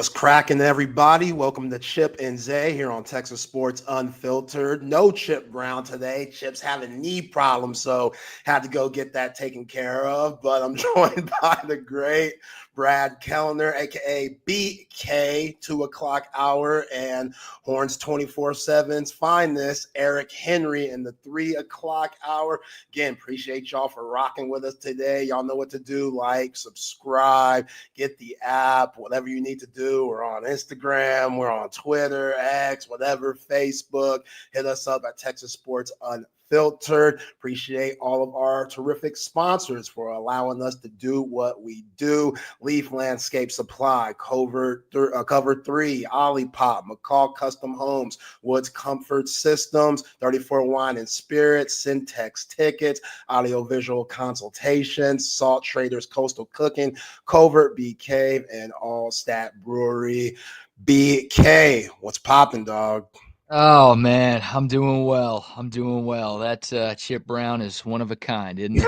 What's cracking, everybody? Welcome to Chip and Zay here on Texas Sports Unfiltered. No Chip Brown today. Chip's having knee problems, so had to go get that taken care of. But I'm joined by the great Brad Kellner, a.k.a. BK, 2 o'clock hour, and Horns 24/7's finest, Eric Henry, in the 3 o'clock hour. Again, appreciate y'all for rocking with us today. Y'all know what to do. Like, subscribe, get the app, whatever you need to do. We're on Instagram, we're on Twitter, X, whatever, Facebook. Hit us up at Texas Sports Unfiltered. Appreciate all of our terrific sponsors for allowing us to do what we do. Leaf Landscape Supply, Cover 3, OLIPOP, McCall Custom Homes, Woods Comfort Systems, 34 Wine and Spirits, Syntex Tickets, Audiovisual Consultations, Salt Traders Coastal Cooking, Covert Bee Cave, and Altstadt Brewery. BK, what's popping, dog? Oh, man, I'm doing well. That Chip Brown is one of a kind, isn't it?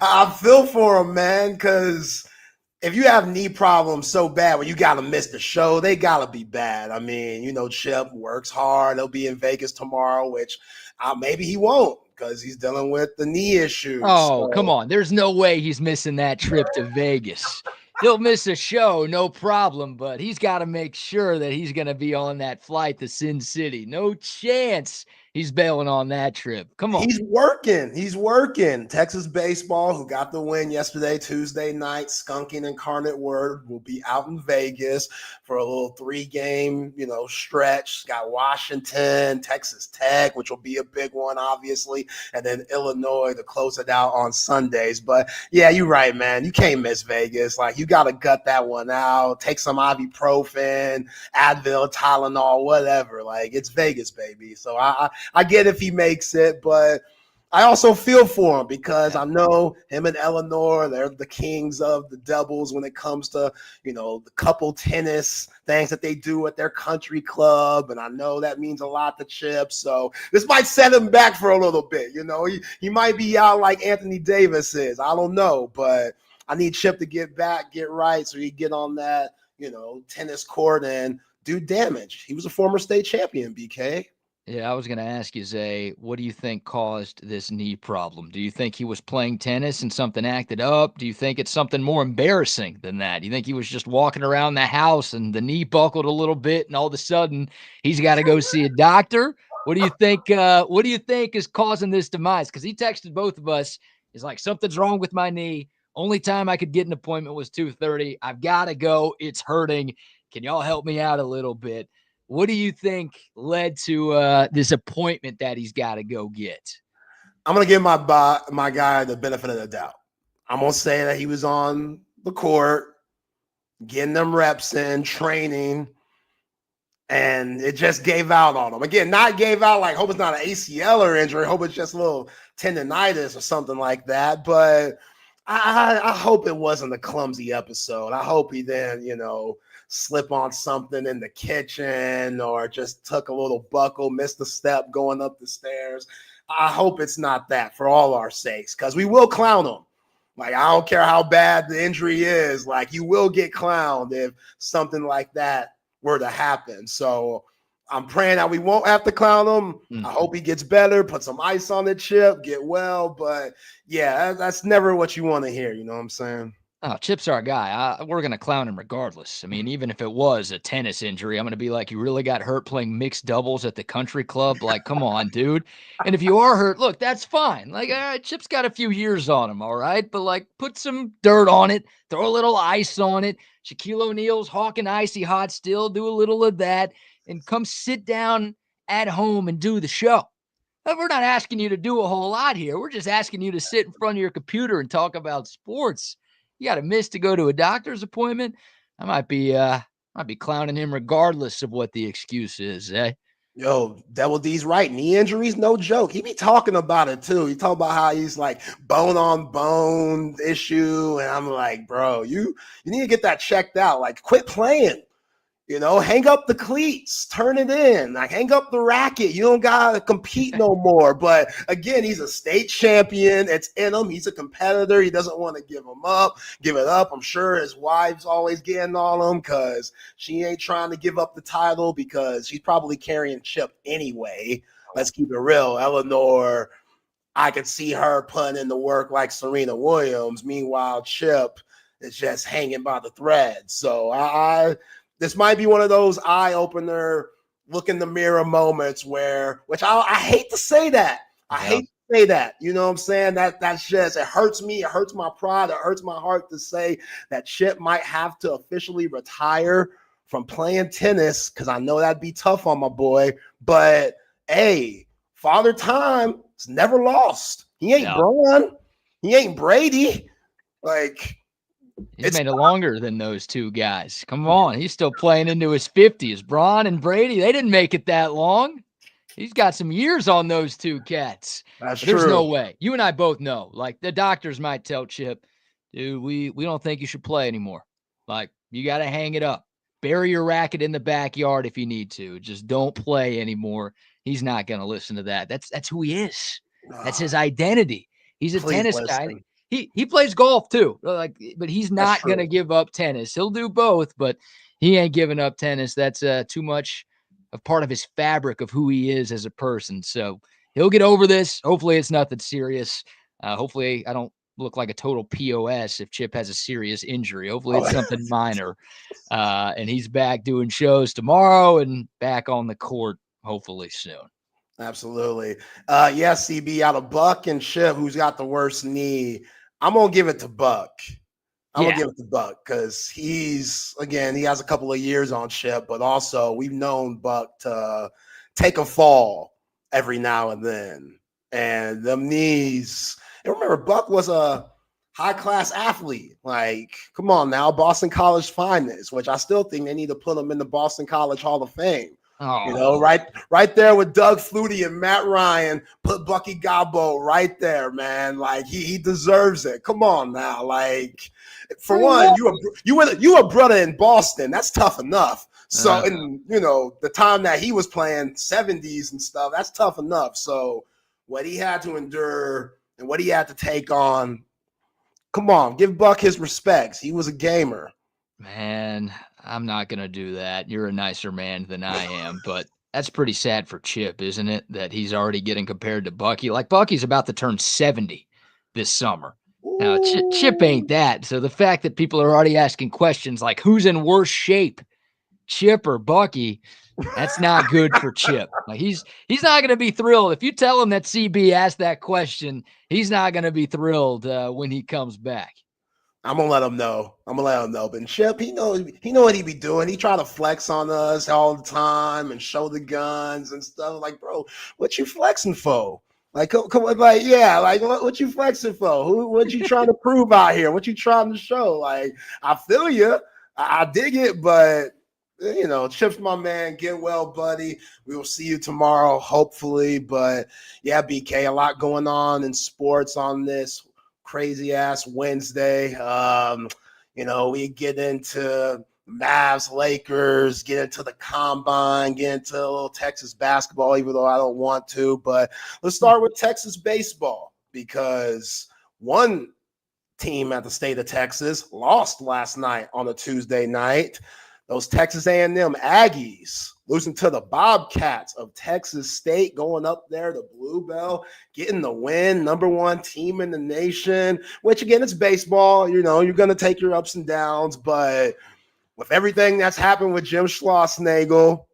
I feel for him, man, because if you have knee problems so bad where you got to miss the show, they got to be bad. I mean, you know, Chip works hard. He'll be in Vegas tomorrow, which maybe he won't because he's dealing with the knee issues. Oh, come on. There's no way he's missing that trip to Vegas. He'll miss a show, no problem, but he's got to make sure that he's going to be on that flight to Sin City. No chance he's bailing on that trip. Come on. He's working. Texas baseball, who got the win yesterday, Tuesday night, Skunking Incarnate Word, will be out in Vegas for a little 3-game, stretch. Got Washington, Texas Tech, which will be a big one, obviously, and then Illinois to close it out on Sundays. But yeah, you're right, man. You can't miss Vegas. Like, you got to gut that one out. Take some ibuprofen, Advil, Tylenol, whatever. Like, it's Vegas, baby. So I get if he makes it, but I also feel for him because I know him and Eleanor, they're the kings of the doubles when it comes to, the couple tennis things that they do at their country club. And I know that means a lot to Chip. So this might set him back for a little bit. He might be out like Anthony Davis is. I don't know, but I need Chip to get back, get right, so he get on that, tennis court and do damage. He was a former state champion, BK. Yeah, I was going to ask you, Zay, what do you think caused this knee problem? Do you think he was playing tennis and something acted up? Do you think it's something more embarrassing than that? Do you think he was just walking around the house and the knee buckled a little bit and all of a sudden he's got to go see a doctor? What do you think? What do you think is causing this demise? Because he texted both of us. He's like, something's wrong with my knee. Only time I could get an appointment was 2:30. I've got to go. It's hurting. Can y'all help me out a little bit? What do you think led to this appointment that he's got to go get? I'm going to give my guy the benefit of the doubt. I'm going to say that he was on the court, getting them reps in, training, and it just gave out on him. Again, not gave out like, hope it's not an ACL or injury, hope it's just a little tendonitis or something like that. But I hope it wasn't a clumsy episode. I hope he then, slip on something in the kitchen or just took a little buckle, missed a step going up the stairs. I hope it's not that for all our sakes, because we will clown him. Like, I don't care how bad the injury is. Like, you will get clowned if something like that were to happen. So I'm praying that we won't have to clown him. Mm-hmm. I hope he gets better, put some ice on the chip, get well. But yeah, that's never what you want to hear. You know what I'm saying? Oh, Chip's our guy. We're going to clown him regardless. I mean, even if it was a tennis injury, I'm going to be like, you really got hurt playing mixed doubles at the country club? Like, come on, dude. And if you are hurt, look, that's fine. Like, all right, Chip's got a few years on him, all right? But, like, put some dirt on it, throw a little ice on it. Shaquille O'Neal's hawking icy hot still, do a little of that, and come sit down at home and do the show. We're not asking you to do a whole lot here. We're just asking you to sit in front of your computer and talk about sports. You got to miss to go to a doctor's appointment. I might be clowning him regardless of what the excuse is, eh? Yo, Devil D's right. Knee injuries, no joke. He be talking about it too. He talk about how he's like bone on bone issue, and I'm like, bro, you need to get that checked out. Like, quit playing. Hang up the cleats, turn it in, like hang up the racket. You don't gotta compete no more. But again, he's a state champion. It's in him. He's a competitor. He doesn't want to give it up. I'm sure his wife's always getting on him because she ain't trying to give up the title because she's probably carrying Chip anyway. Let's keep it real. Eleanor, I could see her putting in the work like Serena Williams. Meanwhile, Chip is just hanging by the thread. So this might be one of those eye-opener, look in the mirror moments which I hate to say that. I hate to say that. You know what I'm saying? That's just, it hurts me. It hurts my pride. It hurts my heart to say that Chip might have to officially retire from playing tennis because I know that'd be tough on my boy. But, hey, Father Time is never lost. He ain't Braun. He ain't Brady. Like, he's made it longer than those two guys. Come on. He's still playing into his 50s. Braun and Brady, they didn't make it that long. He's got some years on those two cats. That's true. There's no way. You and I both know. Like, the doctors might tell Chip, dude, we don't think you should play anymore. Like, you got to hang it up. Bury your racket in the backyard if you need to. Just don't play anymore. He's not going to listen to that. That's who he is. That's his identity. He's a tennis guy. He plays golf too, but he's not going to give up tennis. He'll do both, but he ain't giving up tennis. That's too much of part of his fabric of who he is as a person. So he'll get over this. Hopefully it's nothing serious. Hopefully I don't look like a total POS if Chip has a serious injury. Hopefully it's something minor. And he's back doing shows tomorrow and back on the court hopefully soon. Absolutely. CB, out of Buck and Chip, who's got the worst knee? I'm going to give it to Buck. I'm going to give it to Buck because he has a couple of years on Chip, but also we've known Buck to take a fall every now and then. And them knees, and remember, Buck was a high-class athlete. Like, come on now, Boston College finest, which I still think they need to put him in the Boston College Hall of Fame. Right there with Doug Flutie and Matt Ryan, put Bucky Gobbo right there, man. Like he deserves it. Come on now, like for one, you a brother in Boston. That's tough enough. So, and the time that he was playing 70s and stuff, that's tough enough. So, what he had to endure and what he had to take on. Come on, give Buck his respects. He was a gamer. Man, I'm not going to do that. You're a nicer man than I am, but that's pretty sad for Chip, isn't it? That he's already getting compared to Bucky. Like, Bucky's about to turn 70 this summer. Now, Chip ain't that. So the fact that people are already asking questions like, who's in worse shape, Chip or Bucky, that's not good for Chip. Like, he's not going to be thrilled. If you tell him that CB asked that question, he's not going to be thrilled when he comes back. I'm gonna let him know. But Chip, he know what he be doing. He try to flex on us all the time and show the guns and stuff. Like, bro, what you flexing for? Like, come on, like, like what you flexing for? What you trying to prove out here? What you trying to show? Like, I feel you. I dig it, but Chip's my man. Get well, buddy. We will see you tomorrow, hopefully. But yeah, BK, a lot going on in sports on this crazy ass Wednesday. We get into Mavs, Lakers, get into the combine, get into a little Texas basketball, even though I don't want to. But let's start with Texas baseball because one team at the state of Texas lost last night on a Tuesday night. Those Texas A&M Aggies losing to the Bobcats of Texas State, going up there to Bluebell, getting the win, number one team in the nation, which, again, it's baseball. You're going to take your ups and downs. But with everything that's happened with Jim Schlossnagle,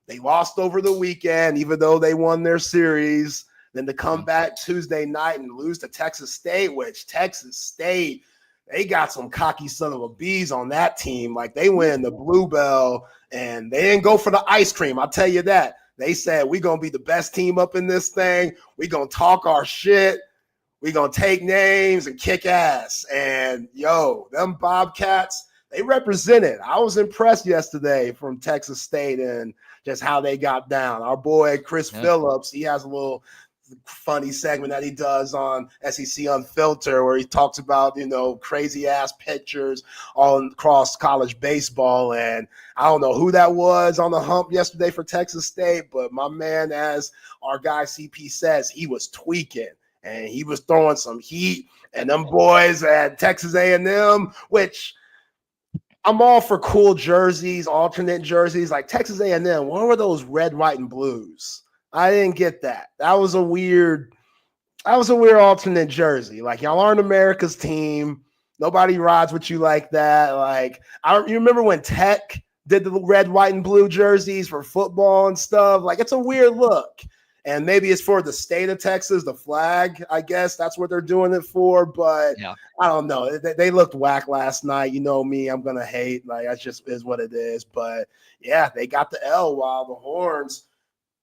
they lost over the weekend, even though they won their series. Then to come back Tuesday night and lose to Texas State, which Texas State – they got some cocky son of a bees on that team. Like, they win the Bluebell, and they didn't go for the ice cream. I'll tell you that. They said, we're going to be the best team up in this thing. We're going to talk our shit. We're going to take names and kick ass. And, them Bobcats, they represented. I was impressed yesterday from Texas State and just how they got down. Our boy Chris Phillips, he has a little funny segment that he does on SEC Unfiltered where he talks about, crazy ass pictures all across college baseball. And I don't know who that was on the hump yesterday for Texas State, but my man, as our guy CP says, he was tweaking and he was throwing some heat. And them boys at Texas A&M, which I'm all for cool jerseys, alternate jerseys, like Texas A&M. What were those red, white, and blues? I didn't get that. That was a weird alternate jersey. Like, y'all aren't America's team. Nobody rides with you like that. Like, you remember when Tech did the red, white, and blue jerseys for football and stuff? Like, it's a weird look. And maybe it's for the state of Texas, the flag, I guess that's what they're doing it for. But yeah. I don't know. They looked whack last night. You know me, I'm going to hate. Like, that just is what it is. But, yeah, they got the L while the Horns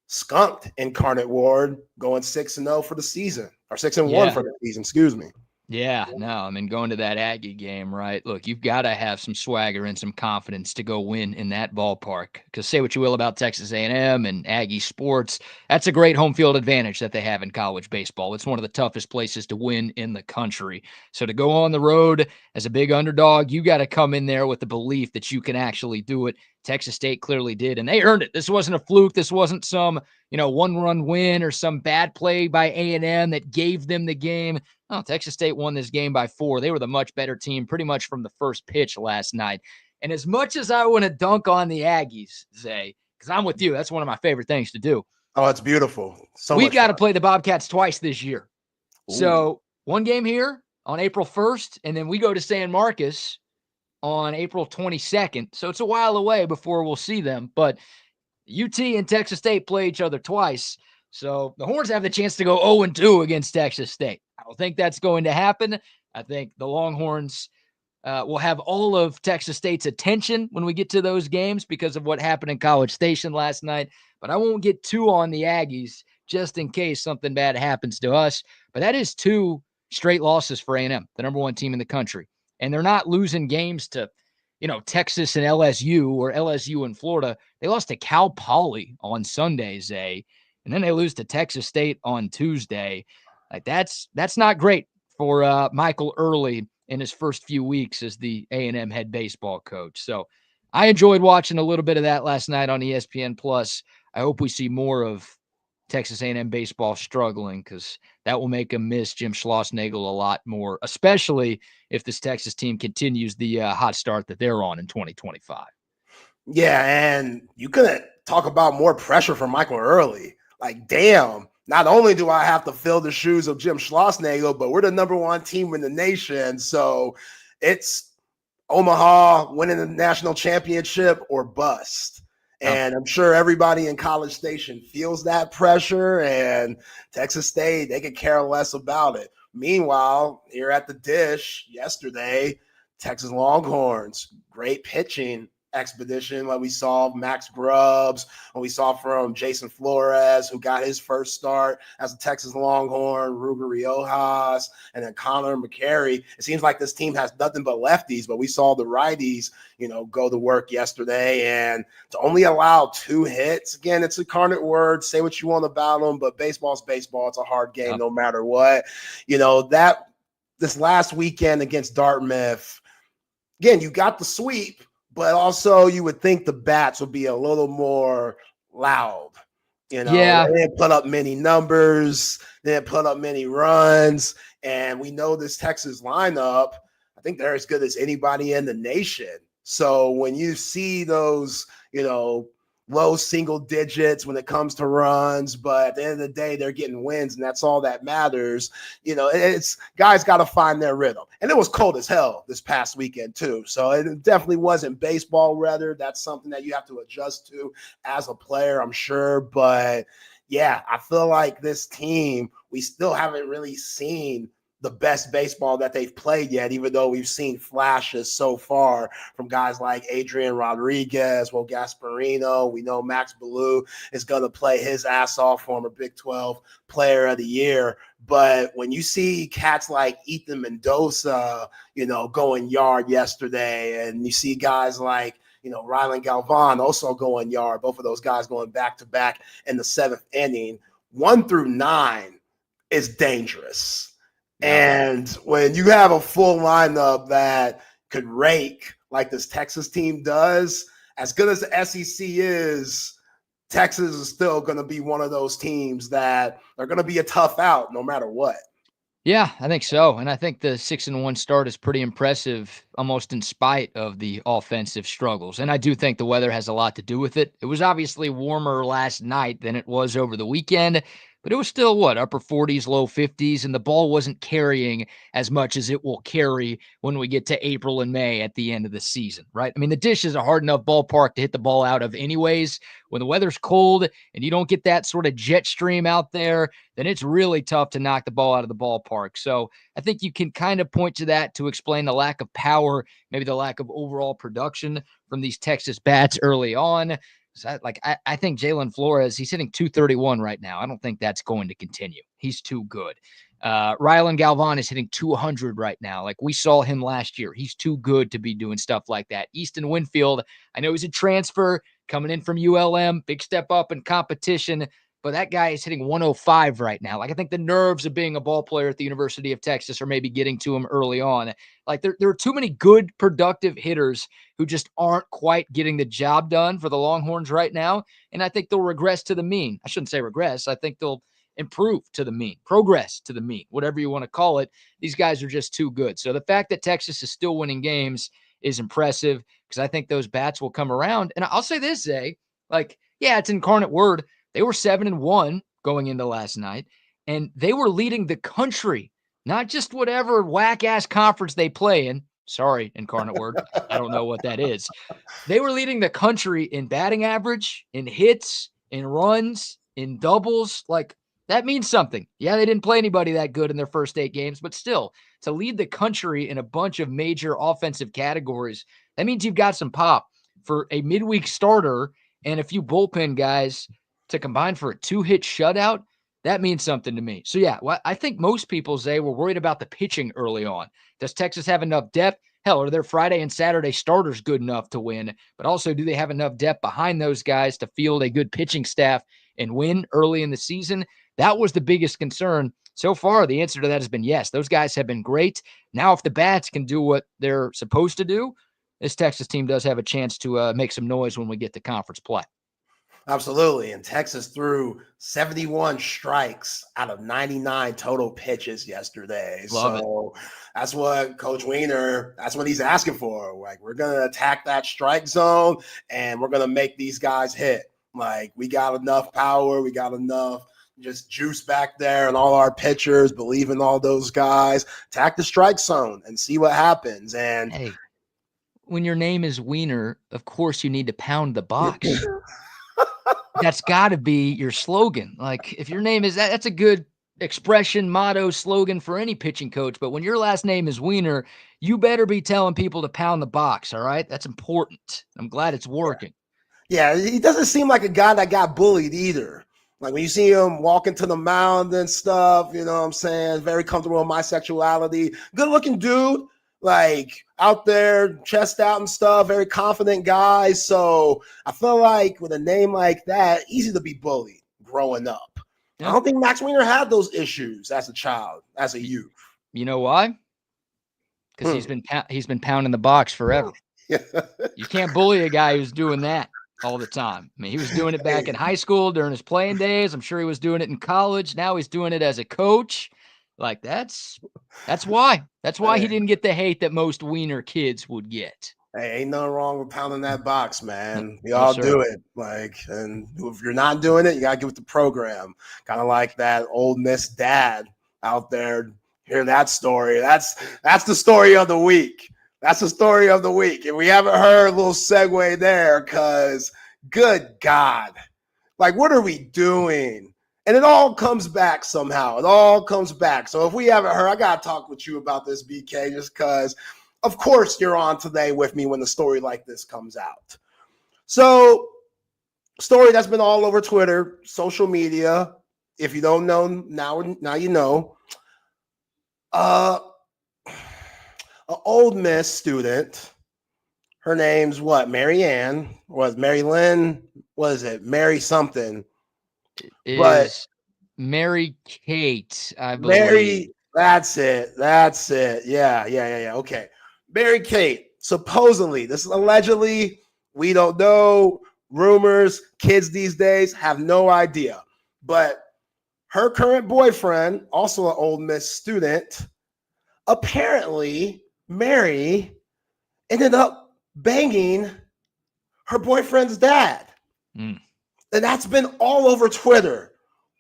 skunked Incarnate Ward, going 6-0 for the season, or 6-1 for the season, excuse me. Yeah, no, I mean, going to that Aggie game, right? Look, you've got to have some swagger and some confidence to go win in that ballpark. Because say what you will about Texas A&M and Aggie sports, that's a great home field advantage that they have in college baseball. It's one of the toughest places to win in the country. So to go on the road as a big underdog, you got to come in there with the belief that you can actually do it. Texas State clearly did, and they earned it. This wasn't a fluke. This wasn't some, one-run win or some bad play by A&M that gave them the game. Oh, Texas State won this game by 4. They were the much better team pretty much from the first pitch last night. And as much as I want to dunk on the Aggies, Zay, because I'm with you, that's one of my favorite things to do. Oh, it's beautiful. We've got to play the Bobcats twice this year. Ooh. So one game here on April 1st, and then we go to San Marcos on April 22nd. So it's a while away before we'll see them. But UT and Texas State play each other twice. So the Horns have the chance to go 0-2 against Texas State. I don't think that's going to happen. I think the Longhorns will have all of Texas State's attention when we get to those games because of what happened in College Station last night. But I won't get too on the Aggies just in case something bad happens to us. But that is 2 straight losses for A&M, the number 1 team in the country. And they're not losing games to, Texas and LSU or LSU and Florida. They lost to Cal Poly on Sunday, Zay. And then they lose to Texas State on Tuesday. Like that's not great for Michael Early in his first few weeks as the A&M head baseball coach. So I enjoyed watching a little bit of that last night on ESPN Plus. I hope we see more of Texas A&M baseball struggling because that will make them miss Jim Schlossnagle a lot more, especially if this Texas team continues the hot start that they're on in 2025. Yeah, and you couldn't talk about more pressure for Michael Early. Like, damn, not only do I have to fill the shoes of Jim Schlossnagle, but we're the number 1 team in the nation. So it's Omaha winning the national championship or bust. And I'm sure everybody in College Station feels that pressure, and Texas State, they could care less about it. Meanwhile, here at the Dish yesterday, Texas Longhorns, great pitching expedition like we saw Max Grubbs, and we saw from Jason Flores, who got his first start as a Texas Longhorn, Ruger Riojas, and then Connor McCary. It seems like this team has nothing but lefties, but we saw the righties, go to work yesterday, and to only allow 2 hits, again, it's Incarnate Word, say what you want about them, but baseball's baseball. It's a hard game no matter what. That this last weekend against Dartmouth, again, you got the sweep, but also you would think the bats would be a little more loud. Yeah. They didn't put up many numbers. They didn't put up many runs. And we know this Texas lineup, I think they're as good as anybody in the nation. So when you see those, low single digits when it comes to runs, but at the end of the day, they're getting wins, and that's all that matters. It's guys got to find their rhythm. And it was cold as hell this past weekend too. So it definitely wasn't baseball weather. That's something that you have to adjust to as a player, I'm sure. But yeah, I feel like this team, we still haven't really seen the best baseball that they've played yet, even though we've seen flashes so far from guys like Adrian Rodriguez, Will Gasparino. We know Max Ballou is going to play his ass off, former Big 12 Player of the Year. But when you see cats like Ethan Mendoza, going yard yesterday, and you see guys like, Rylan Galvan also going yard, both of those guys going back-to-back in the 7th inning, 1 through 9 is dangerous. Yeah. And when you have a full lineup that could rake like this Texas team does, as good as the SEC is, Texas is still going to be one of those teams that are going to be a tough out no matter what. Yeah, I think so. And I think the 6-1 start is pretty impressive, almost in spite of the offensive struggles. And I do think the weather has a lot to do with it. It was obviously warmer last night than it was over the weekend, but it was still upper 40s, low 50s, and the ball wasn't carrying as much as it will carry when we get to April and May at the end of the season, right? I mean, the Dish is a hard enough ballpark to hit the ball out of anyways. When the weather's cold and you don't get that sort of jet stream out there, then it's really tough to knock the ball out of the ballpark. So I think you can kind of point to that to explain the lack of power, maybe the lack of overall production from these Texas bats early on. So I think Jalen Flores, he's hitting 231 right now. I don't think that's going to continue. He's too good. Rylan Galvan is hitting 200 right now. Like we saw him last year. He's too good to be doing stuff like that. Easton Winfield, I know he's a transfer coming in from ULM, big step up in competition, but that guy is hitting 105 right now. Like I think the nerves of being a ball player at the University of Texas are maybe getting to him early on. Like there are too many good, productive hitters who just aren't quite getting the job done for the Longhorns right now. And I think they'll regress to the mean. I shouldn't say regress. I think they'll improve to the mean, progress to the mean, whatever you want to call it. These guys are just too good. So the fact that Texas is still winning games is impressive because I think those bats will come around. And I'll say this, Zay, like, yeah, it's Incarnate Word. They were 7-1 going into last night, and they were leading the country, not just whatever whack-ass conference they play in. Sorry, Incarnate Word. I don't know what that is. They were leading the country in batting average, in hits, in runs, in doubles. Like, that means something. Yeah, they didn't play anybody that good in their first 8 games, but still, to lead the country in a bunch of major offensive categories, that means you've got some pop for a midweek starter and a few bullpen guys to combine for a 2-hit shutout. That means something to me. So, yeah, I think most people, Zay, were worried about the pitching early on. Does Texas have enough depth? Hell, are their Friday and Saturday starters good enough to win? But also, do they have enough depth behind those guys to field a good pitching staff and win early in the season? That was the biggest concern. So far, the answer to that has been yes. Those guys have been great. Now, if the bats can do what they're supposed to do, this Texas team does have a chance to make some noise when we get to conference play. Absolutely. And Texas threw 71 strikes out of 99 total pitches yesterday. So that's what Coach Wiener, that's what he's asking for. Like, we're going to attack that strike zone and we're going to make these guys hit. Like, we got enough power. We got enough just juice back there, and all our pitchers believe in all those guys. Attack the strike zone and see what happens. And hey, when your name is Wiener, of course you need to pound the box. That's got to be your slogan. Like, if your name is that's a good expression, motto, slogan for any pitching coach. But when your last name is Wiener, you better be telling people to pound the box. All right. That's important. I'm glad it's working. Yeah, he doesn't seem like a guy that got bullied either. Like when you see him walking to the mound and stuff, you know what I'm saying? Very comfortable in my sexuality. Good looking dude, like out there, chest out and stuff, very confident guy. So I feel like with a name like that, easy to be bullied growing up. Yeah. I don't think Max Wiener had those issues as a child, as a youth. You know why? Because he's been pounding the box forever. You can't bully a guy who's doing that all the time. I mean, he was doing it back in high school during his playing days. I'm sure he was doing it in college. Now he's doing it as a coach. Like, that's why. That's why he didn't get the hate that most Wiener kids would get. Hey, ain't nothing wrong with pounding that box, man. We all do it. Like, and if you're not doing it, you gotta get with the program. Kind of like that Old Miss dad out there. Hear that story. That's the story of the week. That's the story of the week. And we haven't heard a little segue there because, good God, like, what are we doing? And it all comes back somehow. It all comes back. So if we haven't heard, I got to talk with you about this, BK, just because, of course, you're on today with me when a story like this comes out. So, story that's been all over Twitter, social media. If you don't know, now you know. An Old Miss student. Her name's what? Mary Ann. Was Mary Lynn? What is it? Mary something. But Mary Kate, I believe. Mary, that's it. That's it. Yeah. Okay. Mary Kate, supposedly, this is allegedly, we don't know. Rumors, kids these days have no idea. But her current boyfriend, also an Ole Miss student, apparently, Mary ended up banging her boyfriend's dad. Mm. And that's been all over Twitter,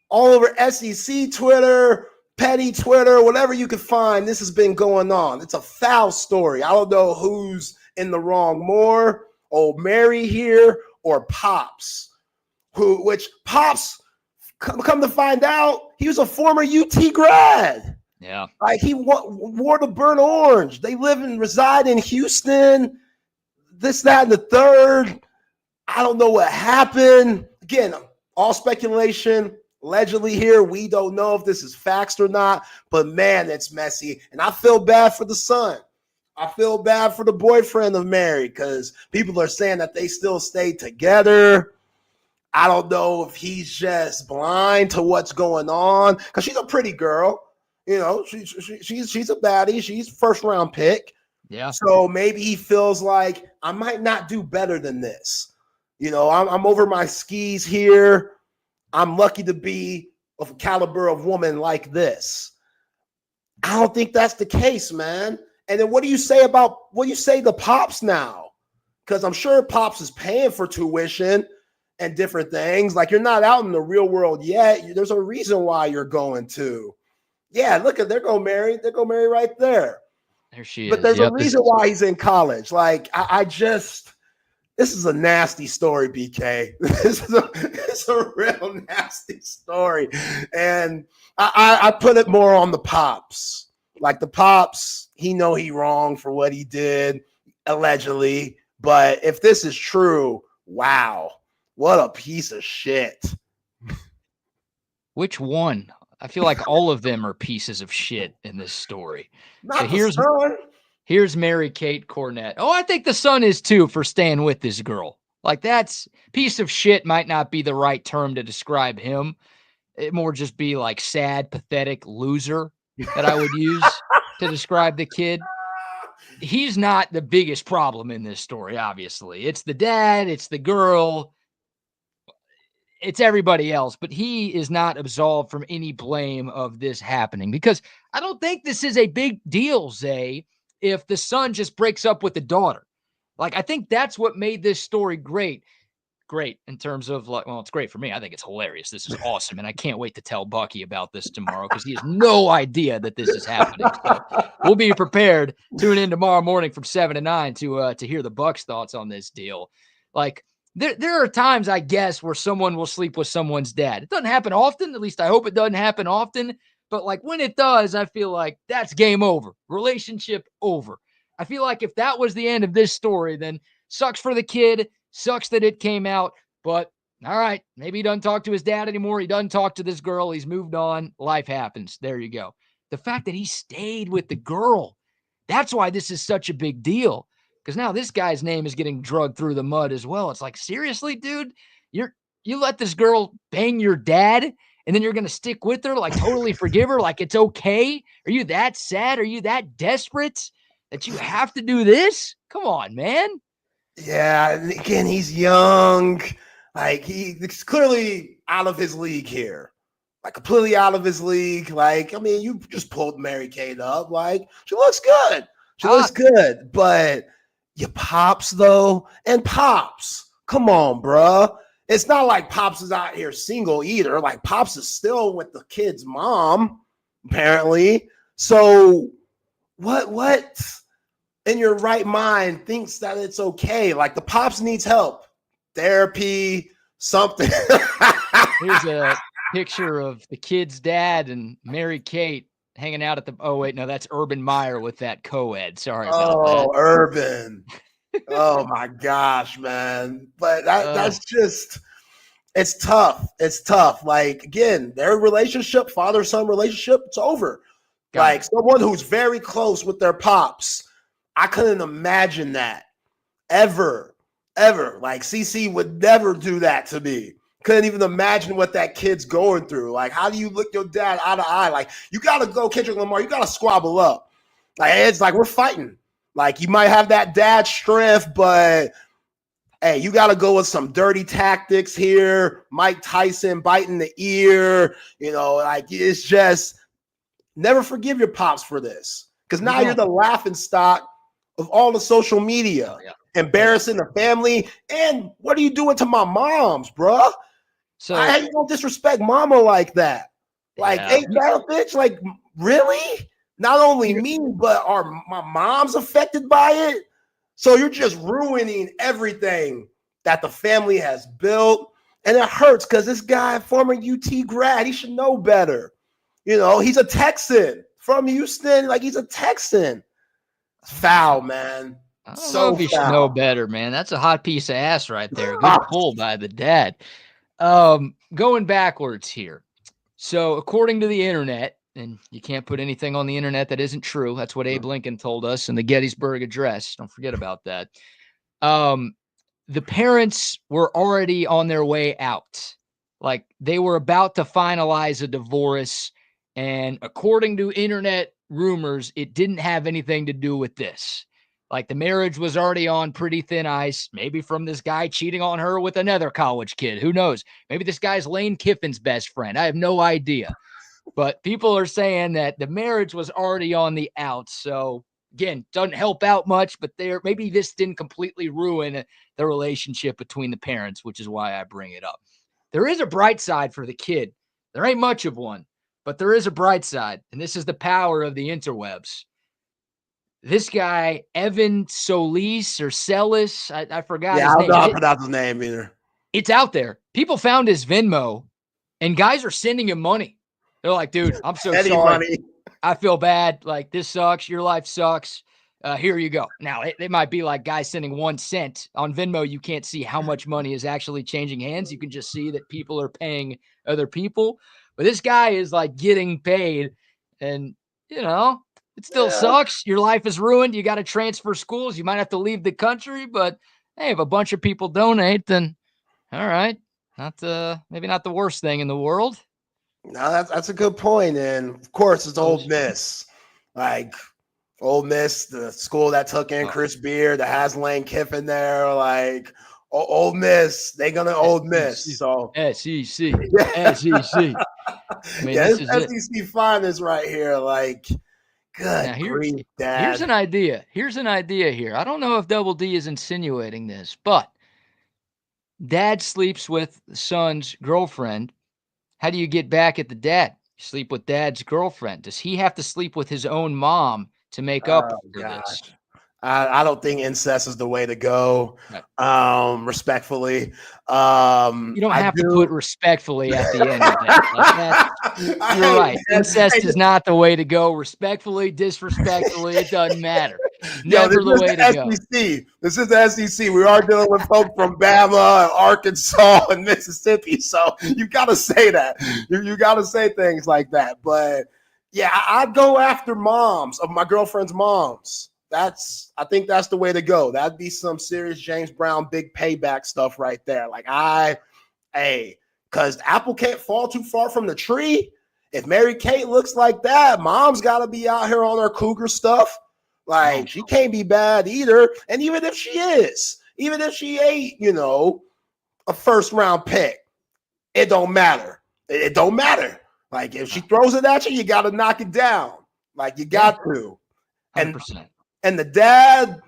all over SEC Twitter, petty Twitter, whatever you could find. This has been going on. It's a foul story. I don't know who's in the wrong more, old Mary here or Pops, which Pops, come to find out, he was a former UT grad. Yeah. Like he wore the burnt orange. They live and reside in Houston, this, that, and the third. I don't know what happened. Again, all speculation. Allegedly here, we don't know if this is facts or not, but man, it's messy. And I feel bad for the son. I feel bad for the boyfriend of Mary because people are saying that they still stay together. I don't know if he's just blind to what's going on because she's a pretty girl. You know, she's a baddie. She's first round pick. Yeah. So maybe he feels like I might not do better than this. You know, I'm over my skis here. I'm lucky to be of a caliber of woman like this. I don't think that's the case, man. And then what do you say to Pops now? Because I'm sure Pops is paying for tuition and different things. Like, you're not out in the real world yet. There's a reason why you're going to. Yeah, look at, they're going Mary right there. There she is. But there's a reason why he's in college. Like, this is a nasty story, BK. It's a real nasty story. And I put it more on the Pops. Like, the Pops, he wrong for what he did, allegedly. But if this is true, wow, what a piece of shit. Which one? I feel like all of them are pieces of shit in this story. Not the son. Here's Mary Kate Cornett. Oh, I think the son is too for staying with this girl. Like, that's piece of shit might not be the right term to describe him. It more just be like sad, pathetic loser that I would use to describe the kid. He's not the biggest problem in this story, obviously. It's the dad, it's the girl, it's everybody else, but he is not absolved from any blame of this happening because I don't think this is a big deal, Zay, if the son just breaks up with the daughter. Like, I think that's what made this story great. Great in terms of, like, well, it's great for me. I think it's hilarious. This is awesome. And I can't wait to tell Bucky about this tomorrow because he has no idea that this is happening. So we'll be prepared. Tune in tomorrow morning from 7 to 9 to hear the Bucks' thoughts on this deal. Like, there are times, I guess, where someone will sleep with someone's dad. It doesn't happen often. At least I hope it doesn't happen often. But, like, when it does, I feel like that's game over. Relationship over. I feel like if that was the end of this story, then sucks for the kid. Sucks that it came out. But, all right, maybe he doesn't talk to his dad anymore. He doesn't talk to this girl. He's moved on. Life happens. There you go. The fact that he stayed with the girl, that's why this is such a big deal. Because now this guy's name is getting dragged through the mud as well. It's like, seriously, dude? You let this girl bang your dad, and then you're going to stick with her, like totally forgive her, like it's okay? Are you that sad? Are you that desperate that you have to do this? Come on, man. Yeah, again, he's young. Like, he's clearly out of his league here. Like, completely out of his league. Like, I mean, you just pulled Mary Kate up. Like, she looks good. She looks good. But your Pops, though, and Pops, come on, bruh. It's not like Pops is out here single either. Like, Pops is still with the kid's mom, apparently. So what in your right mind thinks that it's okay? Like, the Pops needs help, therapy, something. Here's a picture of the kid's dad and Mary Kate hanging out at the, oh wait, no, that's Urban Meyer with that co-ed. Sorry about that. Oh, Urban. Oh my gosh, man. But that's just, it's tough. It's tough. Like, again, their relationship, father-son relationship, it's over. Like, someone who's very close with their Pops, I couldn't imagine that ever. Like, CC would never do that to me. Couldn't even imagine what that kid's going through. Like, how do you look your dad eye to eye? Like, you got to go, Kendrick Lamar. You got to squabble up. Like, it's like we're fighting. Like, you might have that dad strength, but hey, you got to go with some dirty tactics here. Mike Tyson biting the ear. You know, like, it's just never forgive your pops for this. Because now you're the laughing stock of all the social media. Embarrassing the family. And what are you doing to my moms, bruh? So how you don't disrespect mama like that? Like, ain't that a bitch? Like, really? Not only me, but are my moms affected by it? So you're just ruining everything that the family has built. And it hurts because this guy, former UT grad, he should know better. You know, he's a Texan from Houston. Like, he's a Texan. Foul, man. I don't know if he should know better, man. That's a hot piece of ass right there. Good pull by the dad. Going backwards here. So according to the internet, and you can't put anything on the internet that isn't true. That's what Abe Lincoln told us in the Gettysburg Address. Don't forget about that. The parents were already on their way out. Like, they were about to finalize a divorce. And according to internet rumors, it didn't have anything to do with this. Like, the marriage was already on pretty thin ice, maybe from this guy cheating on her with another college kid. Who knows? Maybe this guy's Lane Kiffin's best friend. I have no idea. But people are saying that the marriage was already on the out. So, again, doesn't help out much, but maybe this didn't completely ruin the relationship between the parents, which is why I bring it up. There is a bright side for the kid. There ain't much of one, but there is a bright side, and this is the power of the interwebs. This guy, Evan Solis or Celis, I forgot his name. I don't know how to pronounce his name either. It's out there. People found his Venmo, and guys are sending him money. They're like, dude, I'm so sorry. Money. I feel bad. Like, this sucks. Your life sucks. Here you go. Now, it might be like guys sending 1 cent. On Venmo, you can't see how much money is actually changing hands. You can just see that people are paying other people. But this guy is, like, getting paid, and, you know, it still sucks. Your life is ruined. You got to transfer schools. You might have to leave the country. But, hey, if a bunch of people donate, then all right. Maybe not the worst thing in the world. No, that's a good point. And, of course, it's Ole Miss. Like, Ole Miss, the school that took in Chris Beard, that has Lane Kiffin there. Like, Ole Miss, they're going to Ole Miss. So SEC. SEC. I mean, this is SEC finest right here. Like, good grief, Dad. Here's an idea. Here. I don't know if Double D is insinuating this, but dad sleeps with the son's girlfriend. How do you get back at the dad? You sleep with dad's girlfriend. Does he have to sleep with his own mom to make up for this? I don't think incest is the way to go. Respectfully. You don't have to put respectfully at the end of that. You're right. Incest is not the way to go. Respectfully, disrespectfully, it doesn't matter. Never the way to go. This is the SEC. We are dealing with folks from Bama, and Arkansas, and Mississippi. So you got to say that. You got to say things like that. But yeah, I'd go after moms of my girlfriend's moms. I think that's the way to go. That'd be some serious James Brown big payback stuff right there. Like, because apple can't fall too far from the tree. If Mary Kate looks like that, mom's got to be out here on her cougar stuff. Like, she can't be bad either. And even if she ain't, a first round pick, it don't matter. It don't matter. Like, if she throws it at you, you got to knock it down. Like, you got to. 100%. And the dad,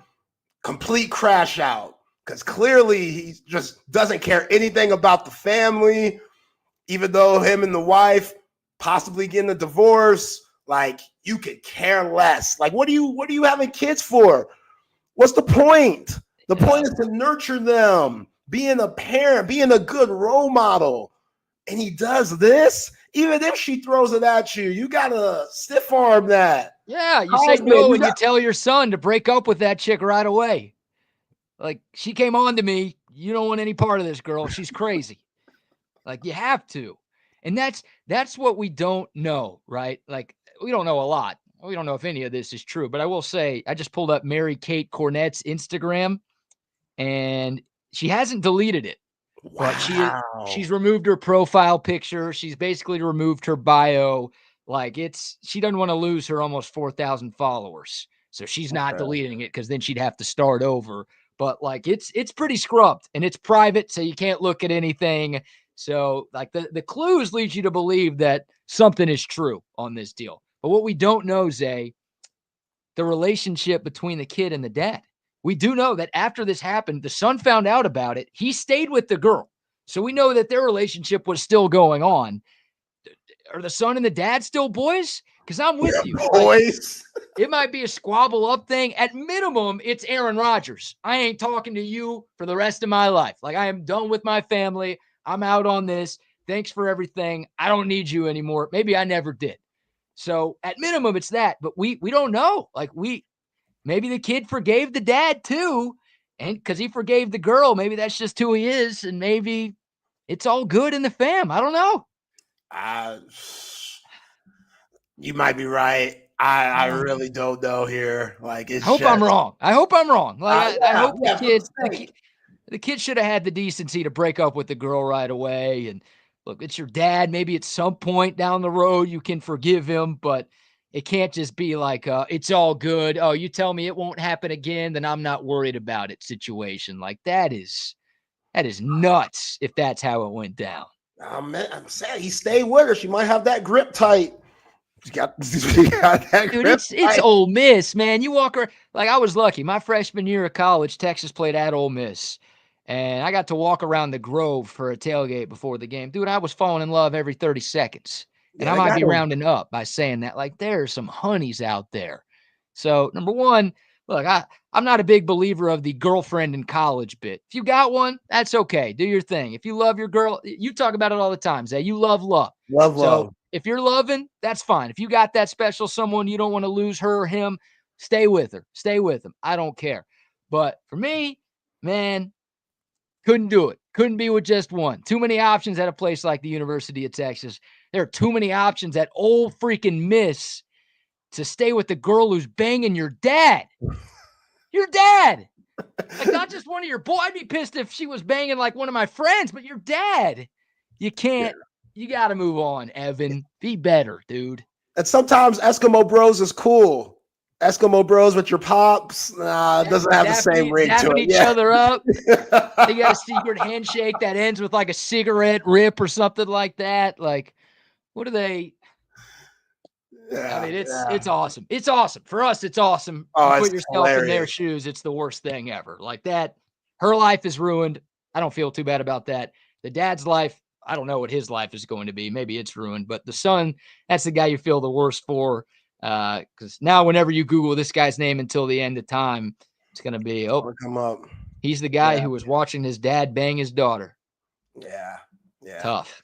complete crash out, because clearly he just doesn't care anything about the family, even though him and the wife possibly getting a divorce. Like, you could care less. Like, what are you having kids for? What's the point? The point is to nurture them, being a parent, being a good role model. And he does this. Even if she throws it at you, you gotta stiff arm that. Yeah, you say no and you tell your son to break up with that chick right away. Like, she came on to me. You don't want any part of this girl. She's crazy. Like, you have to. And that's what we don't know, right? Like, we don't know a lot. We don't know if any of this is true. But I will say, I just pulled up Mary Kate Cornett's Instagram, and she hasn't deleted it. But Wow. she's removed her profile picture. She's basically removed her bio. Like she doesn't want to lose her almost 4,000 followers. So she's not deleting it because then she'd have to start over. But like it's pretty scrubbed and it's private, so you can't look at anything. So like the clues lead you to believe that something is true on this deal. But what we don't know, Zay, the relationship between the kid and the dad. We do know that after this happened, the son found out about it. He stayed with the girl. So we know that their relationship was still going on. Are the son and the dad still boys? Because I'm with you. Boys. Like, it might be a squabble up thing. At minimum, it's Aaron Rodgers. I ain't talking to you for the rest of my life. Like, I am done with my family. I'm out on this. Thanks for everything. I don't need you anymore. Maybe I never did. So at minimum, it's that. But we don't know. Like, maybe the kid forgave the dad too. And because he forgave the girl, maybe that's just who he is. And maybe it's all good in the fam. I don't know. You might be right. I really don't know here. Like, it's I hope I'm wrong. I hope I'm wrong. Like, I hope the kid should have had the decency to break up with the girl right away. And look, it's your dad. Maybe at some point down the road you can forgive him, but it can't just be like, it's all good. Oh, you tell me it won't happen again, then I'm not worried about it situation. Like that is nuts if that's how it went down. I'm sad he stayed with her. She might have that grip tight. She got that Dude, grip it's Ole Miss, man. You walk around, like I was lucky. My freshman year of college, Texas played at Ole Miss. And I got to walk around the Grove for a tailgate before the game. Dude, I was falling in love every 30 seconds. And I might be rounding up by saying that. Like, there are some honeys out there. So, number one, look, I'm not a big believer of the girlfriend in college bit. If you got one, that's okay. Do your thing. If you love your girl, you talk about it all the time, Zay. You love love. So, if you're loving, that's fine. If you got that special someone, you don't want to lose her or him, stay with her. Stay with him. I don't care. But for me, man, couldn't do it. Couldn't be with just one. Too many options at a place like the University of Texas. There are too many options at old freaking Miss to stay with the girl who's banging your dad. Your dad. Like, not just one of your boys. I'd be pissed if she was banging like one of my friends, but your dad. You can't. You got to move on, Evan. Be better, dude. And sometimes Eskimo Bros is cool. Eskimo Bros with your pops, it doesn't have the same ring to it. Each other up. They got a secret handshake that ends with like a cigarette rip or something like that. Like, what are they? Yeah, I mean, it's awesome. It's awesome. For us, it's awesome. Oh, you put yourself in their shoes, it's the worst thing ever. Like that, her life is ruined. I don't feel too bad about that. The dad's life, I don't know what his life is going to be. Maybe it's ruined. But the son, that's the guy you feel the worst for. Because now whenever you Google this guy's name until the end of time, it's going to be, come up. He's the guy who was watching his dad bang his daughter. Yeah. Tough.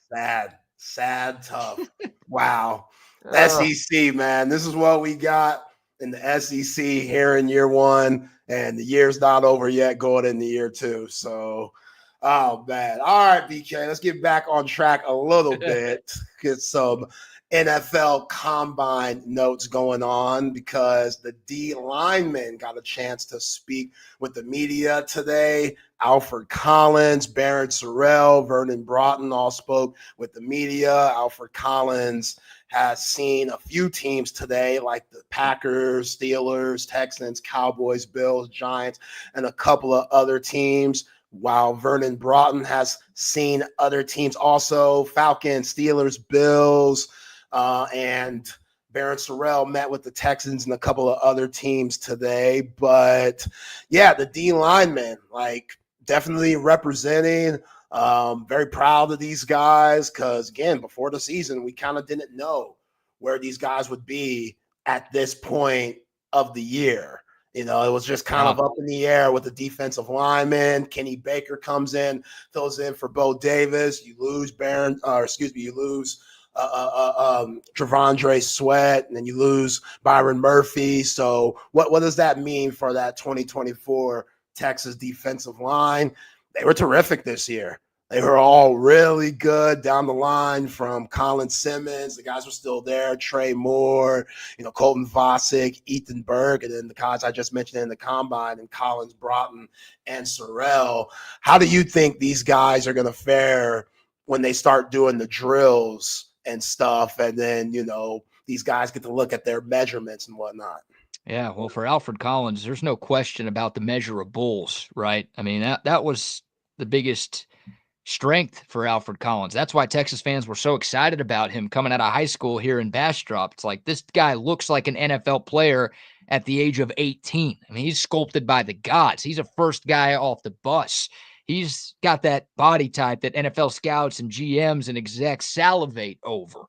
Sad, tough. Wow. SEC, man. This is what we got in the SEC here in year one, and the year's not over yet going into year two. So, oh, man. All right, BK, let's get back on track a little bit. Get some NFL combine notes going on because the D linemen got a chance to speak with the media today. Alfred Collins, Barrett Sorrell, Vernon Broughton all spoke with the media. Alfred Collins has seen a few teams today like the Packers, Steelers, Texans, Cowboys, Bills, Giants, and a couple of other teams, while Vernon Broughton has seen other teams also, Falcons, Steelers, Bills, and Barrett Sorrell met with the Texans and a couple of other teams today. But yeah, the D linemen, like, definitely representing. Very proud of these guys because, again, before the season, we kind of didn't know where these guys would be at this point of the year. You know, it was just kind of up in the air with the defensive lineman. Kenny Baker comes in, fills in for Bo Davis. You lose Travondre Sweat, and then you lose Byron Murphy. So what does that mean for that 2024 Texas defensive line? They were terrific this year. They were all really good down the line from Colin Simmons. The guys were still there. Trey Moore, Colton Vosick, Ethan Berg, and then the guys I just mentioned in the combine, and Collins Broughton and Sorrell. How do you think these guys are going to fare when they start doing the drills and stuff? And then, these guys get to look at their measurements and whatnot. Yeah, well, for Alfred Collins, there's no question about the measure of bulls, right? I mean, that was the biggest strength for Alfred Collins. That's why Texas fans were so excited about him coming out of high school here in Bastrop. It's like, this guy looks like an NFL player at the age of 18. I mean, he's sculpted by the gods. He's a first guy off the bus. He's got that body type that NFL scouts and GMs and execs salivate over.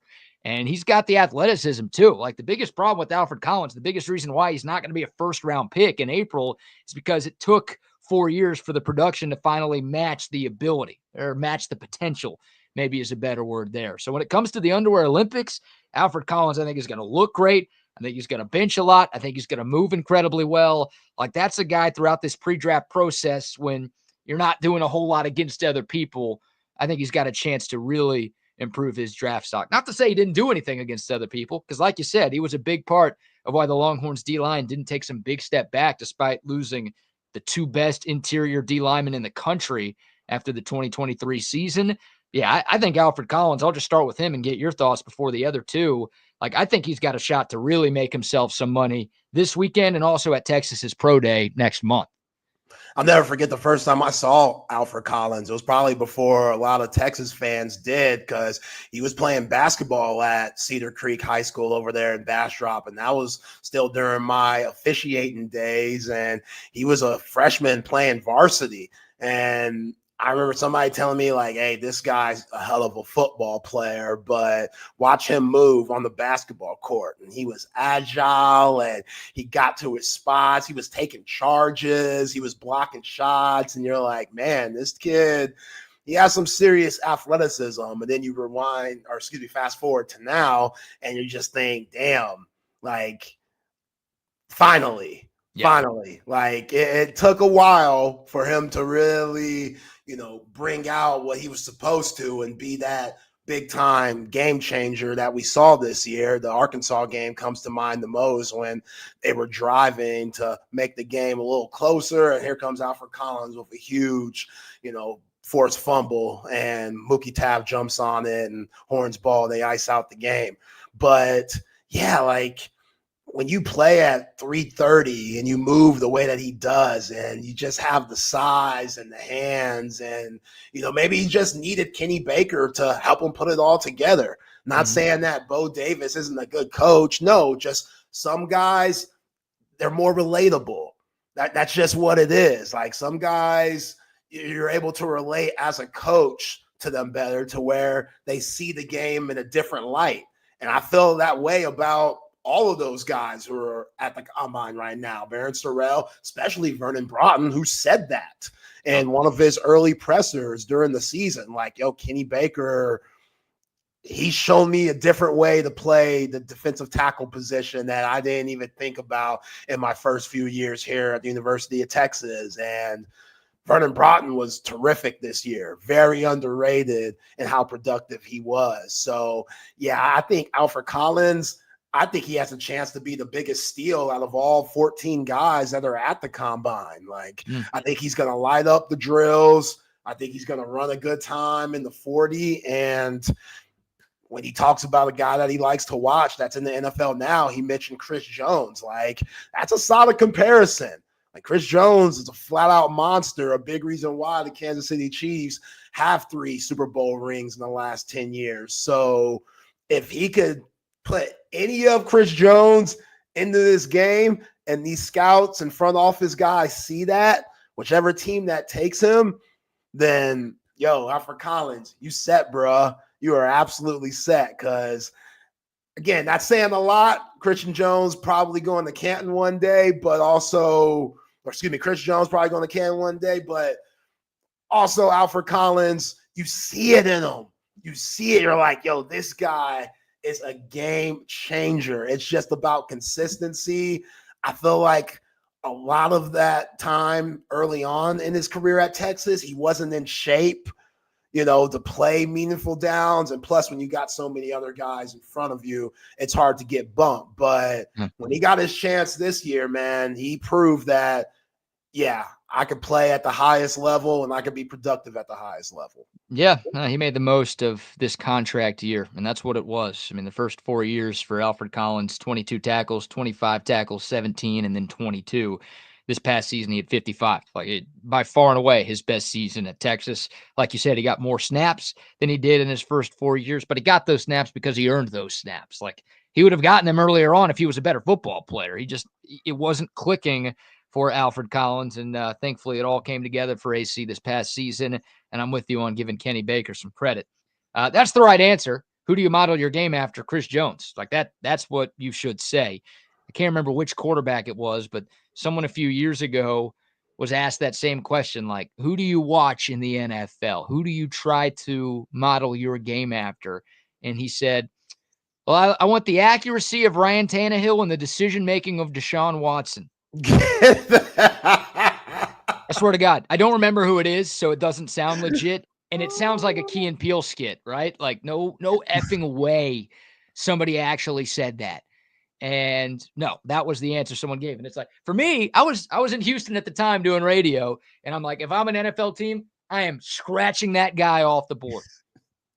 And he's got the athleticism too. Like, the biggest problem with Alfred Collins, the biggest reason why he's not going to be a first-round pick in April is because it took 4 years for the production to finally match the ability, or match the potential, maybe is a better word there. So when it comes to the Underwear Olympics, Alfred Collins, I think, is going to look great. I think he's going to bench a lot. I think he's going to move incredibly well. Like, that's a guy throughout this pre-draft process, when you're not doing a whole lot against other people, I think he's got a chance to really improve his draft stock. Not to say he didn't do anything against other people, because like you said, he was a big part of why the Longhorns D-line didn't take some big step back despite losing the two best interior D linemen in the country after the 2023 season. Yeah, I think Alfred Collins, I'll just start with him and get your thoughts before the other two. Like, I think he's got a shot to really make himself some money this weekend and also at Texas's Pro Day next month. I'll never forget the first time I saw Alfred Collins. It was probably before a lot of Texas fans did, because he was playing basketball at Cedar Creek High School over there in Bastrop, and that was still during my officiating days, and he was a freshman playing varsity. And I remember somebody telling me, like, hey, this guy's a hell of a football player, but watch him move on the basketball court. And he was agile, and he got to his spots. He was taking charges. He was blocking shots. And you're like, man, this kid, he has some serious athleticism. And then you fast forward to now, and you just think, damn, like, finally, like, it took a while for him to really, bring out what he was supposed to and be that big time game changer that we saw this year. The Arkansas game comes to mind the most, when they were driving to make the game a little closer, and here comes Alfred Collins with a huge, forced fumble, and Mookie Tab jumps on it, and Horns ball, they ice out the game. But yeah, like, when you play at 330 and you move the way that he does, and you just have the size and the hands, and, maybe he just needed Kenny Baker to help him put it all together. Not saying that Bo Davis isn't a good coach. No, just some guys, they're more relatable. That's just what it is. Like, some guys, you're able to relate as a coach to them better, to where they see the game in a different light. And I feel that way about all of those guys who are at the combine right now. Barron Sorrell, especially Vernon Broughton, who said that in one of his early pressers during the season. Like, yo, Kenny Baker, he's shown me a different way to play the defensive tackle position that I didn't even think about in my first few years here at the University of Texas. And Vernon Broughton was terrific this year, very underrated in how productive he was. So, yeah, I think Alfred Collins, I think he has a chance to be the biggest steal out of all 14 guys that are at the combine. Like, I think he's going to light up the drills. I think he's going to run a good time in the 40. And when he talks about a guy that he likes to watch that's in the NFL now, he mentioned Chris Jones. Like, that's a solid comparison. Like, Chris Jones is a flat-out monster, a big reason why the Kansas City Chiefs have 3 Super Bowl rings in the last 10 years. So if he could put any of Chris Jones into this game, and these scouts and front office guys see that, whichever team that takes him, then, yo, Alfred Collins, you set, bruh. You are absolutely set, because, again, not saying a lot. Christian Jones probably going to Canton one day, but also, Chris Jones probably going to Canton one day, but also Alfred Collins, you see it in him. You see it. You're like, yo, this guy is a game changer. It's just about consistency. I feel like a lot of that time early on in his career at Texas, he wasn't in shape. to play meaningful downs. And plus, when you got so many other guys in front of you, it's hard to get bumped. But when he got his chance this year, man, he proved that, yeah, I could play at the highest level and I could be productive at the highest level. Yeah, he made the most of this contract year, and that's what it was. I mean, the first 4 years for Alfred Collins, 22 tackles, 25 tackles, 17, and then 22. This past season, he had 55. By far and away his best season at Texas. Like you said, he got more snaps than he did in his first 4 years, but he got those snaps because he earned those snaps. Like, he would have gotten them earlier on if he was a better football player. It wasn't clicking for Alfred Collins, and thankfully it all came together for AC this past season. And I'm with you on giving Kenny Baker some credit. That's the right answer. Who do you model your game after? Chris Jones. Like that's what you should say. I can't remember which quarterback it was, but someone a few years ago was asked that same question, like, who do you watch in the NFL? Who do you try to model your game after? And he said, well, I want the accuracy of Ryan Tannehill and the decision-making of Deshaun Watson. I swear to God, I don't remember who it is, so it doesn't sound legit. And it sounds like a Key and Peele skit, right? Like no effing way somebody actually said that. And no, that was the answer someone gave. And it's like, for me, I was in Houston at the time doing radio, and I'm like, if I'm an NFL team, I am scratching that guy off the board.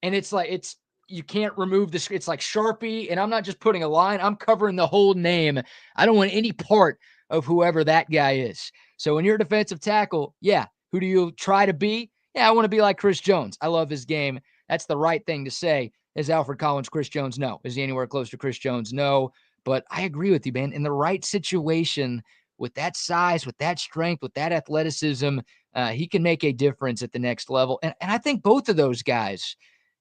And it's like, you can't remove this. It's like Sharpie, and I'm not just putting a line, I'm covering the whole name. I don't want any part of whoever that guy is. So when you're a defensive tackle, yeah, who do you try to be? Yeah, I want to be like Chris Jones. I love his game. That's the right thing to say. Is Alfred Collins Chris Jones? No. Is he anywhere close to Chris Jones? No. But I agree with you, man. In the right situation, with that size, with that strength, with that athleticism, he can make a difference at the next level. And I think both of those guys,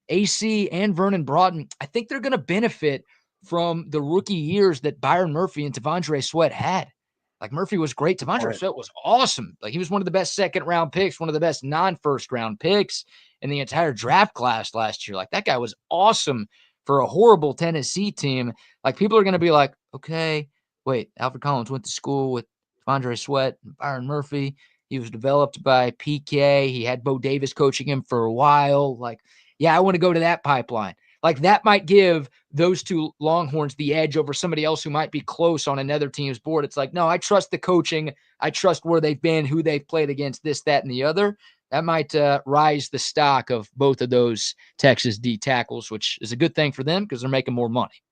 AC and Vernon Broughton, I think they're going to benefit from the rookie years that Byron Murphy and T'Vondre Sweat had. Like, Murphy was great. T'Vondre Sweat was awesome. Like, he was one of the best second-round picks, one of the best non-first-round picks in the entire draft class last year. Like, that guy was awesome for a horrible Tennessee team. Like, people are going to be like, okay, wait, Alfred Collins went to school with T'Vondre Sweat and Byron Murphy. He was developed by PK. He had Bo Davis coaching him for a while. Like, yeah, I want to go to that pipeline. Like, that might give those two Longhorns the edge over somebody else who might be close on another team's board. It's like, no, I trust the coaching. I trust where they've been, who they've played against, this, that, and the other. That might rise the stock of both of those Texas D tackles, which is a good thing for them because they're making more money.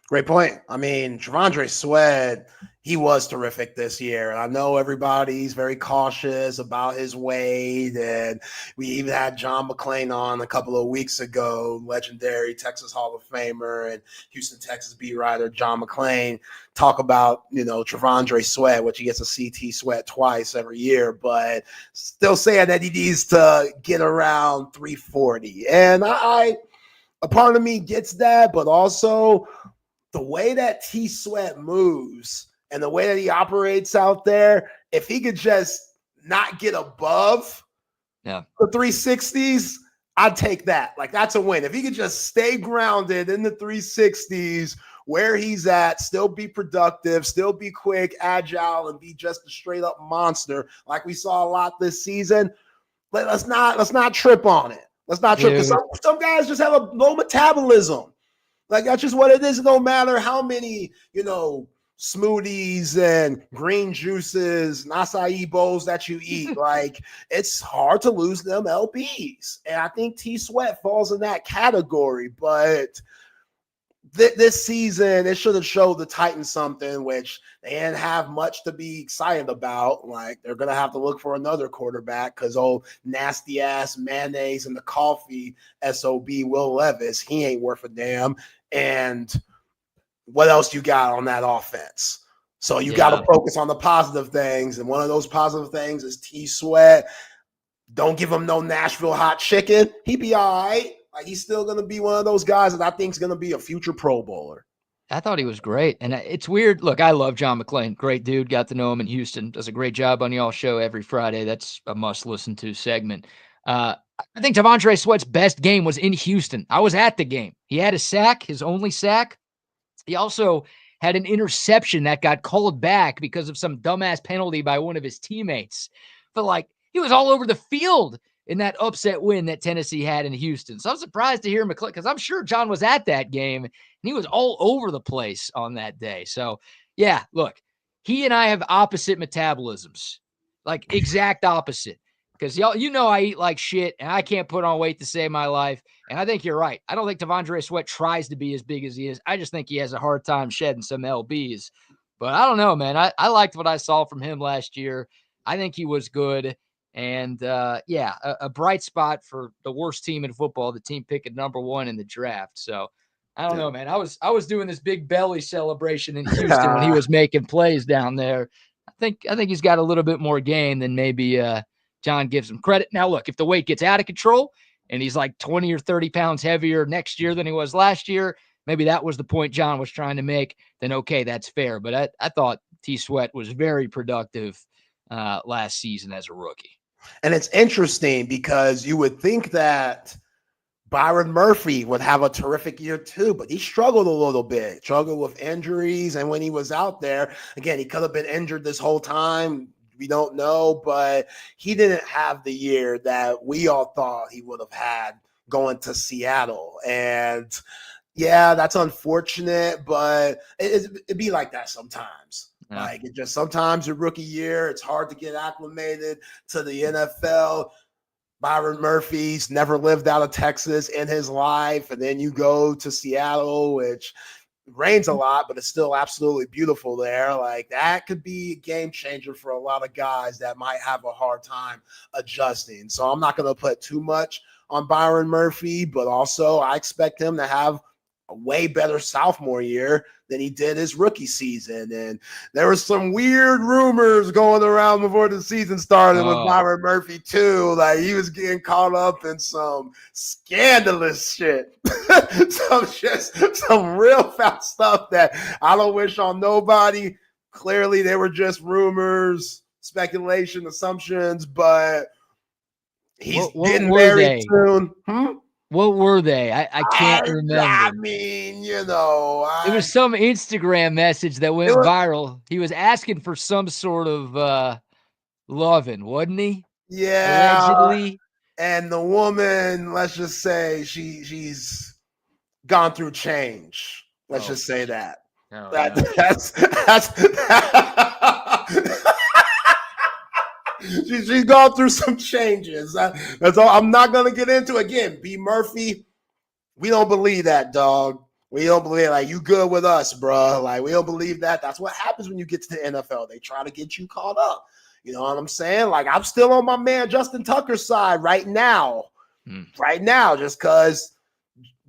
Great point. I mean, T'Vondre Sweat, he was terrific this year. And I know everybody's very cautious about his weight. And we even had John McClain on a couple of weeks ago, legendary Texas Hall of Famer and Houston, Texas beat writer John McClain, talk about, T'Vondre Sweat, which he gets a CT Sweat twice every year, but still saying that he needs to get around 340. And a part of me gets that, but also the way that T Sweat moves and the way that he operates out there, if he could just not get above the 360s, I'd take that. Like, that's a win. If he could just stay grounded in the 360s where he's at, still be productive, still be quick, agile, and be just a straight up monster like we saw a lot this season, let's not trip on it. Let's not trip, because some guys just have a low metabolism. Like, that's just what it is. It don't matter how many, smoothies and green juices and acai bowls that you eat. Like, it's hard to lose them LBs. And I think T Sweat falls in that category. But this season, it should have showed the Titans something, which they didn't have much to be excited about. Like, they're going to have to look for another quarterback because old nasty ass mayonnaise and the coffee SOB Will Levis, he ain't worth a damn. And what else you got on that offense? So you got to focus on the positive things. And one of those positive things is T Sweat. Don't give him no Nashville hot chicken. He be all right. Like, he's still going to be one of those guys that I think is going to be a future Pro Bowler. I thought he was great. And it's weird. Look, I love John McClain. Great dude. Got to know him in Houston. Does a great job on y'all's show every Friday. That's a must listen to segment. I think T'Vondre Sweat's best game was in Houston. I was at the game. He had a sack, his only sack. He also had an interception that got called back because of some dumbass penalty by one of his teammates. But, like, he was all over the field in that upset win that Tennessee had in Houston. So I'm surprised to hear McCall, because I'm sure John was at that game and he was all over the place on that day. So yeah, look, he and I have opposite metabolisms, like exact opposite. Because y'all, I eat like shit and I can't put on weight to save my life. And I think you're right. I don't think T'Vondre Sweat tries to be as big as he is. I just think he has a hard time shedding some LBs. But I don't know, man. I liked what I saw from him last year. I think he was good. And a bright spot for the worst team in football, the team picking number 1 in the draft. So I don't know, man. I was doing this big belly celebration in Houston when he was making plays down there. I think he's got a little bit more game than maybe John gives him credit. Now, look, if the weight gets out of control and he's like 20 or 30 pounds heavier next year than he was last year, maybe that was the point John was trying to make, then okay, that's fair. But I thought T-Sweat was very productive last season as a rookie. And it's interesting because you would think that Byron Murphy would have a terrific year too, but he struggled a little bit, struggled with injuries. And when he was out there, again, he could have been injured this whole time. We don't know, but he didn't have the year that we all thought he would have had going to Seattle. And yeah, that's unfortunate, but it'd be like that sometimes. Yeah. Like it just sometimes your rookie year, it's hard to get acclimated to the NFL. Byron Murphy's never lived out of Texas in his life. And then you go to Seattle, which rains a lot, but it's still absolutely beautiful there. Like that could be a game changer for a lot of guys that might have a hard time adjusting. So I'm not going to put too much on Byron Murphy, but also I expect him to have a way better sophomore year than he did his rookie season. And there were some weird rumors going around before the season started with Byron Murphy too. Like he was getting caught up in some scandalous shit. some real foul stuff that I don't wish on nobody. Clearly they were just rumors, speculation, assumptions, but he's getting married soon. What were they? I can't remember. I mean, it was some Instagram message that went viral. He was asking for some sort of loving, wasn't he? Yeah. Allegedly. And the woman, let's just say she's gone through change. Let's just say that. Oh, that's She's gone through some changes. That's all. I'm not going to get into it. Again, B. Murphy, we don't believe that, dog. We don't believe like you good with us, bro. Like we don't believe that. That's what happens when you get to the NFL. They try to get you caught up. You know what I'm saying? Like I'm still on my man Justin Tucker's side right now. Right now, just because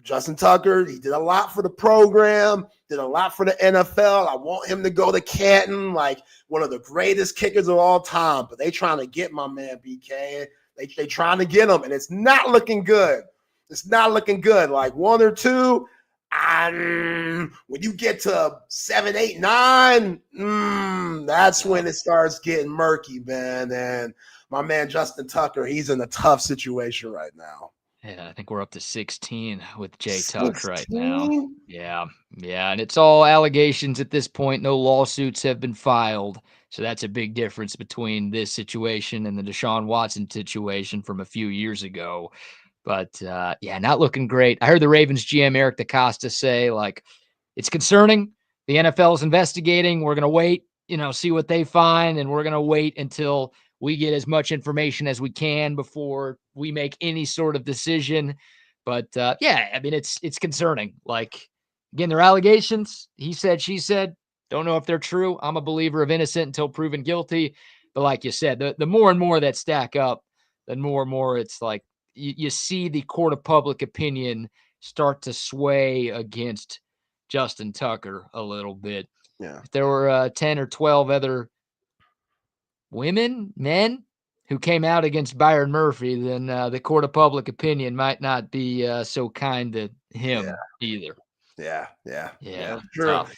Justin Tucker, he did a lot for the program, did a lot for the NFL. I want him to go to Canton, like one of the greatest kickers of all time. But they trying to get my man BK. They trying to get him, and it's not looking good. It's not looking good. Like 1 or 2, when you get to 7, 8, 9, that's when it starts getting murky, man. And my man Justin Tucker, he's in a tough situation right now. Yeah, I think we're up to 16 with Jay Tuck right now. Yeah, and it's all allegations at this point. No lawsuits have been filed. So that's a big difference between this situation and the Deshaun Watson situation from a few years ago. But, not looking great. I heard the Ravens GM Eric DeCosta say, like, it's concerning. The NFL is investigating. We're going to wait, see what they find, and we're going to wait until we get as much information as we can before we make any sort of decision. But, I mean, it's concerning. Like, again, they're allegations. He said, she said. Don't know if they're true. I'm a believer of innocent until proven guilty. But like you said, the more and more that stack up, the more and more it's like you see the court of public opinion start to sway against Justin Tucker a little bit. Yeah. If there were 10 or 12 other men who came out against Byron Murphy, then the court of public opinion might not be so kind to him either. Yeah. True. Tough.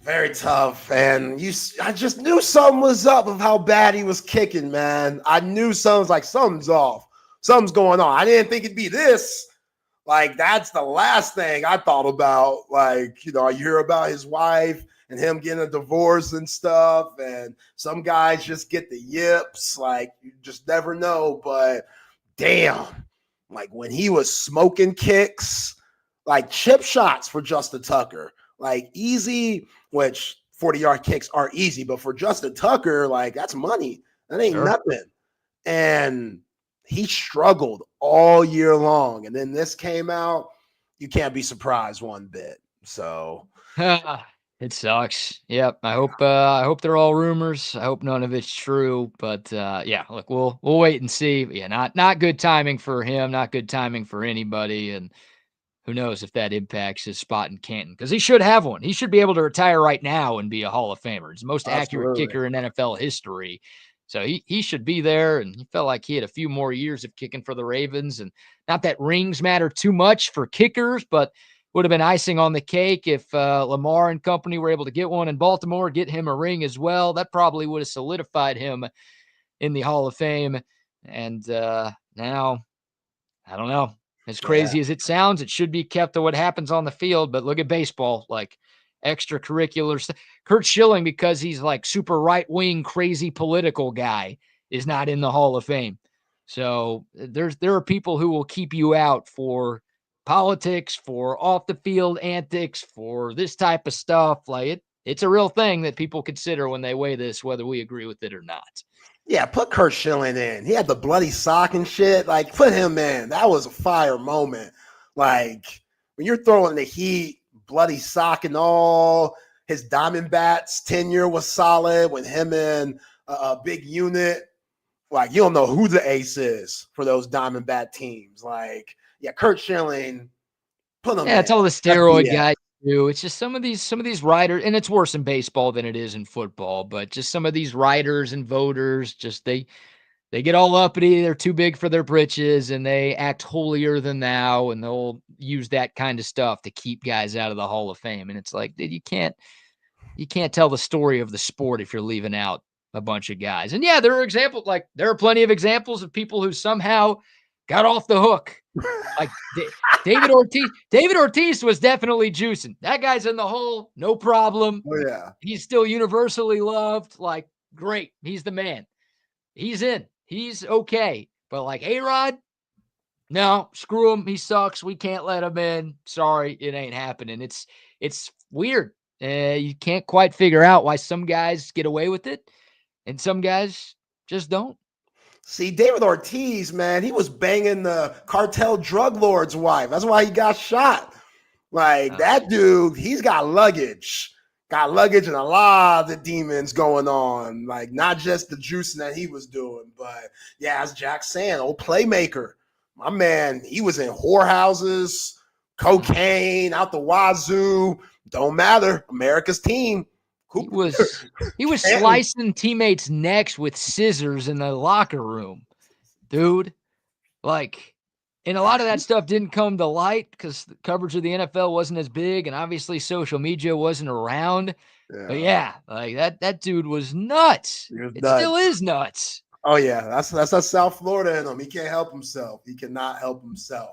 Very tough. And I just knew something was up of how bad he was kicking, man. I knew something's off. Something's going on. I didn't think it'd be this. Like, that's the last thing I thought about. Like, I hear about his wife and him getting a divorce and stuff. And some guys just get the yips. Like, you just never know. But damn, like when he was smoking kicks, like chip shots for Justin Tucker, like easy, which 40-yard kicks are easy, but for Justin Tucker, like that's money. That ain't nothing. And he struggled all year long. And then this came out, you can't be surprised one bit. So it sucks. Yep. I hope they're all rumors. I hope none of it's true. But yeah, look, we'll wait and see. But yeah, not good timing for him, not good timing for anybody. And who knows if that impacts his spot in Canton, because he should have one. He should be able to retire right now and be a Hall of Famer. He's the most accurate kicker in NFL history. So he should be there, and he felt like he had a few more years of kicking for the Ravens. And not that rings matter too much for kickers, but would have been icing on the cake if Lamar and company were able to get one in Baltimore, get him a ring as well. That probably would have solidified him in the Hall of Fame. And now, I don't know. As crazy as it sounds, it should be kept to what happens on the field. But look at baseball, like extracurricular stuff. Kurt Schilling, because he's like super right-wing, crazy political guy, is not in the Hall of Fame. So there are people who will keep you out for politics, for off the field antics, for this type of stuff. Like it's a real thing that people consider when they weigh this, whether we agree with it or not. Yeah, put Kurt Schilling in. He had the bloody sock and shit. Like, put him in. That was a fire moment. Like, when you're throwing the heat, bloody sock and all, his Diamondbacks tenure was solid with him in a big unit. Like, you don't know who the ace is for those Diamondback teams. Like, yeah, Kurt Schilling, put him in. It's all the steroid guys do. It's just some of these writers, and it's worse in baseball than it is in football, but just some of these writers and voters, just they get all uppity. They're too big for their britches, and they act holier than thou, and they'll use that kind of stuff to keep guys out of the Hall of Fame. And it's like, dude, you can't tell the story of the sport if you're leaving out a bunch of guys. And yeah, there are plenty of examples of people who somehow got off the hook. Like David Ortiz. David Ortiz was definitely juicing. That guy's in the hole, no problem. Oh, yeah. He's still universally loved. Like, great. He's the man. He's in. He's okay. But like A-Rod, no, screw him. He sucks. We can't let him in. Sorry, it ain't happening. It's weird. You can't quite figure out why some guys get away with it and some guys just don't. See, David Ortiz, man, he was banging the cartel drug lord's wife. That's why he got shot. Like, that dude, he's got luggage. Got luggage and a lot of the demons going on. Like, not just the juicing that he was doing, but yeah, as Jack's saying, old playmaker. My man, he was in whorehouses, cocaine, out the wazoo. Don't matter. America's team. He was slicing teammates' necks with scissors in the locker room, dude. Like, and a lot of that stuff didn't come to light because the coverage of the NFL wasn't as big, and obviously social media wasn't around. Yeah. But yeah, like that dude was nuts. Still is nuts. Oh yeah, that's a South Florida in him. He can't help himself. He cannot help himself.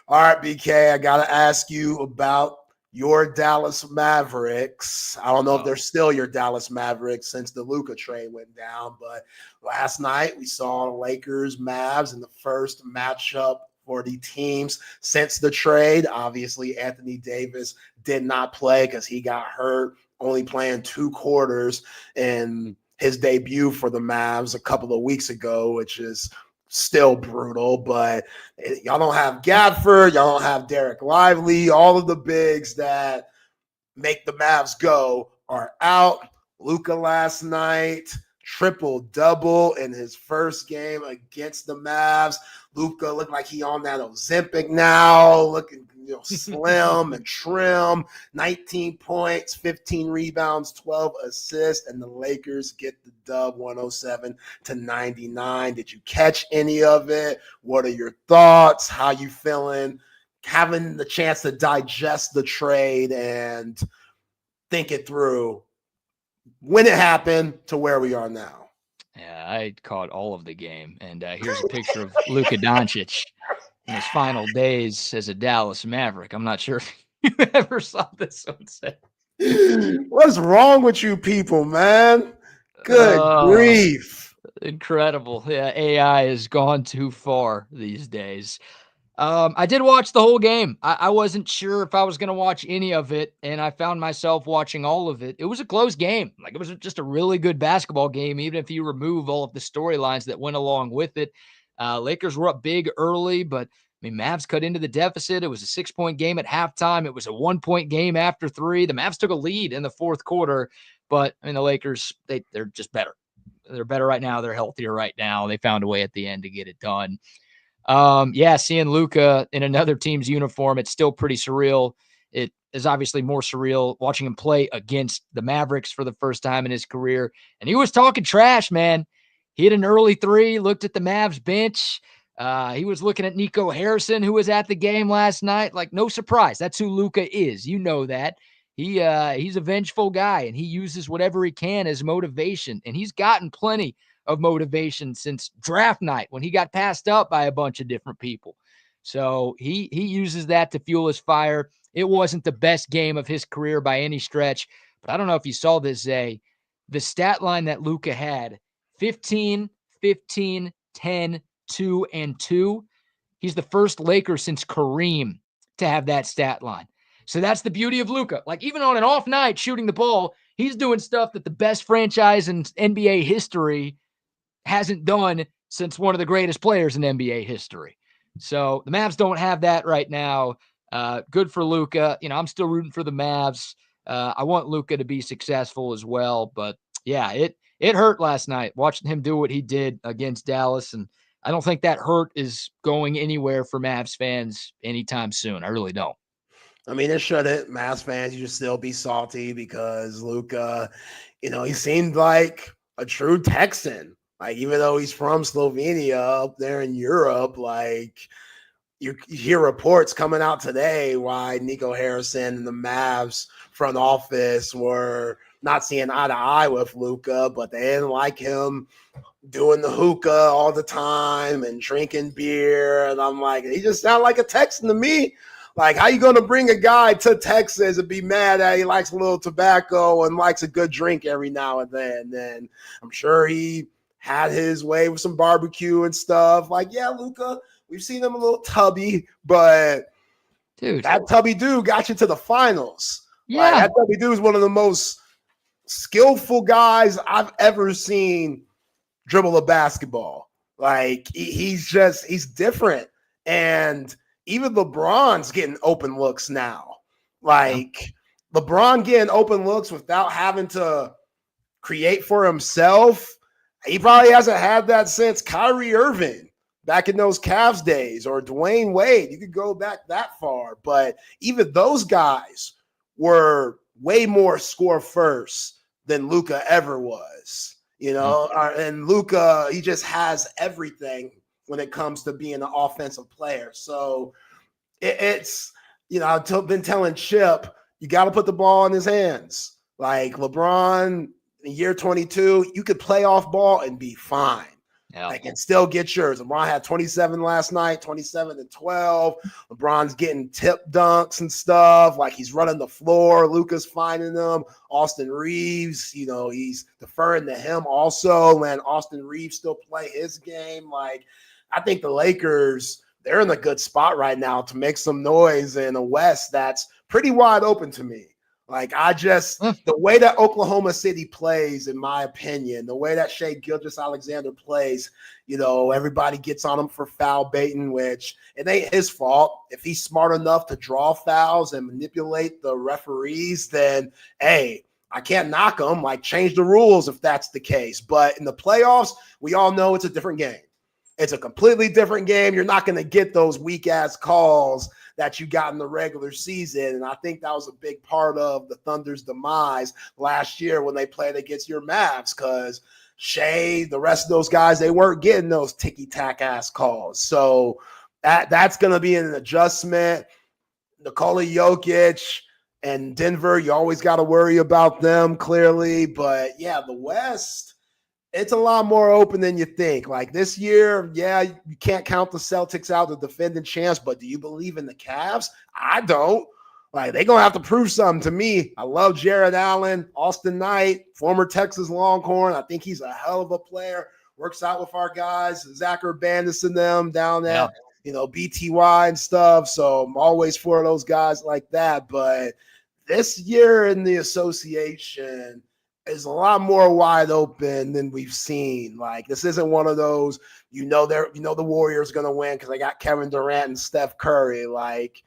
All right, BK, I gotta ask you about your Dallas Mavericks. I don't know if they're still your Dallas Mavericks since the Luka trade went down, but last night we saw Lakers Mavs in the first matchup for the teams since the trade. Obviously, Anthony Davis did not play because he got hurt, only playing 2 quarters in his debut for the Mavs a couple of weeks ago, which is still brutal, but y'all don't have Gadford, y'all don't have Derek Lively. All of the bigs that make the Mavs go are out. Luka last night, triple-double in his first game against the Mavs. Luka looked like he on that Ozempic now, looking slim and trim. 19 points, 15 rebounds, 12 assists, and the Lakers get the dub 107-99. Did you catch any of it? What are your thoughts? How you feeling? Having the chance to digest the trade and think it through when it happened to where we are now. Yeah, I caught all of the game, and here's a picture of Luka Doncic in his final days as a Dallas Maverick. I'm not sure if you ever saw this one. What's wrong with you people, man? Good grief. Incredible. Yeah, AI has gone too far these days. I did watch the whole game. I wasn't sure if I was going to watch any of it, and I found myself watching all of it. It was a close game. Like, it was just a really good basketball game, even if you remove all of the storylines that went along with it. Lakers were up big early, but I mean, Mavs cut into the deficit. It was a 6-point game at halftime. It was a 1-point game after 3. The Mavs took a lead in the fourth quarter, but I mean, the Lakers, they're just better. They're better right now. They're healthier right now. They found a way at the end to get it done. Yeah, seeing Luka in another team's uniform, it's still pretty surreal. It is obviously more surreal watching him play against the Mavericks for the first time in his career. And he was talking trash, man. He hit an early 3, looked at the Mavs bench. He was looking at Nico Harrison, who was at the game last night. Like, no surprise. That's who Luka is. You know that. He's a vengeful guy, and he uses whatever he can as motivation. And he's gotten plenty of motivation since draft night when he got passed up by a bunch of different people. So he uses that to fuel his fire. It wasn't the best game of his career by any stretch, but I don't know if you saw this, Zay. The stat line that Luka had, 15, 15, 10, 2, and 2. He's the first Laker since Kareem to have that stat line. So that's the beauty of Luka. Like, even on an off night shooting the ball, he's doing stuff that the best franchise in NBA history hasn't done since one of the greatest players in NBA history. So the Mavs don't have that right now. Good for Luka. You know, I'm still rooting for the Mavs. I want Luka to be successful as well. But yeah, it hurt last night watching him do what he did against Dallas. And I don't think that hurt is going anywhere for Mavs fans anytime soon. I really don't. I mean, it shouldn't. Mavs fans, you should still be salty because Luka, he seemed like a true Texan. Like, even though he's from Slovenia up there in Europe, like, you hear reports coming out today why Nico Harrison and the Mavs front office were not seeing eye to eye with Luka, but they didn't like him doing the hookah all the time and drinking beer. And I'm like, he just sound like a Texan to me. Like, how you going to bring a guy to Texas and be mad that he likes a little tobacco and likes a good drink every now and then? And I'm sure he had his way with some barbecue and stuff. Like, yeah, Luka, we've seen him a little tubby, but dude, that tubby dude got you to the finals. Yeah. Like, that tubby dude is one of the most skillful guys I've ever seen dribble a basketball. Like, he's different. And even LeBron's getting open looks now. Like, LeBron getting open looks without having to create for himself. He probably hasn't had that since Kyrie Irving back in those Cavs days, or Dwayne Wade. You could go back that far. But even those guys were way more score first than Luka ever was. And Luka, he just has everything when it comes to being an offensive player. So it's, I've been telling Chip, you got to put the ball in his hands. Like, LeBron in year 22, you could play off ball and be fine. Yeah. Like, and still get yours. LeBron had 27 last night, 27 and 12. LeBron's getting tip dunks and stuff. Like, he's running the floor. Luka's finding them. Austin Reeves, he's deferring to him also. When Austin Reeves still play his game. Like, I think the Lakers, they're in a good spot right now to make some noise in a West that's pretty wide open to me. Like, the way that Oklahoma City plays, in my opinion, the way that Shai Gilgeous-Alexander plays, everybody gets on him for foul baiting, which it ain't his fault. If he's smart enough to draw fouls and manipulate the referees, then, hey, I can't knock him. Like, change the rules if that's the case. But in the playoffs, we all know it's a different game. It's a completely different game. You're not going to get those weak-ass calls that you got in the regular season. And I think that was a big part of the Thunder's demise last year when they played against your Mavs, because Shea, the rest of those guys, they weren't getting those ticky-tack-ass calls. So that's going to be an adjustment. Nikola Jokic and Denver, you always got to worry about them, clearly. But, yeah, the West, it's a lot more open than you think. Like, this year, yeah, you can't count the Celtics out, the defending champs, but do you believe in the Cavs? I don't. Like, they're going to have to prove something to me. I love Jared Allen, Austin Knight, former Texas Longhorn. I think he's a hell of a player. works out with our guys, Zach Urbanus and them down at, BTY and stuff. So I'm always for those guys like that. But this year in the association is a lot more wide open than we've seen. Like, this isn't one of those, the Warriors going to win because they got Kevin Durant and Steph Curry. Like,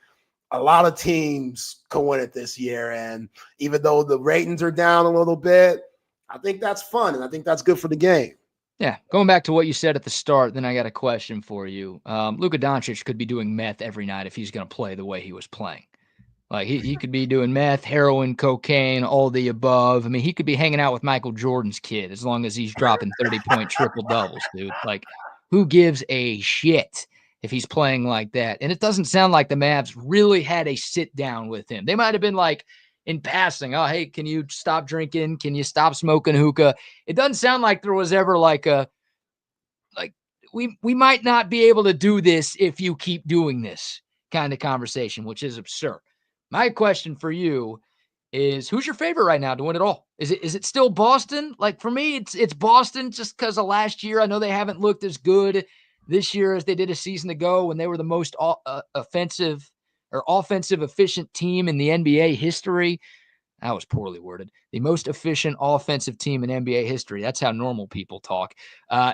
a lot of teams can win it this year. And even though the ratings are down a little bit, I think that's fun. And I think that's good for the game. Yeah. Going back to what you said at the start, then I got a question for you. Luka Doncic could be doing meth every night if he's going to play the way he was playing. Like, he could be doing meth, heroin, cocaine, all the above. I mean, he could be hanging out with Michael Jordan's kid as long as he's dropping 30-point triple-doubles, dude. Like, who gives a shit if he's playing like that? And it doesn't sound like the Mavs really had a sit-down with him. They might have been like, in passing, oh, hey, can you stop drinking? Can you stop smoking hookah? It doesn't sound like there was ever we might not be able to do this if you keep doing this kind of conversation, which is absurd. My question for you is, who's your favorite right now to win it all? Is it still Boston? Like, for me, it's Boston just because of last year. I know they haven't looked as good this year as they did a season ago when they were the most offensive efficient team in the NBA history. That was poorly worded. The most efficient offensive team in NBA history. That's how normal people talk.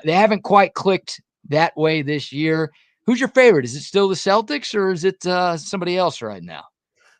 They haven't quite clicked that way this year. Who's your favorite? Is it still the Celtics or is it somebody else right now?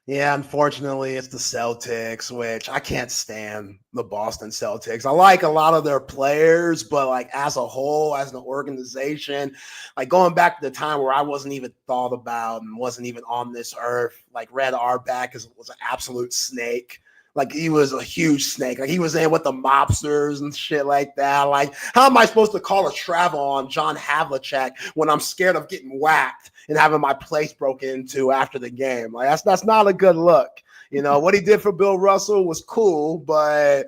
Yeah, unfortunately, it's the Celtics, which I can't stand the Boston Celtics. I like a lot of their players, but like as a whole, as an organization, like going back to the time where I wasn't even thought about and wasn't even on this earth, like Red Auerbach was an absolute snake. Like, he was a huge snake. Like, he was in with the mobsters and shit like that. Like, how am I supposed to call a travel on John Havlicek when I'm scared of getting whacked and having my place broken into after the game? Like, that's not a good look. What he did for Bill Russell was cool, but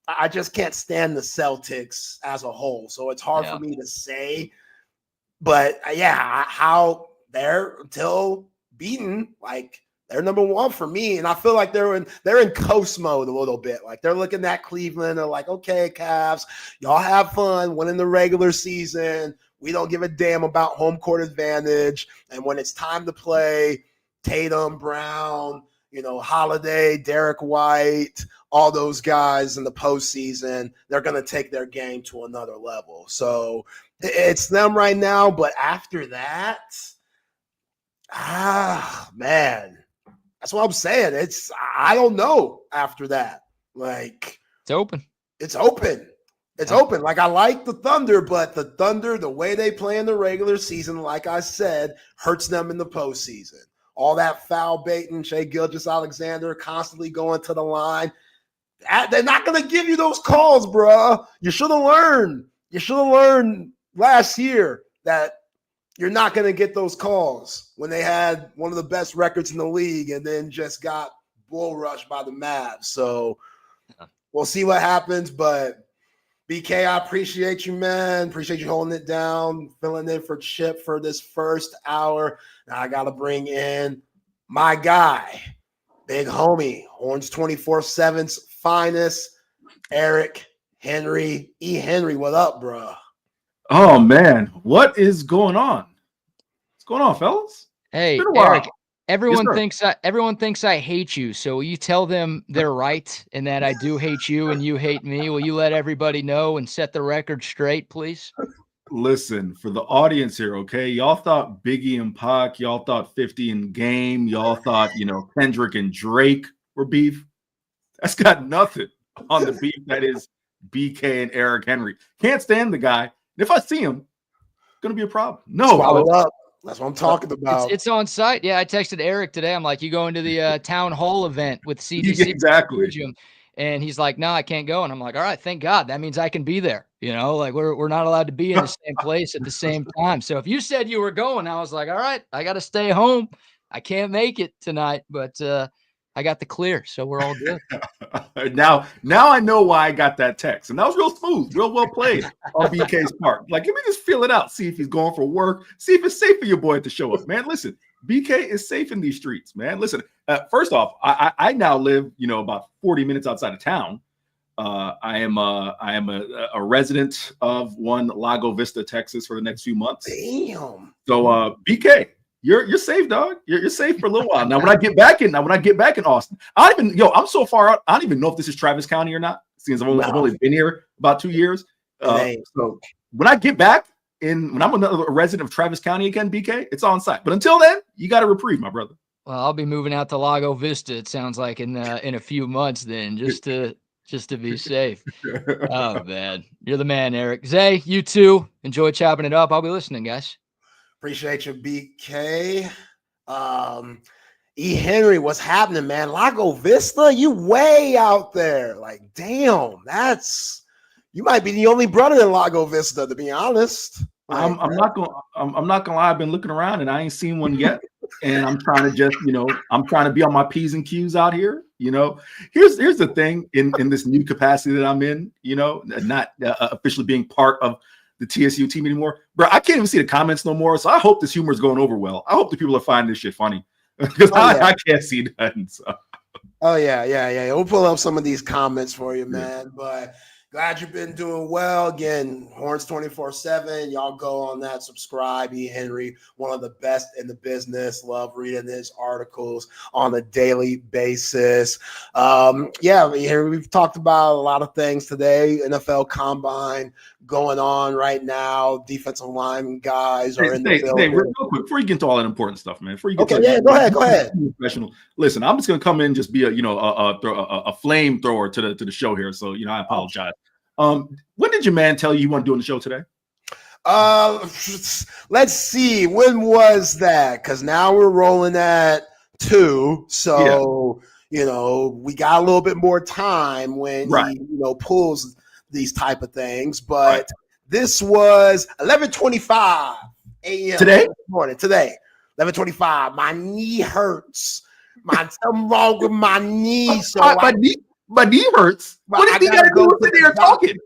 I just can't stand the Celtics as a whole. So it's hard for me to say. But yeah, how they're until beaten, like, they're number one for me. And I feel like they're in coast mode a little bit. Like, they're looking at Cleveland. They're like, okay, Cavs, y'all have fun winning the regular season. We don't give a damn about home court advantage. And when it's time to play, Tatum, Brown, Holiday, Derek White, all those guys in the postseason, they're going to take their game to another level. So it's them right now. But after that, man. That's what I'm saying. I don't know after that. Like, it's open. It's open. Like, I like the Thunder, but the Thunder, the way they play in the regular season, like I said, hurts them in the postseason. All that foul baiting, Shai Gilgeous-Alexander constantly going to the line. They're not going to give you those calls, bro. You should have learned. You should have learned last year that you're not going to get those calls when they had one of the best records in the league and then just got bull rushed by the Mavs. So we'll see what happens. But BK, I appreciate you, man. Appreciate you holding it down, filling in for Chip for this first hour. Now I got to bring in my guy, big homie, Horns 24/7's finest, Eric Henry. E. Henry, what up, bro? Oh, man. What is going on? What's going on, fellas? Hey, Eric, everyone thinks I hate you. So will you tell them they're right and that I do hate you and you hate me? Will you let everybody know and set the record straight, please? Listen, for the audience here, okay? Y'all thought Biggie and Pac, y'all thought 50 and Game, y'all thought, Kendrick and Drake were beef. That's got nothing on the beef that is BK and Eric Henry. Can't stand the guy. If I see him, it's going to be a problem. No. That's what I'm talking about. It's on site. Yeah, I texted Eric today. I'm like, you going to the town hall event with CDC? Exactly. And he's like, no, I can't go. And I'm like, all right, thank God. That means I can be there. Like, we're not allowed to be in the same place at the same time. So if you said you were going, I was like, all right, I got to stay home. I can't make it tonight, but I got the clear, so we're all good. Now I know why I got that text. And that was real smooth, real well played on BK's part. Like, let me just feel it out, see if he's going for work, see if it's safe for your boy to show up. Man, listen, BK is safe in these streets, man. Listen, first off, I now live, about 40 minutes outside of town. I am a resident of one Lago Vista, Texas, for the next few months. Damn. So BK, you're safe, dog. You're safe for a little while. Now when I get back in Austin, I'm so far out. I don't even know if this is Travis County or not, since I've only been here about 2 years. So when I get back when I'm another resident of Travis County again, BK, it's on site. But until then, you got a reprieve, my brother. Well, I'll be moving out to Lago Vista. It sounds like in a few months, then just to be safe. Oh man, you're the man, Eric. Zay, you too. Enjoy chopping it up. I'll be listening, guys. Appreciate you, BK. E. Henry, what's happening, man? Lago Vista, you way out there. Like, damn, you might be the only brother in Lago Vista, to be honest. I'm not gonna lie. I've been looking around and I ain't seen one yet. And I'm trying to just, I'm trying to be on my P's and Q's out here. Here's the thing in this new capacity that I'm in, not officially being part of the TSU team anymore. Bro, I can't even see the comments no more. So I hope this humor is going over well. I hope the people are finding this shit funny because I can't see nothing. So. Oh, yeah. We'll pull up some of these comments for you, man. But glad you've been doing well. Again, Horns 24/7. Y'all go on that, subscribe. E. Henry, one of the best in the business. Love reading his articles on a daily basis. Here we've talked about a lot of things today. NFL Combine going on right now. Defensive line guys are in the building. Real quick, before you get into all that important stuff, man. Go ahead. Professional. Listen, I'm just gonna come in and just be a flamethrower to the show here. So I apologize. When did your man tell you want to do on the show today? Let's see. When was that? Because now we're rolling at 2. So we got a little bit more time when he pulls these type of things. But this was 11:25 a.m. today. Morning today. 11:25. My knee hurts. Something wrong with my knee. So my knee hurts. What does he got to do with sitting there talking?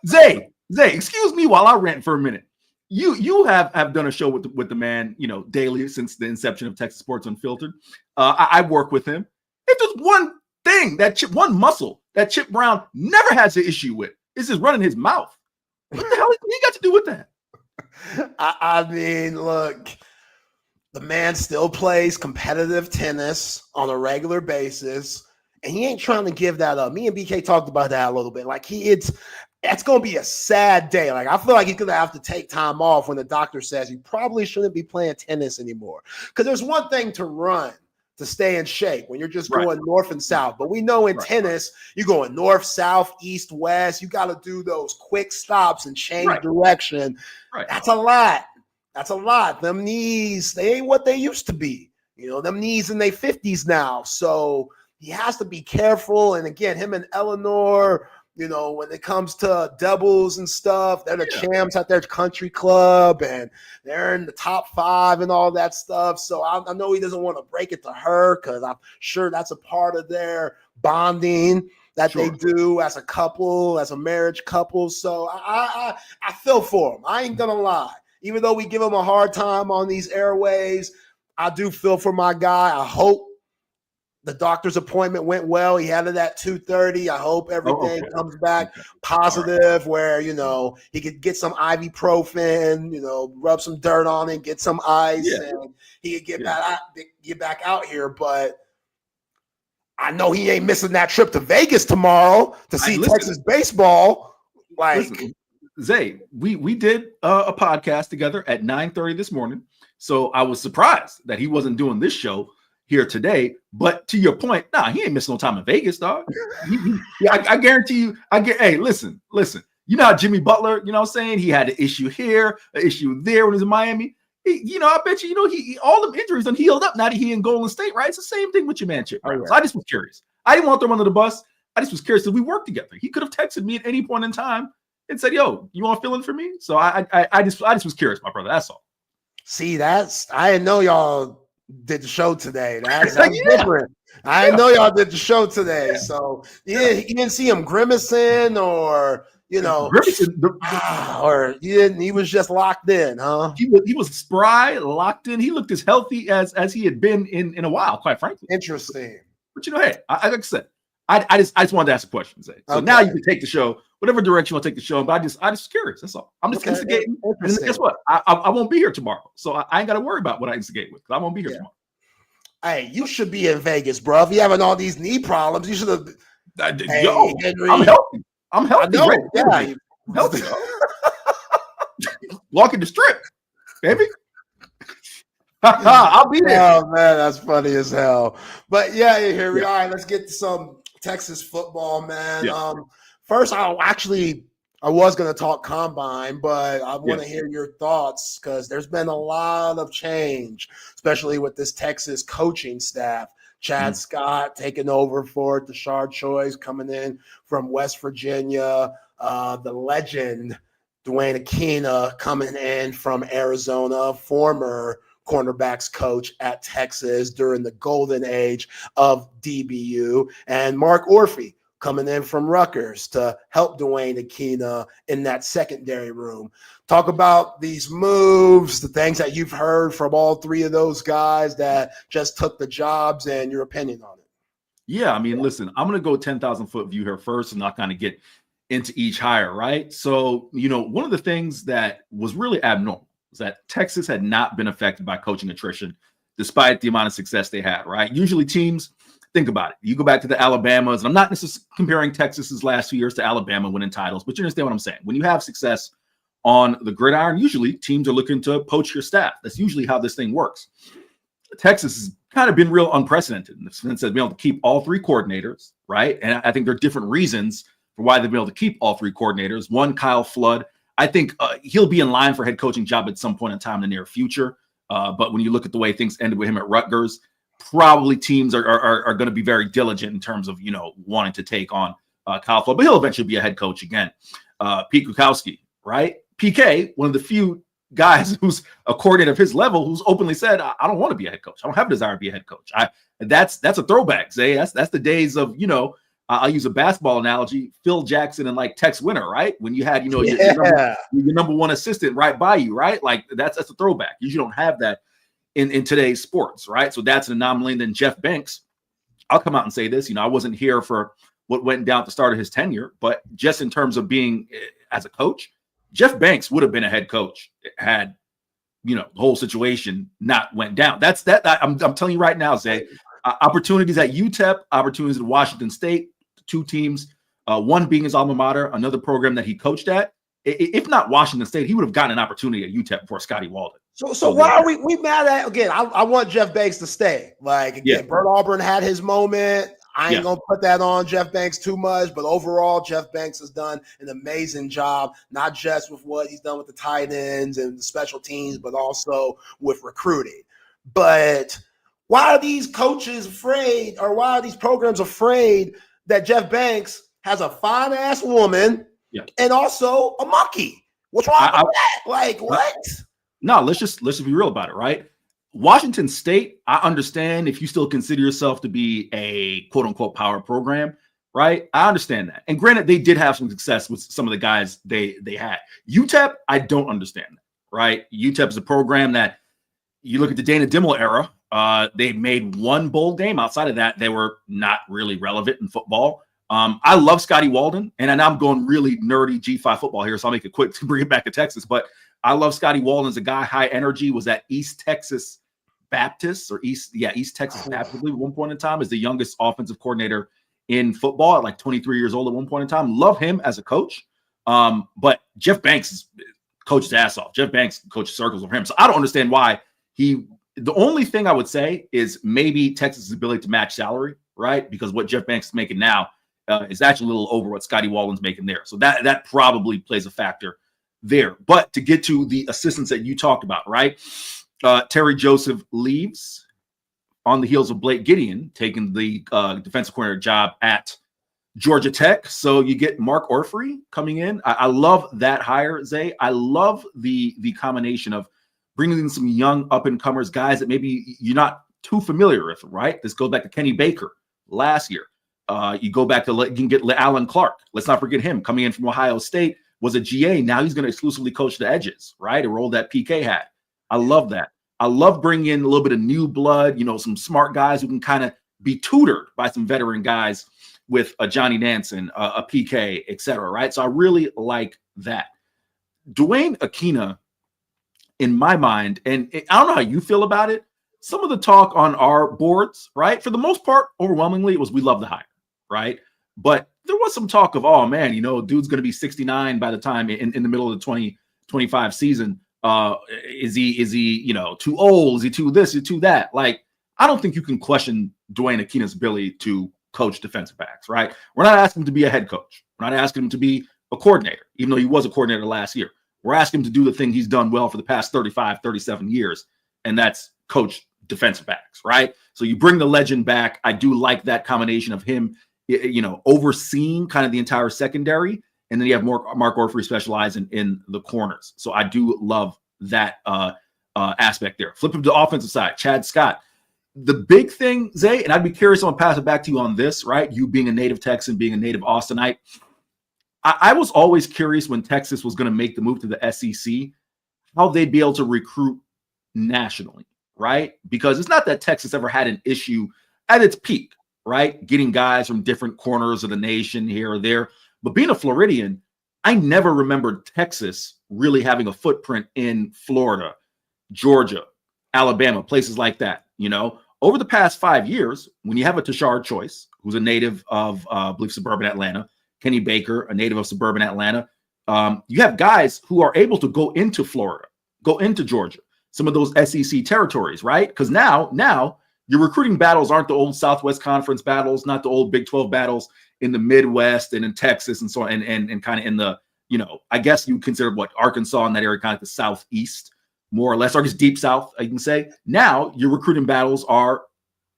Zay, excuse me while I rant for a minute. You have done a show with the man, daily since the inception of Texas Sports Unfiltered. I work with him. If there's one thing one muscle that Chip Brown never has an issue with, is just running his mouth. What the hell he got to do with that? I mean, look, the man still plays competitive tennis on a regular basis. And he ain't trying to give that up. Me and BK talked about that a little bit. Like that's going to be a sad day. Like I feel like he's going to have to take time off when the doctor says you probably shouldn't be playing tennis anymore. Because there's one thing to run to stay in shape when you're just going north and south. But we know in tennis, you're going north, south, east, west. You got to do those quick stops and change direction. That's a lot. Them knees, they ain't what they used to be. Them knees in their 50s now. So he has to be careful. And again, him and Eleanor, when it comes to doubles and stuff, they're the champs at their country club and they're in the top 5 and all that stuff. So I know he doesn't want to break it to her because I'm sure that's a part of their bonding that they do as a couple, as a marriage couple. So I feel for him. I ain't going to lie. Even though we give him a hard time on these airways, I do feel for my guy. I hope the doctor's appointment went well. He had it at 2:30. I hope everything comes back positive where, he could get some ibuprofen, rub some dirt on it, get some ice, and he could get back out here. But I know he ain't missing that trip to Vegas tomorrow to see Texas baseball. Zay, we did a podcast together at 9:30 this morning. So I was surprised that he wasn't doing this show here today. But to your point, he ain't missing no time in Vegas, dog. I guarantee you. Hey, listen. You know how Jimmy Butler, he had an issue here, an issue there when he was in Miami. I bet you, he all the injuries done healed up now that he in Golden State, right? It's the same thing with your man, Chip. Right? So I just was curious. I didn't want to throw him under the bus. I just was curious if we worked together. He could have texted me at any point in time and said, "Yo, you want to fill in for me?" So I just was curious, my brother. That's all. See, I didn't know y'all did the show today. That's different. I didn't know y'all did the show today. So you didn't see him grimacing or grimacing, or you didn't. He was just locked in, huh? He was spry, locked in. He looked as healthy as he had been in a while, quite frankly. Interesting. But hey, like I said, I just wanted to ask a question, Zay. So now you can take the show whatever direction you want to take the show. But I just curious. That's all. I'm just instigating. And guess what? I won't be here tomorrow, so I ain't got to worry about what I instigate with. I won't be here tomorrow. Hey, you should be in Vegas, bro. If you having all these knee problems, you should have. Yo, Henry, I'm healthy. I'm healthy. I'm healthy. Walking the strip, baby. I'll be there. Oh man, that's funny as hell. But yeah, here we are. Let's get to some Texas football, man. Yeah. First, I was going to talk combine, but I want to hear your thoughts because there's been a lot of change, especially with this Texas coaching staff. Chad Scott taking over for Tashard Choice coming in from West Virginia. The legend Dwayne Akina coming in from Arizona, former cornerbacks coach at Texas during the golden age of DBU, and Mark Orphy coming in from Rutgers to help Dwayne Akina in that secondary room. Talk about these moves, the things that you've heard from all three of those guys that just took the jobs and your opinion on it. Yeah, I mean, listen, I'm going to go 10,000-foot view here first and not kind of get into each hire, right? So, one of the things that was really abnormal was that Texas had not been affected by coaching attrition despite the amount of success they had, right? Usually teams, think about it. You go back to the Alabamas, and I'm not necessarily comparing Texas's last few years to Alabama winning titles, but you understand what I'm saying. When you have success on the gridiron, usually teams are looking to poach your staff. That's usually how this thing works. Texas has kind of been real unprecedented in the sense that they've been able to keep all three coordinators, right? And I think there are different reasons for why they've been able to keep all three coordinators. One, Kyle Flood. I think he'll be in line for head coaching job at some point in time in the near future. But when you look at the way things ended with him at Rutgers, probably teams are going to be very diligent in terms of, wanting to take on Kyle Flood, but he'll eventually be a head coach again. Pete Kwiatkowski, right? PK, one of the few guys who's a coordinator of his level, who's openly said, I don't want to be a head coach. I don't have a desire to be a head coach. That's a throwback, Zay. That's the days of, I'll use a basketball analogy, Phil Jackson and like Tex Winter, right? When you had, your number one assistant right by you, right? Like that's a throwback. You usually don't have that in today's sports, right? So that's an anomaly. And then Jeff Banks, I'll come out and say this, I wasn't here for what went down at the start of his tenure, but just in terms of being as a coach, Jeff Banks would have been a head coach had, the whole situation not went down. I'm telling you right now, Zay, opportunities at UTEP, opportunities at Washington State, two teams, one being his alma mater, another program that he coached at. If not Washington State, he would have gotten an opportunity at UTEP before Scotty Walden. So why are we mad at, again, I want Jeff Banks to stay. Like, again, Bert Auburn had his moment. I ain't going to put that on Jeff Banks too much, but overall, Jeff Banks has done an amazing job, not just with what he's done with the tight ends and the special teams, but also with recruiting. But why are these coaches afraid, or why are these programs afraid that Jeff Banks has a fine-ass woman and also a monkey? What's wrong with that? Like, what? No, let's just be real about it, right? Washington State, I understand if you still consider yourself to be a quote-unquote power program, right? I understand that. And granted, they did have some success with some of the guys they had. UTEP, I don't understand that, right? UTEP is a program that you look at the Dana Dimmel era, they made one bowl game. Outside of that, they were not really relevant in football. I love Scotty Walden, and I'm going really nerdy G5 football here, so I'll make it quick to bring it back to Texas. But I love Scotty Walden as a guy, high energy, was at East Texas Baptist or East Texas Baptist, I believe, at one point in time, as the youngest offensive coordinator in football at like 23 years old at one point in time. Love him as a coach. But Jeff Banks coached his ass off. Jeff Banks coached circles with him. So I don't understand why the only thing I would say is maybe Texas' ability to match salary, right? Because what Jeff Banks is making now is actually a little over what Scotty Walden's making there. So that probably plays a factor there. But to get to the assistants that you talked about, right? Terry Joseph leaves on the heels of Blake Gideon taking the defensive coordinator job at Georgia Tech. So you get Mark Orphy coming in. I love that hire, Zay. I love the combination of bringing in some young up-and-comers, guys that maybe you're not too familiar with, right? This goes back to Kenny Baker last year. You go back to, you can get Alan Clark. Let's not forget him coming in from Ohio State, was a GA. Now he's going to exclusively coach the edges, right? A role that PK had. I love that. I love bringing in a little bit of new blood, some smart guys who can kind of be tutored by some veteran guys with a Johnny Nansen, a PK, etc. Right? So I really like that. Dwayne Aquina, in my mind, and I don't know how you feel about it, some of the talk on our boards, right? For the most part, overwhelmingly, it was we love the hire, right? But there was some talk of, oh man, dude's going to be 69 by the time in the middle of the 2025 season. Is he too old? Is he too this? Is he too that? Like, I don't think you can question Dwayne Aquina's ability to coach defensive backs, right? We're not asking him to be a head coach. We're not asking him to be a coordinator, even though he was a coordinator last year. We're asking him to do the thing he's done well for the past 35, 37 years, and that's coach defensive backs, right? So you bring the legend back. I do like that combination of him, overseeing kind of the entire secondary, and then you have Mark Orfrey specializing in the corners. So I do love that aspect there. Flip him to the offensive side, Chad Scott. The big thing, Zay, and I'd be curious, I'm going to pass it back to you on this, right? You being a native Texan, being a native Austinite. I was always curious when Texas was going to make the move to the SEC, how they'd be able to recruit nationally, right? Because it's not that Texas ever had an issue at its peak, right? Getting guys from different corners of the nation here or there. But being a Floridian, I never remembered Texas really having a footprint in Florida, Georgia, Alabama, places like that. Over the past 5 years, when you have a Tashard Choice, who's a native of, I believe, suburban Atlanta, Kenny Baker, a native of suburban Atlanta, you have guys who are able to go into Florida, go into Georgia, some of those SEC territories, right? Because now your recruiting battles aren't the old Southwest Conference battles, not the old Big 12 battles in the Midwest and in Texas and so on, and kind of in the, I guess you consider Arkansas in that area, kind of the Southeast, more or less, or just deep South, I can say. Now your recruiting battles are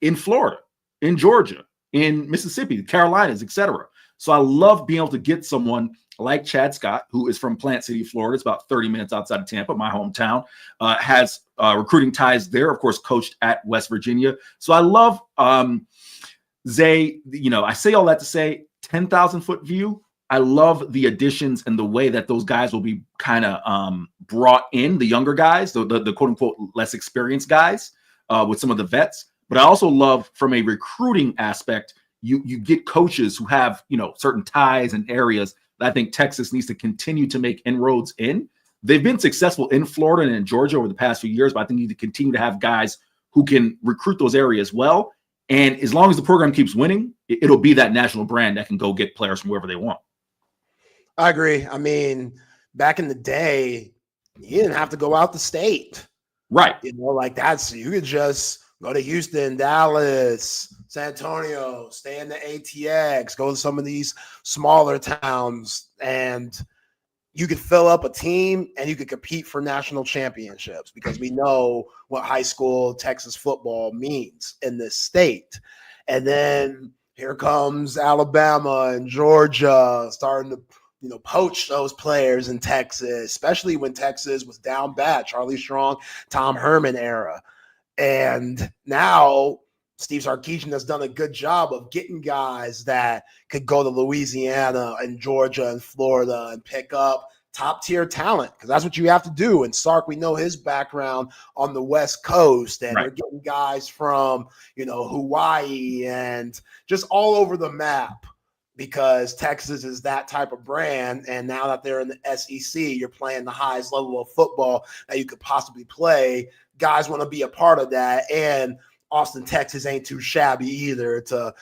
in Florida, in Georgia, in Mississippi, the Carolinas, etc. So I love being able to get someone like Chad Scott, who is from Plant City, Florida. It's about 30 minutes outside of Tampa, my hometown, has recruiting ties there, of course, coached at West Virginia. So I love Zay, I say all that to say 10,000 foot view. I love the additions and the way that those guys will be kind of brought in, the younger guys, the quote unquote less experienced guys with some of the vets. But I also love from a recruiting aspect, you get coaches who have, certain ties and areas that I think Texas needs to continue to make inroads in. They've been successful in Florida and in Georgia over the past few years, but I think you need to continue to have guys who can recruit those areas well. And as long as the program keeps winning, it'll be that national brand that can go get players from wherever they want. I agree. I mean, back in the day, you didn't have to go out the state. Right. Like that's, you could just go to Houston, Dallas, San Antonio, stay in the ATX, go to some of these smaller towns, and you could fill up a team and you could compete for national championships because we know what high school Texas football means in this state. And then here comes Alabama and Georgia starting to poach those players in Texas, especially when Texas was down bad, Charlie Strong, Tom Herman era. And now Steve Sarkisian has done a good job of getting guys that could go to Louisiana and Georgia and Florida and pick up top tier talent, because that's what you have to do. And Sark, we know his background on the West Coast, and they're getting guys from, Hawaii and just all over the map, because Texas is that type of brand. And now that they're in the SEC, you're playing the highest level of football that you could possibly play. Guys want to be a part of that. And Austin, Texas ain't too shabby either to,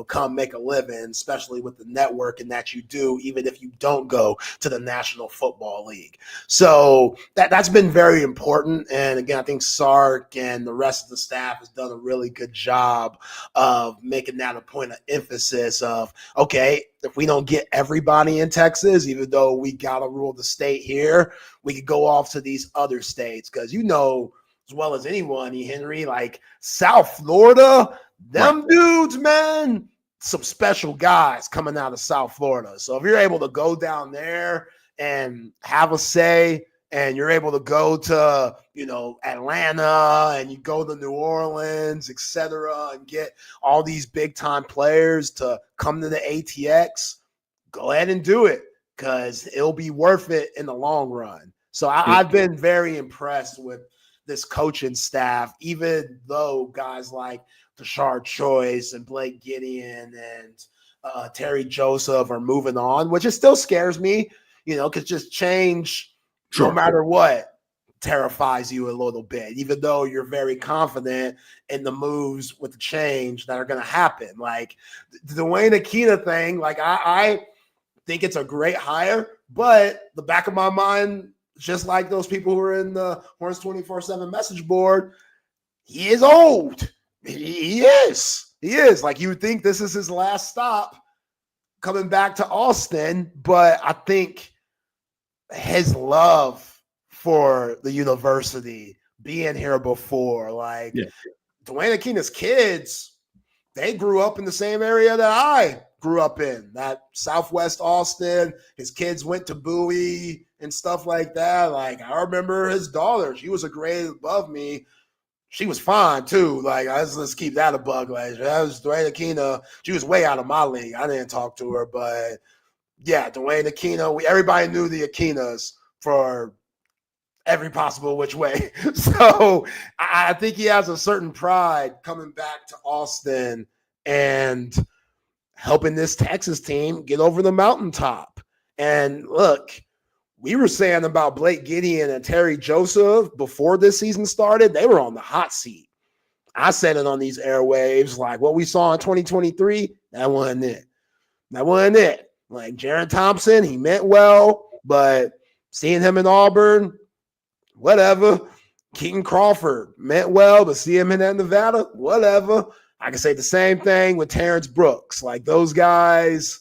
come make a living, especially with the networking that you do, even if you don't go to the National Football League. So that's been very important. And again, I think Sark and the rest of the staff has done a really good job of making that a point of emphasis of, okay, if we don't get everybody in Texas, even though we got to rule the state here, we could go off to these other states. Because as well as anyone, Henry, like South Florida, them dudes, man, some special guys coming out of South Florida. So if you're able to go down there and have a say, and you're able to go to, Atlanta, and you go to New Orleans, et cetera, and get all these big time players to come to the ATX, go ahead and do it, because it'll be worth it in the long run. So I've been very impressed with this coaching staff, even though guys like Tashard Choice and Blake Gideon and Terry Joseph are moving on, which it still scares me, because just change, no matter what, terrifies you a little bit, even though you're very confident in the moves with the change that are going to happen. Like the Dwayne Akina thing, like I think it's a great hire, but the back of my mind, just like those people who are in the Horns 24/7 message board, he is old. He is. Like, you would think this is his last stop coming back to Austin, but I think his love for the university, being here before, like Dwayne Akina's kids, they grew up in the same area that I grew up in, that Southwest Austin. His kids went to Bowie and stuff like that. Like, I remember his daughter, she was a grade above me. She was fine too. Like, let's keep that a bug. Like, that was Dwayne Akina. She was way out of my league. I didn't talk to her, but yeah, Dwayne Akina. Everybody knew the Akinas for every possible which way. So I think he has a certain pride coming back to Austin and helping this Texas team get over the mountaintop. And look, we were saying about Blake Gideon and Terry Joseph before this season started, they were on the hot seat. I said it on these airwaves, like what we saw in 2023, that wasn't it. Like Jaron Thompson, he meant well, but seeing him in Auburn, whatever. Keaton Crawford meant well, but see him in Nevada, whatever. I can say the same thing with Terrence Brooks. Like, those guys,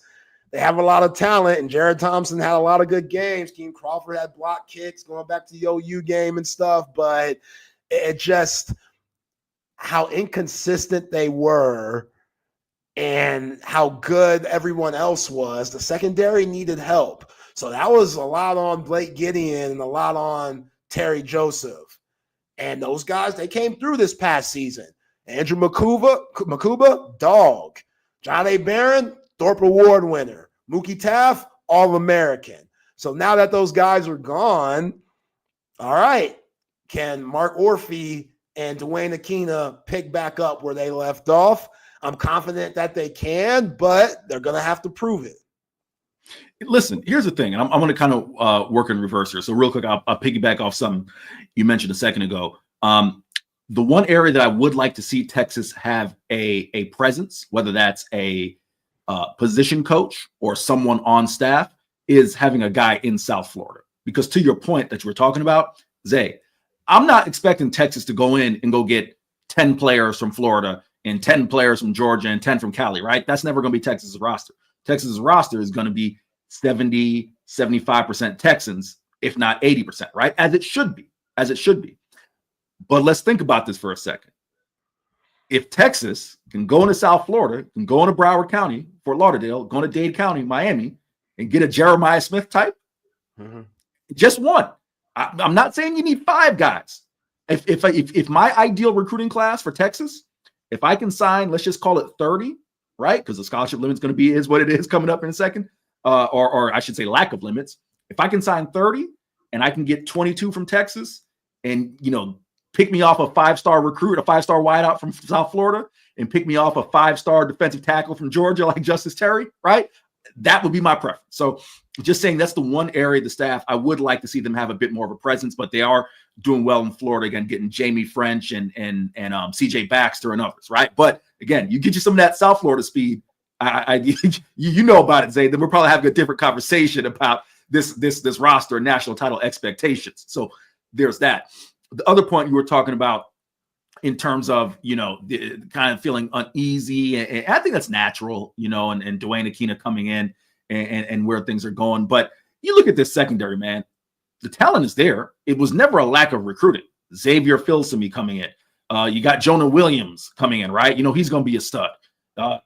they have a lot of talent, and Jared Thompson had a lot of good games. Keaton Crawford had block kicks going back to the OU game and stuff, but it just how inconsistent they were and how good everyone else was. The secondary needed help. So that was a lot on Blake Gideon and a lot on Terry Joseph. And those guys, they came through this past season. Andrew Makuba, dog. John A. Barron, Thorpe Award winner. Mookie Taft, All-American. So now that those guys are gone, all right, can Mark Orphy and Dwayne Akina pick back up where they left off? I'm confident that they can, but they're going to have to prove it. Listen, here's the thing, and I'm going to kind of work in reverse here. So real quick, I'll piggyback off something you mentioned a second ago. The one area that I would like to see Texas have a presence, whether that's a position coach or someone on staff, is having a guy in South Florida. Because to your point that you were talking about, Zay, I'm not expecting Texas to go in and go get 10 players from Florida and 10 players from Georgia and 10 from Cali, right? That's never going to be Texas's roster. Texas's roster is going to be 70, 75% Texans, if not 80%, right? As it should be. But let's think about this for a second. If Texas can go into South Florida, can go into Broward County, Fort Lauderdale, go into Dade County, Miami, and get a Jeremiah Smith type, just one. I'm not saying you need 5 guys. If my ideal recruiting class for Texas, if I can sign, let's just call it 30, right? Because the scholarship limit is what it is coming up in a second, or I should say lack of limits. If I can sign 30 and I can get 22 from Texas and, pick me off a 5-star recruit, a 5-star wideout from South Florida, and pick me off a 5-star defensive tackle from Georgia like Justice Terry, right? That would be my preference. So just saying that's the one area of the staff I would like to see them have a bit more of a presence, but they are doing well in Florida, again, getting Jamie French and CJ Baxter and others, right? But again, you get you some of that South Florida speed. You know about it, Zay. Then we'll probably have a different conversation about this roster and national title expectations. So there's that. The other point you were talking about in terms of, the kind of feeling uneasy, and I think that's natural, and Dwayne Akina coming in and where things are going. But you look at this secondary, man, the talent is there. It was never a lack of recruiting. Xavier Filsaime coming in. You got Jonah Williams coming in, right? He's going to be a stud.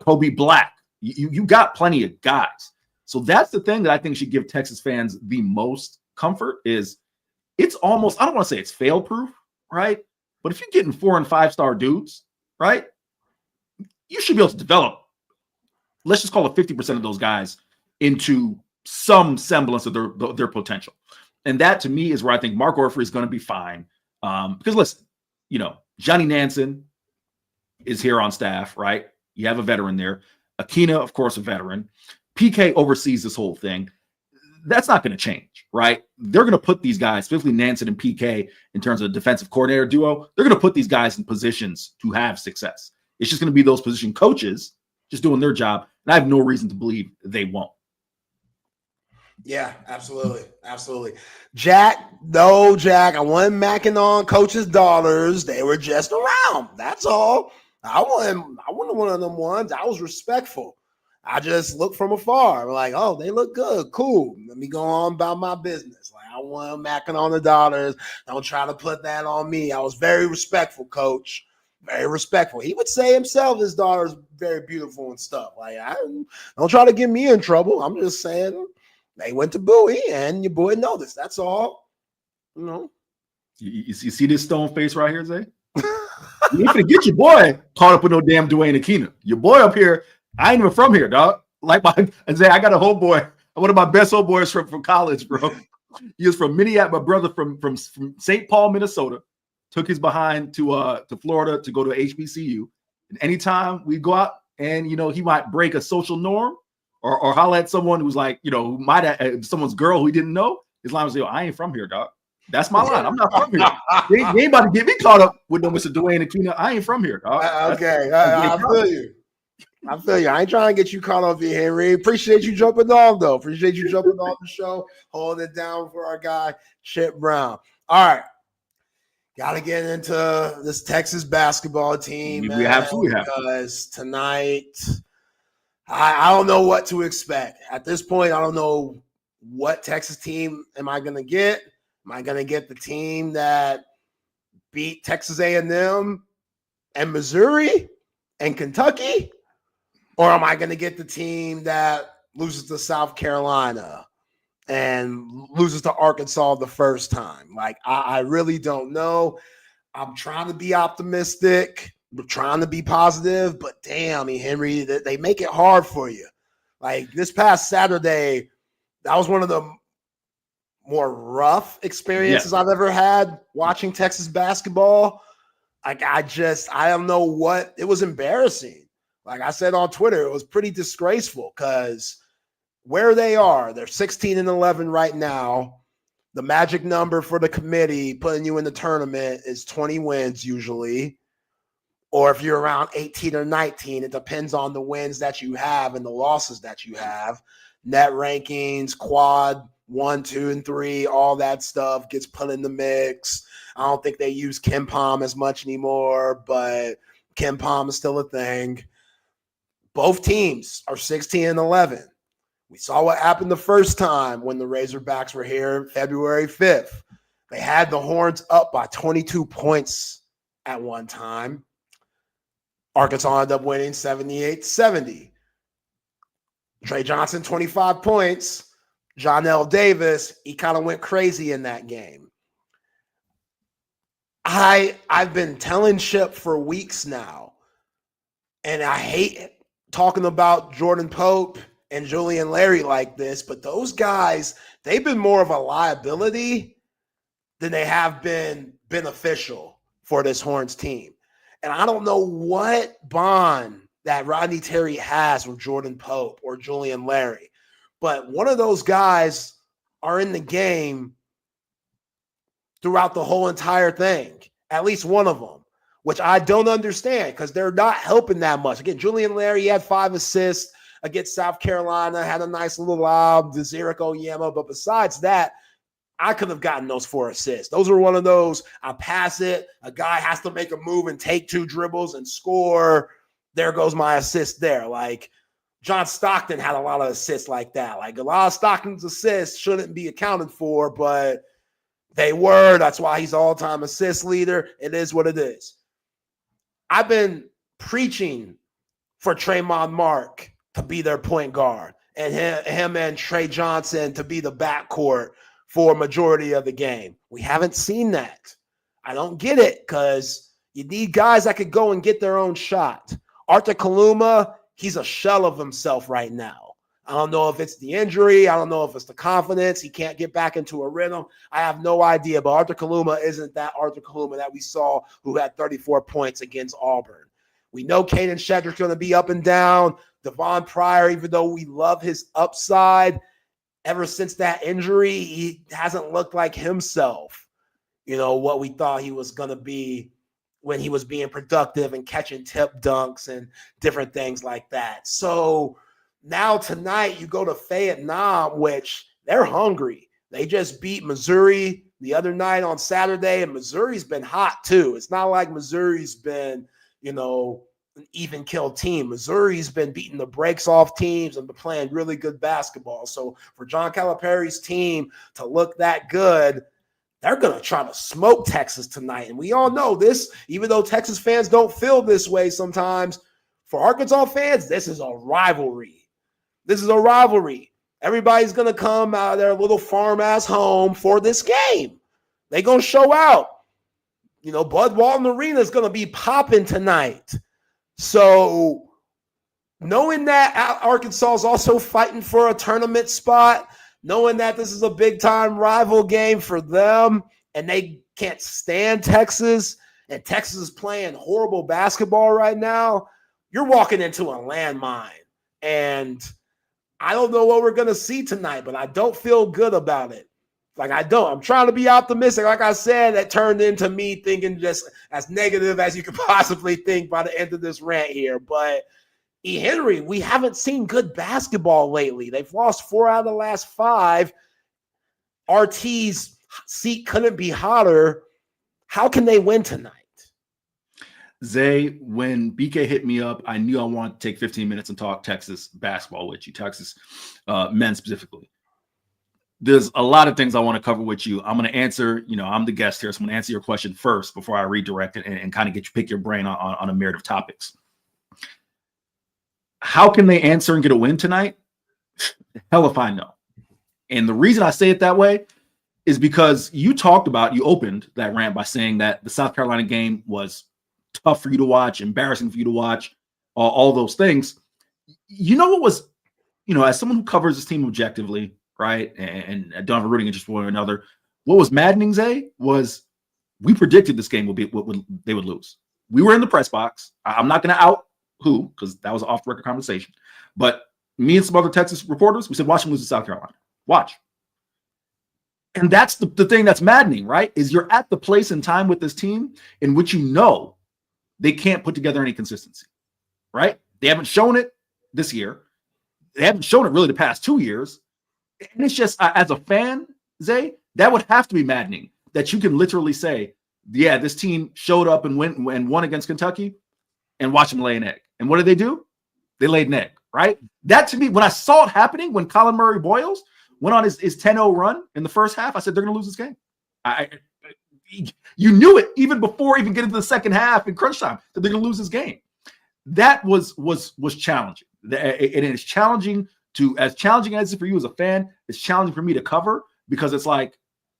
Kobe Black. You got plenty of guys. So that's the thing that I think should give Texas fans the most comfort is it's almost, I don't want to say it's fail-proof, right? But if you're getting 4- and 5-star dudes, right, you should be able to develop, let's just call it 50% of those guys into some semblance of their potential. And that, to me, is where I think Mark Orfrey is going to be fine. Because, listen, Johnny Nansen is here on staff, right? You have a veteran there. Akina, of course, a veteran. PK oversees this whole thing. That's not going to change, right? They're going to put these guys, especially Nansen and PK, in terms of defensive coordinator duo, they're going to put these guys in positions to have success. It's just going to be those position coaches just doing their job. And I have no reason to believe they won't. Yeah, absolutely. Absolutely. Jack, I wasn't macking on coaches' daughters. They were just around. That's all. I wasn't one of them ones. I was respectful. I just looked from afar. I'm like, oh, they look good. Cool. Let me go on about my business. Like, I wasn't macking on the daughters. Don't try to put that on me. I was very respectful, coach. Very respectful. He would say himself his daughter's very beautiful and stuff. Like, don't try to get me in trouble. I'm just saying they went to Bowie and your boy noticed. That's all. You know. You see this stone face right here, Zay? You ain't gonna get your boy caught up with no damn Dwayne Akina. Your boy up here, I ain't even from here, dog. Like Zay, I got a homeboy, one of my best homeboys from college, bro. He was from Minneapolis, my brother from St. Paul, Minnesota. Took his behind to Florida to go to HBCU. And anytime we go out and, you know, he might break a social norm or holler at someone who's like, you know, who might have someone's girl who he didn't know, his line was, I ain't from here, dog. That's my line. I'm not from here. You ain't about to get me caught up with no Mr. Dwayne Akina. I ain't from here, dog. Okay. I feel you. I feel you. I ain't trying to get you caught up here, Henry. Appreciate you jumping on, though. Appreciate you jumping on the show, holding it down for our guy, Chip Brown. All right. Got to get into this Texas basketball team. We absolutely have. Because tonight, I don't know what to expect. At this point, I don't know what Texas team am I going to get. Am I going to get the team that beat Texas A&M and Missouri and Kentucky? Or am I going to get the team that loses to South Carolina and loses to Arkansas the first time? Like, I really don't know. I'm trying to be optimistic. I'm trying to be positive. But damn, Henry, they make it hard for you. Like, this past Saturday, that was one of the more rough experiences I've ever had watching Texas basketball. Like, I don't know what – it was embarrassing. Like I said on Twitter, it was pretty disgraceful because where they are, they're 16-11 right now. The magic number for the committee putting you in the tournament is 20 wins usually. Or if you're around 18 or 19, it depends on the wins that you have and the losses that you have. Net rankings, quad 1, 2, and 3, all that stuff gets put in the mix. I don't think they use KenPom as much anymore, but KenPom is still a thing. Both teams are 16-11. We saw what happened the first time when the Razorbacks were here February 5th. They had the Horns up by 22 points at one time. Arkansas ended up winning 78-70. Trey Johnson, 25 points. John L. Davis, he kind of went crazy in that game. I've been telling Chip for weeks now, and I hate talking about Jordan Pope and Julian Larry like this, but those guys, they've been more of a liability than they have been beneficial for this Horns team. And I don't know what bond that Rodney Terry has with Jordan Pope or Julian Larry, but one of those guys are in the game throughout the whole entire thing, at least one of them, which I don't understand because they're not helping that much. Again, Julian Larry, he had 5 assists against South Carolina, had a nice little lob to Zarek Oyema. But besides that, I could have gotten those 4 assists. Those are one of those, I pass it, a guy has to make a move and take 2 dribbles and score. There goes my assist there. Like, John Stockton had a lot of assists like that. Like, a lot of Stockton's assists shouldn't be accounted for, but they were. That's why he's all-time assist leader. It is what it is. I've been preaching for Tremont Mark to be their point guard and him and Trey Johnson to be the backcourt for a majority of the game. We haven't seen that. I don't get it because you need guys that could go and get their own shot. Arthur Kaluma, he's a shell of himself right now. I don't know if it's the injury. I don't know if it's the confidence. He can't get back into a rhythm. I have no idea, but Arthur Kaluma isn't that Arthur Kaluma that we saw who had 34 points against Auburn. We know Caden Shedrick's going to be up and down. Devon Pryor, even though we love his upside, ever since that injury, he hasn't looked like himself. What we thought he was going to be when he was being productive and catching tip dunks and different things like that. So now tonight you go to Fayette-Nam, which they're hungry. They just beat Missouri the other night on Saturday, and Missouri's been hot too. It's not like Missouri's been, an even kill team. Missouri's been beating the brakes off teams and been playing really good basketball. So for John Calipari's team to look that good, they're going to try to smoke Texas tonight. And we all know this, even though Texas fans don't feel this way sometimes, for Arkansas fans, this is a rivalry. Everybody's going to come out of their little farm-ass home for this game. They're going to show out. Bud Walton Arena is going to be popping tonight. So knowing that Arkansas is also fighting for a tournament spot, knowing that this is a big-time rival game for them, and they can't stand Texas, and Texas is playing horrible basketball right now, you're walking into a landmine. And I don't know what we're going to see tonight, but I don't feel good about it. I'm trying to be optimistic. Like I said, that turned into me thinking just as negative as you could possibly think by the end of this rant here. But E. Henry, we haven't seen good basketball lately. They've lost 4 out of the last 5. RT's seat couldn't be hotter. How can they win tonight? Zay, when BK hit me up, I knew I wanted to take 15 minutes and talk Texas basketball with you, Texas men specifically. There's a lot of things I want to cover with you. I'm going to answer, I'm the guest here, so I'm going to answer your question first before I redirect it and kind of pick your brain on a myriad of topics. How can they answer and get a win tonight? Hell if I know. And the reason I say it that way is because you opened that rant by saying that the South Carolina game was tough for you to watch, embarrassing for you to watch, all those things. What was, as someone who covers this team objectively, right, and don't have a rooting interest for one another, what was maddening, Zay, was we predicted this game they would lose. We were in the press box. I'm not going to out who, because that was an off-the-record conversation. But me and some other Texas reporters, we said, watch them lose to South Carolina. Watch. And that's the thing that's maddening, right? Is you're at the place and time with this team in which they can't put together any consistency, right? They haven't shown it this year. They haven't shown it really the past 2 years. And it's just, as a fan, Zay, that would have to be maddening that you can literally say, yeah, this team showed up and won against Kentucky, and watch them lay an egg. And what did they do? They laid an egg, right? That to me, when I saw it happening, when Colin Murray-Boyles went on his 10-0 run in the first half, I said, they're going to lose this game. You knew it even before even getting to the second half in crunch time that they're going to lose this game. That was challenging. It is challenging as challenging as it is for you as a fan, it's challenging for me to cover, because it's like,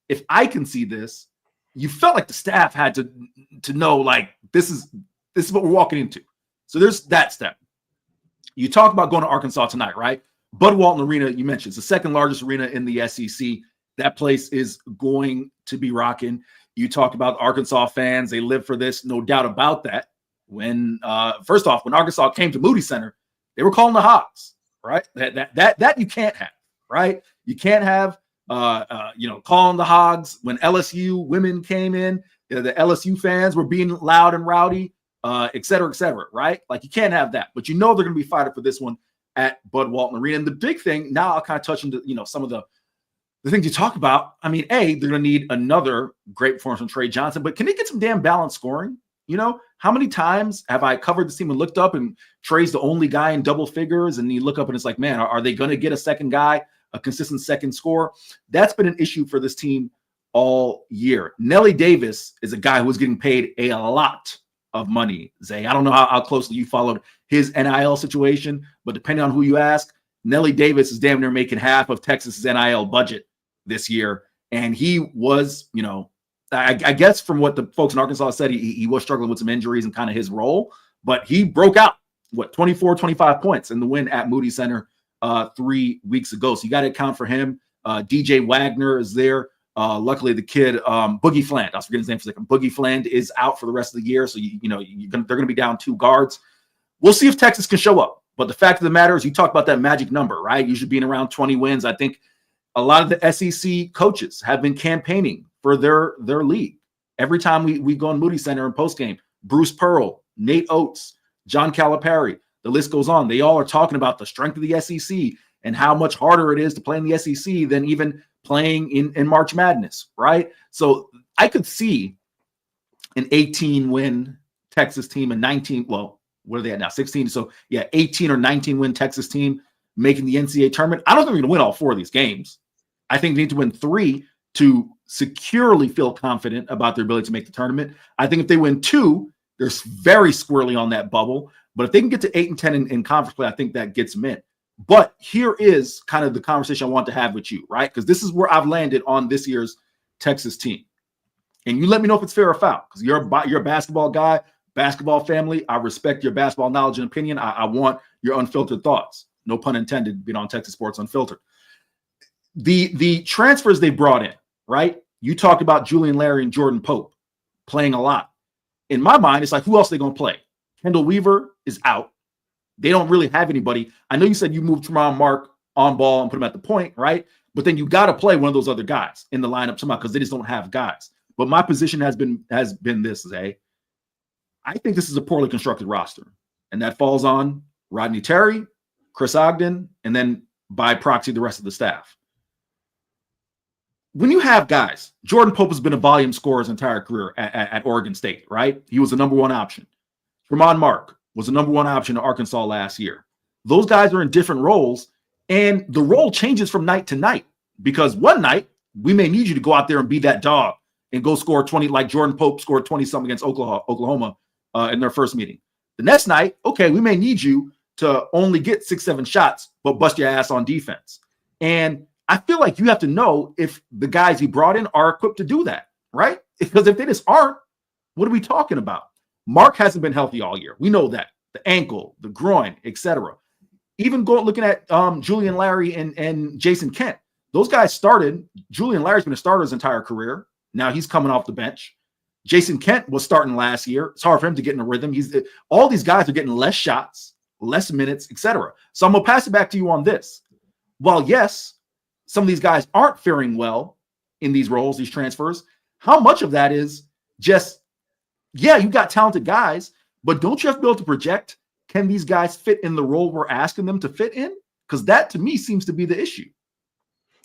if I can see this, you felt like the staff had to know, like, this is what we're walking into. So there's that step. You talk about going to Arkansas tonight, right? Bud Walton Arena, you mentioned, it's the second largest arena in the SEC. That place is going to be rocking. You talked about Arkansas fans. They live for this, no doubt about that. First off, when Arkansas came to Moody Center, they were calling the Hogs, right? That you can't have, right? You can't have, calling the Hogs. When LSU women came in, the LSU fans were being loud and rowdy, et cetera, right? Like, you can't have that. But they're going to be fighting for this one at Bud Walton Arena. And the big thing, now I'll kind of touch into, some of the things you talk about. I mean, they're going to need another great performance from Trey Johnson, but can they get some damn balanced scoring? How many times have I covered this team and looked up and Trey's the only guy in double figures, and you look up and it's like, man, are they going to get a second guy, a consistent second scorer? That's been an issue for this team all year. Nelly Davis is a guy who was getting paid a lot of money, Zay. I don't know how closely you followed his NIL situation, but depending on who you ask, Nelly Davis is damn near making half of Texas's NIL budget this year. And he was, I guess from what the folks in Arkansas said, he was struggling with some injuries and kind of his role, but he broke out, 24, 25 points in the win at Moody Center 3 weeks ago. So you got to account for him. DJ Wagner is there Luckily, the kid, Boogie Fland, I was forgetting his name for a second. Boogie Fland is out for the rest of the year. So, they're going to be down 2 guards. We'll see if Texas can show up. But the fact of the matter is, you talk about that magic number, right? Usually being around 20 wins. I think a lot of the SEC coaches have been campaigning for their league. Every time we go on Moody Center in postgame, Bruce Pearl, Nate Oates, John Calipari, the list goes on. They all are talking about the strength of the SEC and how much harder it is to play in the SEC than even playing in March Madness, right? So I could see an 18-win Texas team, a 19, well, what are they at now? 16. So, yeah, 18 or 19-win Texas team making the NCAA tournament. I don't think they're going to win all 4 of these games. I think they need to win 3 to securely feel confident about their ability to make the tournament. I think if they win 2, they're very squarely on that bubble. But if they can get to 8 and 10 in conference play, I think that gets them in. But here is kind of the conversation I want to have with you, right? Because this is where I've landed on this year's Texas team. And you let me know if it's fair or foul, because you're a basketball guy, basketball family. I respect your basketball knowledge and opinion. I want your unfiltered thoughts. No pun intended, being on Texas Sports Unfiltered. The transfers they brought in, right? You talk about Julian Larry and Jordan Pope playing a lot. In my mind, it's like, who else are they going to play? Kendall Weaver is out. They don't really have anybody. I know you said you moved Tremont Mark on ball and put him at the point, right? But then you got to play one of those other guys in the lineup somehow, because they just don't have guys. But my position has been this, Zay. I think this is a poorly constructed roster. And that falls on Rodney Terry, Chris Ogden, and then by proxy, the rest of the staff. When you have guys, Jordan Pope has been a volume scorer his entire career at Oregon State, right? He was the number 1 option. Tremont Mark was the number 1 option at Arkansas last year. Those guys are in different roles, and the role changes from night to night, because one night we may need you to go out there and be that dog and go score 20, like Jordan Pope scored 20-something against Oklahoma in their first meeting. The next night, okay, we may need you to only get 6-7 shots, but bust your ass on defense. And I feel like you have to know if the guys he brought in are equipped to do that, right? Because if they just aren't, what are we talking about? Mark hasn't been healthy all year. We know that. The ankle, the groin, etc. Even looking at Julian Larry and Jason Kent. Those guys started. Julian Larry's been a starter his entire career. Now he's coming off the bench. Jason Kent was starting last year. It's hard for him to get in a rhythm. All these guys are getting less shots, less minutes, etc. So I'm going to pass it back to you on this. While, yes, some of these guys aren't faring well in these roles, these transfers, how much of that is just, yeah, you got talented guys, but don't you have to be able to project, can these guys fit in the role we're asking them to fit in? Because that, to me, seems to be the issue.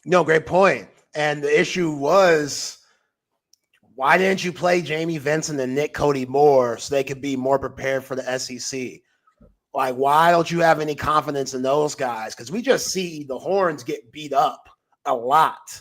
No, great point. And the issue was, why didn't you play Jamie Vincent and Nick Cody Moore so they could be more prepared for the SEC? Like, why don't you have any confidence in those guys? Because we just see the Horns get beat up a lot.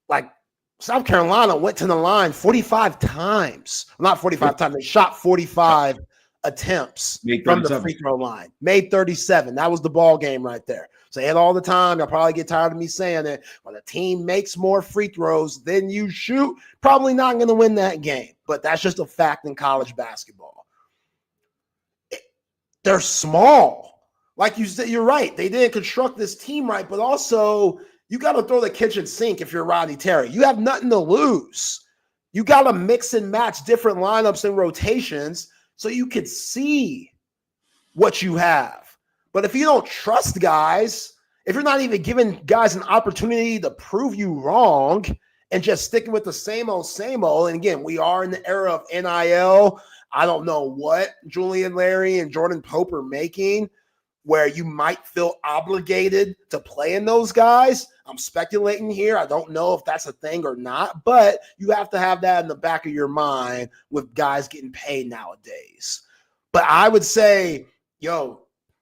Like, South Carolina went to the line 45 times. Not 45 times. They shot 45 attempts from the free throw line. Made 37. That was the ball game right there. Say it all the time. You'll probably get tired of me saying it. When a team makes more free throws than you shoot, probably not going to win that game. But that's just a fact in college basketball. They're small. Like you said, you're right. They didn't construct this team right, but also you got to throw the kitchen sink if you're Rodney Terry. You have nothing to lose. You got to mix and match different lineups and rotations so you could see what you have. But if you don't trust guys, if you're not even giving guys an opportunity to prove you wrong and just sticking with the same old, and again, we are in the era of NIL. I don't know what Julian Larry and Jordan Pope are making where you might feel obligated to play in those guys. I'm speculating here. I don't know if that's a thing or not, but you have to have that in the back of your mind with guys getting paid nowadays. But I would say,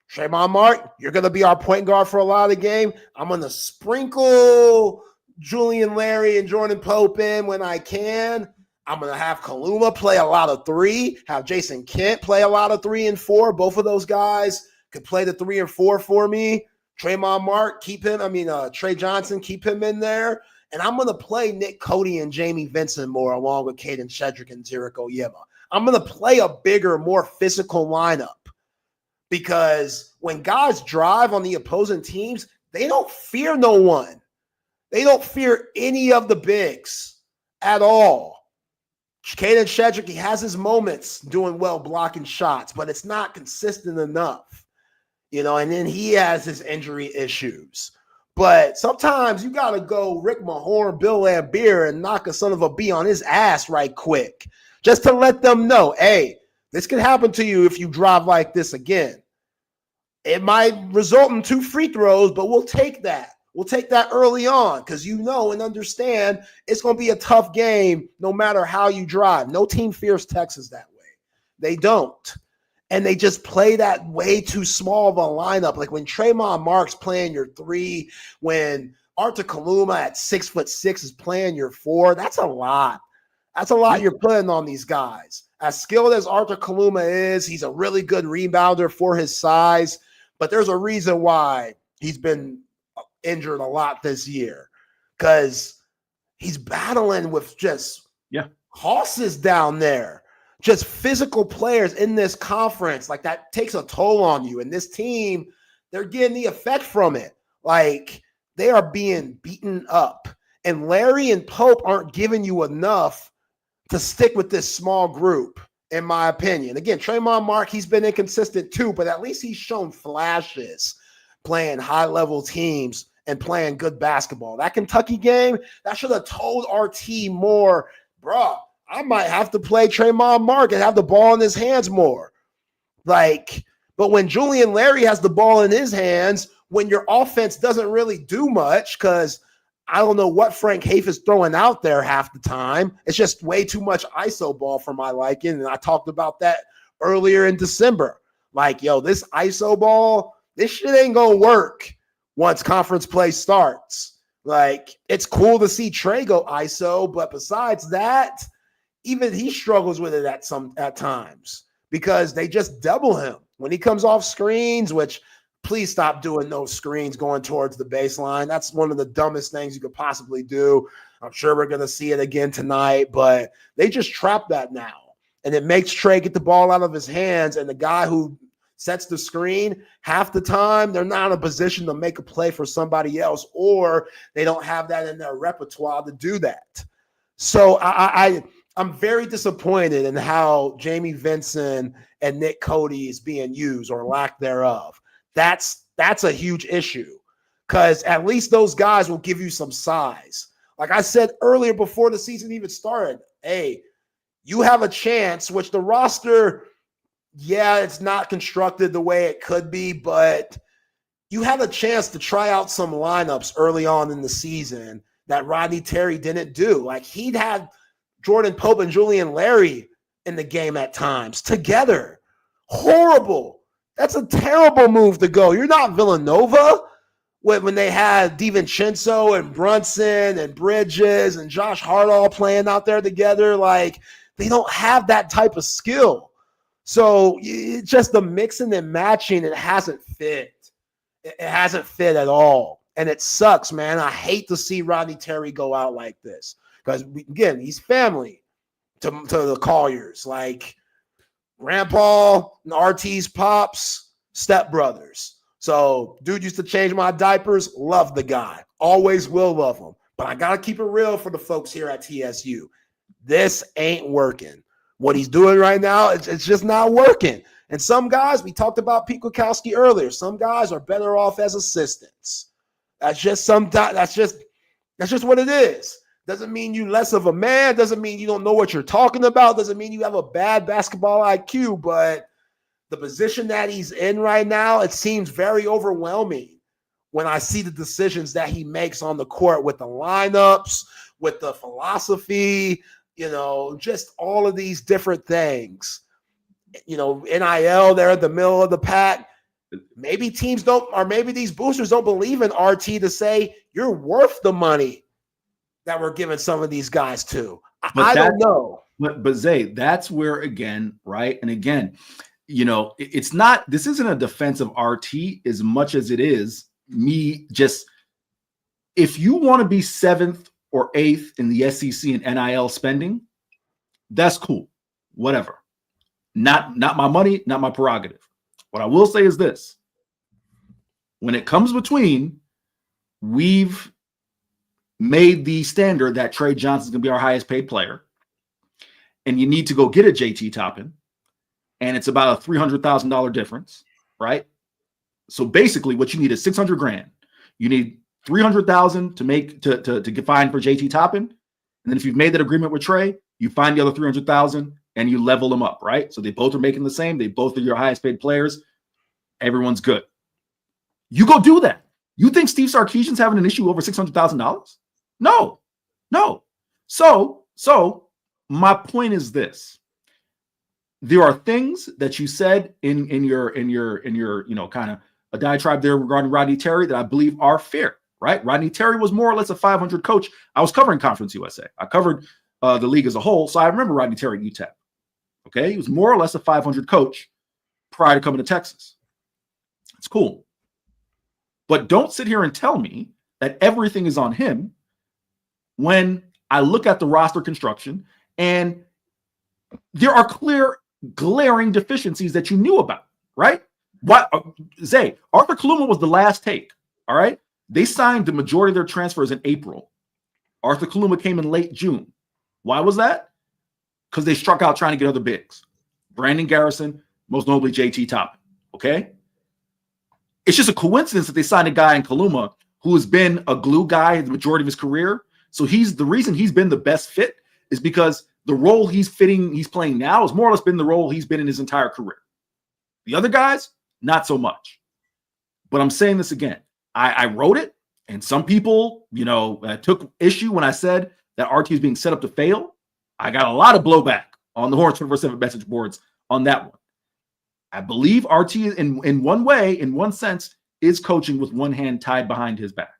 Tremont Mark, you're going to be our point guard for a lot of the game. I'm going to sprinkle Julian Larry and Jordan Pope in when I can. I'm going to have Kaluma play a lot of 3, have Jason Kent play a lot of 3 and 4. Both of those guys could play the 3 and 4 for me. Tremont Mark, Trey Johnson, keep him in there. And I'm going to play Nick Cody and Jamie Vincent more along with Caden Shedrick and Zurich Oyema. I'm going to play a bigger, more physical lineup because when guys drive on the opposing teams, they don't fear no one. They don't fear any of the bigs at all. Caden Shedrick, he has his moments doing well blocking shots, but it's not consistent enough, and then he has his injury issues. But sometimes you got to go Rick Mahorn, Bill Lambier, and knock a son of a B on his ass right quick just to let them know, hey, this can happen to you if you drive like this again. It might result in 2 free throws, but we'll take that. We'll take that early on because and understand it's going to be a tough game no matter how you drive. No team fears Texas that way. They don't. And they just play that way too small of a lineup. Like when Trayvon Mark's playing your 3, when Arthur Kaluma at 6'6" is playing your 4, that's a lot. That's a lot you're putting on these guys. As skilled as Arthur Kaluma is, he's a really good rebounder for his size, but there's a reason why he's been injured a lot this year because he's battling with just horses down there, just physical players in this conference. Like that takes a toll on you. And this team, they're getting the effect from it. Like they are being beaten up. And Larry and Pope aren't giving you enough to stick with this small group, in my opinion. Again, Trayvon Mark, he's been inconsistent too, but at least he's shown flashes playing high-level teams and playing good basketball. That Kentucky game, that should have told RT more, bro, I might have to play Trayvon Mark and have the ball in his hands more. But when Julian Larry has the ball in his hands, when your offense doesn't really do much, because I don't know what Frank Haif is throwing out there half the time. It's just way too much ISO ball for my liking. And I talked about that earlier in December. This ISO ball, this shit ain't going to work once conference play starts. It's cool to see Trey go ISO, but besides that, even he struggles with it at times because they just double him when he comes off screens, which please stop doing those screens going towards the baseline. That's one of the dumbest things you could possibly do. I'm sure we're going to see it again tonight, but they just trap that now. And it makes Trey get the ball out of his hands, and the guy who sets the screen, half the time, they're not in a position to make a play for somebody else, or they don't have that in their repertoire to do that. So I'm very disappointed in how Jamie Vinson and Nick Cody is being used, or lack thereof. That's a huge issue because at least those guys will give you some size. Like I said earlier before the season even started, hey, you have a chance, which the roster, it's not constructed the way it could be, but you have a chance to try out some lineups early on in the season that Rodney Terry didn't do. He'd had Jordan Pope and Julian Larry in the game at times together. Horrible. That's a terrible move to go. You're not Villanova when they had DiVincenzo and Brunson and Bridges and Josh Hart all playing out there together. They don't have that type of skill. So it's just the mixing and matching, it hasn't fit. It hasn't fit at all. And it sucks, man. I hate to see Rodney Terry go out like this because, again, he's family to the Colliers. Grandpa and RT's pops, stepbrothers. So dude used to change my diapers. Love the guy. Always will love him. But I got to keep it real for the folks here at TSU. This ain't working. What he's doing right now, it's just not working. And some guys, we talked about Pete Kwiatkowski earlier, some guys are better off as assistants. That's just what it is. Doesn't mean you less of a man. Doesn't mean you don't know what you're talking about. Doesn't mean you have a bad basketball IQ. But the position that he's in right now, it seems very overwhelming when I see the decisions that he makes on the court with the lineups, with the philosophy, just all of these different things. NIL, they're at the middle of the pack. Maybe teams don't, or maybe these boosters don't believe in RT to say you're worth the money that we're giving some of these guys to. I don't know. But Zay, that's where, again, right? And again, it's not, this isn't a defense of RT as much as it is me just, if you want to be 7th or 8th in the SEC and NIL spending, that's cool. Whatever. Not my money, not my prerogative. What I will say is this. When it comes between, we've made the standard that Trey Johnson's going to be our highest paid player, and you need to go get a JT Toppin, and it's about a $300,000 difference, right? So basically, what you need is $600,000. You need $300,000 to make to get fined for JT Toppin, and then if you've made that agreement with Trey, you find the other $300,000 and you level them up, right? So they both are making the same. They both are your highest paid players. Everyone's good. You go do that. You think Steve Sarkisian's having an issue over $600,000? No. So my point is this: there are things that you said in your kind of a diatribe there regarding Rodney Terry that I believe are fair, right? Rodney Terry was more or less a 500 coach. I was covering Conference USA. I covered the league as a whole, so I remember Rodney Terry at UTEP. Okay, he was more or less a 500 coach prior to coming to Texas. It's cool. But don't sit here and tell me that everything is on him when I look at the roster construction and there are clear, glaring deficiencies that you knew about, right? What, Zay, Arthur Kaluma was the last take, all right? They signed the majority of their transfers in April. Arthur Kaluma came in late June. Why was that? Because they struck out trying to get other bigs. Brandon Garrison, most notably JT Toppin, okay? It's just a coincidence that they signed a guy in Kaluma who has been a glue guy the majority of his career. So the reason he's been the best fit is because the role he's playing now has more or less been the role he's been in his entire career. The other guys, not so much. But I'm saying this again. I wrote it, and some people, took issue when I said that RT is being set up to fail. I got a lot of blowback on the Horns 24/7 message boards on that one. I believe RT in one way, in one sense, is coaching with one hand tied behind his back,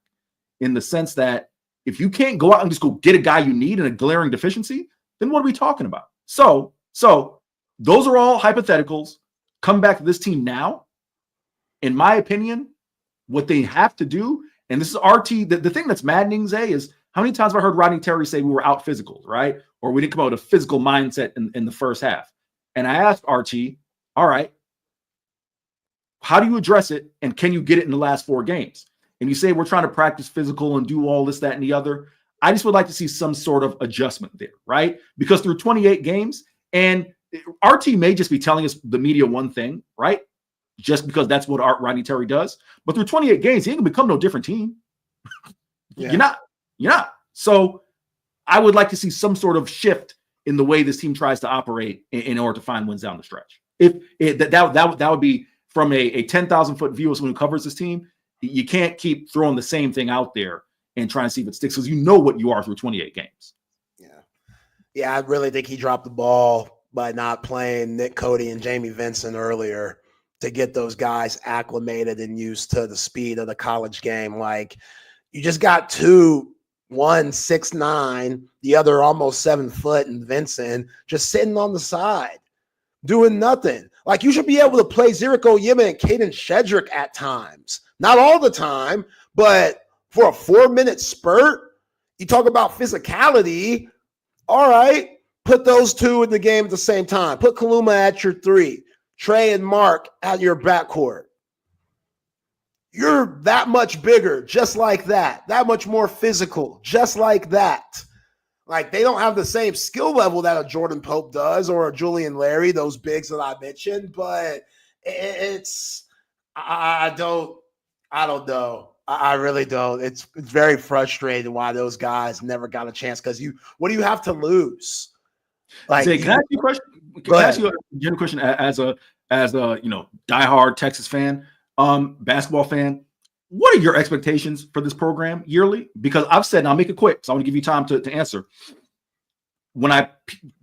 in the sense that if you can't go out and just go get a guy you need in a glaring deficiency, then what are we talking about? So those are all hypotheticals. Come back to this team now. In my opinion, what they have to do, and this is RT, the thing that's maddening, Zay, is how many times have I heard Rodney Terry say we were out physical, right? Or we didn't come out with a physical mindset in the first half. And I asked RT, all right, how do you address it? And can you get it in the last 4 games? And you say we're trying to practice physical and do all this, that, and the other. I just would like to see some sort of adjustment there, right? Because through 28 games, and RT may just be telling us, the media, one thing, right? Just because that's what Rodney Terry does. But through 28 games, he ain't gonna become no different team. Yeah. You're not. So I would like to see some sort of shift in the way this team tries to operate in order to find wins down the stretch. That would be from a 10,000-foot view as someone who covers this team. You can't keep throwing the same thing out there and trying to see if it sticks, because you know what you are through 28 games. Yeah, I really think he dropped the ball by not playing Nick Cody and Jamie Vincent earlier to get those guys acclimated and used to the speed of the college game. Like, you just got two, one 6'9", the other almost 7 foot, and Vincent just sitting on the side doing nothing. Like, you should be able to play Zirek Oyema and Caden Shedrick at times. Not all the time, but for a 4-minute spurt, you talk about physicality. All right, put those two in the game at the same time. Put Kaluma at your 3, Trey and Mark at your backcourt. You're that much bigger, just like that. That much more physical, just like that. Like, they don't have the same skill level that a Jordan Pope does or a Julian Larry, those bigs that I mentioned, but I don't know. I really don't. It's very frustrating why those guys never got a chance, because what do you have to lose? Like, Zay, can I ask you a question? Can I ask you a general question as a diehard Texas fan, basketball fan? What are your expectations for this program yearly? Because I've said, and I'll make it quick, so I want to give you time to answer. When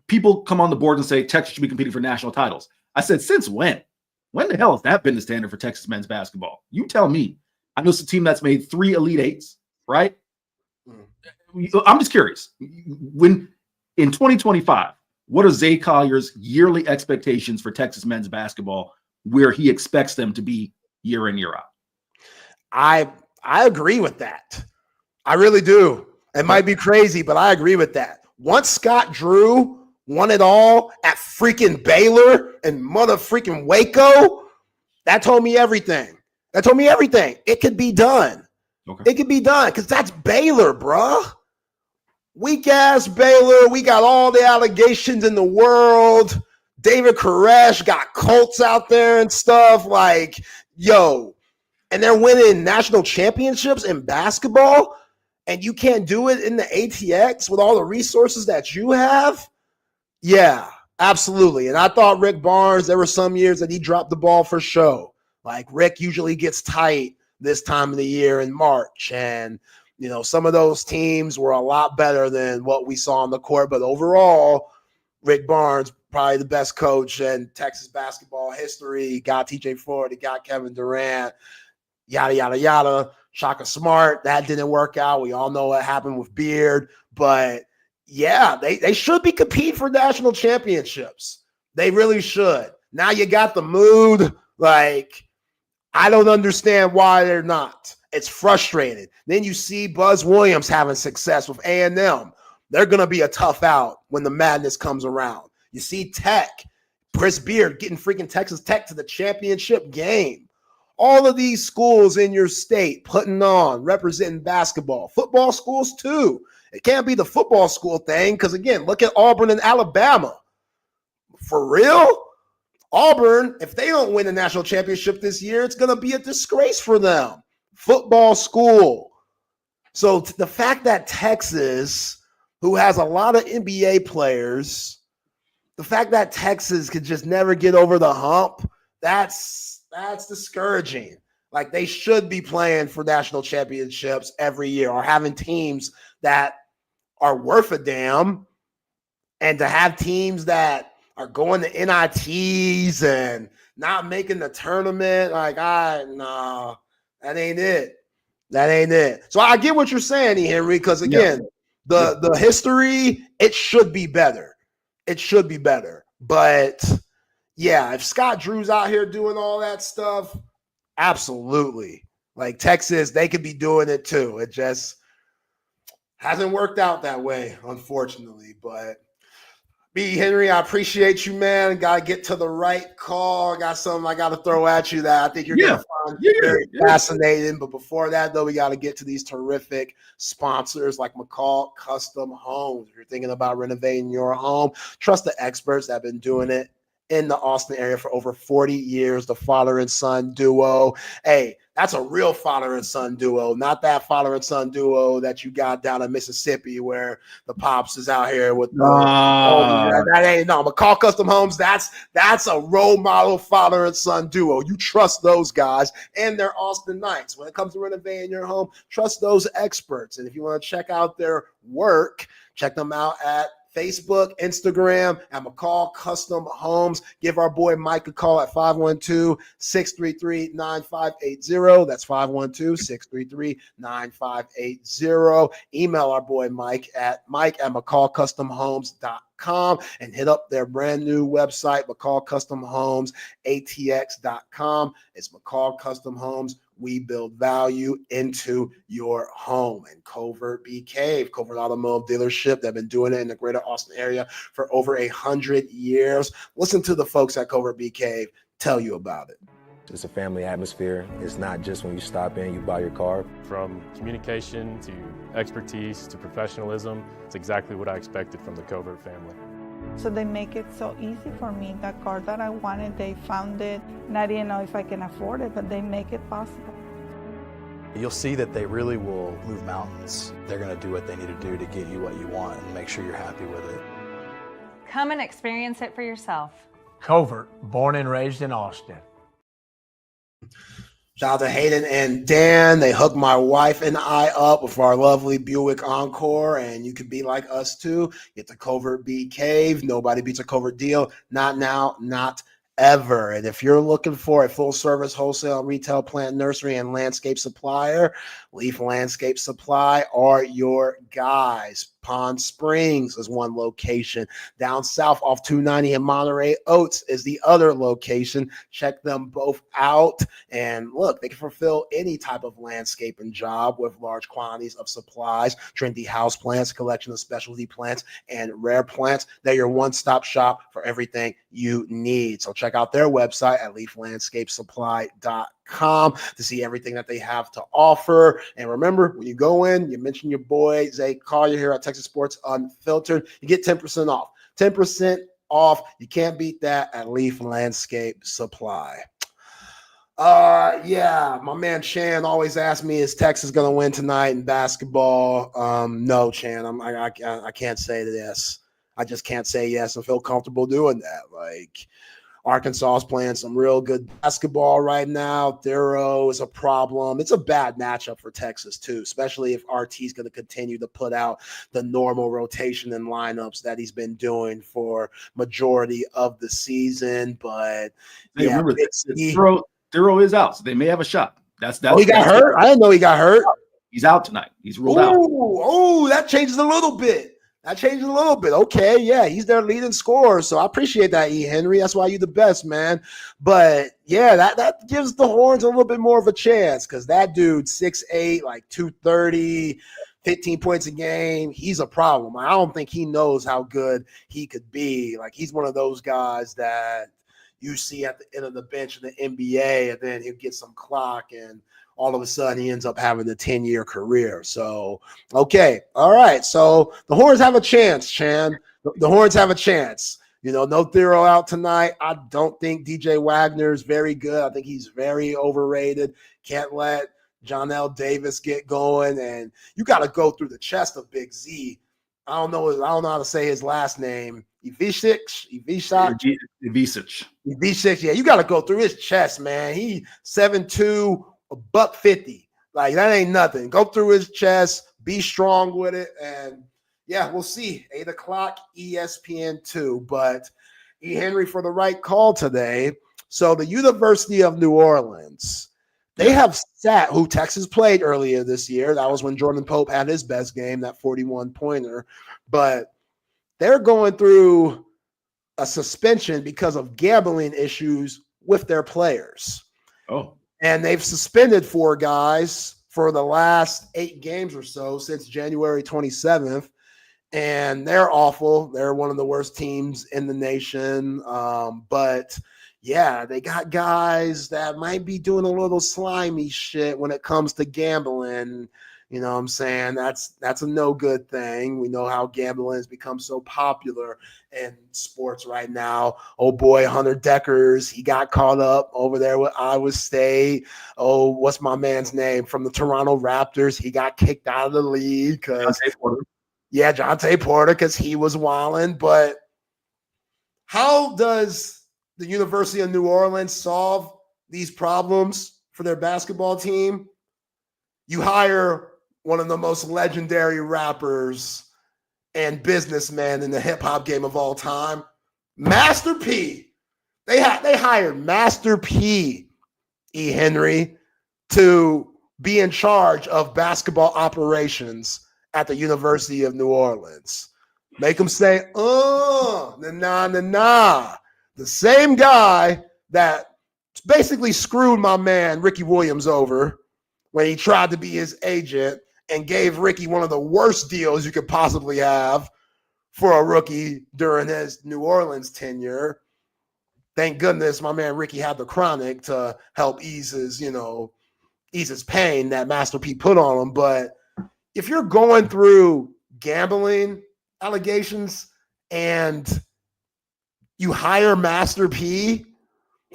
people come on the board and say Texas should be competing for national titles, I said, since when? When the hell has that been the standard for Texas men's basketball? You tell me. I know it's a team that's made 3 Elite Eights, right? I'm just curious. When in 2025, what are Zay Collier's yearly expectations for Texas men's basketball, where he expects them to be year in, year out? I agree with that. I really do. It might be crazy, but I agree with that. Once Scott Drew won it all at freaking Baylor and mother freaking Waco, that told me everything. It could be done. Okay. It could be done because that's Baylor, bruh. Weak ass Baylor. We got all the allegations in the world. David Koresh got Colts out there and stuff. Like, yo, and they're winning national championships in basketball, and you can't do it in the ATX with all the resources that you have? Yeah, absolutely. And I thought Rick Barnes, there were some years that he dropped the ball for show. Like, Rick usually gets tight this time of the year in March, and you know, some of those teams were a lot better than what we saw on the court. But overall, Rick Barnes, probably the best coach in Texas basketball history. He got TJ Ford, he got Kevin Durant, yada, yada, yada. Shaka Smart, that didn't work out. We all know what happened with Beard. But yeah, they should be competing for national championships. They really should. Now you got the mood. Like, I don't understand why they're not. It's frustrating. Then you see Buzz Williams having success with A&M. They're going to be a tough out when the madness comes around. You see Tech, Chris Beard getting freaking Texas Tech to the championship game. All of these schools in your state putting on, representing basketball. Football schools too. It can't be the football school thing because, again, look at Auburn and Alabama. For real? Auburn, if they don't win the national championship this year, it's going to be a disgrace for them. Football school. So the fact that Texas, who has a lot of NBA players, the fact that Texas could just never get over the hump, that's discouraging. Like, they should be playing for national championships every year or having teams that are worth a damn, and to have teams that are going to NITs and not making the tournament, like, no, that ain't it. That ain't it. So I get what you're saying, E. Henry, because, again, the history, it should be better. It should be better. But, yeah, if Scott Drew's out here doing all that stuff, absolutely. Like, Texas, they could be doing it too. It just hasn't worked out that way, unfortunately. But B. Henry, I appreciate you, man. Got to get to the right call. I got something I got to throw at you that I think you're going to find very fascinating. But before that, though, we got to get to these terrific sponsors like McCall Custom Homes. If you're thinking about renovating your home, trust the experts that have been doing it in the Austin area for over 40 years, the father and son duo. Hey, that's a real father and son duo, not that father and son duo that you got down in Mississippi where the pops is out here with that ain't no McCall Custom Homes. That's a role model father and son duo. You trust those guys, and they're Austin Knights. When it comes to renovating your home, trust those experts. And if you want to check out their work, check them out at Facebook, Instagram, at McCall Custom Homes. Give our boy Mike a call at 512-633-9580. That's 512-633-9580. Email our boy Mike at mcCallCustomHomes.com and hit up their brand new website, McCallCustomHomesATX.com. It's McCall Custom Homes. We build value into your home. And Covert Bee Cave, Covert Automotive Dealership, they've been doing it in the greater Austin area for over 100 years. Listen to the folks at Covert Bee Cave tell you about it. It's a family atmosphere. It's not just when you stop in, you buy your car. From communication to expertise to professionalism, it's exactly what I expected from the Covert family. So they make it so easy for me. That car that I wanted, they found it. And I didn't know if I can afford it, but they make it possible. You'll see that they really will move mountains. They're going to do what they need to do to get you what you want and make sure you're happy with it. Come and experience it for yourself. Covert, born and raised in Austin. Shout out to Hayden and Dan. They hooked my wife and I up with our lovely Buick Encore, and you could be like us too. Get the Covert Bee Cave. Nobody beats a Covert deal. Not now, not ever. And if you're looking for a full service wholesale, retail, plant, nursery, and landscape supplier, Leaf Landscape Supply are your guys. Pond Springs is one location. Down south off 290 in Monterey Oaks is the other location. Check them both out. And look, they can fulfill any type of landscaping job with large quantities of supplies, trendy house plants, collection of specialty plants, and rare plants. They're your one-stop shop for everything you need. So check check out their website at leaflandscapesupply.com to see everything that they have to offer. And remember, when you go in, you mention your boy Zay Collier here at Texas Sports Unfiltered, you get 10% off. 10% off. You can't beat that at Leaf Landscape Supply. Yeah, my man Chan always asks me, is Texas going to win tonight in basketball? No, Chan, I can't say this. I just can't say yes and feel comfortable doing that. Like, Arkansas is playing some real good basketball right now. Thero is a problem. It's a bad matchup for Texas too, especially if RT is going to continue to put out the normal rotation and lineups that he's been doing for majority of the season. But hey, yeah, remember, Thero is out, so they may have a shot. That's he got hurt. I didn't know he got hurt. He's out tonight. He's ruled out. Oh, that changes a little bit. Okay, yeah, he's their leading scorer, so I appreciate that, E. Henry. That's why you're the best, man. But yeah, that gives the Horns a little bit more of a chance because that dude, 6'8", like 230, 15 points a game, he's a problem. I don't think he knows how good he could be. Like, he's one of those guys that you see at the end of the bench in the NBA, and then he'll get some clock, and all of a sudden he ends up having a 10-year career. So, okay. All right. So the Horns have a chance, Chan. The Horns have a chance. You know, no Thero out tonight. I don't think DJ Wagner is very good. I think he's very overrated. Can't let John L. Davis get going. And you got to go through the chest of Big Z. I don't know how to say his last name. Ivicic. Yeah, you got to go through his chest, man. He 7'2", $150. Like, that ain't nothing. Go through his chest, be strong with it, and yeah, we'll see. 8:00 ESPN2. But E. Henry for the right call today. So the University of New Orleans, they have sat who Texas played earlier this year. That was when Jordan Pope had his best game, that 41-pointer. But they're going through a suspension because of gambling issues with their players. Oh. And they've suspended 4 guys for the last 8 games or so since January 27th. And they're awful. They're one of the worst teams in the nation. But yeah, they got guys that might be doing a little slimy shit when it comes to gambling. You know what I'm saying? That's a no good thing. We know how gambling has become so popular in sports right now. Oh boy, Hunter Deckers, he got caught up over there with Iowa State. Oh, what's my man's name from the Toronto Raptors? He got kicked out of the league because Jonte Porter, because he was wilding. But how does the University of New Orleans solve these problems for their basketball team? You hire one of the most legendary rappers and businessmen in the hip-hop game of all time, Master P. They hired Master P, E. Henry, to be in charge of basketball operations at the University of New Orleans. Make them say, nah. The same guy that basically screwed my man Ricky Williams over when he tried to be his agent and gave Ricky one of the worst deals you could possibly have for a rookie during his New Orleans tenure. Thank goodness my man Ricky had the chronic to help ease his pain that Master P put on him. But if you're going through gambling allegations and you hire Master P,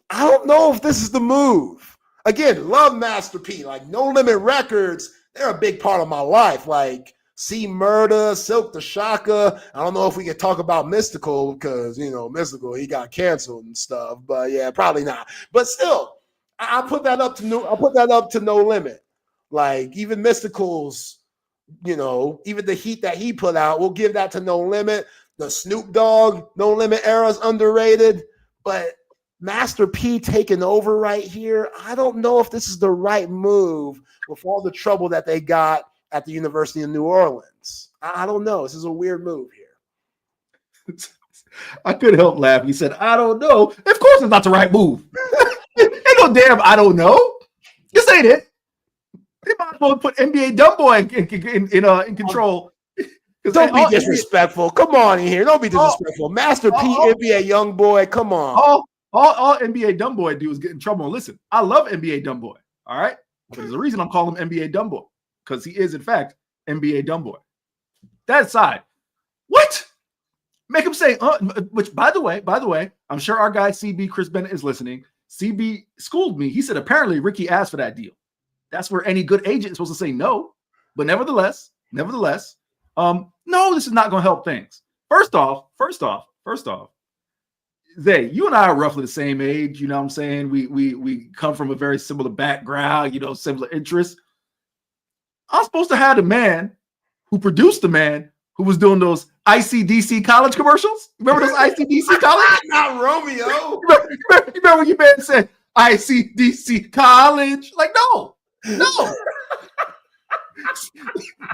I don't know if this is the move. Again, love Master P. Like, No Limit Records, they're a big part of my life. Like C Murder, Silk the Shaka. I don't know if we could talk about Mystical because, Mystical, he got canceled and stuff. But yeah, probably not. But still, I put that up to No Limit. Like, even Mystical's, even the heat that he put out, we'll give that to No Limit. The Snoop Dogg No Limit era is underrated. But Master P taking over right here, I don't know if this is the right move with all the trouble that they got at the University of New Orleans. I don't know. This is a weird move here. I couldn't help laughing. He said, I don't know. Of course it's not the right move. Ain't no damn I don't know. This ain't it. They might as well put NBA Dumbo in control. Don't be disrespectful. Come on in here. Don't be disrespectful. Master P, NBA young boy. Come on. all NBA dumb boy do is get in trouble. And listen, I love NBA dumb boy. All right, but there's a reason I'm calling him NBA dumb boy, because he is in fact NBA dumb boy. That aside, what? Make him say, which by the way, I'm sure our guy CB Chris Bennett is listening. CB schooled me. He said apparently Ricky asked for that deal. That's where any good agent is supposed to say no. But nevertheless, no, this is not going to help things. First off, Zay, you and I are roughly the same age. You know what I'm saying? We come from a very similar background, similar interests. I'm supposed to have the man who produced the man who was doing those ICDC college commercials. Remember those ICDC college? Not Romeo. Remember when your man said ICDC college? Like, no.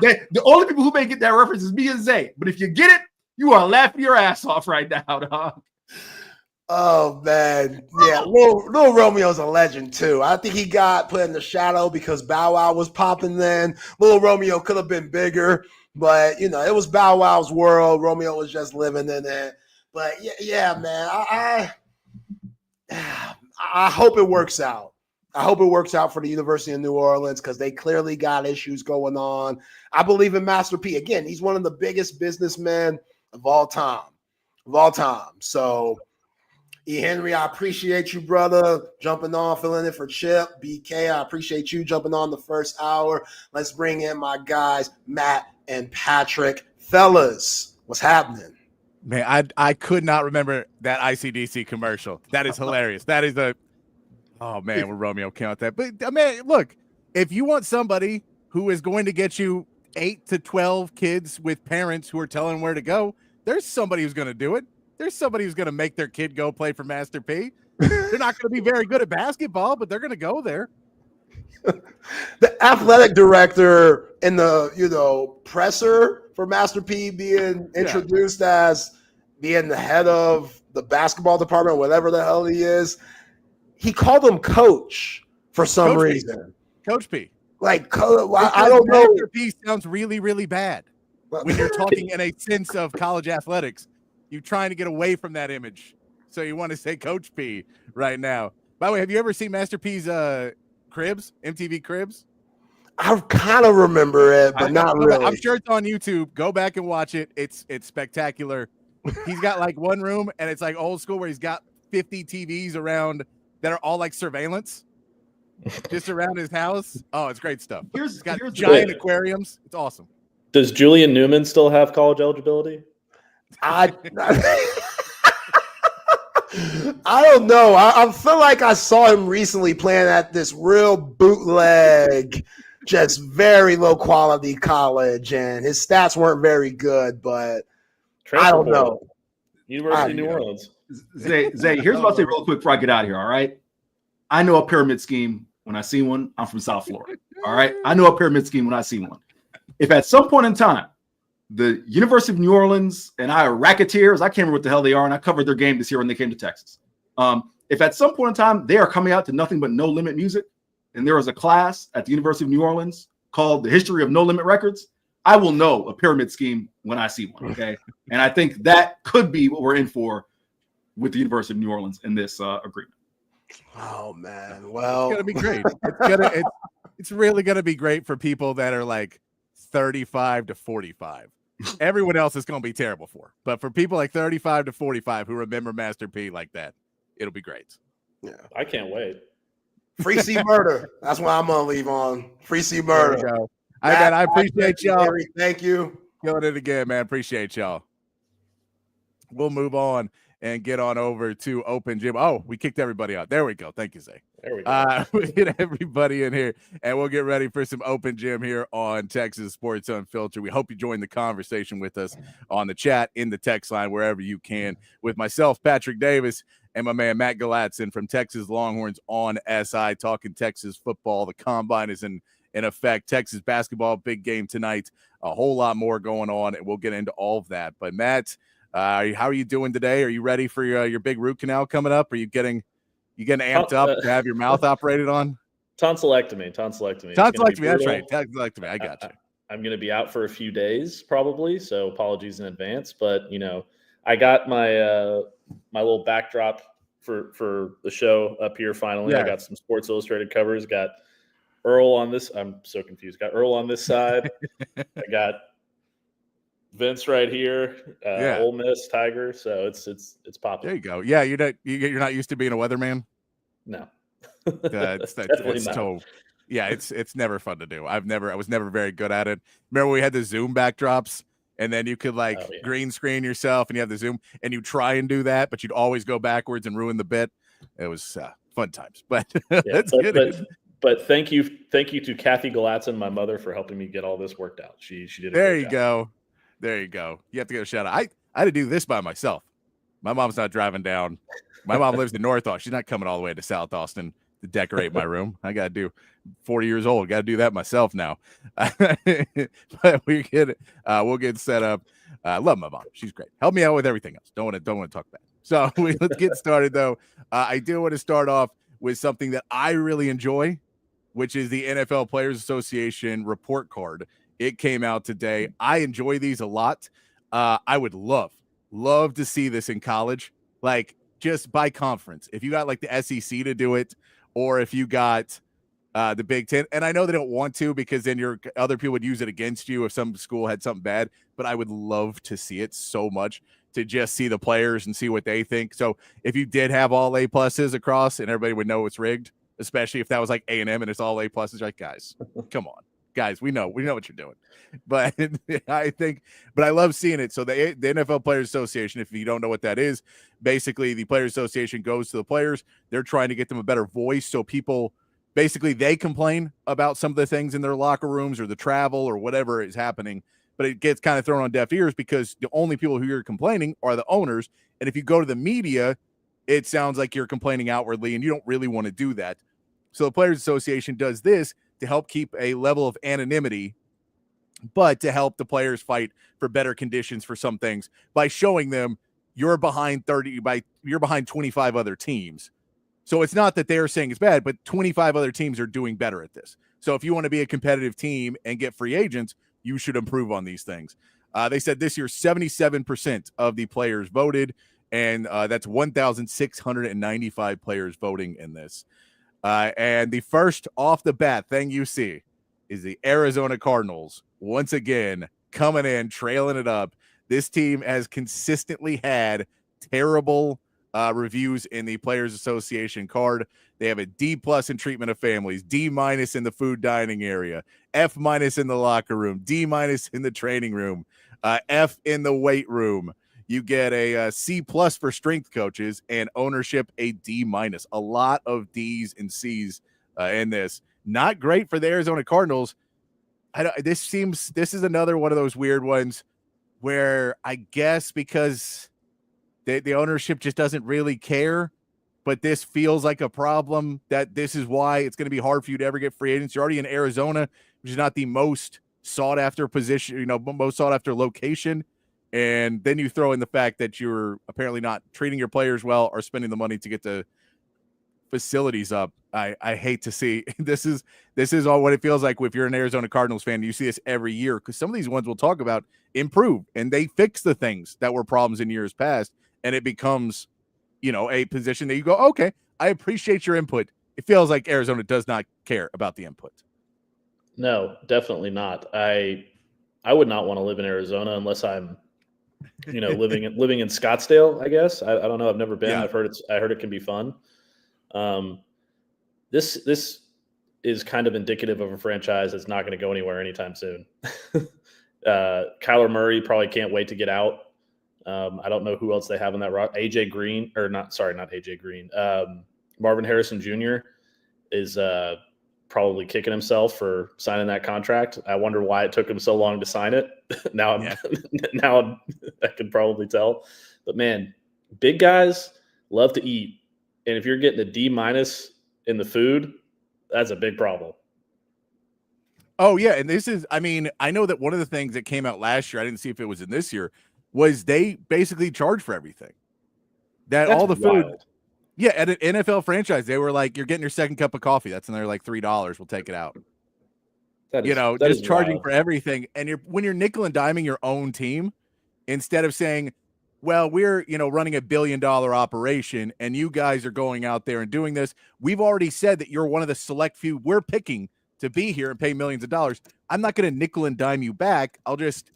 The only people who may get that reference is me and Zay. But if you get it, you are laughing your ass off right now, dog. Oh man, yeah, Lil Romeo's a legend too. I think he got put in the shadow because Bow Wow was popping then. Lil Romeo could have been bigger, but it was Bow Wow's world. Romeo was just living in it. But yeah, man, I hope it works out. I hope it works out for the University of New Orleans because they clearly got issues going on. I believe in Master P. Again, he's one of the biggest businessmen of all time. So, E. Henry, I appreciate you, brother, jumping on, filling in for Chip. BK, I appreciate you jumping on the first hour. Let's bring in my guys, Matt and Patrick. Fellas, what's happening? Man, I could not remember that ICDC commercial. That is hilarious. That is oh man, with Romeo count that. But I mean, look, if you want somebody who is going to get you 8 to 12 kids with parents who are telling them where to go, there's somebody who's going to do it. There's somebody who's going to make their kid go play for Master P. They're not going to be very good at basketball, but they're going to go there. The athletic director in the presser for Master P being introduced as being the head of the basketball department, whatever the hell he is, he called him coach for some reason. Coach P. Like, I don't know. Master P sounds really, really bad when you're talking in a sense of college athletics. You're trying to get away from that image. So you want to say Coach P right now. By the way, have you ever seen Master P's Cribs, MTV Cribs? I kind of remember it, but not really. I'm sure it's on YouTube. Go back and watch it. It's spectacular. He's got like one room, and it's like old school where he's got 50 TVs around that are all like surveillance just around his house. Oh, it's great stuff. He's got giant aquariums. It's awesome. Does Julian Newman still have college eligibility? I don't know. I feel like I saw him recently playing at this real bootleg, just very low quality college, and his stats weren't very good, but I don't know. University of New Orleans. Zay, here's what I'll say real quick before I get out of here, all right? I know a pyramid scheme when I see one. I'm from South Florida, all right? I know a pyramid scheme when I see one. If at some point in time, the University of New Orleans and I are racketeers, I can't remember what the hell they are, and I covered their game this year when they came to Texas. If at some point in time they are coming out to nothing but No Limit music, and there was a class at the University of New Orleans called The History of No Limit Records, I will know a pyramid scheme when I see one, okay? And I think that could be what we're in for with the University of New Orleans in this agreement. Oh, man. Well, it's going to be great. It's really going to be great for people that are like 35 to 45. Everyone else is going to be terrible for. But for people like 35 to 45 who remember Master P like that, it'll be great. Yeah. I can't wait. Free C Murder. That's what I'm going to leave on. Free C Murder. I appreciate y'all. Thank you. Killing it again, man. Appreciate y'all. We'll move on and get on over to Open Gym. Oh, we kicked everybody out. There we go. Thank you, Zay. There we go. We get everybody in here, and we'll get ready for some Open Gym here on Texas Sports Unfiltered. We hope you join the conversation with us on the chat, in the text line, wherever you can, with myself, Patrick Davis, and my man Matt Galatzan from Texas Longhorns on SI, talking Texas football. The combine is in effect. Texas basketball, big game tonight. A whole lot more going on, and we'll get into all of that. But Matt, how are you doing today? Are you ready for your big root canal coming up? Are you getting amped up to have your mouth operated on? Tonsillectomy. That's right. Tonsillectomy. I got you. I'm going to be out for a few days probably, so apologies in advance. But I got my my little backdrop for the show up here. Finally, Yeah. I got some Sports Illustrated covers. Got Earl on this. I'm so confused. Got Earl on this side. I got Vince right here. Ole Miss Tiger. So it's popping. There you go. Yeah, you're not used to being a weatherman. No, it's so. Yeah, it's never fun to do. I was never very good at it. Remember we had the Zoom backdrops, and then you could green screen yourself, and you have the Zoom, and you try and do that, but you'd always go backwards and ruin the bit. It was fun times, but But thank you to Kathy Galatzan, my mother, for helping me get all this worked out. She did. There you go. You have to get a shout out. I had to do this by myself. My mom's not driving down. My mom lives in North Austin. She's not coming all the way to South Austin to decorate my room. I got to do 40 years old. Got to do that myself now. But we'll get set up. I love my mom. She's great. Help me out with everything else. Don't want to talk bad. So let's get started though. I do want to start off with something that I really enjoy, which is the NFL Players Association report card. It came out today. I enjoy these a lot. I would love to see this in college, like just by conference. If you got like the SEC to do it, or if you got the Big Ten, and I know they don't want to because then your other people would use it against you if some school had something bad, but I would love to see it so much, to just see the players and see what they think. So if you did have all A pluses across and everybody would know it's rigged, especially if that was like A&M and it's all A pluses, like, guys, come on. Guys, we know what you're doing. But I love seeing it. So the NFL Players Association, if you don't know what that is, basically the Players Association goes to the players. They're trying to get them a better voice. So people, basically they complain about some of the things in their locker rooms or the travel or whatever is happening, but it gets kind of thrown on deaf ears because the only people who are complaining are the owners. And if you go to the media, it sounds like you're complaining outwardly, and you don't really want to do that. So the Players Association does this to help keep a level of anonymity, but to help the players fight for better conditions for some things by showing them you're behind 25 other teams. So it's not that they're saying it's bad, but 25 other teams are doing better at this. So if you want to be a competitive team and get free agents, you should improve on these things. They said this year 77% of the players voted, and that's 1,695 players voting in this. And the first off the bat thing you see is the Arizona Cardinals once again coming in, trailing it up. This team has consistently had terrible reviews in the Players Association card. They have a D+ in treatment of families, D- in the food dining area, F- in the locker room, D- in the training room, F in the weight room. You get a C+ for strength coaches, and ownership a D-. A lot of D's and C's in this. Not great for the Arizona Cardinals. This is another one of those weird ones where I guess because the ownership just doesn't really care, but this feels like a problem that this is why it's going to be hard for you to ever get free agents. You're already in Arizona, which is not the most sought after position, most sought after location. And then you throw in the fact that you're apparently not treating your players well or spending the money to get the facilities up. I hate to see this is all what it feels like if you're an Arizona Cardinals fan. You see this every year because some of these ones we'll talk about improve and they fix the things that were problems in years past, and it becomes a position that you go, okay, I appreciate your input. It feels like Arizona does not care about the input. No, definitely not. I would not want to live in Arizona unless I'm living in Scottsdale, I guess. I don't know. I've never been. Yeah. I heard it can be fun. This is kind of indicative of a franchise that's not going to go anywhere anytime soon. Kyler Murray probably can't wait to get out. I don't know who else they have in that rock. AJ Green, or not AJ Green. Marvin Harrison Jr. is probably kicking himself for signing that contract. I wonder why it took him so long to sign it. Now I can probably tell. But man, big guys love to eat. And if you're getting a D- in the food, that's a big problem. Oh, yeah. And this is, I know that one of the things that came out last year, I didn't see if it was in this year, was they basically charge for everything. That's all the food. Wild. Yeah, at an NFL franchise, they were like, you're getting your second cup of coffee. That's another like $3. We'll take it out. That is charging wild for everything. And when you're nickel and diming your own team, instead of saying, well, we're, running $1 billion operation and you guys are going out there and doing this. We've already said that you're one of the select few we're picking to be here and pay millions of dollars. I'm not going to nickel and dime you back. I'll just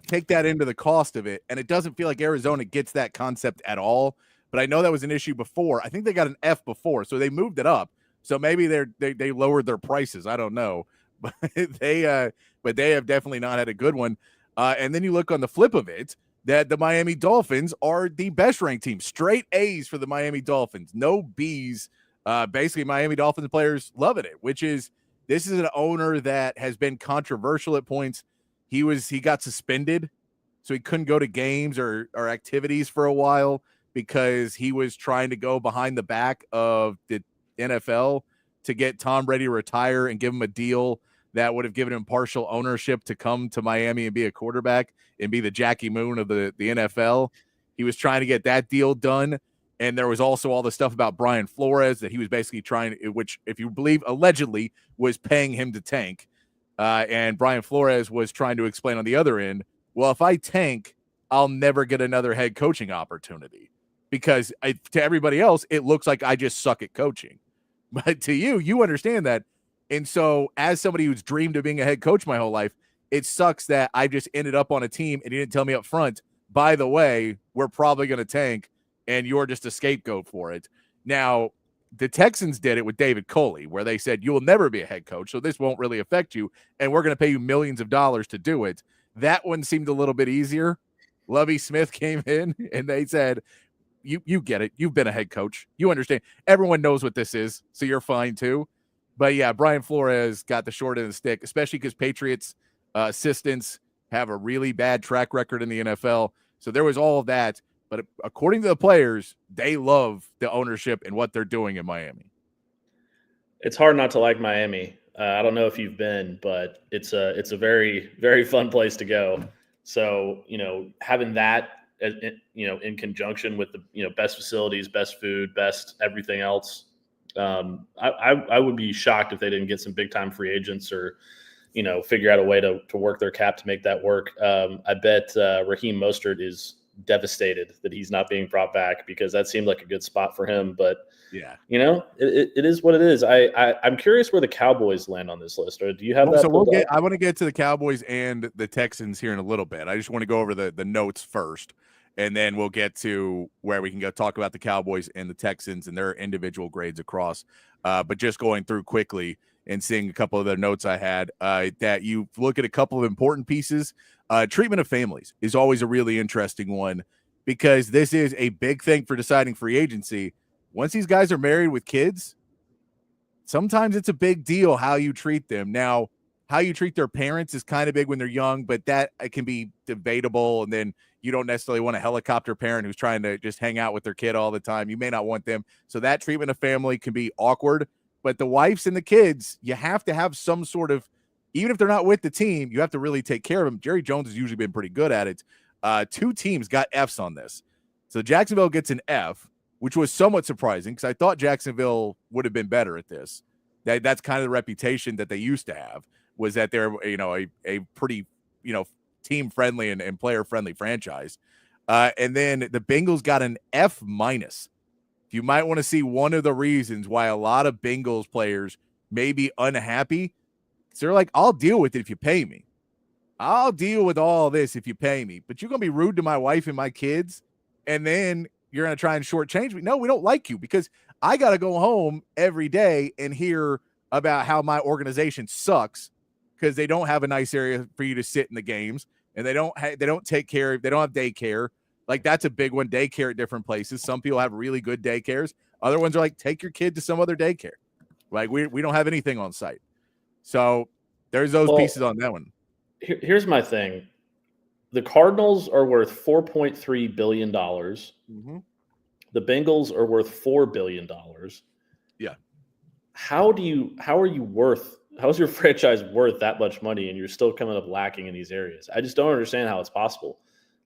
take that into the cost of it. And it doesn't feel like Arizona gets that concept at all. But I know that was an issue before. I think they got an F before, so they moved it up. So maybe they lowered their prices. I don't know. But they have definitely not had a good one. And then you look on the flip of it, that the Miami Dolphins are the best ranked team. Straight A's for the Miami Dolphins. No B's. Basically, Miami Dolphins players loving it, this is an owner that has been controversial at points. He got suspended, so he couldn't go to games or activities for a while because he was trying to go behind the back of the NFL to get Tom Brady to retire and give him a deal that would have given him partial ownership to come to Miami and be a quarterback and be the Jackie Moon of the NFL. He was trying to get that deal done. And there was also all the stuff about Brian Flores that he was basically trying, which, if you believe, allegedly was paying him to tank. And Brian Flores was trying to explain on the other end, well, if I tank, I'll never get another head coaching opportunity because to everybody else, it looks like I just suck at coaching. But to you understand that. And so as somebody who's dreamed of being a head coach my whole life, it sucks that I just ended up on a team and he didn't tell me up front, by the way, we're probably going to tank and you're just a scapegoat for it. Now, the Texans did it with David Coley, where they said, you will never be a head coach, so this won't really affect you, and we're going to pay you millions of dollars to do it. That one seemed a little bit easier. Lovie Smith came in, and they said, you get it. You've been a head coach. You understand. Everyone knows what this is, so you're fine too. But, yeah, Brian Flores got the short end of the stick, especially because Patriots assistants have a really bad track record in the NFL. So there was all of that. But according to the players, they love the ownership and what they're doing in Miami. It's hard not to like Miami. I don't know if you've been, but it's a very, very fun place to go. So, having that, in conjunction with the, best facilities, best food, best everything else, I would be shocked if they didn't get some big time free agents or, figure out a way to work their cap to make that work. I bet Raheem Mostert is devastated that he's not being brought back because that seemed like a good spot for him. But yeah, it is what it is. I'm curious where the Cowboys land on this list. Or do you have that? So I want to get to the Cowboys and the Texans here in a little bit. I just want to go over the notes first, and then we'll get to where we can go talk about the Cowboys and the Texans and their individual grades across. But just going through quickly and seeing a couple of the notes I had, that you look at a couple of important pieces. Treatment of families is always a really interesting one because this is a big thing for deciding free agency. Once these guys are married with kids, sometimes it's a big deal how you treat them. Now, how you treat their parents is kind of big when they're young, but that it can be debatable. And then you don't necessarily want a helicopter parent who's trying to just hang out with their kid all the time. You may not want them. So that treatment of family can be awkward. But the wives and the kids, you have to have some sort of, even if they're not with the team, you have to really take care of them. Jerry Jones has usually been pretty good at it. Two teams got Fs on this. So Jacksonville gets an F, which was somewhat surprising because I thought Jacksonville would have been better at this. That's kind of the reputation that they used to have, was that they're, a pretty, team-friendly and player-friendly franchise. And then the Bengals got an F-. You might want to see one of the reasons why a lot of Bengals players may be unhappy. So they're like, I'll deal with it if you pay me. I'll deal with all this if you pay me. But you're going to be rude to my wife and my kids, and then you're going to try and shortchange me. No, we don't like you because I got to go home every day and hear about how my organization sucks because they don't have a nice area for you to sit in the games, and they don't take care. They don't have daycare. Like, that's a big one, daycare at different places. Some people have really good daycares. Other ones are like, take your kid to some other daycare. Like, we don't have anything on site. So there's those pieces on that one. Here's my thing. The Cardinals are worth $4.3 billion. Mm-hmm. The Bengals are worth $4 billion. Yeah. How is your franchise worth that much money and you're still coming up lacking in these areas? I just don't understand how it's possible.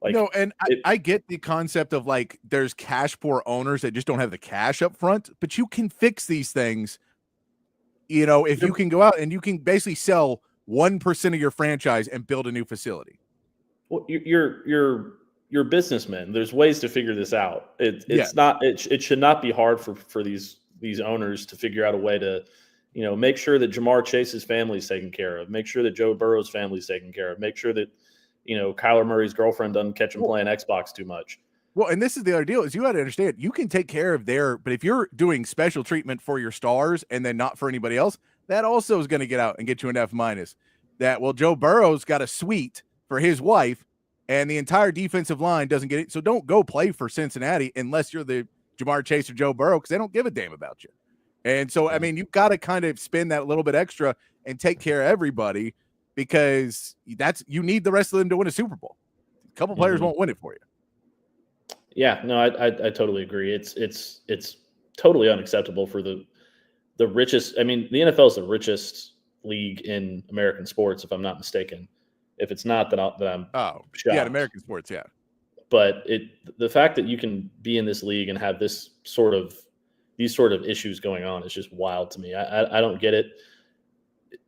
Like, no, and I get the concept of, like, there's cash poor owners that just don't have the cash up front, but you can fix these things. If you can go out and you can basically sell 1% of your franchise and build a new facility. Well, you're you're businessmen. There's ways to figure this out. It should not be hard for these owners to figure out a way to, make sure that Jamar Chase's family is taken care of, make sure that Joe Burrow's family is taken care of, make sure that, Kyler Murray's girlfriend doesn't catch him playing Xbox too much. Well, and this is the other deal is you got to understand you can take care of but if you're doing special treatment for your stars and then not for anybody else, that also is going to get out and get you an F-. Joe Burrow's got a suite for his wife and the entire defensive line doesn't get it. So don't go play for Cincinnati unless you're the Jamar Chase or Joe Burrow, because they don't give a damn about you. And so, I mean, you've got to kind of spend that little bit extra and take care of everybody, because you need the rest of them to win a Super Bowl. A couple players won't win it for you. Yeah, no, I totally agree. It's totally unacceptable for the richest. I mean, the NFL is the richest league in American sports, if I'm not mistaken. If it's not, then I'm shocked. Yeah, American sports, yeah. But the fact that you can be in this league and have these sort of issues going on is just wild to me. I don't get it.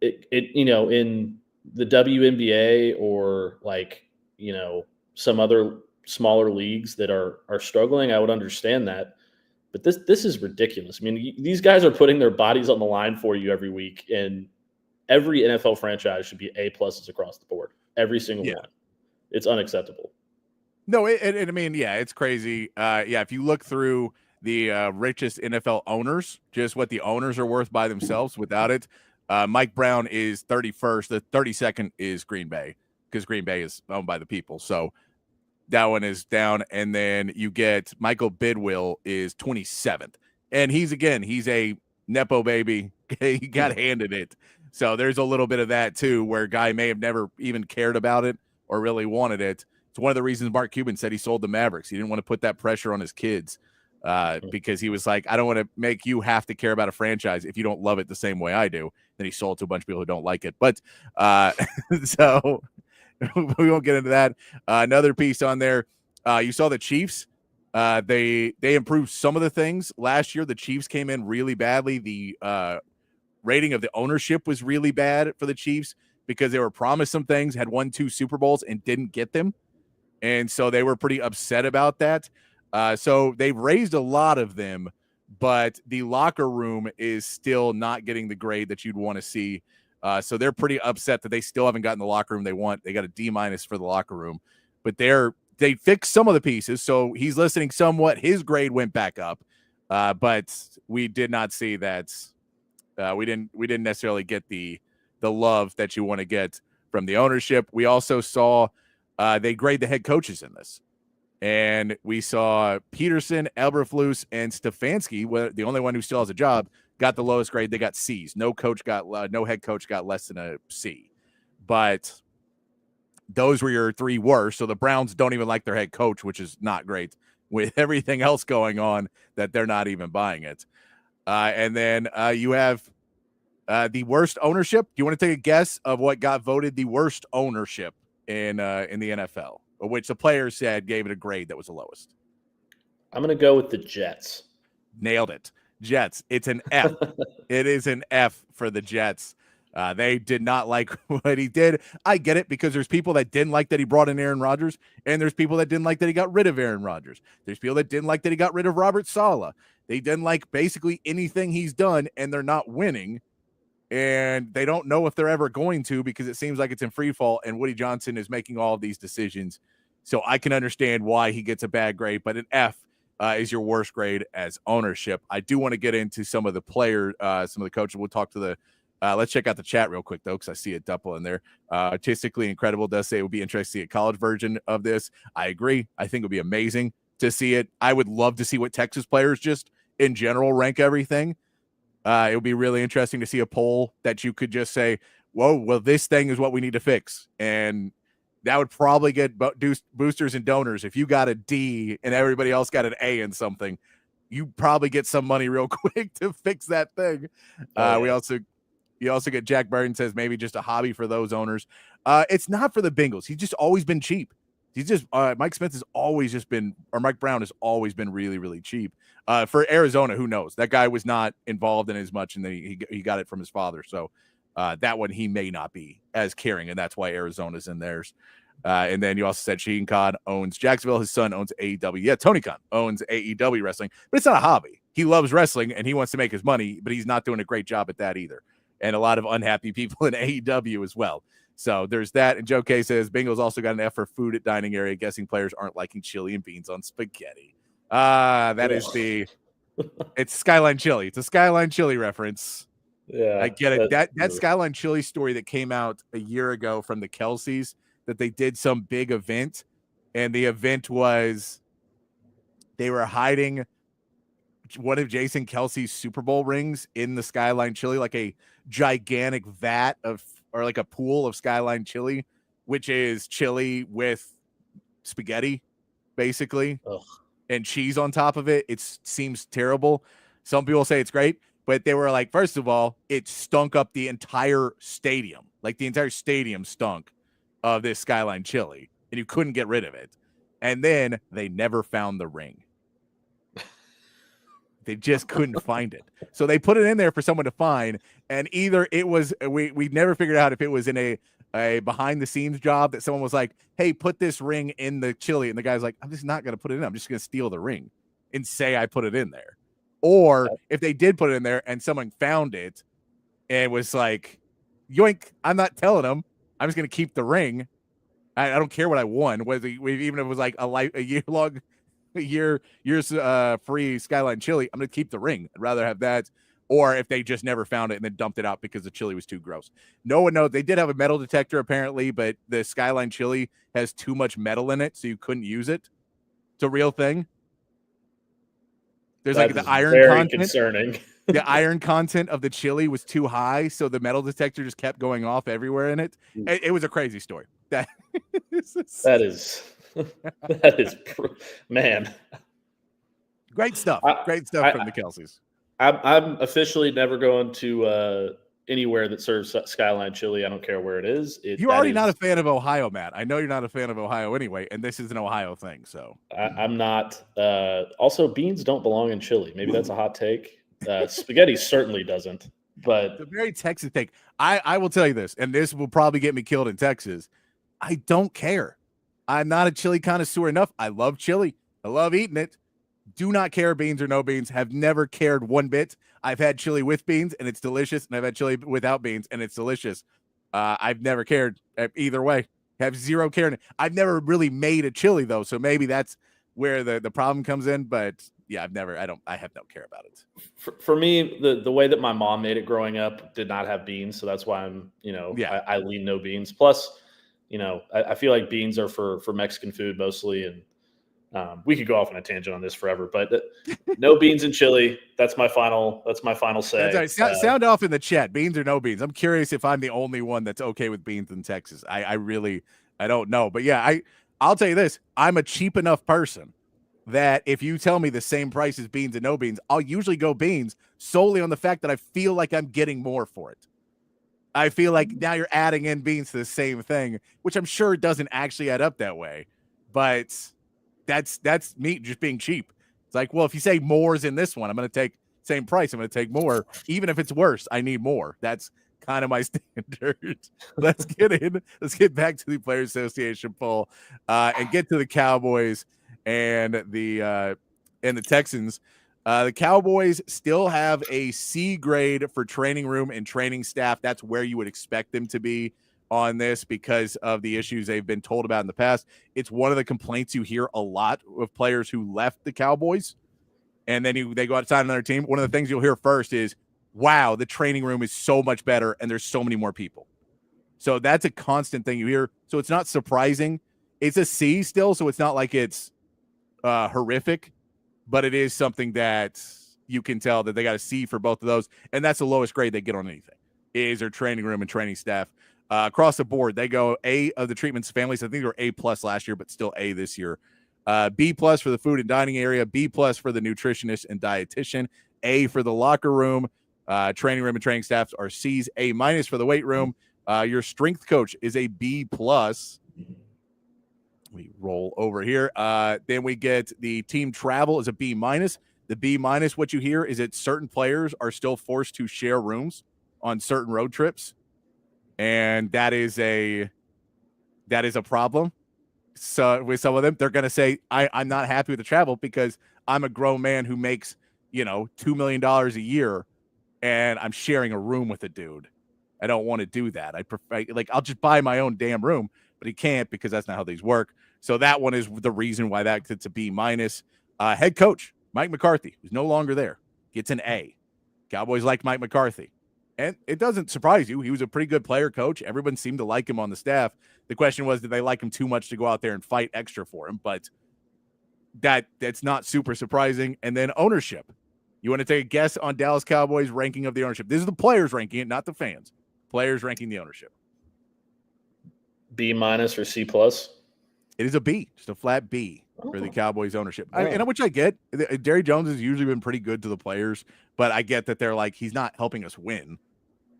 In the WNBA or some other smaller leagues that are struggling, I would understand that. But this is ridiculous. I mean, these guys are putting their bodies on the line for you every week, and every NFL franchise should be A+ across the board. Every single one. It's unacceptable. No, I mean, it's crazy. If you look through the richest NFL owners, just what the owners are worth by themselves without it, Mike Brown is 31st. The 32nd is Green Bay, because Green Bay is owned by the people. So that one is down. And then you get Michael Bidwill is 27th. And he's a Nepo baby. He got handed it. So there's a little bit of that too, where a guy may have never even cared about it or really wanted it. It's one of the reasons Mark Cuban said he sold the Mavericks. He didn't want to put that pressure on his kids because he was like, I don't want to make you have to care about a franchise if you don't love it the same way I do. Then he sold to a bunch of people who don't like it. But so we won't get into that. Another piece on there, you saw the Chiefs. They improved some of the things. Last year, the Chiefs came in really badly. The rating of the ownership was really bad for the Chiefs because they were promised some things, had won 2 Super Bowls and didn't get them. And so they were pretty upset about that. So they've raised a lot of them, but the locker room is still not getting the grade that you'd want to see. So they're pretty upset that they still haven't gotten the locker room they want. They got a D- for the locker room, but they fixed some of the pieces. So he's listening somewhat. His grade went back up, but we did not see that. We didn't necessarily get the love that you want to get from the ownership. We also saw they grade the head coaches in this, and we saw Peterson, Eberflus, and Stefanski, the only one who still has a job, got the lowest grade. They got C's. No head coach got less than a C. But those were your 3 worst. So the Browns don't even like their head coach, which is not great with everything else going on, that they're not even buying it. And then you have the worst ownership. Do you want to take a guess of what got voted the worst ownership in the NFL, or which the players said gave it a grade that was the lowest? I'm going to go with the Jets. Nailed it. Jets. It's an F. It is an F for the Jets. They did not like what he did. I get it, because there's people that didn't like that he brought in Aaron Rodgers, and there's people that didn't like that he got rid of Aaron Rodgers. There's people that didn't like that he got rid of Robert Saleh. They didn't like basically anything he's done, and they're not winning. And they don't know if they're ever going to, because it seems like it's in free fall, and Woody Johnson is making all of these decisions. So I can understand why he gets a bad grade, but an F is your worst grade as ownership. I do want to get into some of the players, some of the coaches. We'll talk to the let's check out the chat real quick, though, because I see a double in there. Artistically Incredible does say it would be interesting to see a college version of this. I agree. I think it would be amazing to see it. I would love to see what Texas players just in general rank everything. It would be really interesting to see a poll that you could just say, whoa, well, this thing is what we need to fix. And that would probably get boosters and donors. If you got a D and everybody else got an A in something, you probably get some money real quick to fix that thing. You also get Jack Burton says maybe just a hobby for those owners. It's not for the Bengals. He's just always been cheap. He's just Mike Smith has always just been, or Mike Brown has always been really, really cheap. For Arizona, who knows? That guy was not involved in as much, and then he got it from his father. So that one he may not be as caring, and that's why Arizona's in theirs. And then you also said Sheen Khan owns Jacksonville. His son owns AEW. Yeah, Tony Khan owns AEW wrestling, but it's not a hobby. He loves wrestling and he wants to make his money, but he's not doing a great job at that either. And a lot of unhappy people in AEW as well. So there's that. And Joe K says Bengals also got an F for food at dining area, guessing players aren't liking chili and beans on spaghetti. That is it's Skyline Chili. It's a Skyline Chili reference. Yeah, I get it. That Skyline Chili story that came out a year ago from the Kelseys, that they did some big event, and the event was they were hiding one of Jason Kelce's Super Bowl rings in the Skyline Chili, like a gigantic vat of, or like a pool of Skyline Chili, which is chili with spaghetti, basically, and cheese on top of it. It seems terrible. Some people say it's great, but they were like, first of all, it stunk up the entire stadium. Like the entire stadium stunk of this Skyline Chili, and you couldn't get rid of it. And then they never found the ring. They just couldn't find it. So they put it in there for someone to find, and either it was, we never figured out if it was in a behind the scenes job that someone was like, hey, put this ring in the chili. And the guy's like, I'm just not going to put it in. I'm just going to steal the ring and say I put it in there. Or if they did put it in there and someone found it and was like, yoink, I'm not telling them. I'm just going to keep the ring. I don't care what I won. Whether even if it was like a year's free Skyline Chili, I'm going to keep the ring. I'd rather have that. Or if they just never found it and then dumped it out because the chili was too gross. No one knows. They did have a metal detector apparently, but the Skyline Chili has too much metal in it, so you couldn't use it. It's a real thing. There's like the iron content. Concerning. The iron content of the chili was too high, so the metal detector just kept going off everywhere in it. It was a crazy story. That is man. Great stuff. Great stuff from the Kelseys. I'm officially never going to anywhere that serves Skyline Chili. I don't care where it is. You're already not a fan of Ohio, Matt. I know you're not a fan of Ohio anyway, and this is an Ohio thing. So I'm not. Also, beans don't belong in chili. Maybe that's a hot take. Spaghetti certainly doesn't. But the very Texas take. I will tell you this, and this will probably get me killed in Texas. I don't care. I'm not a chili connoisseur enough. I love chili. I love eating it. Do not care, beans or no beans. Have never cared one bit. I've had chili with beans, and it's delicious, and I've had chili without beans, and it's delicious. I've never cared either way. Have zero care. I've never really made a chili, though, so maybe that's where the problem comes in. But, yeah, I have no care about it. For me, the way that my mom made it growing up did not have beans, so that's why I lean no beans. Plus, I feel like beans are for Mexican food mostly, and we could go off on a tangent on this forever, but no beans and chili. That's my final say. That's right. Sound off in the chat. Beans or no beans. I'm curious if I'm the only one that's okay with beans in Texas. I don't know, but yeah, I'll tell you this. I'm a cheap enough person that if you tell me the same price as beans and no beans, I'll usually go beans solely on the fact that I feel like I'm getting more for it. I feel like now you're adding in beans to the same thing, which I'm sure doesn't actually add up that way, but that's me just being cheap. It's like, well, if you say more's in this one, I'm going to take same price. I'm going to take more. Even if it's worse, I need more. That's kind of my standard. Let's get back to the Players Association poll and get to the Cowboys and the Texans. The Cowboys still have a C grade for training room and training staff. That's where you would expect them to be on this because of the issues they've been told about in the past. It's one of the complaints you hear a lot of players who left the Cowboys and then they go out to sign another team. One of the things you'll hear first is, wow, the training room is so much better and there's so many more people. So that's a constant thing you hear. So it's not surprising. It's a C still, so it's not like it's horrific, but it is something that you can tell that they got a C for both of those, and that's the lowest grade they get on anything, is their training room and training staff. Across the board, they go A of the treatments families. I think they were A+ last year, but still A this year. B+ for the food and dining area, B+ for the nutritionist and dietitian, A for the locker room. Training room and training staffs are C's, A- for the weight room. Your strength coach is a B+. We roll over here. Then we get the team travel is a B-. The B-, what you hear is that certain players are still forced to share rooms on certain road trips. And that is that is a problem. So with some of them, they're going to say, I'm not happy with the travel because I'm a grown man who makes, $2 million a year and I'm sharing a room with a dude. I don't want to do that. I'll just buy my own damn room, but he can't because that's not how these work. So that one is the reason why that gets a B minus. Head coach, Mike McCarthy, who's no longer there, gets an A. Cowboys like Mike McCarthy. And it doesn't surprise you. He was a pretty good player coach. Everyone seemed to like him on the staff. The question was, did they like him too much to go out there and fight extra for him? But that's not super surprising. And then ownership. You want to take a guess on Dallas Cowboys ranking of the ownership? This is the players ranking it, not the fans. Players ranking the ownership. B minus or C plus? It is a B, just a flat B for the Cowboys ownership. Which I get. Jerry Jones has usually been pretty good to the players, but I get that they're like, he's not helping us win.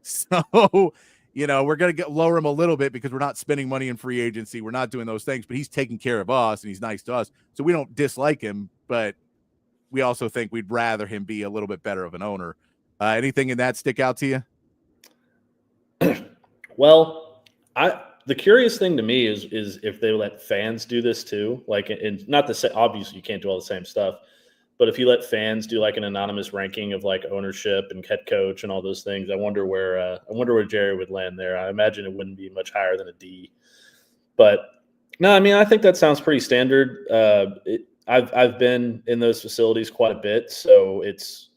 So, we're going to lower him a little bit because we're not spending money in free agency. We're not doing those things, but he's taking care of us and he's nice to us. So we don't dislike him, but we also think we'd rather him be a little bit better of an owner. Anything in that stick out to you? Well, the curious thing to me is if they let fans do this too, like, and not to say, obviously you can't do all the same stuff, but if you let fans do like an anonymous ranking of like ownership and head coach and all those things, I wonder where Jerry would land there. I imagine it wouldn't be much higher than a D, but no, I mean, I think that sounds pretty standard. I've been in those facilities quite a bit, so it's,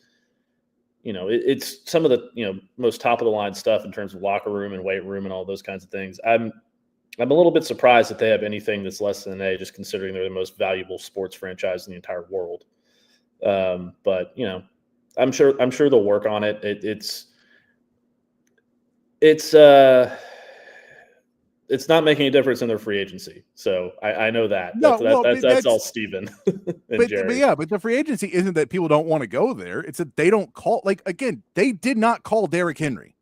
it's some of the, most top of the line stuff in terms of locker room and weight room and all those kinds of things. I'm a little bit surprised that they have anything that's less than an A, just considering they're the most valuable sports franchise in the entire world. But I'm sure they'll work on it. It's not making a difference in their free agency. So I know that. That's all Steven and Jerry. But the free agency isn't that people don't want to go there. It's that they don't call. Like, again, they did not call Derrick Henry.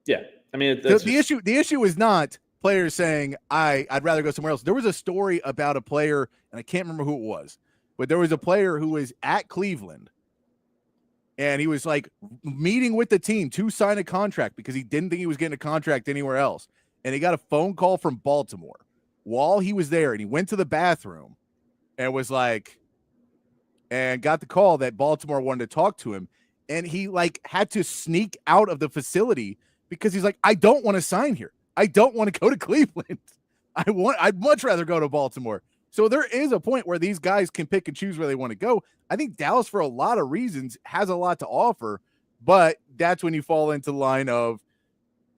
Yeah, I mean, the issue is not players saying I'd rather go somewhere else. There was a story about a player, and I can't remember who it was, but there was a player who was at Cleveland, and he was like meeting with the team to sign a contract because he didn't think he was getting a contract anywhere else. And he got a phone call from Baltimore while he was there, and he went to the bathroom and was like, and got the call that Baltimore wanted to talk to him. And he like had to sneak out of the facility because he's like, I don't want to sign here. I don't want to go to Cleveland. I'd much rather go to Baltimore. So there is a point where these guys can pick and choose where they want to go. I think Dallas, for a lot of reasons, has a lot to offer, but that's when you fall into the line of,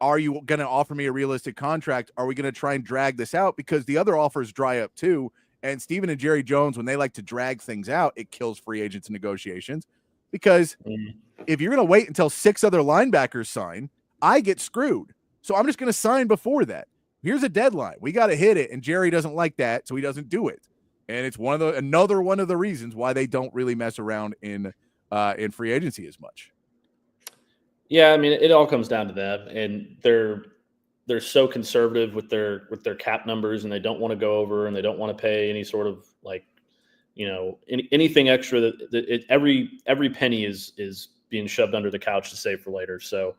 are you going to offer me a realistic contract? Are we going to try and drag this out? Because the other offers dry up too. And Steven and Jerry Jones, when they like to drag things out, it kills free agents and negotiations. Because if you're going to wait until 6 other linebackers sign, I get screwed. So I'm just going to sign before that. Here's a deadline. We got to hit it. And Jerry doesn't like that, so he doesn't do it. And it's another one of the reasons why they don't really mess around in free agency as much. Yeah, I mean, it all comes down to them, and they're so conservative with their cap numbers, and they don't want to go over, and they don't want to pay any sort of like, anything extra. That every penny is being shoved under the couch to save for later. So,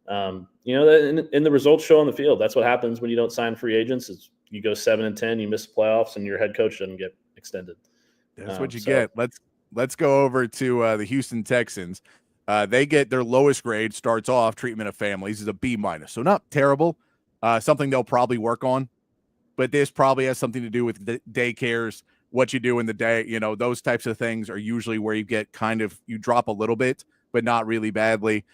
and the results show on the field. That's what happens when you don't sign free agents. Is you go 7-10, you miss the playoffs, and your head coach doesn't get extended. That's what you get. Let's go over to the Houston Texans. They get their lowest grade, starts off treatment of families, is a B minus. So not terrible. Something they'll probably work on, but this probably has something to do with the daycares, what you do in the day. Those types of things are usually where you get you drop a little bit, but not really badly.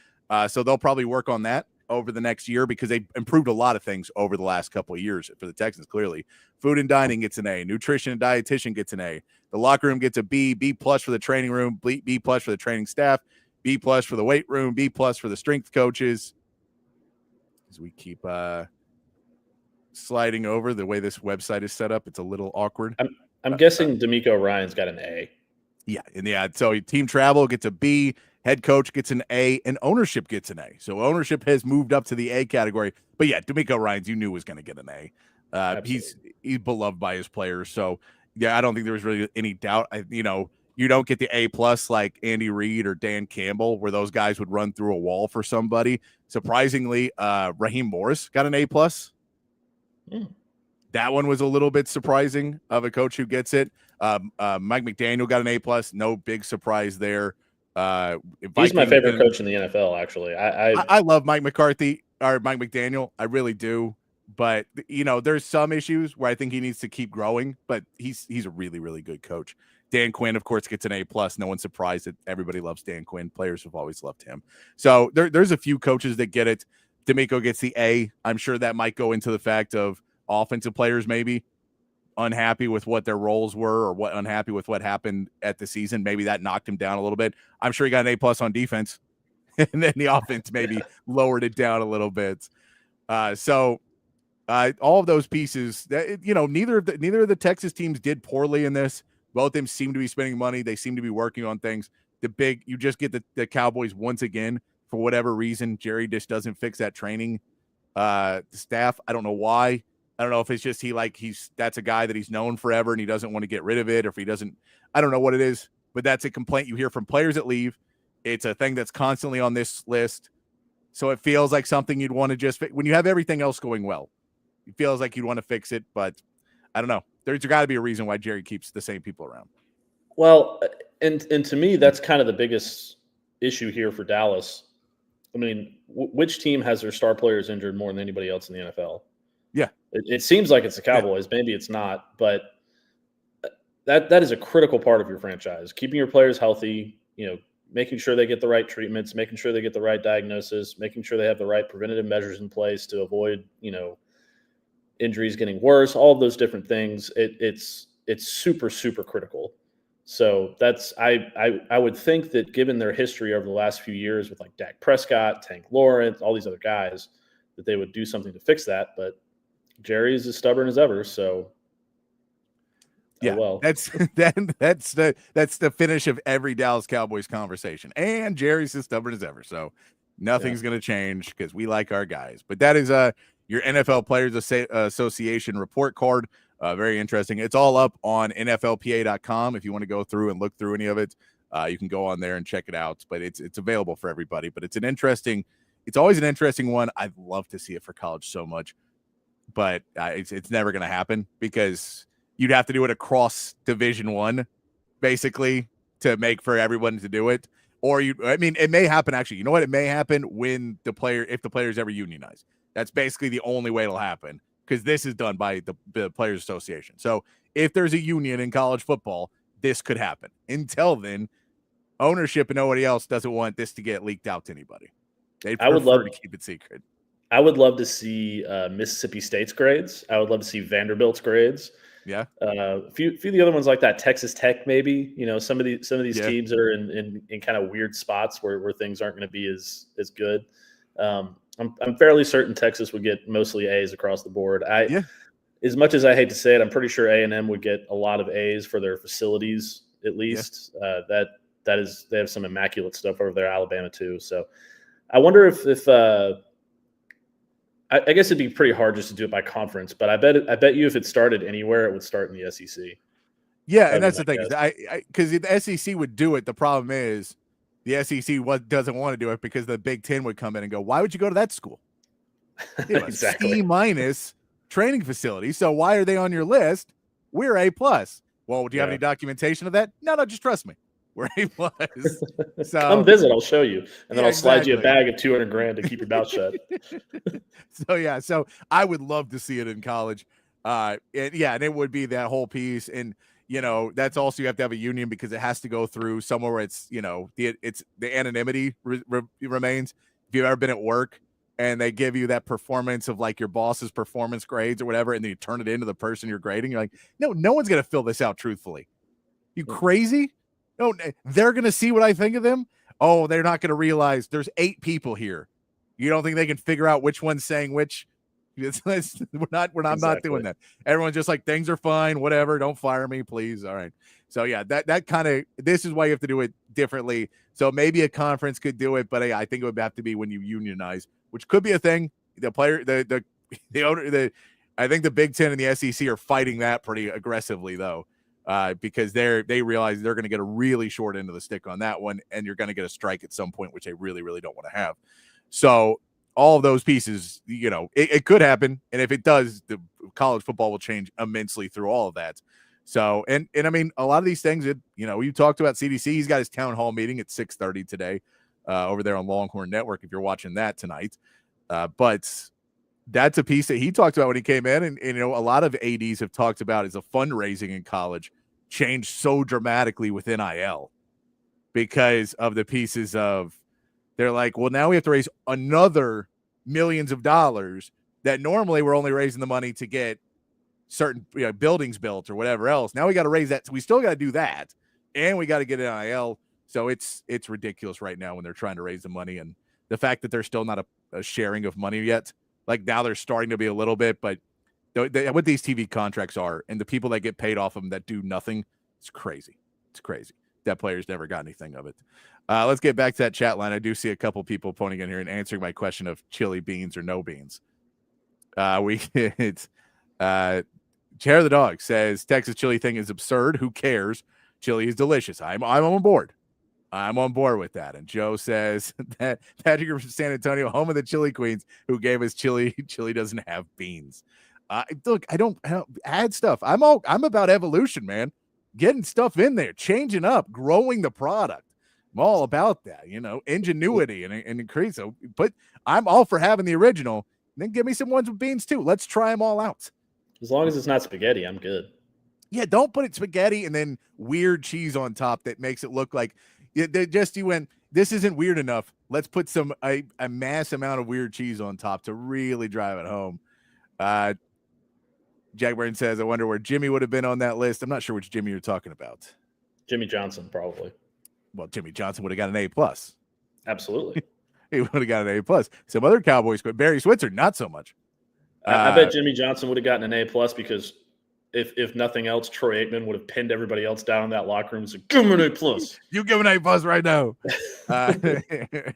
So they'll probably work on that over the next year because they improved a lot of things over the last couple of years for the Texans. Clearly, food and dining gets an A, nutrition and dietitian gets an A, the locker room gets a B, B plus for the training room, B plus for the training staff, B plus for the weight room, B plus for the strength coaches. As we keep sliding over the way this website is set up, it's a little awkward. I'm guessing D'Amico Ryan's got an A. Yeah. So team travel gets a B, head coach gets an A, and ownership gets an A. So ownership has moved up to the A category. But yeah, D'Amico Ryan's you knew was going to get an A. He's beloved by his players. So yeah, I don't think there was really any doubt. You don't get the A plus like Andy Reid or Dan Campbell, where those guys would run through a wall for somebody. Surprisingly, Raheem Morris got an A plus. That one was a little bit surprising of a coach who gets it. Mike McDaniel got an A+. No big surprise there. He's my favorite coach in the NFL, actually. I love Mike McDaniel. I really do. But, there's some issues where I think he needs to keep growing, but he's a really, really good coach. Dan Quinn, of course, gets an A+. No one's surprised that everybody loves Dan Quinn. Players have always loved him. So there's a few coaches that get it. D'Amico gets the A. I'm sure that might go into the fact of offensive players maybe unhappy with what their roles were or unhappy with what happened at the season. Maybe that knocked him down a little bit. I'm sure he got an A+ on defense. And then the offense maybe lowered it down a little bit. So all of those pieces, neither of the Texas teams did poorly in this. Both of them seem to be spending money. They seem to be working on things. You just get the Cowboys once again, for whatever reason. Jerry just doesn't fix that training staff. I don't know why. I don't know if it's just that's a guy that he's known forever and he doesn't want to get rid of it, or if he doesn't, I don't know what it is, but that's a complaint you hear from players that leave. It's a thing that's constantly on this list. So it feels like something you'd want to just when you have everything else going well, it feels like you'd want to fix it, but I don't know. There's got to be a reason why Jerry keeps the same people around. Well, and to me, that's kind of the biggest issue here for Dallas. I mean, which team has their star players injured more than anybody else in the NFL? Yeah. It seems like it's the Cowboys. Yeah. Maybe it's not, but that is a critical part of your franchise. Keeping your players healthy, making sure they get the right treatments, making sure they get the right diagnosis, making sure they have the right preventative measures in place to avoid, injuries getting worse, all of those different things. It's super, super critical. So that's I would think that given their history over the last few years with like Dak Prescott, Tank Lawrence, all these other guys, that they would do something to fix that. But Jerry's as stubborn as ever. So yeah, well, that's the finish of every Dallas Cowboys conversation. And Jerry's as stubborn as ever. So nothing's going to change because we like our guys. But that is your NFL Players Association report card. Very interesting. It's all up on NFLPA.com. If you want to go through and look through any of it, you can go on there and check it out. But it's available for everybody. But it's always an interesting one. I'd love to see it for college so much, but it's never going to happen because you'd have to do it across Division I, basically, to make for everyone to do it. Or it may happen actually. You know what? It may happen if the players ever unionize. That's basically the only way it'll happen, because this is done by the Players Association. So if there's a union in college football, this could happen. Until then, ownership and nobody else doesn't want this to get leaked out to anybody. They prefer to keep it secret. I would love to see Mississippi State's grades. I would love to see Vanderbilt's grades. Yeah. A few of the other ones like that, Texas Tech maybe. Some of these teams that are in kind of weird spots where things aren't going to be as good. I'm fairly certain Texas would get mostly A's across the board. As much as I hate to say it, I'm pretty sure A&M would get a lot of A's for their facilities at least. Yeah. They have some immaculate stuff over there, Alabama too. So I wonder if I guess it'd be pretty hard just to do it by conference, but I bet you if it started anywhere, it would start in the SEC. Yeah, and that's the thing. Because the SEC would do it. The problem is the SEC doesn't want to do it because the Big Ten would come in and go, why would you go to that school? Exactly. C- training facility. So why are they on your list? We're A+. Well, do you have any documentation of that? No, just trust me. We're A+. So come visit. I'll show you. And then I'll slide you a bag of $200,000 to keep your mouth shut. So I would love to see it in college. And it would be that whole piece. And, that's also, you have to have a union because it has to go through somewhere where it's, the anonymity remains. If you've ever been at work and they give you that performance of like your boss's performance grades or whatever, and then you turn it into the person you're grading, you're like, no one's going to fill this out truthfully. You crazy? No, they're going to see what I think of them. Oh, they're not going to realize there's 8 people here. You don't think they can figure out which one's saying which? I'm not doing that. Everyone's just like, things are fine, whatever. Don't fire me, please. All right. So yeah, that kind of, this is why you have to do it differently. So maybe a conference could do it, but I think it would have to be when you unionize, which could be a thing. The player, the owner, I think the Big Ten and the SEC are fighting that pretty aggressively though, because they realize they're going to get a really short end of the stick on that one, and you're going to get a strike at some point, which they really, really don't want to have. So all of those pieces, it could happen. And if it does, the college football will change immensely through all of that. So, and I mean, a lot of these things, you talked about CDC. He's got his town hall meeting at 6:30 today over there on Longhorn Network if you're watching that tonight. But that's a piece that he talked about when he came in. And a lot of ADs have talked about is a fundraising in college changed so dramatically with NIL because of the pieces of, they're like, well, now we have to raise another millions of dollars that normally we're only raising the money to get certain buildings built or whatever else. Now we got to raise that. So we still got to do that. And we got to get an NIL. So it's ridiculous right now when they're trying to raise the money. And the fact that there's still not a sharing of money yet, like now they're starting to be a little bit, but what these TV contracts are and the people that get paid off of them that do nothing, it's crazy. It's crazy. That player's never got anything of it. Let's get back to that chat line. I do see a couple people pointing in here and answering my question of chili beans or no beans. Chair of the Dog says Texas chili thing is absurd. Who cares? Chili is delicious. I'm on board. I'm on board with that. And Joe says that Patrick from San Antonio, home of the Chili Queens, who gave us chili. Chili doesn't have beans. Look, I don't add stuff. I'm about evolution, man. Getting stuff in there, changing up, growing the product. I'm all about that, ingenuity and increase. So, but I'm all for having the original. Then give me some ones with beans too. Let's try them all out. As long as it's not spaghetti, I'm good. Yeah, don't put it spaghetti and then weird cheese on top that makes it look like you went, this isn't weird enough. Let's put a mass amount of weird cheese on top to really drive it home. Jack Burton says, I wonder where Jimmy would have been on that list. I'm not sure which Jimmy you're talking about. Jimmy Johnson, probably. Well, Jimmy Johnson would have got an A+. Absolutely. He would have got an A+. Some other Cowboys, but Barry Switzer, not so much. I bet Jimmy Johnson would have gotten an A+ because if nothing else, Troy Aikman would have pinned everybody else down in that locker room and said, give him an A+. You give an A+ right now.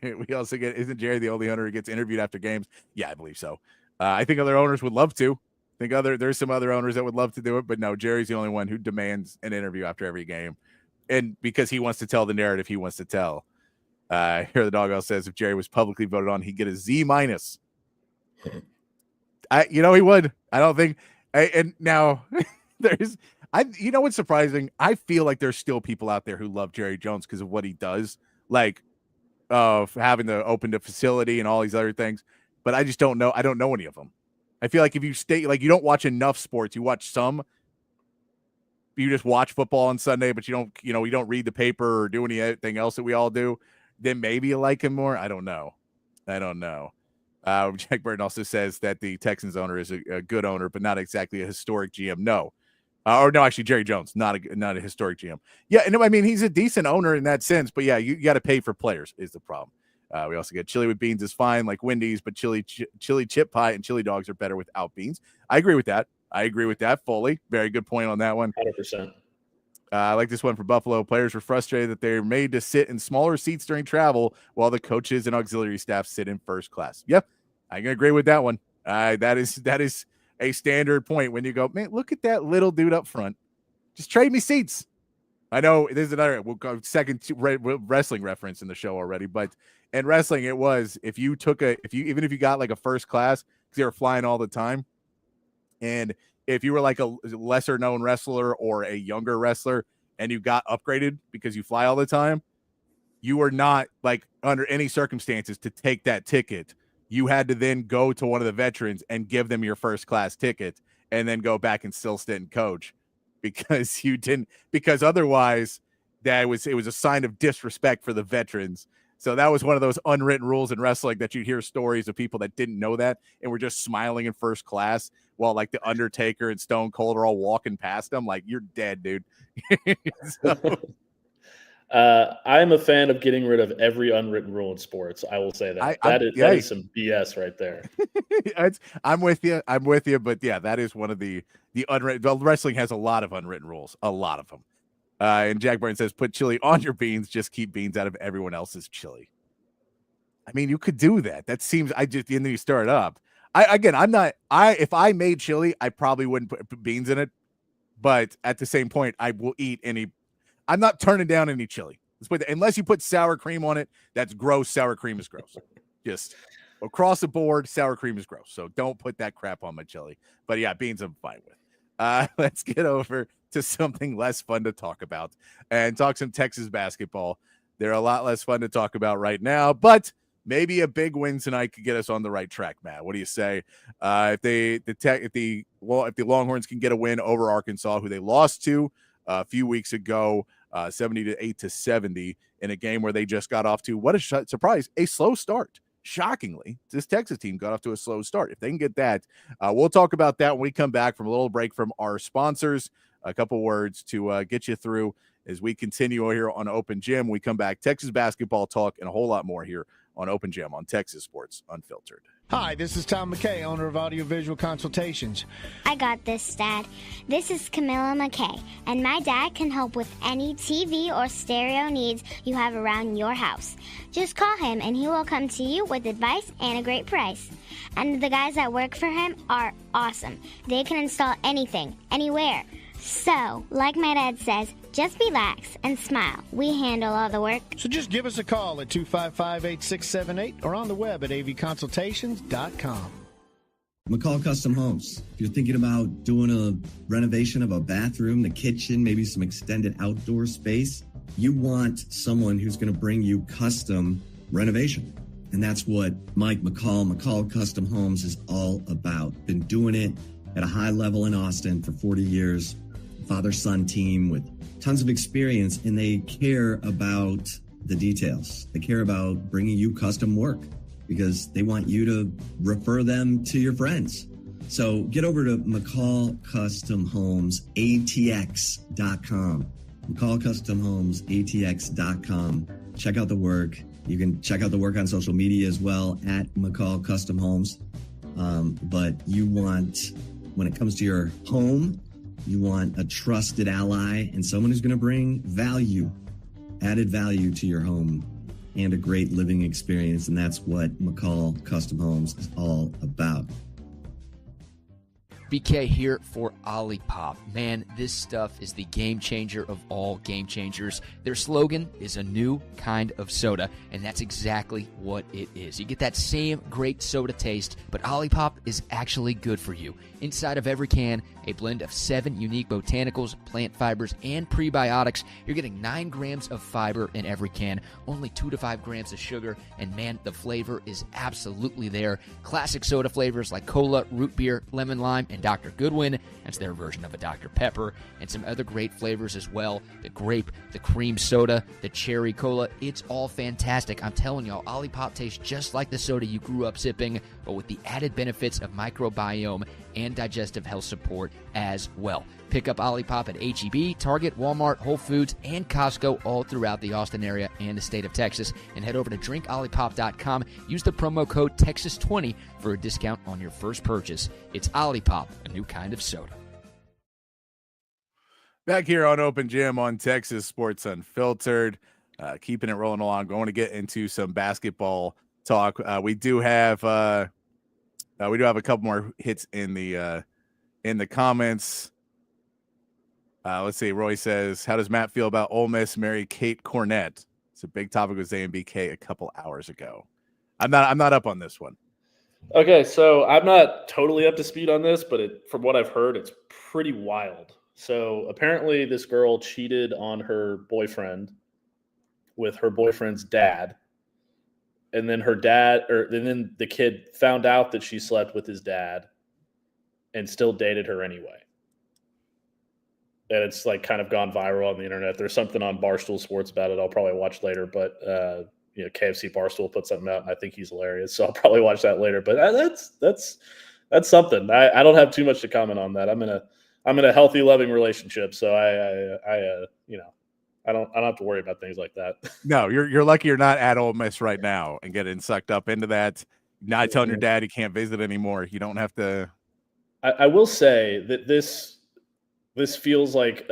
We also get, isn't Jerry the only owner who gets interviewed after games? Yeah, I believe so. I think other owners would love to. There's some other owners that would love to do it, but no, Jerry's the only one who demands an interview after every game. And because he wants to tell the narrative he wants to tell. Here the Doggo says if Jerry was publicly voted on, he'd get a Z-. He would. I don't think. And now what's surprising? I feel like there's still people out there who love Jerry Jones because of what he does, like having to open the facility and all these other things. But I just don't know. I don't know any of them. I feel like if you you don't watch enough sports, you watch some. You just watch football on Sunday, but you don't read the paper or do anything else that we all do. Then maybe you like him more. I don't know. Jack Burton also says that the Texans owner is a good owner, but not exactly a historic GM. No. Actually, Jerry Jones, not a historic GM. Yeah, and I mean, he's a decent owner in that sense, but yeah, you got to pay for players is the problem. We also get chili with beans is fine, like Wendy's, but chili chip pie and chili dogs are better without beans. I agree with that. Fully. Very good point on that one. 100%. I like this one for Buffalo. Players were frustrated that they're made to sit in smaller seats during travel while the coaches and auxiliary staff sit in first class. Yep, I can agree with that one. That is a standard point when you go, man, look at that little dude up front. Just trade me seats. I know there's another second wrestling reference in the show already, but in wrestling, it was even if you got like a first class because they were flying all the time, and if you were like a lesser known wrestler or a younger wrestler and you got upgraded because you fly all the time, you were not like under any circumstances to take that ticket. You had to then go to one of the veterans and give them your first class ticket and then go back and still sit and coach because otherwise it was a sign of disrespect for the veterans. So that was one of those unwritten rules in wrestling that you'd hear stories of people that didn't know that and were just smiling in first class while like the Undertaker and Stone Cold are all walking past them. Like, you're dead, dude. I'm a fan of getting rid of every unwritten rule in sports. I will say that. That is some BS right there. I'm with you. But yeah, that is one of the unwritten. Well, wrestling has a lot of unwritten rules, a lot of them. And Jack Burton says, put chili on your beans. Just keep beans out of everyone else's chili. I mean, you could do that. That seems, and then you stir it up. If I made chili, I probably wouldn't put beans in it. But at the same point, I will eat I'm not turning down any chili. Unless you put sour cream on it, that's gross. Sour cream is gross. across the board, sour cream is gross. So don't put that crap on my chili. But yeah, beans I'm fine with. Let's get over to something less fun to talk about and talk some Texas basketball. They're a lot less fun to talk about right now, but maybe a big win tonight could get us on the right track, Matt. What do you say? If the Longhorns can get a win over Arkansas, who they lost to a few weeks ago, 78-70, in a game where they just got off to, what a surprise, a slow start. Shockingly, this Texas team got off to a slow start. If they can get that, we'll talk about that when we come back from a little break from our sponsors. A couple words to get you through as we continue here on Open Gym. We come back, Texas basketball talk, and a whole lot more here on Open Gym on Texas Sports Unfiltered. Hi, this is Tom McKay, owner of Audiovisual Consultations. I got this, Dad. This is Camilla McKay, and my dad can help with any TV or stereo needs you have around your house. Just call him, and he will come to you with advice and a great price. And the guys that work for him are awesome. They can install anything, anywhere. So, like my dad says, just relax and smile. We handle all the work. So just give us a call at 255-8678 or on the web at avconsultations.com. McCall Custom Homes. If you're thinking about doing a renovation of a bathroom, the kitchen, maybe some extended outdoor space, you want someone who's going to bring you custom renovation. And that's what Mike McCall Custom Homes is all about. Been doing it at a high level in Austin for 40 years. Father-son team with tons of experience, and they care about the details. They care about bringing you custom work because they want you to refer them to your friends. So get over to McCall Custom Homes, ATX.com. McCall Custom Homes, ATX.com. Check out the work. You can check out the work on social media as well at McCall Custom Homes. But you want, when it comes to your home, you want a trusted ally and someone who's going to bring value, added value to your home and a great living experience. And that's what McCall Custom Homes is all about. BK here for OLIPOP. Man, this stuff is the game changer of all game changers. Their slogan is a new kind of soda, and that's exactly what it is. You get that same great soda taste, but OLIPOP is actually good for you. Inside of every can, a blend of 7 unique botanicals, plant fibers, and prebiotics. You're getting 9 grams of fiber in every can, only 2 to 5 grams of sugar, and man, the flavor is absolutely there. Classic soda flavors like cola, root beer, lemon lime, and Dr. Goodwin. That's their version of a Dr. Pepper, and some other great flavors as well. The grape, the cream soda, the cherry cola. It's all fantastic. I'm telling y'all, OLIPOP tastes just like the soda you grew up sipping, but with the added benefits of microbiome and digestive health support as well. Pick up OLIPOP at H-E-B, Target, Walmart, Whole Foods, and Costco all throughout the Austin area and the state of Texas. And head over to drinkolipop.com. Use the promo code TEXAS20 for a discount on your first purchase. It's OLIPOP, a new kind of soda. Back here on Open Gym on Texas Sports Unfiltered, keeping it rolling along. Going to get into some basketball talk. We do have a couple more hits in the comments. Let's see. Roy says, "How does Matt feel about Ole Miss marry Kate Cornett?" It's a big topic with ZMBK a couple hours ago. I'm not up on this one. Okay, so I'm not totally up to speed on this, but from what I've heard, it's pretty wild. So apparently this girl cheated on her boyfriend with her boyfriend's dad. And then then the kid found out that she slept with his dad and still dated her anyway. And it's like kind of gone viral on the internet. There's something on Barstool Sports about it. I'll probably watch later, but KFC Barstool put something out and I think he's hilarious. So I'll probably watch that later, but that's something. I don't have too much to comment on that. I'm in a healthy, loving relationship. So I don't have to worry about things like that. No, you're lucky you're not at Ole Miss right now and getting sucked up into that. Not telling your dad he can't visit anymore. You don't have to. I will say that this feels like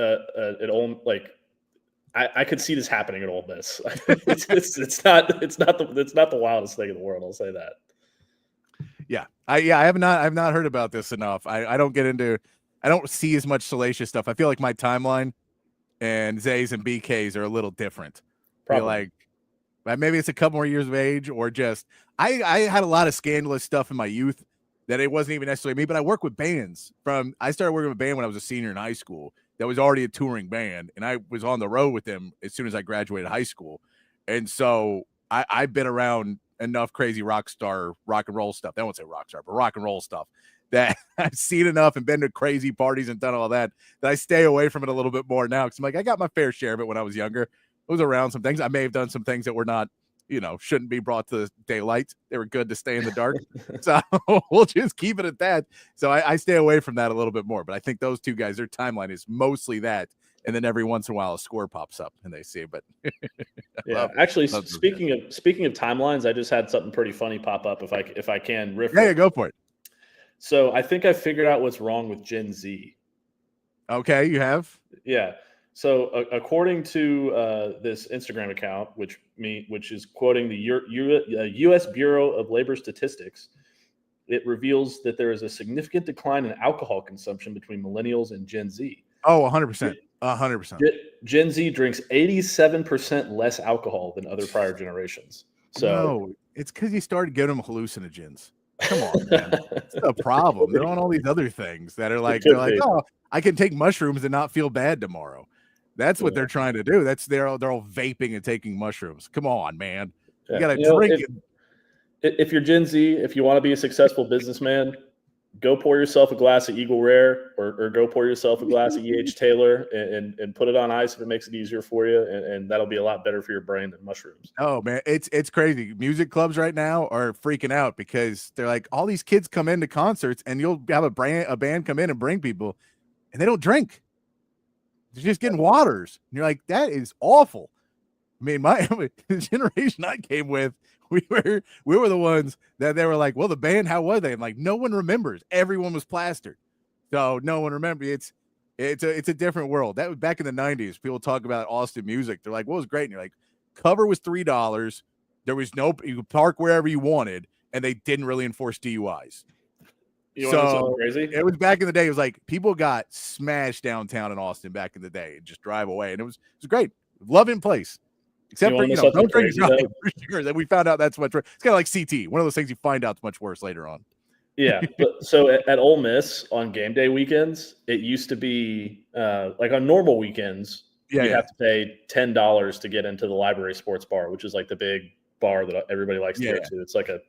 I could see this happening at Ole Miss. it's not the wildest thing in the world. I'll say that. Yeah, I have not heard about this enough. I don't see as much salacious stuff. I feel like my timeline and Zay's and BK's are a little different. Probably. I feel like Maybe it's a couple more years of age, or just I had a lot of scandalous stuff in my youth that it wasn't even necessarily me, but I work with bands. I started working with a band when I was a senior in high school that was already a touring band, and I was on the road with them as soon as I graduated high school. And so I've been around enough crazy rock and roll stuff. I won't say rock star, but rock and roll stuff that I've seen enough and been to crazy parties and done all that I stay away from it a little bit more now. Cause I'm like, I got my fair share of it when I was younger. I was around some things. I may have done some things that were not, shouldn't be brought to daylight. They were good to stay in the dark. So we'll just keep it at that. So I stay away from that a little bit more, but I think those two guys, their timeline is mostly that. And then every once in a while a score pops up and they see it. But yeah, actually, speaking of timelines, I just had something pretty funny pop up. If I can riff. Yeah, go for it. So I think I figured out what's wrong with Gen Z. Okay, you have? Yeah. So according to this Instagram account, which is quoting the U.S. Bureau of Labor Statistics, it reveals that there is a significant decline in alcohol consumption between millennials and Gen Z. Oh, 100%. 100%. Gen Z drinks 87% less alcohol than other prior generations. So no, it's because you started giving them hallucinogens. Come on, man. That's the problem. They're on all these other things that are like, oh, I can take mushrooms and not feel bad tomorrow. That's what they're trying to do. They're all vaping and taking mushrooms. Come on, man. You got to drink it. If you're Gen Z, if you want to be a successful businessman, go pour yourself a glass of Eagle Rare or go pour yourself a glass of E.H. Taylor and put it on ice if it makes it easier for you. And that'll be a lot better for your brain than mushrooms. Oh, man. It's crazy. Music clubs right now are freaking out because they're like, all these kids come into concerts and you'll have a band come in and bring people and they don't drink. They're just getting waters. And you're like, that is awful. I mean, the generation I came with, we were the ones that they were like, well, the band, how was they? I'm like, no one remembers. Everyone was plastered. So no one remembers. It's a different world. That was back in the 90s. People talk about Austin music. They're like, what was great? And you're like, cover was $3. There was you could park wherever you wanted, and they didn't really enforce DUIs. You want something crazy? It was back in the day. It was like people got smashed downtown in Austin back in the day and just drive away. And it was great. Loving place. Except for, don't drink and drive for sure. Then we found out that's much worse. It's kind of like CT. One of those things you find out is much worse later on. Yeah. But so at Ole Miss on game day weekends, it used to be like on normal weekends, you have to pay $10 to get into the library sports bar, which is like the big bar that everybody likes to go to. It's like they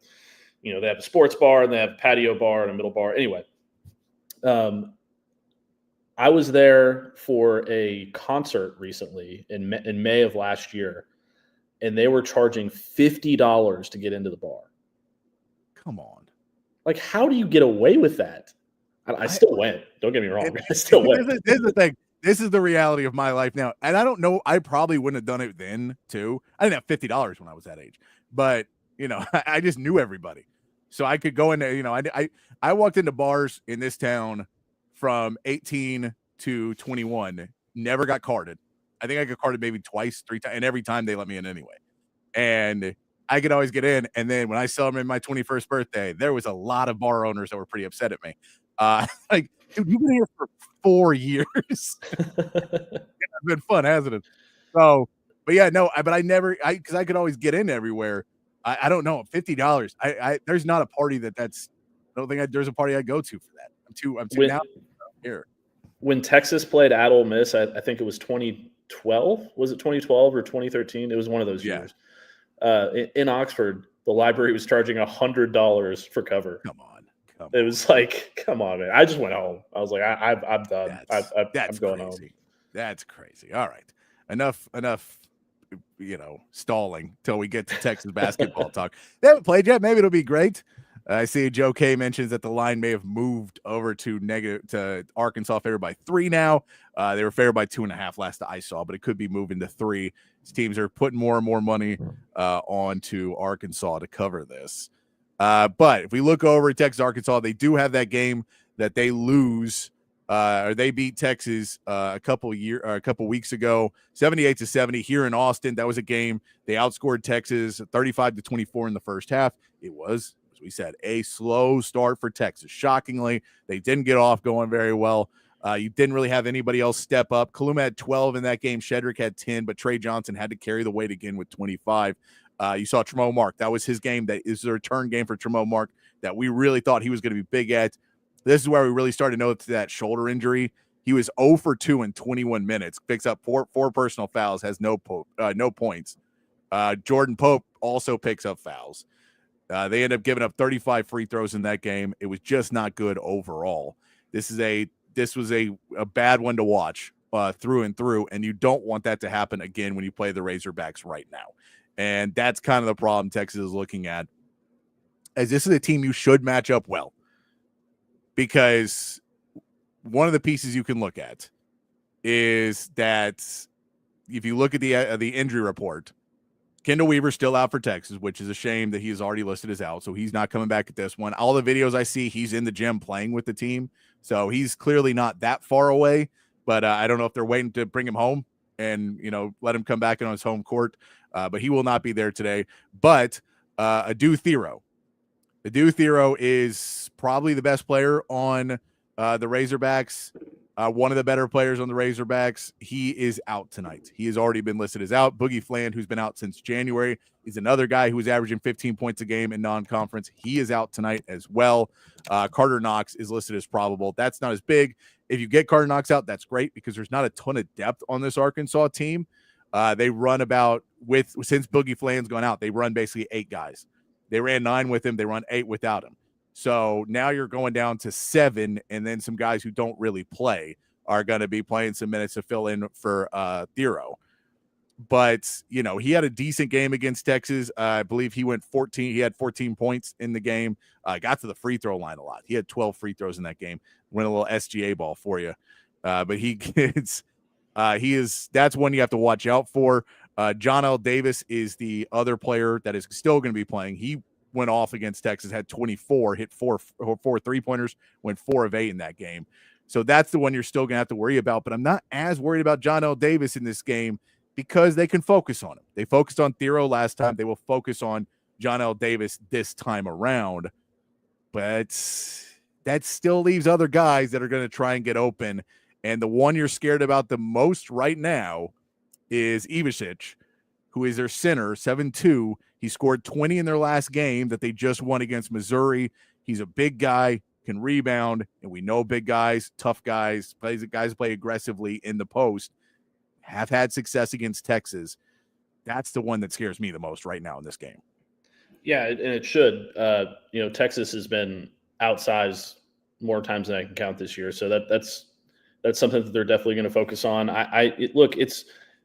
have a sports bar and they have a patio bar and a middle bar. Anyway, I was there for a concert recently in May of last year, and they were charging $50 to get into the bar. Come on. Like, how do you get away with that? I still went. Don't get me wrong. I still went. This is the thing. This is the reality of my life now. And I don't know. I probably wouldn't have done it then, too. I didn't have $50 when I was that age. But, I just knew everybody. So I could go in there. I walked into bars in this town from 18 to 21, never got carded. I think I got carded maybe twice, 3 times, and every time they let me in anyway. And I could always get in. And then when I celebrated my 21st birthday, there was a lot of bar owners that were pretty upset at me. Like, dude, you've been here for 4 years. It's been fun, hasn't it? So, but yeah, no, but I never, because I could always get in everywhere. I don't know, $50. There's not a party I don't think there's a party I'd go to for that. I'm too now here. When Texas played at Ole Miss, I think it was 2012. Was it 2012 or 2013? It was one of those years. In Oxford, the library was charging $100 for cover. Come on. It was like, come on, man. I just went home. I was like, I'm done. I'm going home. That's crazy. All right. Enough, stalling till we get to Texas basketball talk. They haven't played yet. Maybe it'll be great. I see Joe K mentions that the line may have moved over to Arkansas, favored by 3 now. They were favored by 2.5 last I saw, but it could be moving to 3. These teams are putting more and more money onto Arkansas to cover this. But if we look over at Texas, Arkansas, they do have that game that they lose. Or they beat Texas a couple weeks ago, 78-70 here in Austin. That was a game. They outscored Texas 35-24 in the first half. It was, as we said, a slow start for Texas. Shockingly, they didn't get off going very well. You didn't really have anybody else step up. Kaluma had 12 in that game. Shedrick had 10, but Trey Johnson had to carry the weight again with 25. You saw Tremo Mark. That was his game. That is the return game for Tremo Mark that we really thought he was going to be big at. This is where we really started to notice that shoulder injury. He was 0 for 2 in 21 minutes, picks up four personal fouls, has no points. Jordan Pope also picks up fouls. They end up giving up 35 free throws in that game. It was just not good overall. This was a bad one to watch through and through, and you don't want that to happen again when you play the Razorbacks right now. And that's kind of the problem Texas is looking at, as this is a team you should match up well, because one of the pieces you can look at is that if you look at the injury report, Kendall Weaver's still out for Texas, which is a shame that he is already listed as out, so he's not coming back at this one. All the videos I see, he's in the gym playing with the team, so he's clearly not that far away, but I don't know if they're waiting to bring him home and, let him come back on his home court, but he will not be there today. But Adu Thero is probably the best player on the Razorbacks, one of the better players on the Razorbacks. He is out tonight. He has already been listed as out. Boogie Fland, who's been out since January, is another guy who is averaging 15 points a game in non-conference. He is out tonight as well. Carter Knox is listed as probable. That's not as big. If you get Carter Knox out, that's great because there's not a ton of depth on this Arkansas team. They run since Boogie Fland's gone out, they run basically 8 guys. They ran 9 with him. They run 8 without him. So now you're going down to 7, and then some guys who don't really play are going to be playing some minutes to fill in for Thero. But, he had a decent game against Texas. I believe he had 14 points in the game. Got to the free throw line a lot. He had 12 free throws in that game. Went a little SGA ball for you. But that's one you have to watch out for. John L. Davis is the other player that is still going to be playing. He went off against Texas, had 24, hit four 3-pointers, went 4 of 8 in that game. So that's the one you're still going to have to worry about. But I'm not as worried about John L. Davis in this game because they can focus on him. They focused on Thero last time. They will focus on John L. Davis this time around. But that still leaves other guys that are going to try and get open. And the one you're scared about the most right now is Ivicic, who is their center, 7'2". He scored 20 in their last game that they just won against Missouri. He's a big guy, can rebound, and we know big guys, tough guys, guys play aggressively in the post, have had success against Texas. That's the one that scares me the most right now in this game. Yeah, and it should. Texas has been outsized more times than I can count this year, so that's something that they're definitely going to focus on.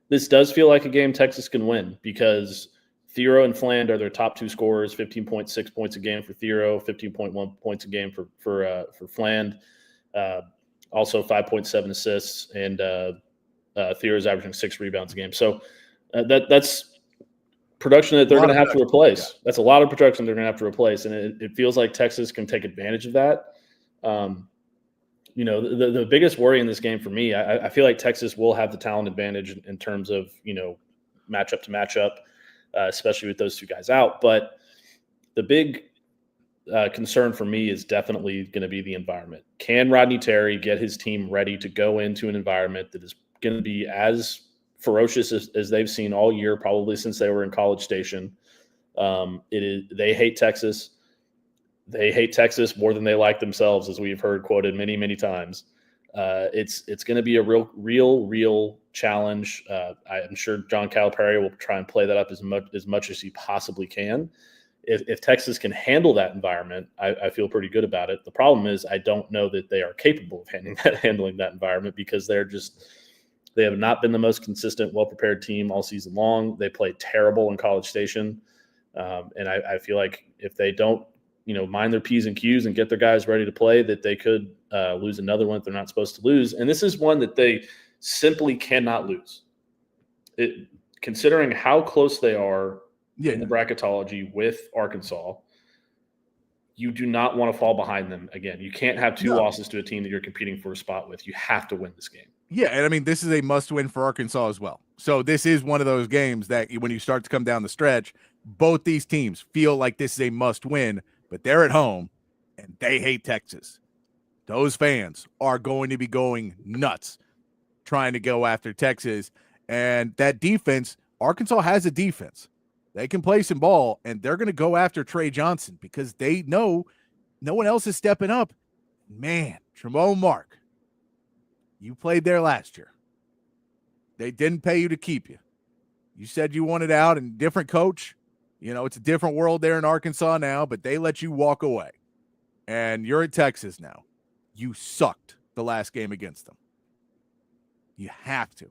This does feel like a game Texas can win because Thero and Fland are their top 2 scorers, 15.6 points a game for Thero, 15.1 points a game for Fland, also 5.7 assists, and Thero's averaging 6 rebounds a game. So that's production that they're going to have to replace. Yeah. That's a lot of production they're going to have to replace, and it feels like Texas can take advantage of that. The biggest worry in this game for me, I feel like Texas will have the talent advantage in terms of, matchup to matchup, especially with those 2 guys out. But the big concern for me is definitely going to be the environment. Can Rodney Terry get his team ready to go into an environment that is going to be as ferocious as they've seen all year, probably since they were in College Station? They hate Texas. They hate Texas more than they like themselves, as we've heard quoted many, many times. It's going to be a real challenge. I'm sure John Calipari will try and play that up as much as he possibly can. If Texas can handle that environment, I feel pretty good about it. The problem is I don't know that they are capable of handling that environment because they have not been the most consistent, well-prepared team all season long. They played terrible in College Station. And I feel like if they don't, mind their P's and Q's and get their guys ready to play, that they could lose another one that they're not supposed to lose. And this is one that they simply cannot lose. Considering how close they are in the bracketology with Arkansas, you do not want to fall behind them again. You can't have 2 losses to a team that you're competing for a spot with. You have to win this game. Yeah, and this is a must-win for Arkansas as well. So this is one of those games that when you start to come down the stretch, both these teams feel like this is a must-win, but they're at home, and they hate Texas. Those fans are going to be going nuts trying to go after Texas. And that defense, Arkansas has a defense. They can play some ball, and they're going to go after Trey Johnson because they know no one else is stepping up. Man, Tremont Mark, you played there last year. They didn't pay you to keep you. You said you wanted out, and different coach. You know, it's a different world there in Arkansas now, but they let you walk away. And you're at Texas now. You sucked the last game against them. You have to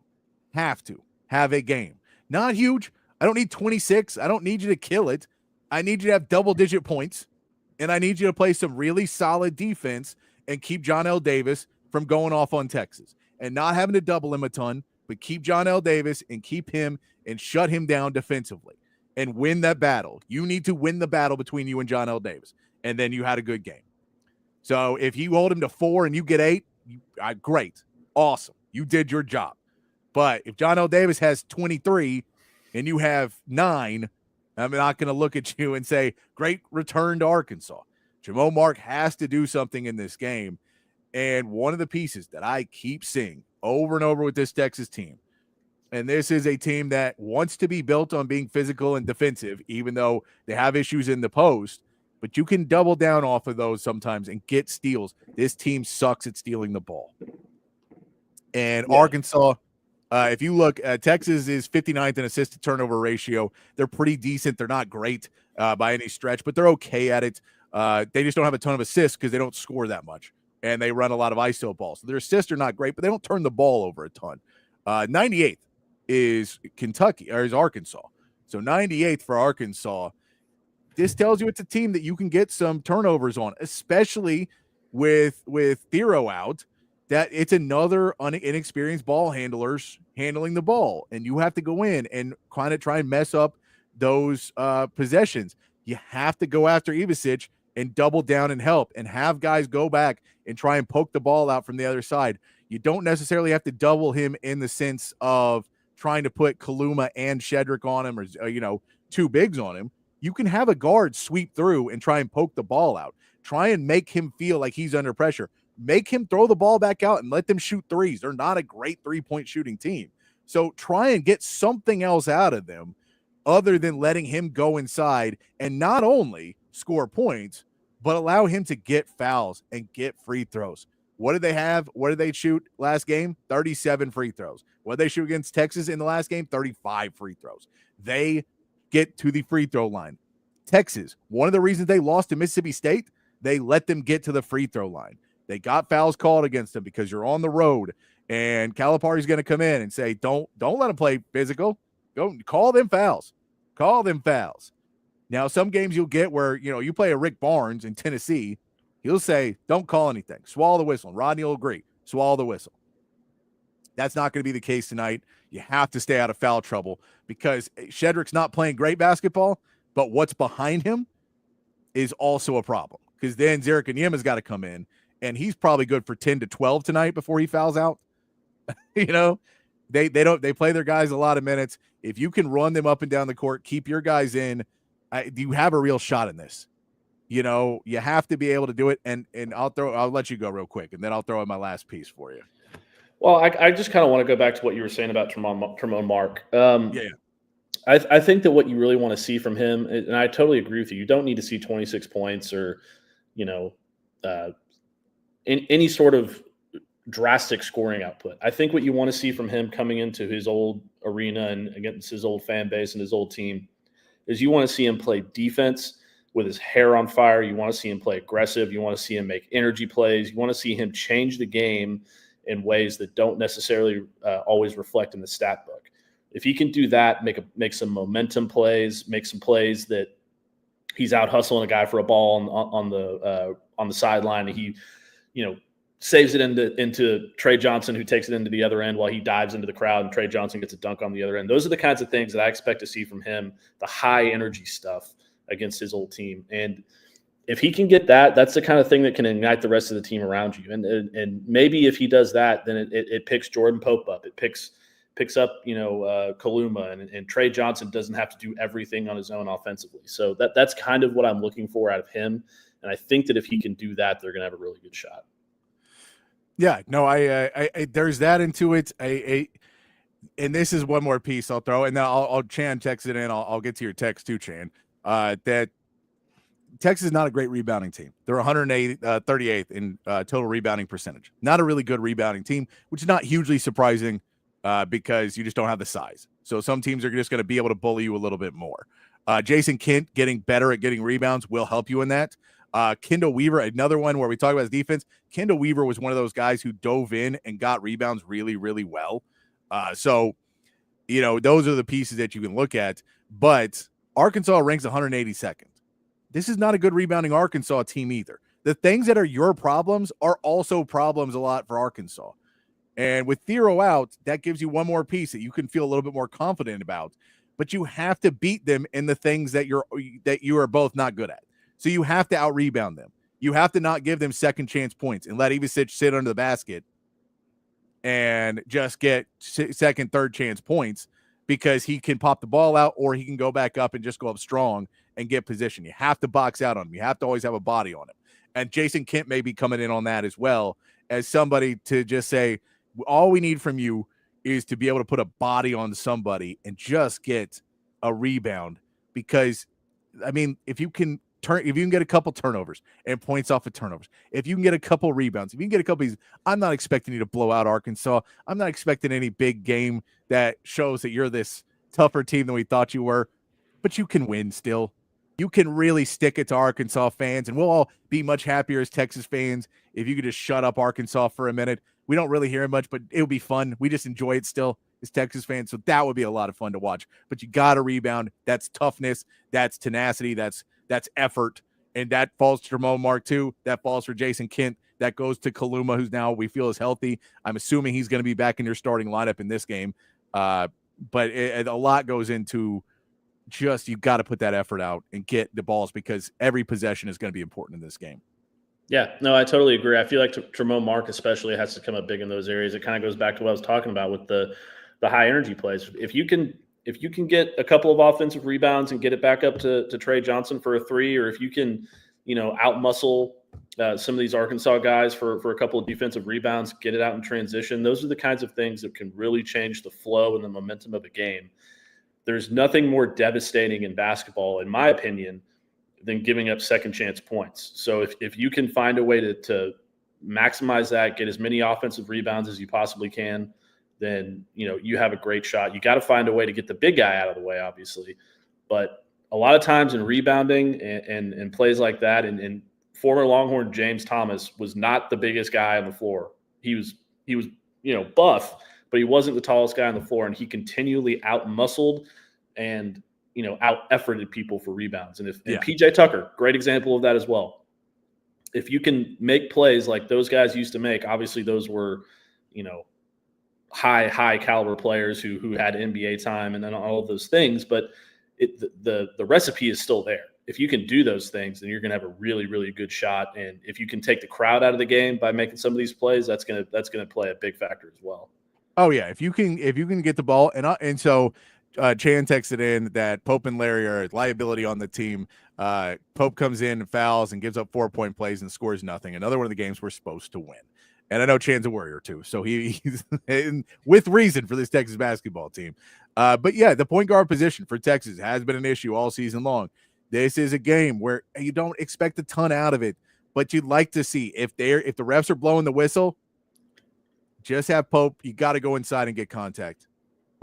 have a game. Not huge. I don't need 26. I don't need you to kill it. I need you to have double-digit points, and I need you to play some really solid defense and keep John L. Davis from going off on Texas and not having to double him a ton, but keep John L. Davis and keep him and shut him down defensively and win that battle. You need to win the battle between you and John L. Davis, and then you had a good game. So if you hold him to 4 and you get 8, great, awesome. You did your job. But if John L. Davis has 23 and you have 9, I'm not going to look at you and say, great return to Arkansas. Tremont Mark has to do something in this game. And one of the pieces that I keep seeing over and over with this Texas team, and this is a team that wants to be built on being physical and defensive, even though they have issues in the post, but you can double down off of those sometimes and get steals. This team sucks at stealing the ball. And Arkansas, if you look, Texas is 59th in assist to turnover ratio. They're pretty decent. They're not great by any stretch, but they're okay at it. They just don't have a ton of assists because they don't score that much, and they run a lot of ISO balls. So their assists are not great, but they don't turn the ball over a ton. 98th is Kentucky, or is Arkansas. So 98th for Arkansas. This tells you it's a team that you can get some turnovers on, especially with Thero out, that it's another inexperienced ball handlers handling the ball, and you have to go in and kind of try and mess up those possessions. You have to go after Ivicic and double down and help and have guys go back and try and poke the ball out from the other side. You don't necessarily have to double him in the sense of trying to put Kaluma and Shedrick on him or, two bigs on him. You can have a guard sweep through and try and poke the ball out. Try and make him feel like he's under pressure. Make him throw the ball back out and let them shoot threes. They're not a great three-point shooting team. So try and get something else out of them other than letting him go inside and not only score points, but allow him to get fouls and get free throws. What did they have? What did they shoot last game? 37 free throws. What did they shoot against Texas in the last game? 35 free throws. They get to the free throw line. Texas, one of the reasons they lost to Mississippi State, they let them get to the free throw line. They got fouls called against them because you're on the road, and Calipari's going to come in and say, don't let them play physical. Go call them fouls. Call them fouls. Now, some games you'll get where, you play a Rick Barnes in Tennessee, he'll say, don't call anything. Swallow the whistle. And Rodney will agree. Swallow the whistle. That's not going to be the case tonight. You have to stay out of foul trouble because Shedrick's not playing great basketball, but what's behind him is also a problem because then Zarek Onyema's got to come in, and he's probably good for 10 to 12 tonight before he fouls out. They play their guys a lot of minutes. If you can run them up and down the court, keep your guys in, you have a real shot in this. You have to be able to do it. And I'll let you go real quick, and then I'll throw in my last piece for you. Well, I just kind of want to go back to what you were saying about Tremont Mark. I think that what you really want to see from him, and I totally agree with you, you don't need to see 26 points or, any sort of drastic scoring output. I think what you want to see from him coming into his old arena and against his old fan base and his old team is you want to see him play defense with his hair on fire. You want to see him play aggressive. You want to see him make energy plays. You want to see him change the game in ways that don't necessarily always reflect in the stat book. If he can do that, make some momentum plays, make some plays that he's out hustling a guy for a ball on the sideline, and he, saves it into Trey Johnson, who takes it into the other end while he dives into the crowd, and Trey Johnson gets a dunk on the other end. Those are the kinds of things that I expect to see from him, the high energy stuff against his old team. And if he can get that, that's the kind of thing that can ignite the rest of the team around you. And maybe if he does that, then it picks Jordan Pope up. It picks up, Kaluma, and Trey Johnson doesn't have to do everything on his own offensively. So that's kind of what I'm looking for out of him. And I think that if he can do that, they're going to have a really good shot. Yeah, no, I there's that into it. and this is one more piece I'll throw, and then I'll Chan text it in. I'll get to your text too, Chan. That Texas is not a great rebounding team. They're 38th in total rebounding percentage. Not a really good rebounding team, which is not hugely surprising because you just don't have the size. So some teams are just going to be able to bully you a little bit more. Jason Kent getting better at getting rebounds will help you in that. Kendall Weaver, another one where we talk about his defense. Kendall Weaver was one of those guys who dove in and got rebounds really, really well. So, those are the pieces that you can look at. But Arkansas ranks 182nd. This is not a good rebounding Arkansas team either. The things that are your problems are also problems a lot for Arkansas. And with Thero out, that gives you one more piece that you can feel a little bit more confident about. But you have to beat them in the things that you are both not good at. So you have to out-rebound them. You have to not give them second chance points and let Ivicic sit under the basket and just get second, third chance points because he can pop the ball out or he can go back up and just go up strong and get position. You have to box out on him. You have to always have a body on him. And Jason Kent may be coming in on that as well as somebody to just say, all we need from you is to be able to put a body on somebody and just get a rebound. Because, if you can get a couple turnovers and points off of turnovers, if you can get a couple rebounds, if you can get a couple, I'm not expecting you to blow out Arkansas. I'm not expecting any big game that shows that you're this tougher team than we thought you were, but you can win still. You can really stick it to Arkansas fans, and we'll all be much happier as Texas fans if you could just shut up Arkansas for a minute. We don't really hear it much, but it would be fun. We just enjoy it still as Texas fans, so that would be a lot of fun to watch. But you got to rebound. That's toughness. That's tenacity. That's effort, and that falls to Jermone Mark too. That falls for Jason Kent. That goes to Kaluma, who's now we feel is healthy. I'm assuming he's going to be back in your starting lineup in this game. But a lot goes into just you got to put that effort out and get the balls because every possession is going to be important in this game. Yeah, no, I totally agree. I feel like Jermone Mark especially has to come up big in those areas. It kind of goes back to what I was talking about with the high energy plays. If you can get a couple of offensive rebounds and get it back up to Trey Johnson for a three, or if you can, out-muscle some of these Arkansas guys for a couple of defensive rebounds, get it out in transition, those are the kinds of things that can really change the flow and the momentum of a game. There's nothing more devastating in basketball, in my opinion, than giving up second chance points. So if you can find a way to maximize that, get as many offensive rebounds as you possibly can, then you have a great shot. You got to find a way to get the big guy out of the way, obviously. But a lot of times in rebounding and plays like that, and former Longhorn James Thomas was not the biggest guy on the floor. He was buff, but he wasn't the tallest guy on the floor, and he continually out-muscled and out-efforted people for rebounds. And PJ Tucker, great example of that as well. If you can make plays like those guys used to make, obviously those were, high caliber players who had NBA time and then all of those things, but the recipe is still there. If you can do those things, then you're going to have a really, really good shot. And if you can take the crowd out of the game by making some of these plays, that's going to play a big factor as well. Oh yeah, if you can get the ball, and so Chan texted in that Pope and Larry are a liability on the team. Pope comes in and fouls and gives up 4-point plays and scores nothing. Another one of the games we're supposed to win. And I know Chan's a Warrior too, so he's with reason for this Texas basketball team. But yeah, the point guard position for Texas has been an issue all season long. This is a game where you don't expect a ton out of it, but you'd like to see if the refs are blowing the whistle, just have Pope. You got to go inside and get contact.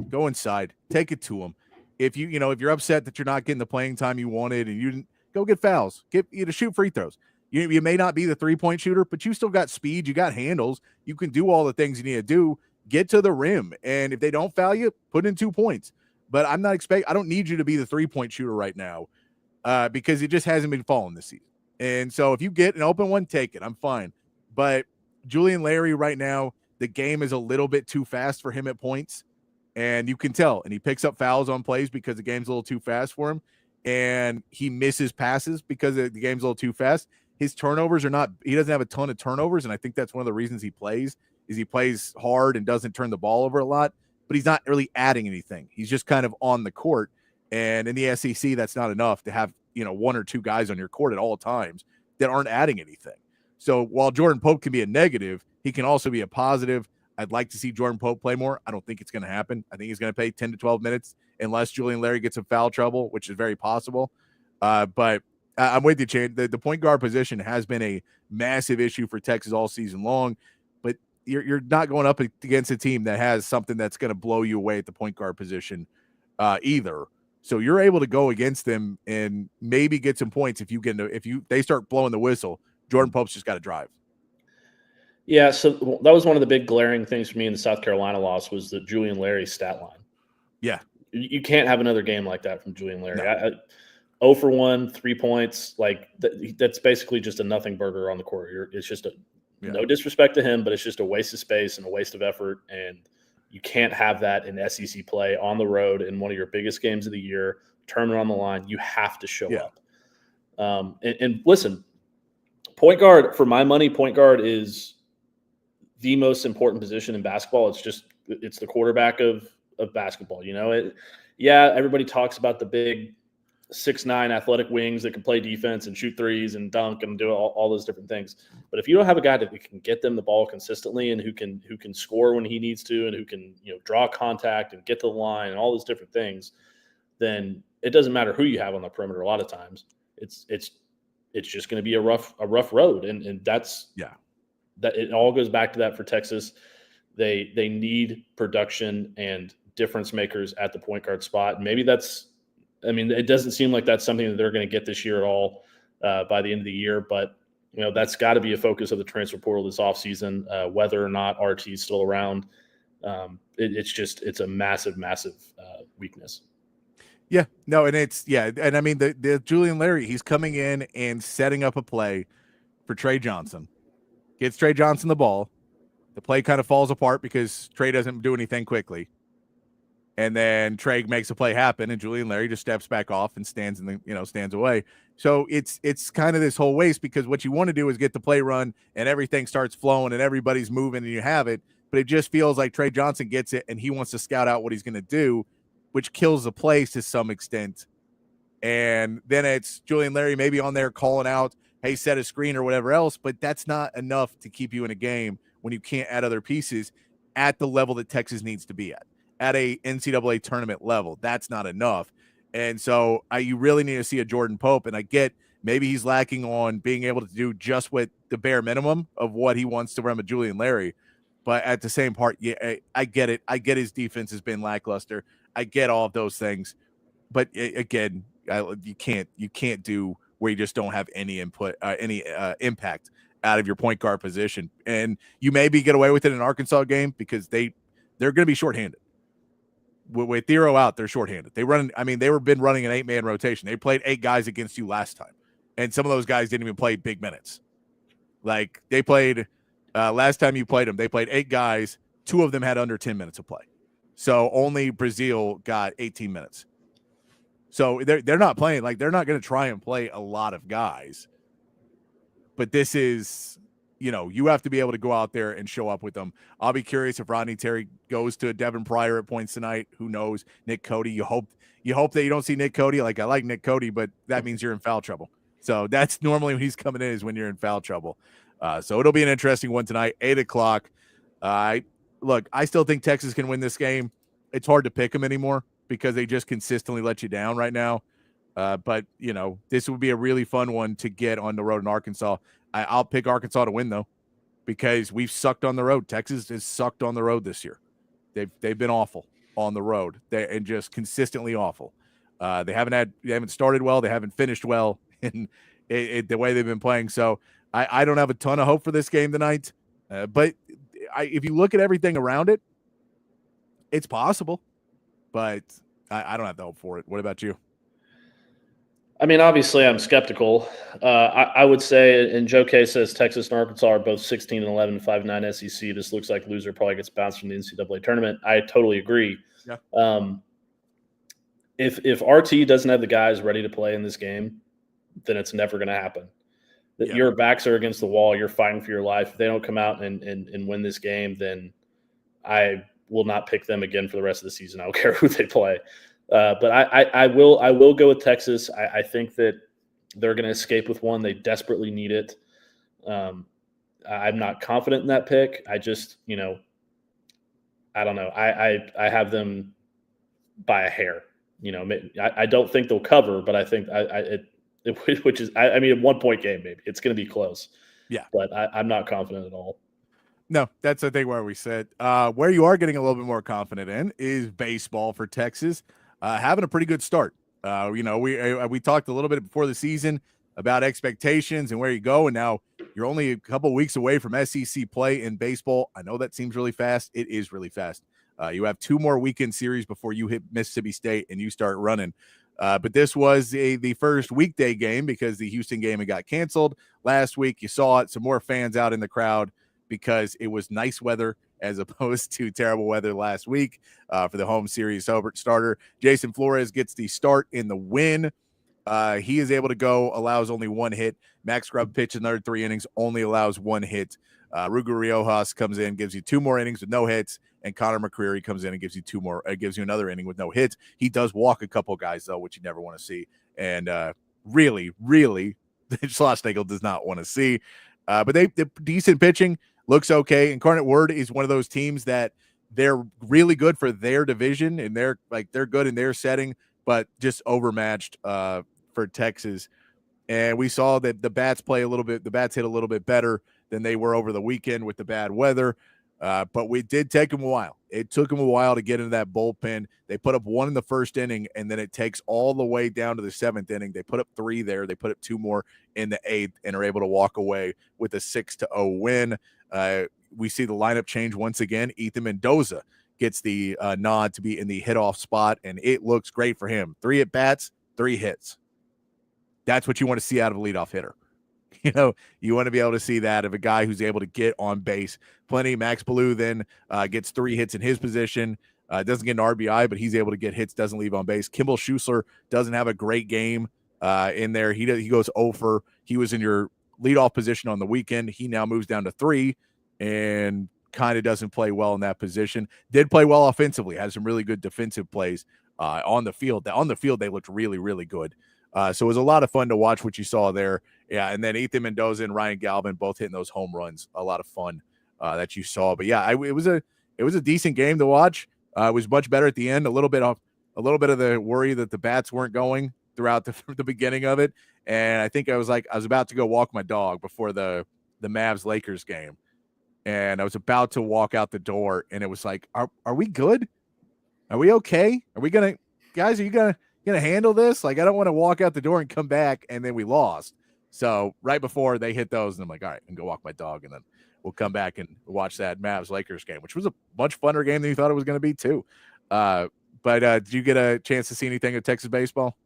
Go inside, take it to him. If if you're upset that you're not getting the playing time you wanted, and you didn't go get fouls, shoot free throws. You may not be the 3-point shooter, but you still got speed. You got handles. You can do all the things you need to do. Get to the rim, and if they don't foul you, put in 2 points. But I don't need you to be the 3-point shooter right now because it just hasn't been falling this season. And so if you get an open one, take it. I'm fine. But Julian Larry right now, the game is a little bit too fast for him at points, and you can tell. And he picks up fouls on plays because the game's a little too fast for him, and he misses passes because the game's a little too fast. His turnovers are not – he doesn't have a ton of turnovers, and I think that's one of the reasons he plays hard and doesn't turn the ball over a lot, but he's not really adding anything. He's just kind of on the court, and in the SEC, that's not enough to have, one or two guys on your court at all times that aren't adding anything. So while Jordan Pope can be a negative, he can also be a positive. I'd like to see Jordan Pope play more. I don't think it's going to happen. I think he's going to play 10 to 12 minutes unless Julian Larry gets in foul trouble, which is very possible. But I'm with you, Chad. The point guard position has been a massive issue for Texas all season long, but you're not going up against a team that has something that's going to blow you away at the point guard position either. So you're able to go against them and maybe get some points if they start blowing the whistle. Jordan Pope's just got to drive. Yeah, so that was one of the big glaring things for me in the South Carolina loss was the Julian Larry stat line. Yeah. You can't have another game like that from Julian Larry. No. 0 for 1, 3 points. Like that's basically just a nothing burger on the court. It's just no disrespect to him, but it's just a waste of space and a waste of effort. And you can't have that in SEC play on the road in one of your biggest games of the year, tournament on the line. You have to show up. And listen, point guard, for my money, point guard is the most important position in basketball. It's the quarterback of basketball. Everybody talks about the big 6'9" athletic wings that can play defense and shoot threes and dunk and do all those different things. But if you don't have a guy that can get them the ball consistently and who can score when he needs to and who can draw contact and get to the line and all those different things, then it doesn't matter who you have on the perimeter. A lot of times, it's just going to be a rough road, and that's that it all goes back to that for Texas. They need production and difference makers at the point guard spot. Maybe it doesn't seem like that's something that they're going to get this year at all by the end of the year, but that's got to be a focus of the transfer portal this offseason, whether or not RT is still around. It's a massive weakness. Yeah, no, and and I mean the Julian Larry, he's coming in and setting up a play for Trey Johnson. Gets Trey Johnson the ball. The play kind of falls apart because Trey doesn't do anything quickly. And then Trey makes a play happen, and Julian Larry just steps back off and stands away. So it's kind of this whole waste, because what you want to do is get the play run and everything starts flowing and everybody's moving and you have it. But it just feels like Trey Johnson gets it and he wants to scout out what he's going to do, which kills the plays to some extent. And then it's Julian Larry maybe on there calling out, hey, set a screen or whatever else, but that's not enough to keep you in a game when you can't add other pieces at the level that Texas needs to be at a NCAA tournament level. That's not enough. And so you really need to see a Jordan Pope, and I get maybe he's lacking on being able to do just what the bare minimum of what he wants to run with Julian Larry. But at the same part, I get it. I get his defense has been lackluster. I get all of those things. But again, you can't do where you just don't have any input, any impact out of your point guard position. And you maybe get away with it in an Arkansas game because they're going to be shorthanded. With Thero out, they're shorthanded. They've been running an 8-man rotation. They played 8 guys against you last time, and some of those guys didn't even play big minutes. Like they played last time you played them, they played 8 guys. 2 of them had under 10 minutes of play. So only Brazil got 18 minutes. So they're not playing, like they're not going to try and play a lot of guys. But this is, you have to be able to go out there and show up with them. I'll be curious if Rodney Terry goes to Devin Pryor at points tonight. Who knows? Nick Cody. You hope that you don't see Nick Cody. Like I like Nick Cody, but that means you're in foul trouble. So that's normally when he's coming in, is when you're in foul trouble. So it'll be an interesting one tonight, 8:00. Look, I still think Texas can win this game. It's hard to pick them anymore because they just consistently let you down right now. But this would be a really fun one to get on the road in Arkansas. I'll pick Arkansas to win, though, because we've sucked on the road. Texas has sucked on the road this year. They've been awful on the road, and just consistently awful. They haven't started well. They haven't finished well in the way they've been playing. So I don't have a ton of hope for this game tonight. But if you look at everything around it, it's possible. But I don't have the hope for it. What about you? I mean, obviously, I'm skeptical. I would say, and Joe K says Texas and Arkansas are both 16-11, 5-9 SEC. This looks like loser probably gets bounced from the NCAA tournament. I totally agree. Yeah. If RT doesn't have the guys ready to play in this game, then it's never going to happen. Yeah. Your backs are against the wall. You're fighting for your life. If they don't come out and win this game, then I will not pick them again for the rest of the season. I don't care who they play. But I will go with Texas. I think that they're going to escape with one. They desperately need it. I'm not confident in that pick. I just, I don't know. I have them by a hair. I don't think they'll cover, but I think which is a 1-point game maybe. It's going to be close. Yeah, but I'm not confident at all. No, that's the thing where we said where you are getting a little bit more confident in is baseball for Texas, having a pretty good start. We talked a little bit before the season about expectations and where you go, and now you're only a couple weeks away from SEC play in baseball. I know that seems really fast. It is really fast. You have 2 more weekend series before you hit Mississippi State and you start running. But this was the first weekday game because the Houston game had got canceled last week. You saw it, some more fans out in the crowd because it was nice weather as opposed to terrible weather last week for the home series starter. Jason Flores gets the start in the win. He is able to go, allows only 1 hit. Max Grubb pitched another 3 innings, only allows 1 hit. Ruger Riojas comes in, gives you 2 more innings with no hits, and Connor McCreary comes in and gives you another inning with no hits. He does walk a couple guys though, which you never want to see, and really, Schlossnagle does not want to see. But they decent pitching, looks okay. Incarnate Word is one of those teams that they're really good for their division, and they're good in their setting, but just overmatched for Texas. And we saw that the bats hit a little bit better than they were over the weekend with the bad weather. But we did take them a while. It took them a while to get into that bullpen. They put up 1 in the first inning, and then it takes all the way down to the 7th inning. They put up 3 there. They put up 2 more in the 8th and are able to walk away with a 6-0 win. We see the lineup change once again. Ethan Mendoza gets the nod to be in the hit-off spot, and it looks great for him. 3 at-bats, 3 hits. That's what you want to see out of a leadoff hitter. You want to be able to see that of a guy who's able to get on base plenty. Max Ballou then gets 3 hits in his position. Doesn't get an RBI, but he's able to get hits, doesn't leave on base. Kimball Schuessler doesn't have a great game in there. He goes 0 for. He was in your leadoff position on the weekend. He now moves down to 3 and kind of doesn't play well in that position. Did play well offensively, had some really good defensive plays on the field. On the field, they looked really, really good. So it was a lot of fun to watch what you saw there. Yeah, and then Ethan Mendoza and Ryan Galvin both hitting those home runs. A lot of fun that you saw. But yeah, it was a decent game to watch. It was much better at the end. A little bit of the worry that the bats weren't going throughout the beginning of it. And I think I was about to go walk my dog before the Mavs Lakers game, and I was about to walk out the door, and it was like, are we good? Are we okay? Are you gonna handle this? Like, I don't want to walk out the door and come back and then we lost. So right before they hit those, and I'm like, all right, I can go walk my dog, and then we'll come back and watch that Mavs Lakers game, which was a much funner game than you thought it was going to be too. But did you get a chance to see anything of Texas baseball?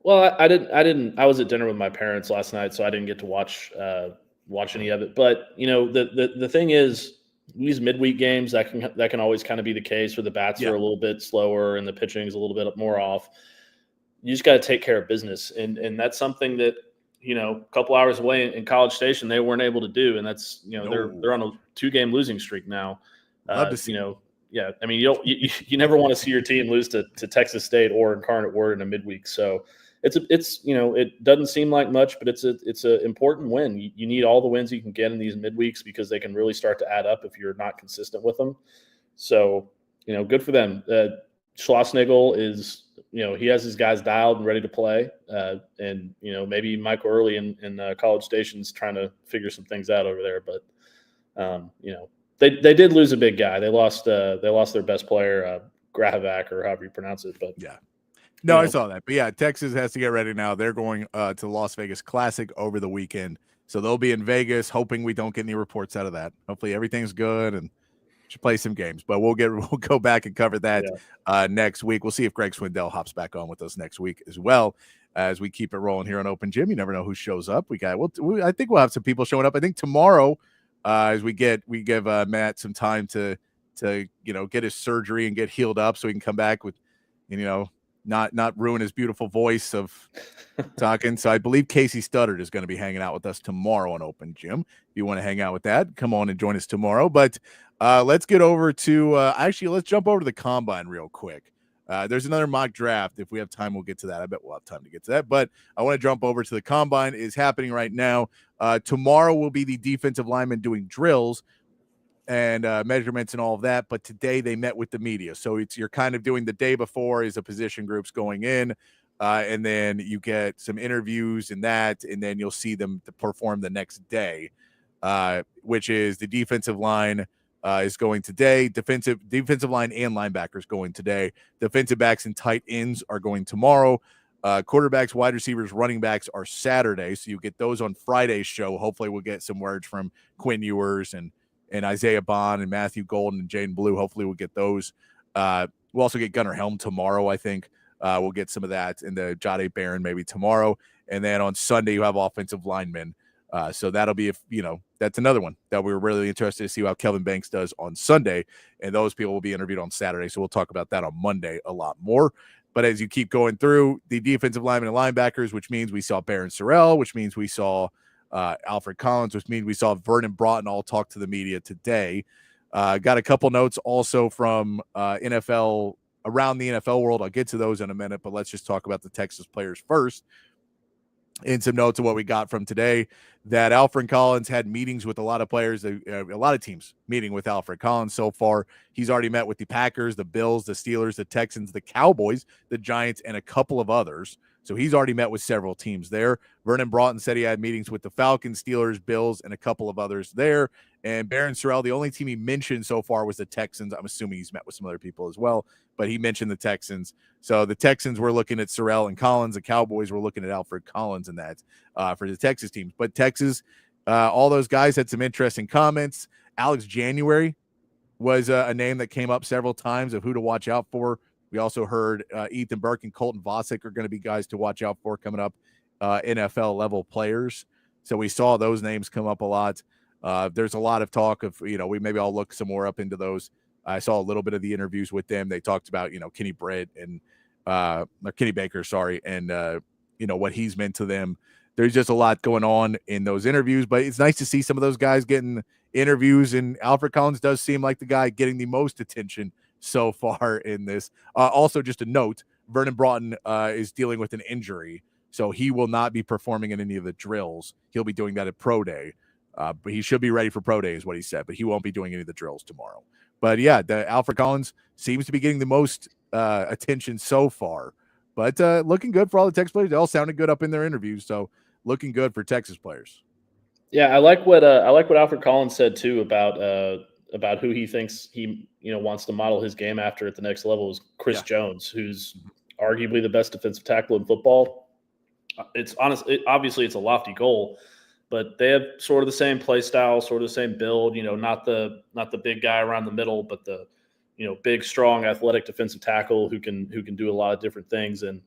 Well, I didn't. I was at dinner with my parents last night, so I didn't get to watch any of it. But the thing is, these midweek games that can always kind of be the case where the bats are a little bit slower and the pitching is a little bit more off. You just got to take care of business, and that's something that a couple hours away in College Station they weren't able to do, and that's they're on a 2-game losing streak now. Love to see. Yeah, I mean you never want to see your team lose to Texas State or Incarnate Word in a midweek. So it's it doesn't seem like much, but it's a important win. You need all the wins you can get in these midweeks because they can really start to add up if you're not consistent with them. So good for them. Schlossnagle is he has his guys dialed and ready to play, and maybe Michael Early in College Station's trying to figure some things out over there. But they did lose a big guy. They lost their best player, Grahovac, or however you pronounce it. But yeah. No, I saw that. But yeah, Texas has to get ready now. They're going to the Las Vegas Classic over the weekend. So they'll be in Vegas, hoping we don't get any reports out of that. Hopefully everything's good and should play some games. But we'll go back and cover that next week. We'll see if Greg Swindell hops back on with us next week as well as we keep it rolling here on Open Gym. You never know who shows up. I think we'll have some people showing up. I think tomorrow, as we give Matt some time to get his surgery and get healed up so he can come back with not ruin his beautiful voice of talking. So I believe Casey Studdard is going to be hanging out with us tomorrow on Open Gym. If you want to hang out with that, come on and join us tomorrow. But let's get over to let's jump over to the Combine real quick. There's another mock draft. If we have time, we'll get to that. I bet we'll have time to get to that. But I want to jump over to the Combine. Is happening right now. Tomorrow will be the defensive linemen doing drills. and measurements and all of that. But today they met with the media. So you're kind of doing the day before is a position groups going in, and then you get some interviews and that, and then you'll see them to perform the next day, which is the defensive line is going today. Defensive line and linebackers going today. Defensive backs and tight ends are going tomorrow. Quarterbacks, wide receivers, running backs are Saturday. So you get those on Friday's show. Hopefully we'll get some words from Quinn Ewers and Isaiah Bond and Matthew Golden and Jaden Blue. Hopefully we'll get those. We'll also get Gunnar Helm tomorrow, I think. We'll get some of that, and the Jade Barron maybe tomorrow. And then on Sunday you have offensive linemen. So that'll be, that's another one that we're really interested to see how Kelvin Banks does on Sunday. And those people will be interviewed on Saturday. So we'll talk about that on Monday a lot more. But as you keep going through the defensive linemen and linebackers, which means we saw Barron Sorrell, which means we saw Alfred Collins, which means we saw Vernon Broughton all talk to the media today. Got a couple notes also from NFL, around the NFL world. I'll get to those in a minute, but let's just talk about the Texas players first. And some notes of what we got from today, that Alfred Collins had meetings with a lot of players, a lot of teams meeting with Alfred Collins so far. He's already met with the Packers, the Bills, the Steelers, the Texans, the Cowboys, the Giants, and a couple of others. So he's already met with several teams there. Vernon Broughton said he had meetings with the Falcons, Steelers, Bills, and a couple of others there. And Barron Sorrell, the only team he mentioned so far was the Texans. I'm assuming he's met with some other people as well, but he mentioned the Texans. So the Texans were looking at Sorrell and Collins. The Cowboys were looking at Alfred Collins and that for the Texas teams. But Texas, all those guys had some interesting comments. Alex January was a name that came up several times of who to watch out for. We also heard Ethan Burke and Colton Vosick are going to be guys to watch out for coming up, NFL level players. So we saw those names come up a lot. There's a lot of talk of, maybe I'll look some more up into those. I saw a little bit of the interviews with them. They talked about, Kenny Britt and Kenny Baker, and what he's meant to them. There's just a lot going on in those interviews, but it's nice to see some of those guys getting interviews, and Alfred Collins does seem like the guy getting the most attention so far in this. Also, just a note, Vernon Broughton is dealing with an injury, so he will not be performing in any of the drills. He'll be doing that at Pro Day, but he should be ready for Pro Day is what he said, but he won't be doing any of the drills tomorrow. But yeah, the Alfred Collins seems to be getting the most attention so far, but looking good for all the Texas players. They all sounded good up in their interviews, so looking good for Texas players. Yeah, I like what Alfred Collins said too about who he thinks he wants to model his game after at the next level is Chris Jones, who's arguably the best defensive tackle in football. Obviously it's a lofty goal, but they have sort of the same play style, sort of the same build. Not the big guy around the middle, but the big, strong, athletic defensive tackle who can do a lot of different things, and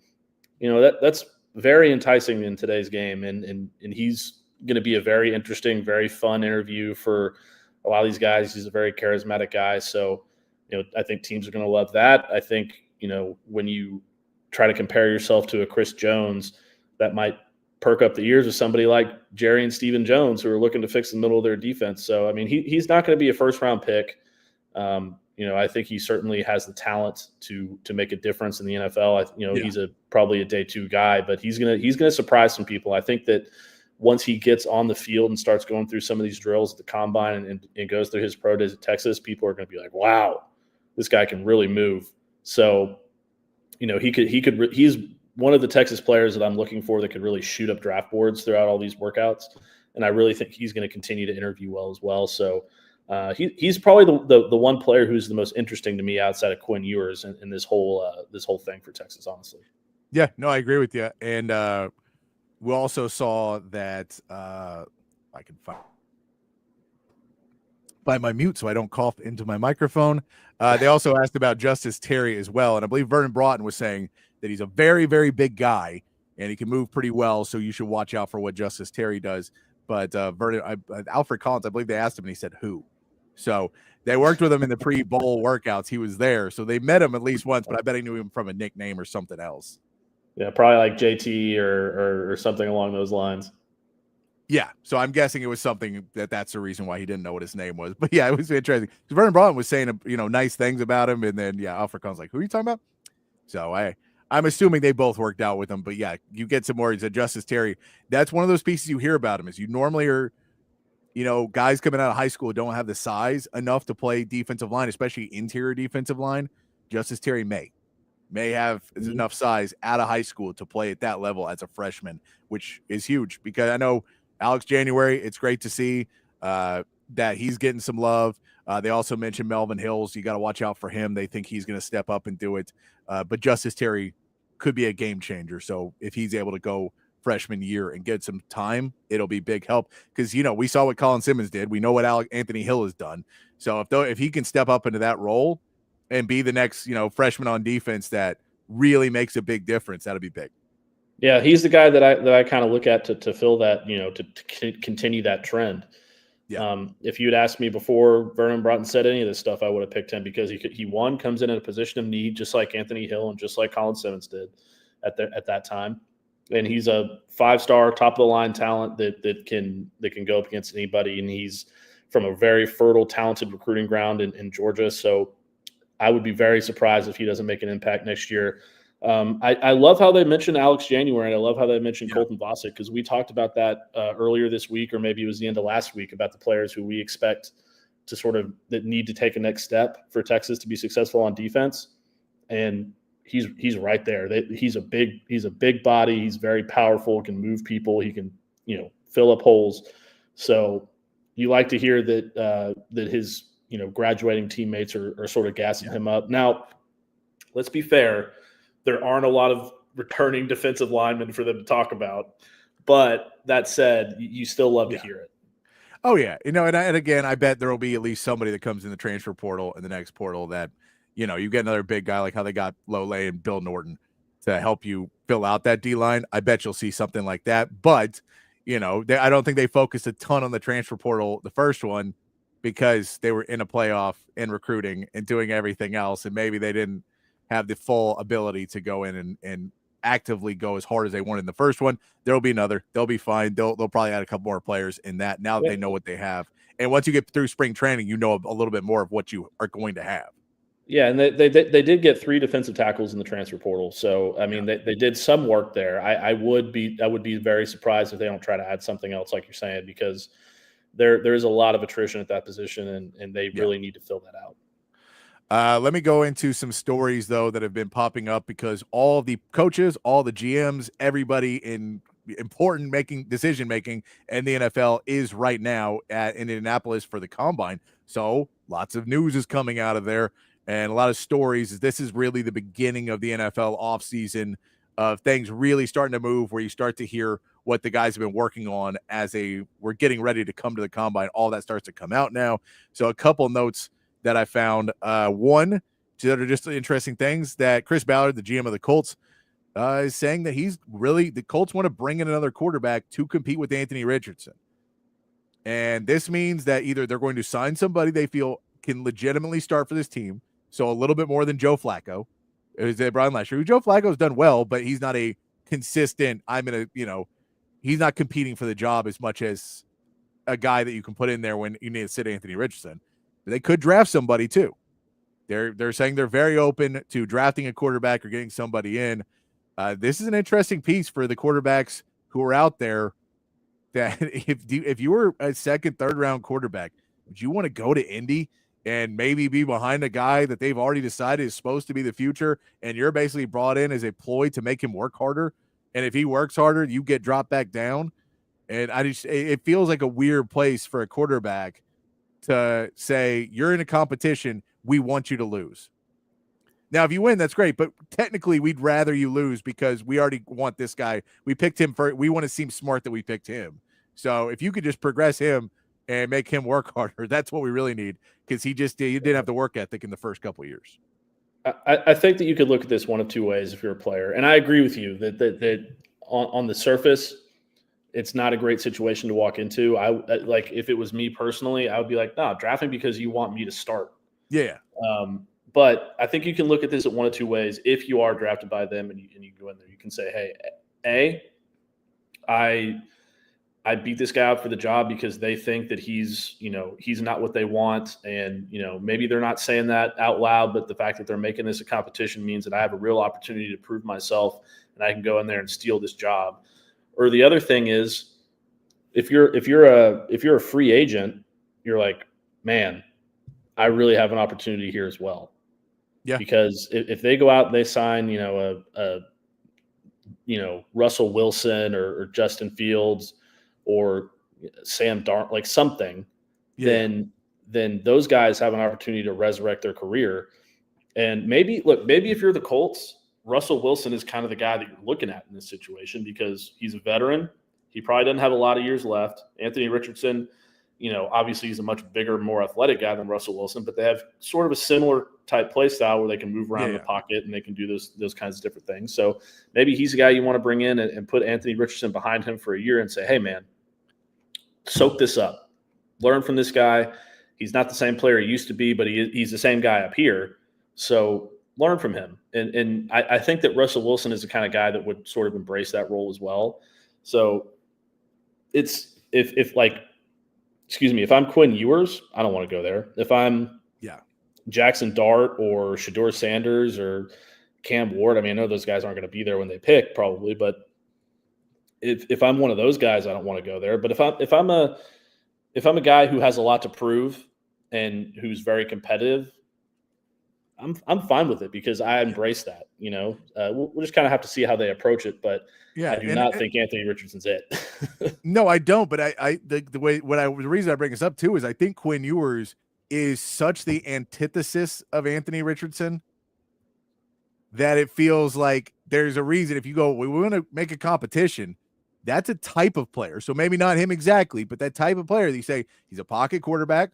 that's very enticing in today's game, and he's going to be a very interesting, very fun interview for a lot of these guys. He's a very charismatic guy. So, I think teams are going to love that. I think, when you try to compare yourself to a Chris Jones, that might perk up the ears of somebody like Jerry and Stephen Jones, who are looking to fix the middle of their defense. So, I mean, he's not going to be a first-round pick. I think he certainly has the talent to make a difference in the NFL. He's probably a day two guy, but he's gonna surprise some people. I think that once he gets on the field and starts going through some of these drills at the combine and goes through his pro days at Texas, people are going to be like, wow, this guy can really move. So, he's one of the Texas players that I'm looking for that could really shoot up draft boards throughout all these workouts. And I really think he's going to continue to interview well as well. So he's probably the one player who's the most interesting to me outside of Quinn Ewers in this whole thing for Texas, honestly. Yeah, no, I agree with you. And, we also saw that I can find my mute so I don't cough into my microphone. They also asked about Justice Terry as well. And I believe Vernon Broughton was saying that he's a very, very big guy and he can move pretty well. So you should watch out for what Justice Terry does. But Alfred Collins, I believe they asked him and he said, who? So they worked with him in the pre-bowl workouts. He was there. So they met him at least once, but I bet he knew him from a nickname or something else. Yeah, probably like JT or something along those lines. Yeah, so I'm guessing it was something that's the reason why he didn't know what his name was. But yeah, it was interesting. Vernon Broughton was saying nice things about him, and then Alfred Collins like, who are you talking about? So I'm assuming they both worked out with him. But yeah, you get some more. He said Justice Terry. That's one of those pieces you hear about him is you normally are guys coming out of high school don't have the size enough to play defensive line, especially interior defensive line. Justice Terry may have enough size out of high school to play at that level as a freshman, which is huge because I know Alex January, it's great to see that he's getting some love. They also mentioned Melvin Hills. You got to watch out for him. They think he's going to step up and do it. But Justice Terry could be a game changer. So if he's able to go freshman year and get some time, it'll be big help because, we saw what Colin Simmons did. We know what Anthony Hill has done. So if he can step up into that role and be the next, freshman on defense that really makes a big difference, that'll be big. Yeah, he's the guy that I kind of look at to fill that, to continue that trend. Yeah. If you had asked me before Vernon Broughton said any of this stuff, I would have picked him because he comes in a position of need, just like Anthony Hill and just like Colin Simmons did at that time. And he's a 5-star, top of the line talent that can go up against anybody. And he's from a very fertile, talented recruiting ground in Georgia. So I would be very surprised if he doesn't make an impact next year. I love how they mentioned Alex January, and I love how they mentioned Colton Vasek because we talked about that earlier this week, or maybe it was the end of last week, about the players who we expect to that need to take a next step for Texas to be successful on defense. And he's right there. He's a big body. He's very powerful. Can move people. He can fill up holes. So you like to hear that his graduating teammates are sort of gassing him up. Now, let's be fair. There aren't a lot of returning defensive linemen for them to talk about. But that said, you still love to hear it. Oh, yeah. And again, I bet there will be at least somebody that comes in the transfer portal in the next portal that, you get another big guy like how they got Lole and Bill Norton to help you fill out that D-line. I bet you'll see something like that. But, I don't think they focused a ton on the transfer portal, the first one, because they were in a playoff and recruiting and doing everything else. And maybe they didn't have the full ability to go in and actively go as hard as they wanted in the first one. There'll be another. They'll be fine. They'll probably add a couple more players in that now that they know what they have. And once you get through spring training, you know a little bit more of what you are going to have. Yeah, and they did get 3 defensive tackles in the transfer portal. So, I mean, they did some work there. I would be very surprised if they don't try to add something else, like you're saying, because there is a lot of attrition at that position, and they really need to fill that out. Let me go into some stories, though, that have been popping up because all the coaches, all the GMs, everybody in important decision-making in the NFL is right now at Indianapolis for the Combine. So lots of news is coming out of there and a lot of stories. This is really the beginning of the NFL offseason of things really starting to move where you start to hear what the guys have been working on we're getting ready to come to the Combine. All that starts to come out now. So a couple notes that I found. One, that are just interesting things that Chris Ballard, the GM of the Colts, is saying that the Colts want to bring in another quarterback to compete with Anthony Richardson. And this means that either they're going to sign somebody they feel can legitimately start for this team, so a little bit more than Joe Flacco. It was Brian Lasher. Joe Flacco's done well, but he's not a consistent, he's not competing for the job as much as a guy that you can put in there when you need to sit Anthony Richardson. They could draft somebody too. They're saying they're very open to drafting a quarterback or getting somebody in. This is an interesting piece for the quarterbacks who are out there. That if you were a second, third round quarterback, would you want to go to Indy and maybe be behind a guy that they've already decided is supposed to be the future, and you're basically brought in as a ploy to make him work harder? And if he works harder, you get dropped back down. And it feels like a weird place for a quarterback to say, you're in a competition, we want you to lose. Now, if you win, that's great, but technically we'd rather you lose because we already want this guy. We picked him we want to seem smart that we picked him. So if you could just progress him and make him work harder, that's what we really need, because he didn't have the work ethic in the first couple of years. I think that you could look at this one of two ways if you're a player. And I agree with you that on the surface, it's not a great situation to walk into. Like if it was me personally, I would be like, no, draft me because you want me to start. Yeah. But I think you can look at this at one of two ways. If you are drafted by them and you go in there, you can say, hey, I beat this guy out for the job because they think that he's not what they want. And, maybe they're not saying that out loud, but the fact that they're making this a competition means that I have a real opportunity to prove myself and I can go in there and steal this job. Or the other thing is if you're a free agent, you're like, man, I really have an opportunity here as well. Yeah. Because if they go out and they sign, Russell Wilson or Justin Fields or Sam Darnold, like something, then those guys have an opportunity to resurrect their career. And maybe if you're the Colts, Russell Wilson is kind of the guy that you're looking at in this situation because he's a veteran. He probably doesn't have a lot of years left. Anthony Richardson, obviously he's a much bigger, more athletic guy than Russell Wilson, but they have sort of a similar type play style where they can move around the pocket and they can do those kinds of different things. So maybe he's a guy you want to bring in and put Anthony Richardson behind him for a year and say, hey, man, soak this up. Learn from this guy. He's not the same player he used to be, but he's the same guy up here. So learn from him. And I think that Russell Wilson is the kind of guy that would sort of embrace that role as well. So it's if I'm Quinn Ewers, I don't want to go there. If I'm Jackson Dart or Shedeur Sanders or Cam Ward, I know those guys aren't going to be there when they pick probably, but if I'm one of those guys, I don't want to go there. But if I'm a guy who has a lot to prove and who's very competitive, I'm fine with it because I embrace that. We'll just kind of have to see how they approach it, but I do not think Anthony Richardson's it. No, I don't. But the reason I bring this up too is I think Quinn Ewers is such the antithesis of Anthony Richardson that it feels like there's a reason. If you go, we want to make a competition, that's a type of player. So maybe not him exactly, but that type of player that you say he's a pocket quarterback.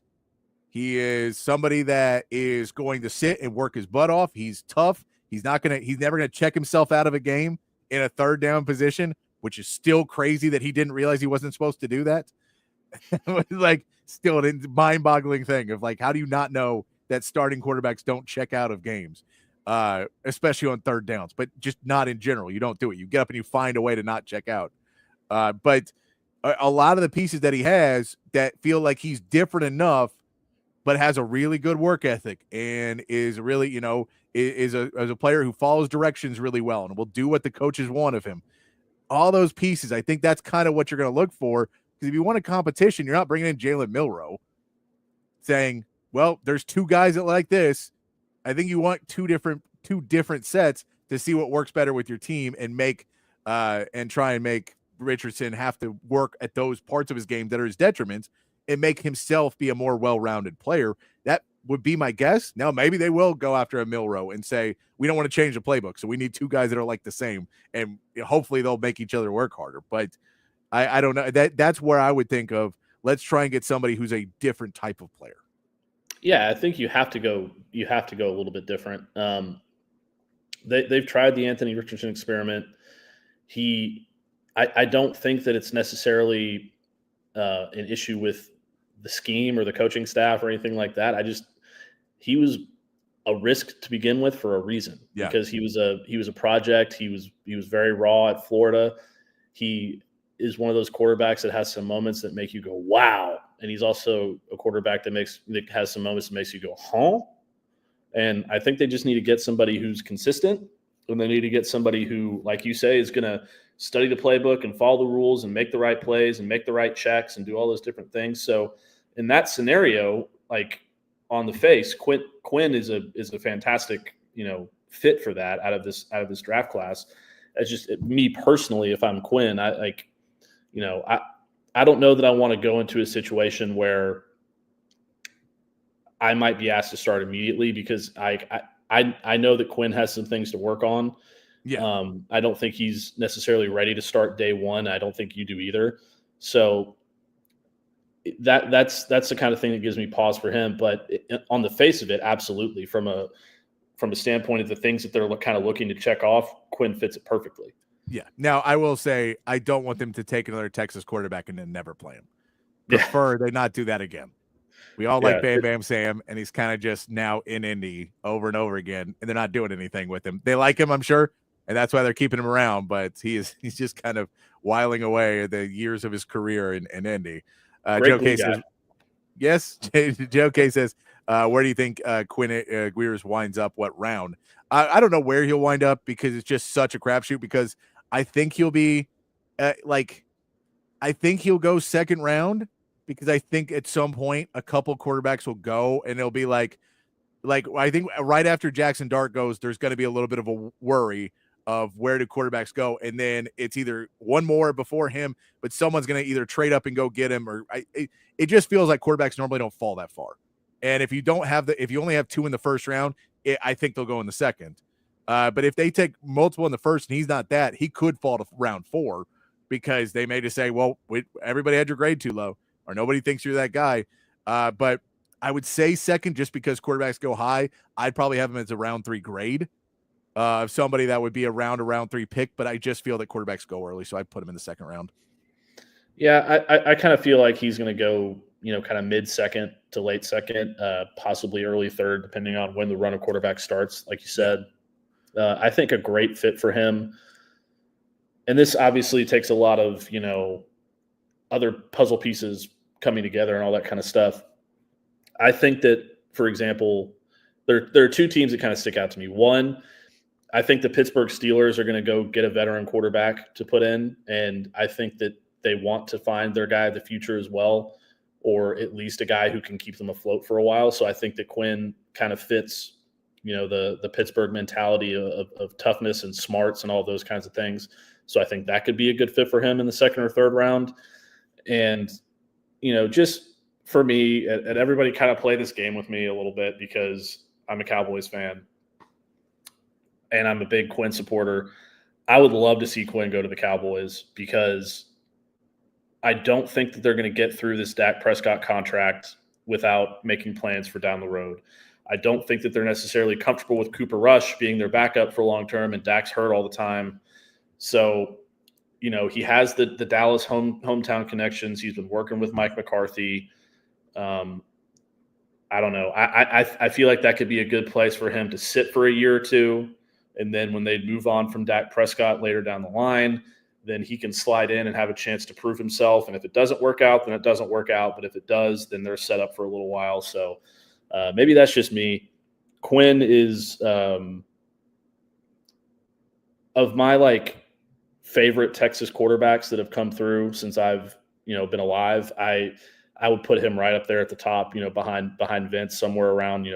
He is somebody that is going to sit and work his butt off. He's tough. He's never going to check himself out of a game in a third down position, which is still crazy that he didn't realize he wasn't supposed to do that. Like still a mind-boggling thing of like, how do you not know that starting quarterbacks don't check out of games, especially on third downs, but just not in general. You don't do it. You get up and you find a way to not check out. But a lot of the pieces that he has that feel like he's different enough, but has a really good work ethic and is really, is a player who follows directions really well and will do what the coaches want of him. All those pieces, I think that's kind of what you're going to look for. Because if you want a competition, you're not bringing in Jalen Milroe saying, well, there's two guys that like this. I think you want two different sets to see what works better with your team and try and make Richardson have to work at those parts of his game that are his detriments and make himself be a more well-rounded player. That would be my guess. Now, maybe they will go after a Milroe and say, we don't want to change the playbook, so we need two guys that are like the same, and hopefully they'll make each other work harder. But I don't know. That's where I would think of, let's try and get somebody who's a different type of player. Yeah, I think you have to go a little bit different. They've tried the Anthony Richardson experiment. I don't think that it's necessarily an issue with the scheme or the coaching staff or anything like that. He was a risk to begin with for a reason, because he was a project. He was very raw at Florida. He is one of those quarterbacks that has some moments that make you go, wow. And he's also a quarterback that has some moments that makes you go, huh? And I think they just need to get somebody who's consistent, and they need to get somebody who, like you say, is going to study the playbook and follow the rules and make the right plays and make the right checks and do all those different things. So in that scenario, like on the face, Quinn is a fantastic, fit for that out of this draft class. It's just me personally, if I'm Quinn, I don't know that I want to go into a situation where I might be asked to start immediately, because I know that Quinn has some things to work on. Yeah. I don't think he's necessarily ready to start day one. I don't think you do either. So that's the kind of thing that gives me pause for him. But on the face of it, absolutely. From a standpoint of the things that they're kind of looking to check off, Quinn fits it perfectly. Yeah. Now, I will say I don't want them to take another Texas quarterback and then never play him. Prefer they not do that again. We all like Bam Bam Sam, and he's kind of just now in Indy over and over again, and they're not doing anything with him. They like him, I'm sure, and that's why they're keeping him around, but he's just kind of whiling away the years of his career in Indy. Joe K says, yes. Joe K says, where do you think Quinn Ewers winds up? What round? I don't know where he'll wind up, because it's just such a crapshoot, because I think he'll be I I think he'll go second round because I think at some point a couple quarterbacks will go and it'll be like I think right after Jackson Dart goes, there's going to be a little bit of a worry of where do quarterbacks go, and then it's either one more before him, but someone's going to either trade up and go get him, or it just feels like quarterbacks normally don't fall that far. And if you only have 2 in the first round, I think they'll go in the second. But if they take multiple in the first and he's not that, he could fall to round 4 because they may just say, well, everybody had your grade too low, or nobody thinks you're that guy. But I would say second just because quarterbacks go high. I'd probably have him as a round 3 grade. Somebody that would be a round 3 pick, but I just feel that quarterbacks go early, so I put him in the second round. Yeah, I kind of feel like he's going to go, kind of mid-second to late second, possibly early third, depending on when the run of quarterback starts, like you said. I think a great fit for him, and this obviously takes a lot of, other puzzle pieces coming together and all that kind of stuff. I think that, for example, there are 2 teams that kind of stick out to me. One, I think the Pittsburgh Steelers are going to go get a veteran quarterback to put in, and I think that they want to find their guy of the future as well, or at least a guy who can keep them afloat for a while. So I think that Quinn kind of fits, the Pittsburgh mentality of toughness and smarts and all those kinds of things. So I think that could be a good fit for him in the second or third round. And, just for me, and everybody kind of play this game with me a little bit because I'm a Cowboys fan and I'm a big Quinn supporter. I would love to see Quinn go to the Cowboys because I don't think that they're going to get through this Dak Prescott contract without making plans for down the road. I don't think that they're necessarily comfortable with Cooper Rush being their backup for long term, and Dak's hurt all the time. So, he has the Dallas hometown connections. He's been working with Mike McCarthy. I don't know. I feel like that could be a good place for him to sit for a year or two, and then when they move on from Dak Prescott later down the line, then he can slide in and have a chance to prove himself. And if it doesn't work out, then it doesn't work out. But if it does, then they're set up for a little while. So maybe that's just me. Quinn is of my favorite Texas quarterbacks that have come through since I've been alive. I would put him right up there at the top, behind Vince, somewhere around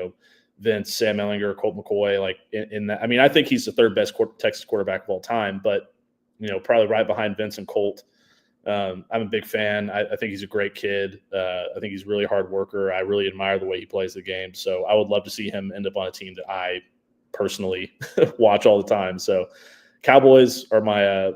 Vince, Sam Ehlinger, Colt McCoy. In that, I mean, I think he's the 3rd best Texas quarterback of all time, but probably right behind Vince and Colt. I'm a big fan. I think he's a great kid. I think he's a really hard worker. I really admire the way he plays the game. So I would love to see him end up on a team that I personally watch all the time. So Cowboys are my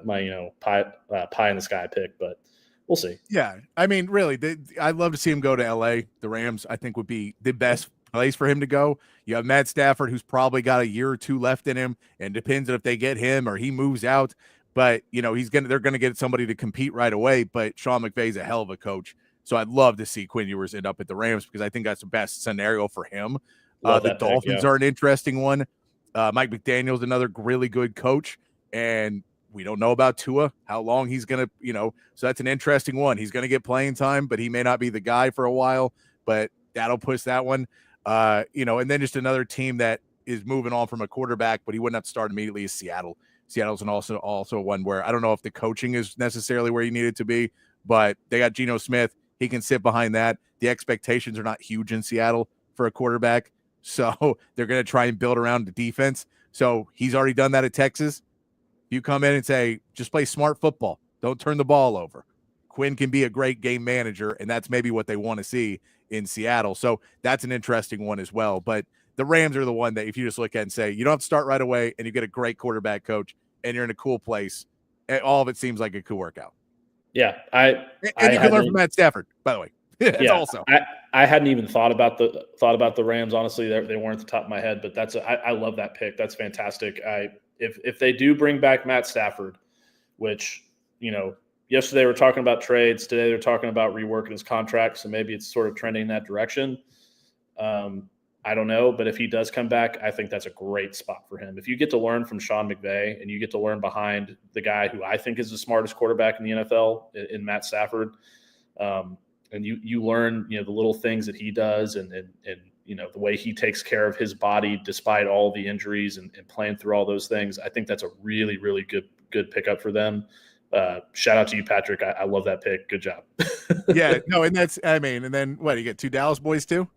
pie in the sky pick, but we'll see. Yeah, I mean, really, I'd love to see him go to L.A. The Rams, I think, would be the best place for him to go. You have Matt Stafford, who's probably got a year or 2 left in him, and depends on if they get him or he moves out. But they're gonna get somebody to compete right away. But Sean McVay's a hell of a coach, so I'd love to see Quinn Ewers end up at the Rams because I think that's the best scenario for him. The Dolphins are an interesting one. Mike McDaniel's another really good coach, and we don't know about Tua, how long he's gonna, so that's an interesting one. He's gonna get playing time, but he may not be the guy for a while. But that'll push that one, and then just another team that is moving on from a quarterback, but he wouldn't have to start immediately is Seattle. Seattle's also one where I don't know if the coaching is necessarily where you need it to be, but they got Geno Smith. He can sit behind that. The expectations are not huge in Seattle for a quarterback, so they're going to try and build around the defense. So he's already done that at Texas. You come in and say, just play smart football. Don't turn the ball over. Quinn can be a great game manager, and that's maybe what they want to see in Seattle. So that's an interesting one as well. But the Rams are the one that if you just look at and say, you don't have to start right away and you get a great quarterback coach and you're in a cool place, all of it seems like it could work out. Yeah. And you can learn from Matt Stafford, by the way. Also. I hadn't even thought about the Rams. Honestly, they weren't at the top of my head, but I love that pick. That's fantastic. If they do bring back Matt Stafford, which, yesterday we were talking about trades, today they're talking about reworking his contract. So maybe it's sort of trending in that direction. I don't know, but if he does come back, I think that's a great spot for him. If you get to learn from Sean McVay and you get to learn behind the guy who I think is the smartest quarterback in the NFL in Matt Stafford, and you learn, the little things that he does and the way he takes care of his body despite all the injuries and playing through all those things, I think that's a really, really good pickup for them. shout out to you, Patrick. I love that pick. Good job. Yeah, no, and and then what? You get 2 Dallas boys too?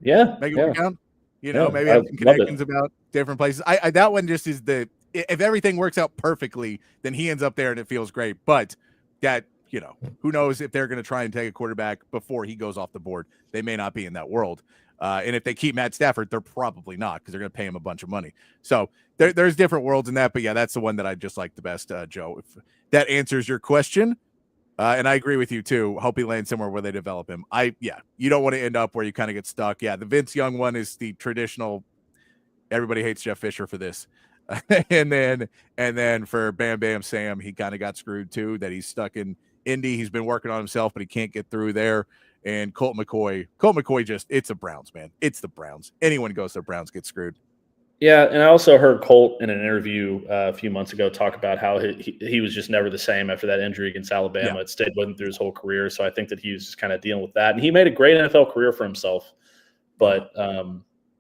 Yeah, make it work out. Maybe I have some connections about different places. I that one just is if everything works out perfectly, then he ends up there and it feels great. But that, who knows if they're going to try and take a quarterback before he goes off the board. They may not be in that world. And if they keep Matt Stafford, they're probably not, because they're going to pay him a bunch of money. So there's different worlds in that. But yeah, that's the one that I just like the best, Joe. If that answers your question. And I agree with you too. Hope he lands somewhere where they develop him. You don't want to end up where you kind of get stuck. Yeah, the Vince Young one is the traditional. Everybody hates Jeff Fisher for this. and then for Bam Bam Sam, he kind of got screwed too, that he's stuck in Indy. He's been working on himself, but he can't get through there. And Colt McCoy it's the Browns, man. It's the Browns. Anyone goes to the Browns gets screwed. Yeah, and I also heard Colt in an interview a few months ago talk about how he was just never the same after that injury against Alabama. Yeah. It stayed with him through his whole career. So I think that he was just kind of dealing with that. And he made a great NFL career for himself. But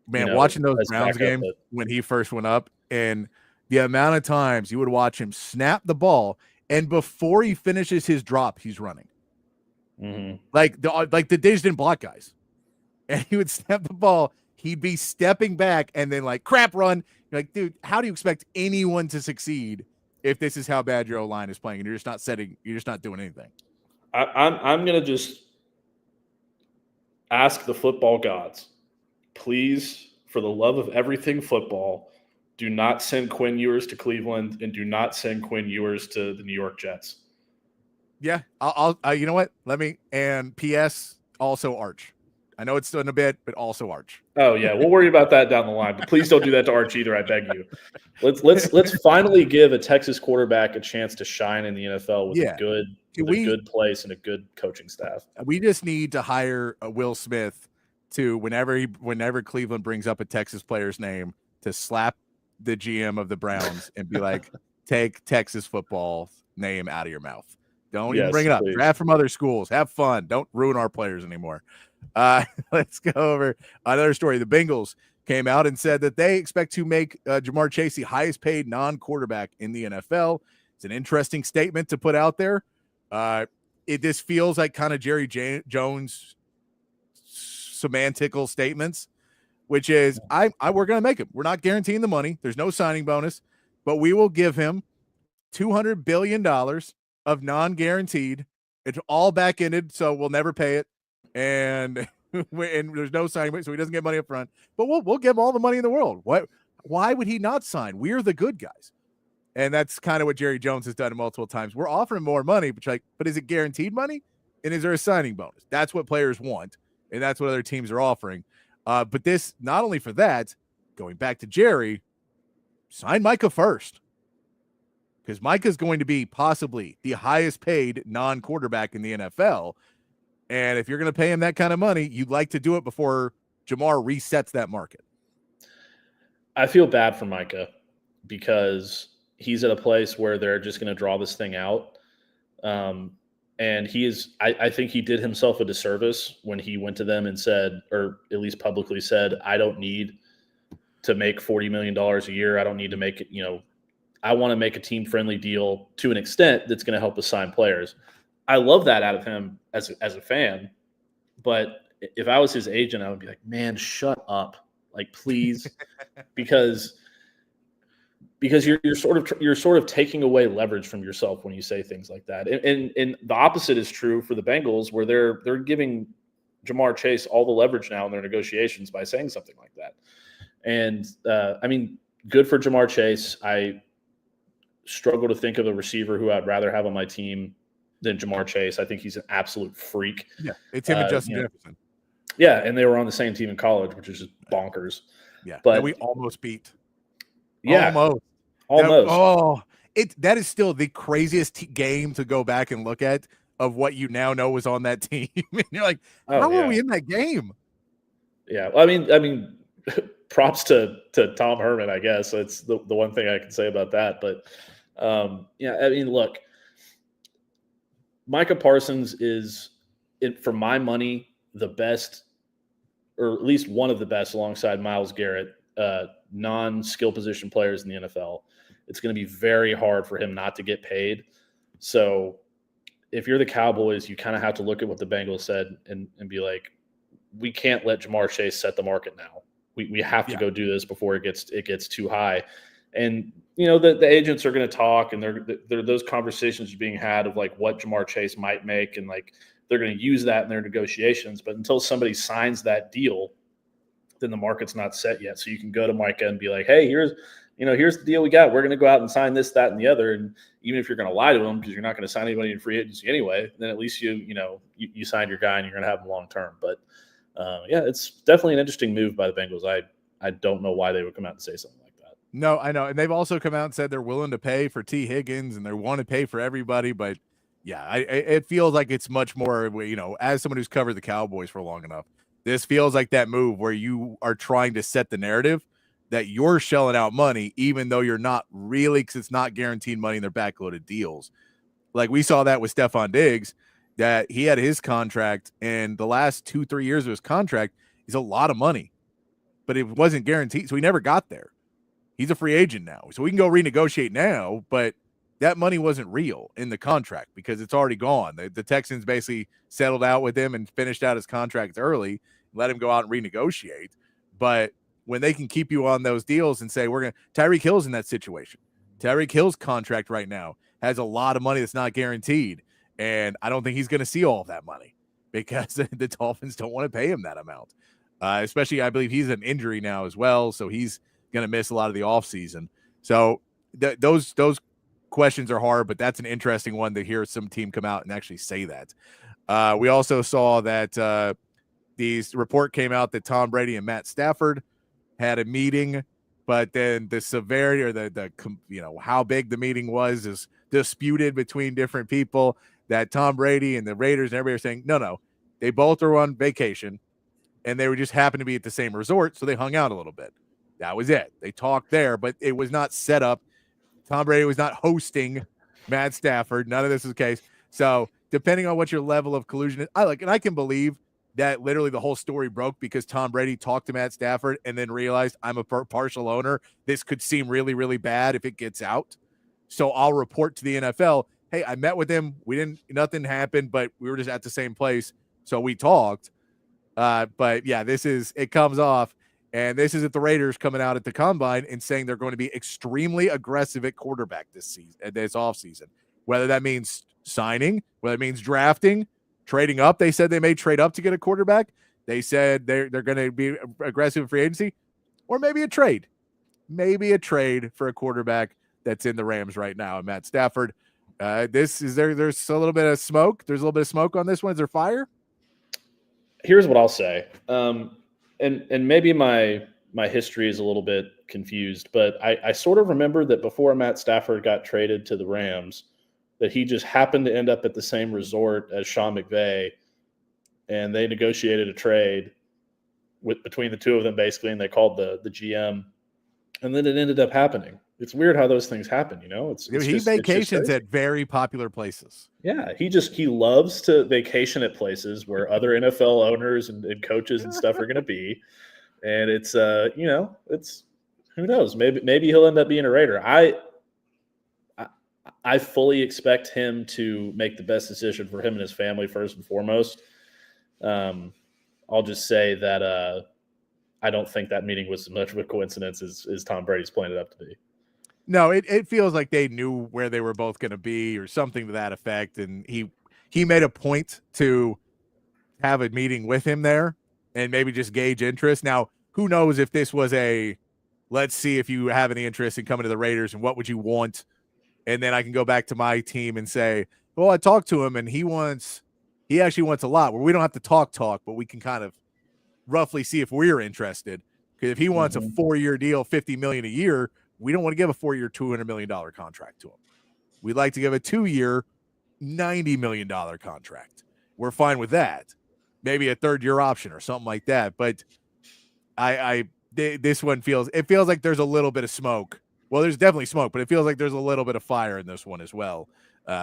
watching those Browns games when he first went up, and the amount of times you would watch him snap the ball, and before he finishes his drop, he's running. Mm-hmm. Like the Days didn't block guys, and he would snap the ball. He'd be stepping back and then crap run. You're like, dude, how do you expect anyone to succeed if this is how bad your O-line is playing and you're just not doing anything? I'm gonna just ask the football gods, please, for the love of everything football, do not send Quinn Ewers to Cleveland and do not send Quinn Ewers to the New York Jets. Yeah, I'll you know what? And P.S. also Arch. I know it's still in a bit, but also Arch. Oh yeah, we'll worry about that down the line. But please don't do that to Arch either. I beg you. Let's finally give a Texas quarterback a chance to shine in the NFL with a good place and a good coaching staff. We just need to hire Will Smith to whenever Cleveland brings up a Texas player's name to slap the GM of the Browns and be like, take Texas football name out of your mouth. Don't even bring it up. Please. Draft from other schools. Have fun. Don't ruin our players anymore. Let's go over another story. The Bengals came out and said that they expect to make Jamar Chase the highest paid non-quarterback in the NFL. It's an interesting statement to put out there. This feels like kind of Jerry Jones semantical statements, which is we're going to make him. We're not guaranteeing the money. There's no signing bonus, but we will give him $200 billion of non-guaranteed. It's all back-ended, so we'll never pay it. And there's no signing, so he doesn't get money up front. But we'll give him all the money in the world. Why would he not sign? We're the good guys. And that's kind of what Jerry Jones has done multiple times. We're offering more money, but is it guaranteed money? And is there a signing bonus? That's what players want, and that's what other teams are offering. But this, not only for that, going back to Jerry, sign Micah first. Because Micah's going to be possibly the highest paid non-quarterback in the NFL. And if you're going to pay him that kind of money, you'd like to do it before Jamar resets that market. I feel bad for Micah because he's at a place where they're just going to draw this thing out. And I think he did himself a disservice when he went to them and said, or at least publicly said, I don't need to make $40 million a year. I don't need to make it, I want to make a team-friendly deal to an extent that's going to help us sign players. I love that out of him as a fan, but if I was his agent, I would be like, man, shut up. Like, please, because you're sort of taking away leverage from yourself when you say things like that. And the opposite is true for the Bengals, where they're giving Jamar Chase all the leverage now in their negotiations by saying something like that. And good for Jamar Chase. I struggle to think of a receiver who I'd rather have on my team than Jamar Chase. I think he's an absolute freak. Yeah, it's him and Justin Jefferson. Yeah, and they were on the same team in college, which is just bonkers. Yeah, but that we almost beat. Yeah, almost. That is still the craziest game to go back and look at of what you now know was on that team. And you're like, how were we in that game? Yeah, I mean, props to Tom Herman, I guess. It's the one thing I can say about that. But look, Micah Parsons is, for my money, the best, or at least one of the best, alongside Myles Garrett, non-skill position players in the NFL. It's going to be very hard for him not to get paid. So if you're the Cowboys, you kind of have to look at what the Bengals said and be like, we can't let Jamar Chase set the market now. We have to go do this before it gets too high. And, the agents are going to talk, and there those conversations being had of like what Jamar Chase might make, and like they're going to use that in their negotiations. But until somebody signs that deal, then the market's not set yet. So you can go to Micah and be like, hey, here's the deal we got. We're going to go out and sign this, that, and the other. And even if you're going to lie to them because you're not going to sign anybody in free agency anyway, then at least you signed your guy and you're going to have him long term. But it's definitely an interesting move by the Bengals. I don't know why they would come out and say something like that. No, I know. And they've also come out and said they're willing to pay for T. Higgins and they want to pay for everybody. But yeah, it feels like it's much more, as someone who's covered the Cowboys for long enough, this feels like that move where you are trying to set the narrative that you're shelling out money, even though you're not really, because it's not guaranteed money in their backloaded deals. Like we saw that with Stephon Diggs, that he had his contract, and the last 2-3 years of his contract is a lot of money, but it wasn't guaranteed. So he never got there. He's a free agent now. So we can go renegotiate now, but that money wasn't real in the contract because it's already gone. The Texans basically settled out with him and finished out his contract early, let him go out and renegotiate. But when they can keep you on those deals and say, Tyreek Hill's in that situation. Tyreek Hill's contract right now has a lot of money that's not guaranteed. And I don't think he's going to see all of that money because the Dolphins don't want to pay him that amount. Especially, I believe he's an injury now as well. So he's going to miss a lot of the offseason. So those questions are hard, but that's an interesting one to hear some team come out and actually say that. We also saw that the report came out that Tom Brady and Matt Stafford had a meeting, but then the severity or the how big the meeting was is disputed between different people. That Tom Brady and the Raiders and everybody are saying, no, they both are on vacation and they were just happened to be at the same resort, so they hung out a little bit. That was it. They talked there, but it was not set up. Tom Brady was not hosting Matt Stafford. None of this is the case. So depending on what your level of collusion is, I can believe that literally the whole story broke because Tom Brady talked to Matt Stafford and then realized I'm a partial owner. This could seem really, really bad if it gets out. So I'll report to the NFL, hey, I met with him. Nothing happened, but we were just at the same place. So we talked. But yeah, it comes off. And this isn't the Raiders coming out at the combine and saying they're going to be extremely aggressive at quarterback this offseason. Whether that means signing, whether it means drafting, trading up. They said they may trade up to get a quarterback. They said they're going to be aggressive in free agency, or maybe a trade. Maybe a trade for a quarterback that's in the Rams right now. And Matt Stafford, there's a little bit of smoke. There's a little bit of smoke on this one. Is there fire? Here's what I'll say. And maybe my history is a little bit confused, but I sort of remember that before Matt Stafford got traded to the Rams, that he just happened to end up at the same resort as Sean McVay, and they negotiated a trade between the two of them basically, and they called the GM, and then it ended up happening. It's weird how those things happen, He vacations at very popular places. Yeah, he loves to vacation at places where other NFL owners and coaches and stuff are going to be, and it's it's who knows, maybe he'll end up being a Raider. I fully expect him to make the best decision for him and his family first and foremost. I'll just say that I don't think that meeting was as much of a coincidence as Tom Brady's playing it up to be. No, it feels like they knew where they were both going to be or something to that effect. And he made a point to have a meeting with him there and maybe just gauge interest. Now, who knows if this was let's see if you have any interest in coming to the Raiders and what would you want? And then I can go back to my team and say, well, I talked to him and he actually wants a lot where we don't have to talk, but we can kind of roughly see if we're interested. Because if he wants a 4-year deal, $50 million a year, we don't want to give a 4-year, $200 million contract to him. We'd like to give a 2-year, $90 million contract. We're fine with that. Maybe a 3rd-year option or something like that. But this one feels like there's a little bit of smoke. Well, there's definitely smoke, but it feels like there's a little bit of fire in this one as well.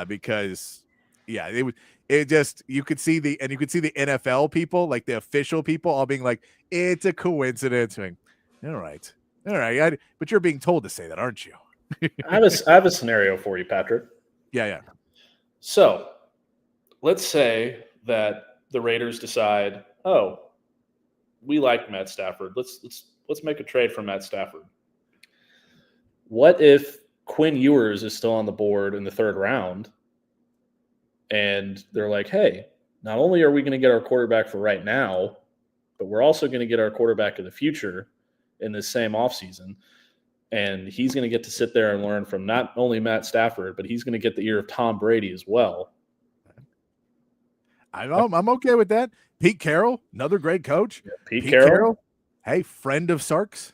Because yeah, you could see the NFL people, like the official people, all being like, it's a coincidence. All right. But you're being told to say that, aren't you? I have a scenario for you, Patrick. Yeah. So let's say that the Raiders decide, oh, we like Matt Stafford. Let's make a trade for Matt Stafford. What if Quinn Ewers is still on the board in the third round, and they're like, hey, not only are we going to get our quarterback for right now, but we're also going to get our quarterback of the future in this same offseason. And he's going to get to sit there and learn from not only Matt Stafford, but he's going to get the ear of Tom Brady as well. I'm okay with that. Pete Carroll, another great coach. Yeah, Pete Carroll. Hey, friend of Sark's.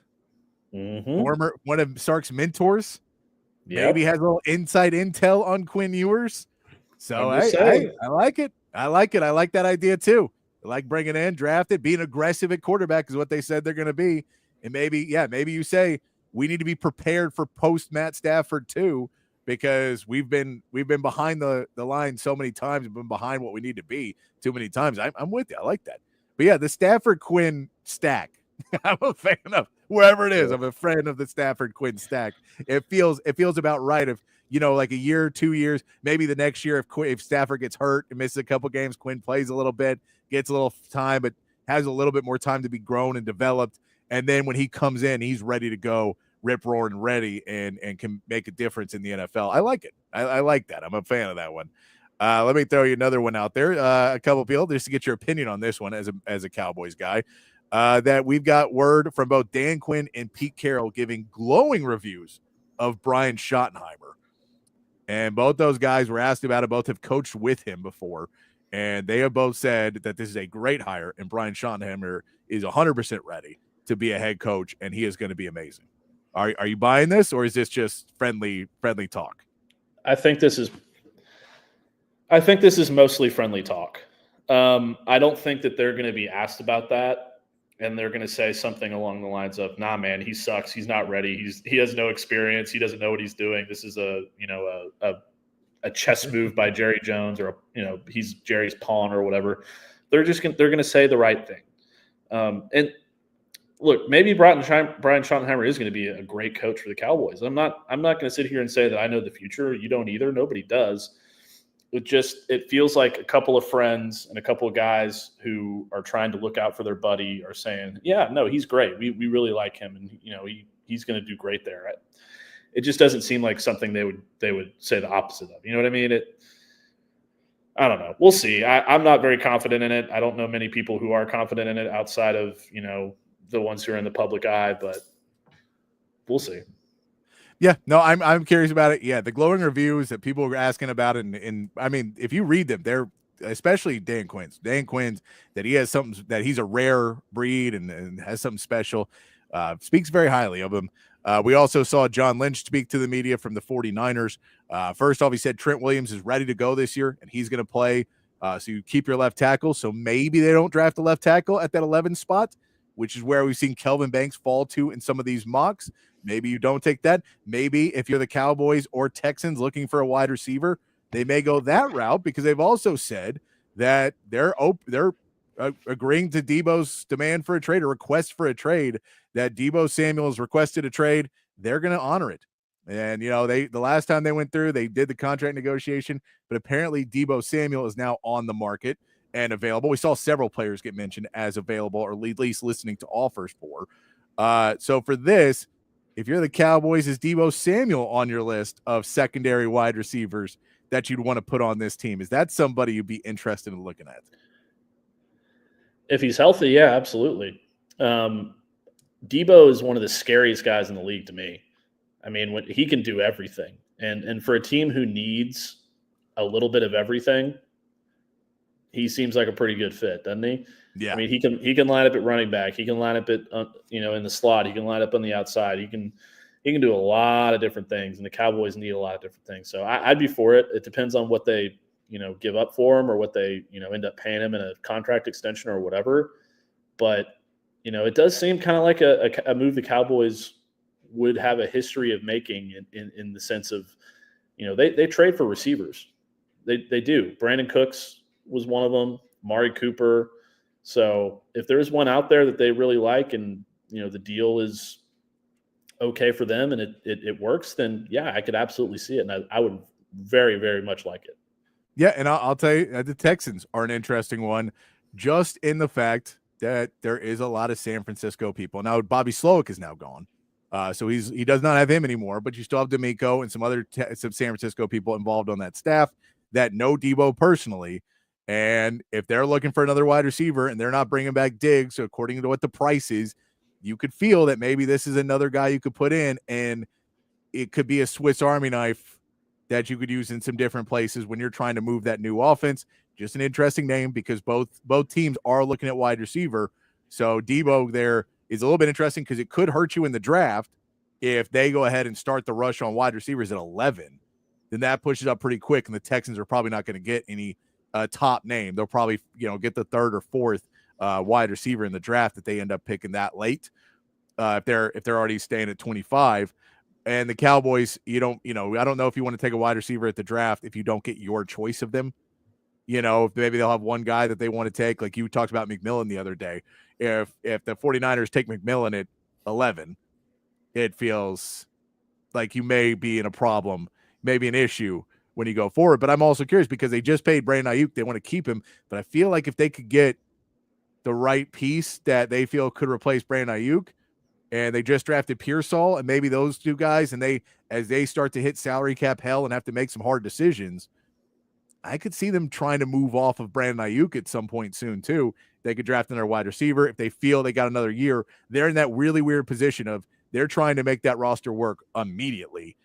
Former one of Sark's mentors. Yep. Maybe has a little inside intel on Quinn Ewers. So I like it. I like it. I like that idea too. I like bringing in, drafted, being aggressive at quarterback is what they said they're going to be. And maybe you say we need to be prepared for post Matt Stafford too, because we've been behind the line so many times. We've been behind what we need to be too many times. I'm with you. I like that. But yeah, the Stafford Quinn stack. I'm a fan of wherever it is. I'm a fan of the Stafford Quinn stack. It feels about right. If like a year, 2 years, maybe the next year, if Stafford gets hurt and misses a couple games, Quinn plays a little bit, gets a little time, but has a little bit more time to be grown and developed. And then when he comes in, he's ready to go, rip roaring ready, and can make a difference in the NFL. I like it. I like that. I'm a fan of that one. Let me throw you another one out there. A couple people just to get your opinion on this one as a Cowboys guy. That we've got word from both Dan Quinn and Pete Carroll giving glowing reviews of Brian Schottenheimer. And both those guys were asked about it. Both have coached with him before. And they have both said that this is a great hire. And Brian Schottenheimer is 100% ready to be a head coach. And he is going to be amazing. Are you buying this, or is this just friendly talk? I think this is mostly friendly talk. I don't think that they're going to be asked about that. And they're going to say something along the lines of, nah, man, he sucks. He's not ready. He has no experience. He doesn't know what he's doing. This is a chess move by Jerry Jones, or, he's Jerry's pawn or whatever. They're going to say the right thing. And look, maybe Brian Schottenheimer is going to be a great coach for the Cowboys. I'm not going to sit here and say that I know the future. You don't either. Nobody does. It feels like a couple of friends and a couple of guys who are trying to look out for their buddy are saying, yeah, no, he's great. We really like him, and he's going to do great there. It just doesn't seem like something they would say the opposite of. You know what I mean? I don't know. We'll see. I'm not very confident in it. I don't know many people who are confident in it outside of the ones who are in the public eye, but we'll see. Yeah, no, I'm curious about it. Yeah, the glowing reviews that people were asking about, and I mean, if you read them, they're especially Dan Quinn's, that he has something, that he's a rare breed and has something special. Speaks very highly of him. We also saw John Lynch speak to the media from the 49ers. First off, he said Trent Williams is ready to go this year, and he's going to play. So you keep your left tackle. So maybe they don't draft a left tackle at that 11 spot, which is where we've seen Kelvin Banks fall to in some of these mocks. Maybe you don't take that. Maybe if you're the Cowboys or Texans looking for a wide receiver, they may go that route, because they've also said that they're agreeing to Deebo's demand for a trade, or request for a trade, that Deebo Samuel has requested a trade. They're going to honor it. And, the last time they went through, they did the contract negotiation, but apparently Deebo Samuel is now on the market and available. We saw several players get mentioned as available, or at least listening to offers for. So for this, if you're the Cowboys, is Deebo Samuel on your list of secondary wide receivers that you'd want to put on this team? Is that somebody you'd be interested in looking at? If he's healthy, yeah, absolutely. Deebo is one of the scariest guys in the league to me. I mean, he can do everything. And for a team who needs a little bit of everything, he seems like a pretty good fit, doesn't he? Yeah. I mean, he can line up at running back. He can line up at in the slot. He can line up on the outside. He can do a lot of different things, and the Cowboys need a lot of different things. So I'd be for it. It depends on what they give up for him, or what they end up paying him in a contract extension or whatever. But it does seem kind of like a move the Cowboys would have a history of making in the sense of they trade for receivers. They do. Brandon Cooks was one of them. Mari Cooper. So if there's one out there that they really like, and the deal is okay for them, and it works, then yeah, I could absolutely see it, and I would very, very much like it. Yeah, and I'll tell you, the Texans are an interesting one, just in the fact that there is a lot of San Francisco people. Now, Bobby Slowick is now gone, so he does not have him anymore, but you still have D'Amico and some other some San Francisco people involved on that staff that know Debo personally. And if they're looking for another wide receiver and they're not bringing back Diggs, so according to what the price is, you could feel that maybe this is another guy you could put in, and it could be a Swiss Army knife that you could use in some different places when you're trying to move that new offense. Just an interesting name because both teams are looking at wide receiver. So Debo there is a little bit interesting because it could hurt you in the draft if they go ahead and start the rush on wide receivers at 11. Then that pushes up pretty quick, and the Texans are probably not going to get any top name. They'll probably get the third or fourth wide receiver in the draft that they end up picking that late if they're already staying at 25. And the Cowboys, I don't know if you want to take a wide receiver at the draft if you don't get your choice of them. Maybe they'll have one guy that they want to take, like you talked about McMillan the other day. If the 49ers take McMillan at 11, it feels like you may be in a problem, maybe an issue when you go forward. But I'm also curious because they just paid Brandon Ayuk. They want to keep him. But I feel like if they could get the right piece that they feel could replace Brandon Ayuk, and they just drafted Pearsall and maybe those two guys, and as they start to hit salary cap hell and have to make some hard decisions, I could see them trying to move off of Brandon Ayuk at some point soon too. They could draft another wide receiver. If they feel they got another year, they're in that really weird position of they're trying to make that roster work immediately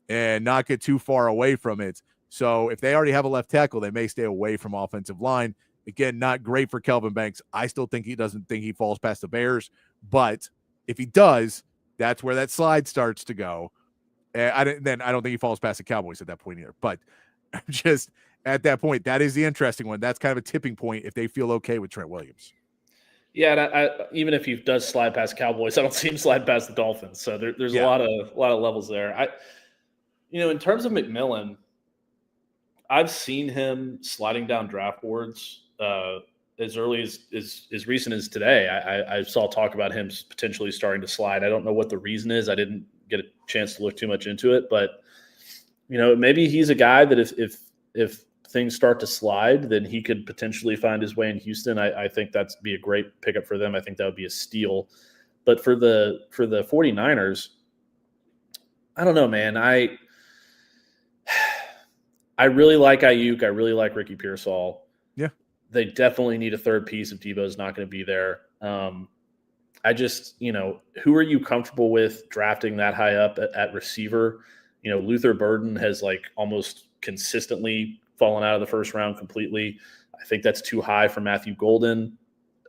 and not get too far away from it. So if they already have a left tackle, they may stay away from offensive line. Again, not great for Kelvin Banks. I still think he doesn't think he falls past the Bears, but if he does, that's where that slide starts to go. I don't think he falls past the Cowboys at that point either. But just at that point, that is the interesting one. That's kind of a tipping point if they feel okay with Trent Williams. Yeah, and even if he does slide past Cowboys, I don't see him slide past the Dolphins. So there's a lot of levels there. In terms of McMillan, I've seen him sliding down draft boards as early as recent as today. I saw talk about him potentially starting to slide. I don't know what the reason is. I didn't get a chance to look too much into it, but maybe he's a guy that if things start to slide, then he could potentially find his way in Houston. I think that'd be a great pickup for them. I think that would be a steal. But for the 49ers, I don't know, man. I really like Ayuk. I really like Ricky Pearsall. Yeah. They definitely need a third piece if Debo's not going to be there. I just, who are you comfortable with drafting that high up at receiver? Luther Burden has almost consistently fallen out of the first round completely. I think that's too high for Matthew Golden.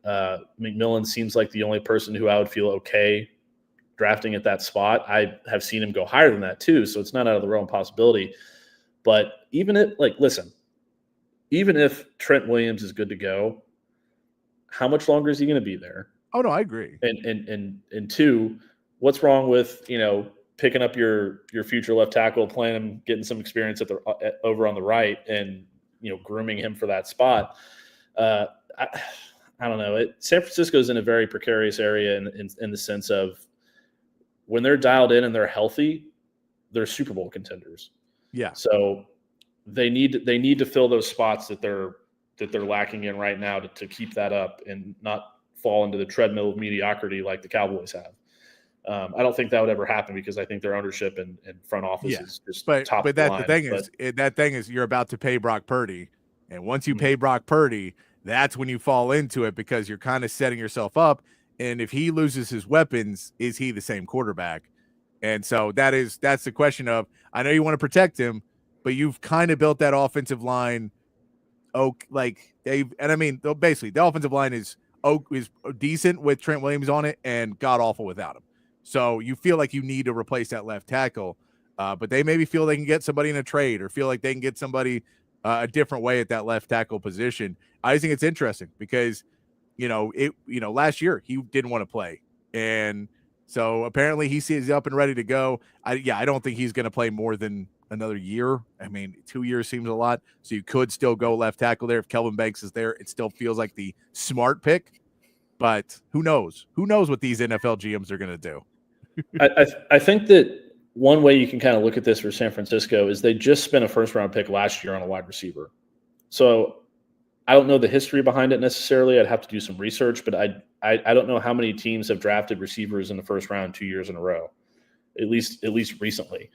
McMillan seems like the only person who I would feel okay drafting at that spot. I have seen him go higher than that too, so it's not out of the realm of possibility. But even if Trent Williams is good to go, how much longer is he going to be there? Oh no, I agree. And two, what's wrong with picking up your future left tackle, playing him, getting some experience over on the right, and grooming him for that spot? I don't know. San Francisco is in a very precarious area in the sense of when they're dialed in and they're healthy, they're Super Bowl contenders. Yeah. So they need to fill those spots that they're lacking in right now to keep that up and not fall into the treadmill of mediocrity like the Cowboys have. I don't think that would ever happen because I think their ownership and front office is just top of the line. That thing is you're about to pay Brock Purdy, and once you pay Brock Purdy, that's when you fall into it because you're kind of setting yourself up. And if he loses his weapons, is he the same quarterback? And so that's the question of, I know you want to protect him, but you've kind of built that offensive line. Basically the offensive line is decent with Trent Williams on it and god awful without him. So you feel like you need to replace that left tackle, but they maybe feel they can get somebody in a trade or feel like they can get somebody a different way at that left tackle position. I think it's interesting because, last year he didn't want to play. And so apparently he's up and ready to go. I don't think he's going to play more than another year. 2 years seems a lot. So you could still go left tackle there. If Kelvin Banks is there, it still feels like the smart pick, but who knows? Who knows what these NFL GMs are going to do? I think that one way you can kind of look at this for San Francisco is they just spent a first round pick last year on a wide receiver. So I don't know the history behind it necessarily. I'd have to do some research, but I don't know how many teams have drafted receivers in the first round 2 years in a row, at least recently.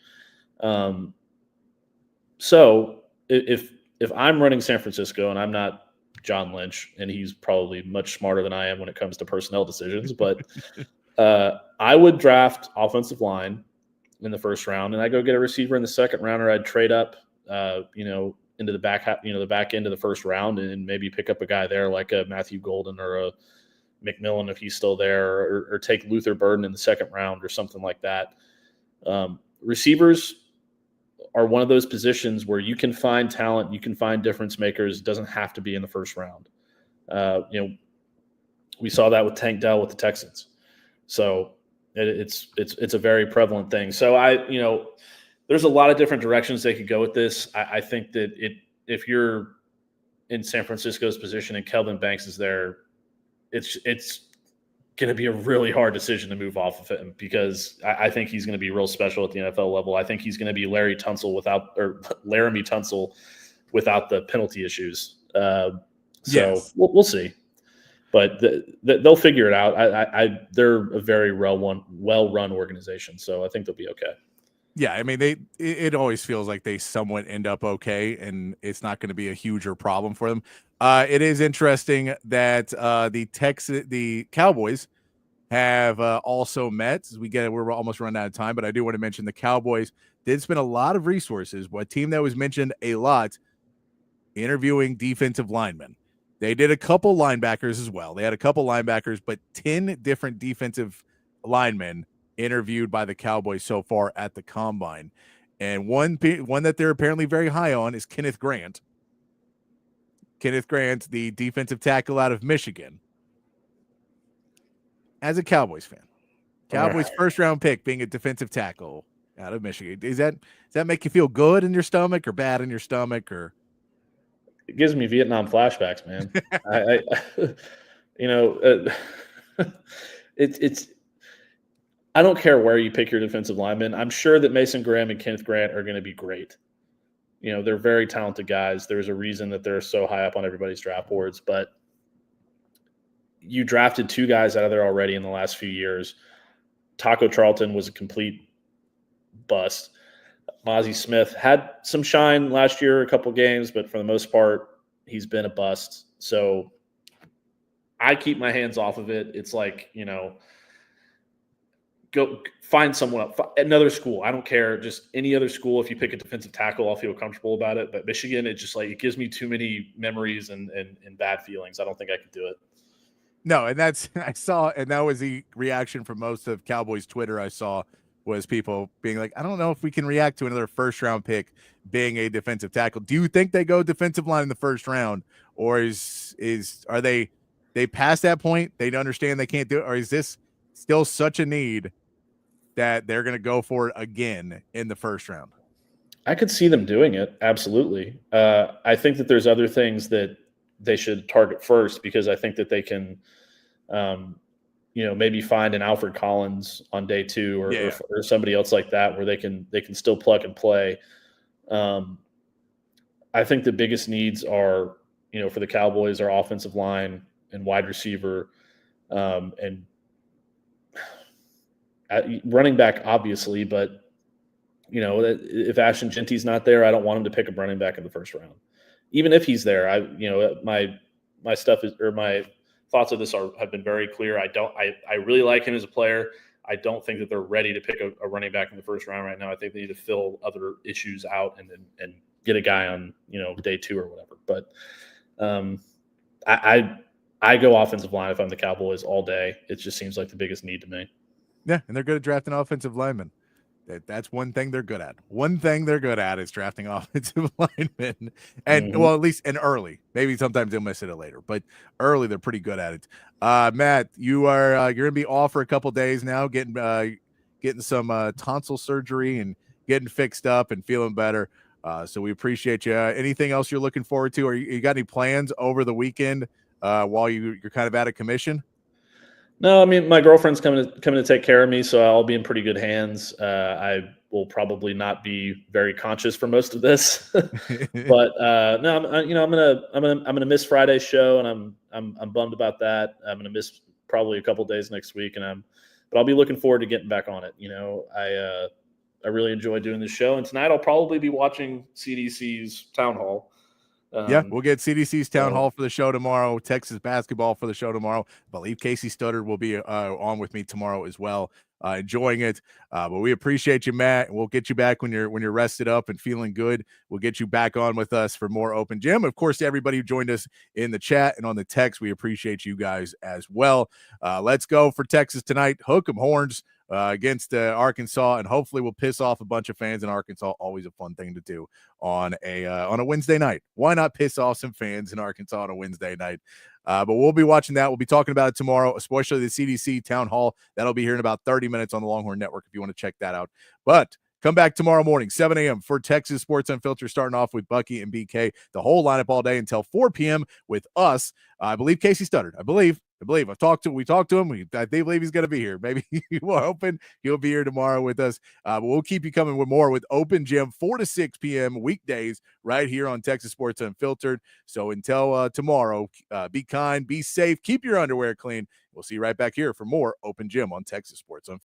So if I'm running San Francisco and I'm not John Lynch, and he's probably much smarter than I am when it comes to personnel decisions, but I would draft offensive line in the first round, and I go get a receiver in the second round, or I'd trade up, into the back end of the first round, and maybe pick up a guy there like a Matthew Golden or a McMillan if he's still there, or take Luther Burden in the second round or something like that. Receivers are one of those positions where you can find talent, you can find difference makers. It doesn't have to be in the first round. We saw that with Tank Dell with the Texans. So it's a very prevalent thing. So there's a lot of different directions they could go with this. I think that if you're in San Francisco's position and Kelvin Banks is there, it's going to be a really hard decision to move off of him, because I think he's going to be real special at the NFL level. I think he's going to be Laramie Tunsil without the penalty issues. Yes. We'll see, but they'll figure it out. They're a very well-run organization, so I think they'll be okay. Yeah, I mean, it always feels like they somewhat end up okay, and it's not going to be a huger problem for them. It is interesting that the Cowboys have also met. We're almost running out of time, but I do want to mention the Cowboys did spend a lot of resources. A team that was mentioned a lot, interviewing defensive linemen. They did a couple linebackers as well. They had a couple linebackers, but 10 different defensive linemen interviewed by the Cowboys so far at the combine. And one that they're apparently very high on is Kenneth Grant. Kenneth Grant, the defensive tackle out of Michigan. As a Cowboys fan, Cowboys first round pick being a defensive tackle out of Michigan. Does that make you feel good in your stomach or bad in your stomach? Or it gives me Vietnam flashbacks, man. It's I don't care where you pick your defensive linemen. I'm sure that Mason Graham and Kenneth Grant are going to be great. They're very talented guys. There's a reason that they're so high up on everybody's draft boards, but you drafted two guys out of there already in the last few years. Taco Charlton was a complete bust. Mozzie Smith had some shine last year, a couple games, but for the most part, he's been a bust. So I keep my hands off of it. It's like, go find someone, another school. I don't care. Just any other school. If you pick a defensive tackle, I'll feel comfortable about it. But Michigan, it gives me too many memories and bad feelings. I don't think I could do it. No, and that was the reaction from most of Cowboys Twitter I saw, was people being like, I don't know if we can react to another first round pick being a defensive tackle. Do you think they go defensive line in the first round, or are they past that point? They understand they can't do it, or is this still such a need that they're going to go for it again in the first round? I could see them doing it. Absolutely. I think that there's other things that they should target first, because I think that they can, maybe find an Alfred Collins on day 2 or somebody else like that, where they can still plug and play. I think the biggest needs are, for the Cowboys, are offensive line and wide receiver, and running back, obviously. But if Ashton Genty's not there, I don't want him to pick up running back in the first round. Even if he's there, my thoughts of this have been very clear. I really like him as a player. I don't think that they're ready to pick a running back in the first round right now. I think they need to fill other issues out and get a guy on day 2 or whatever. But I go offensive line if I'm the Cowboys all day. It just seems like the biggest need to me. Yeah, and they're good at drafting offensive linemen. That's one thing they're good at. One thing they're good at is drafting offensive linemen, and well, at least early. Maybe sometimes they'll miss it later, but early they're pretty good at it. Matt, you're gonna be off for a couple days now, getting some tonsil surgery and getting fixed up and feeling better. So we appreciate you. Anything else you're looking forward to, or you got any plans over the weekend while you're kind of out of commission? No, I mean, my girlfriend's coming to take care of me, so I'll be in pretty good hands. I will probably not be very conscious for most of this, but no, I'm gonna miss Friday's show, and I'm bummed about that. I'm gonna miss probably a couple days next week, but I'll be looking forward to getting back on it. I really enjoy doing this show, and tonight I'll probably be watching CDC's town hall. Yeah, we'll get CDC's town hall for the show tomorrow. Texas basketball for the show tomorrow. I believe Casey Studdard will be on with me tomorrow as well, enjoying it. But we appreciate you, Matt. We'll get you back when you're rested up and feeling good. We'll get you back on with us for more Open Gym. Of course, to everybody who joined us in the chat and on the text, we appreciate you guys as well. Let's go for Texas tonight. Hook 'em horns against Arkansas, and hopefully we'll piss off a bunch of fans in Arkansas. Always a fun thing to do on a Wednesday night. Why not piss off some fans in Arkansas on a Wednesday night? But we'll be watching that. We'll be talking about it tomorrow, especially the CDC town hall. That'll be here in about 30 minutes on the Longhorn Network if you want to check that out. But come back tomorrow morning, 7 a.m. for Texas Sports Unfiltered, starting off with Bucky and BK. The whole lineup all day until 4 p.m. with us. I believe Casey Studdard. I believe. We talked to him. I believe he's going to be here. Maybe we're hoping he'll be here tomorrow with us. But we'll keep you coming with more with Open Gym, 4 to 6 p.m. weekdays right here on Texas Sports Unfiltered. So until tomorrow, be kind, be safe, keep your underwear clean. We'll see you right back here for more Open Gym on Texas Sports Unfiltered.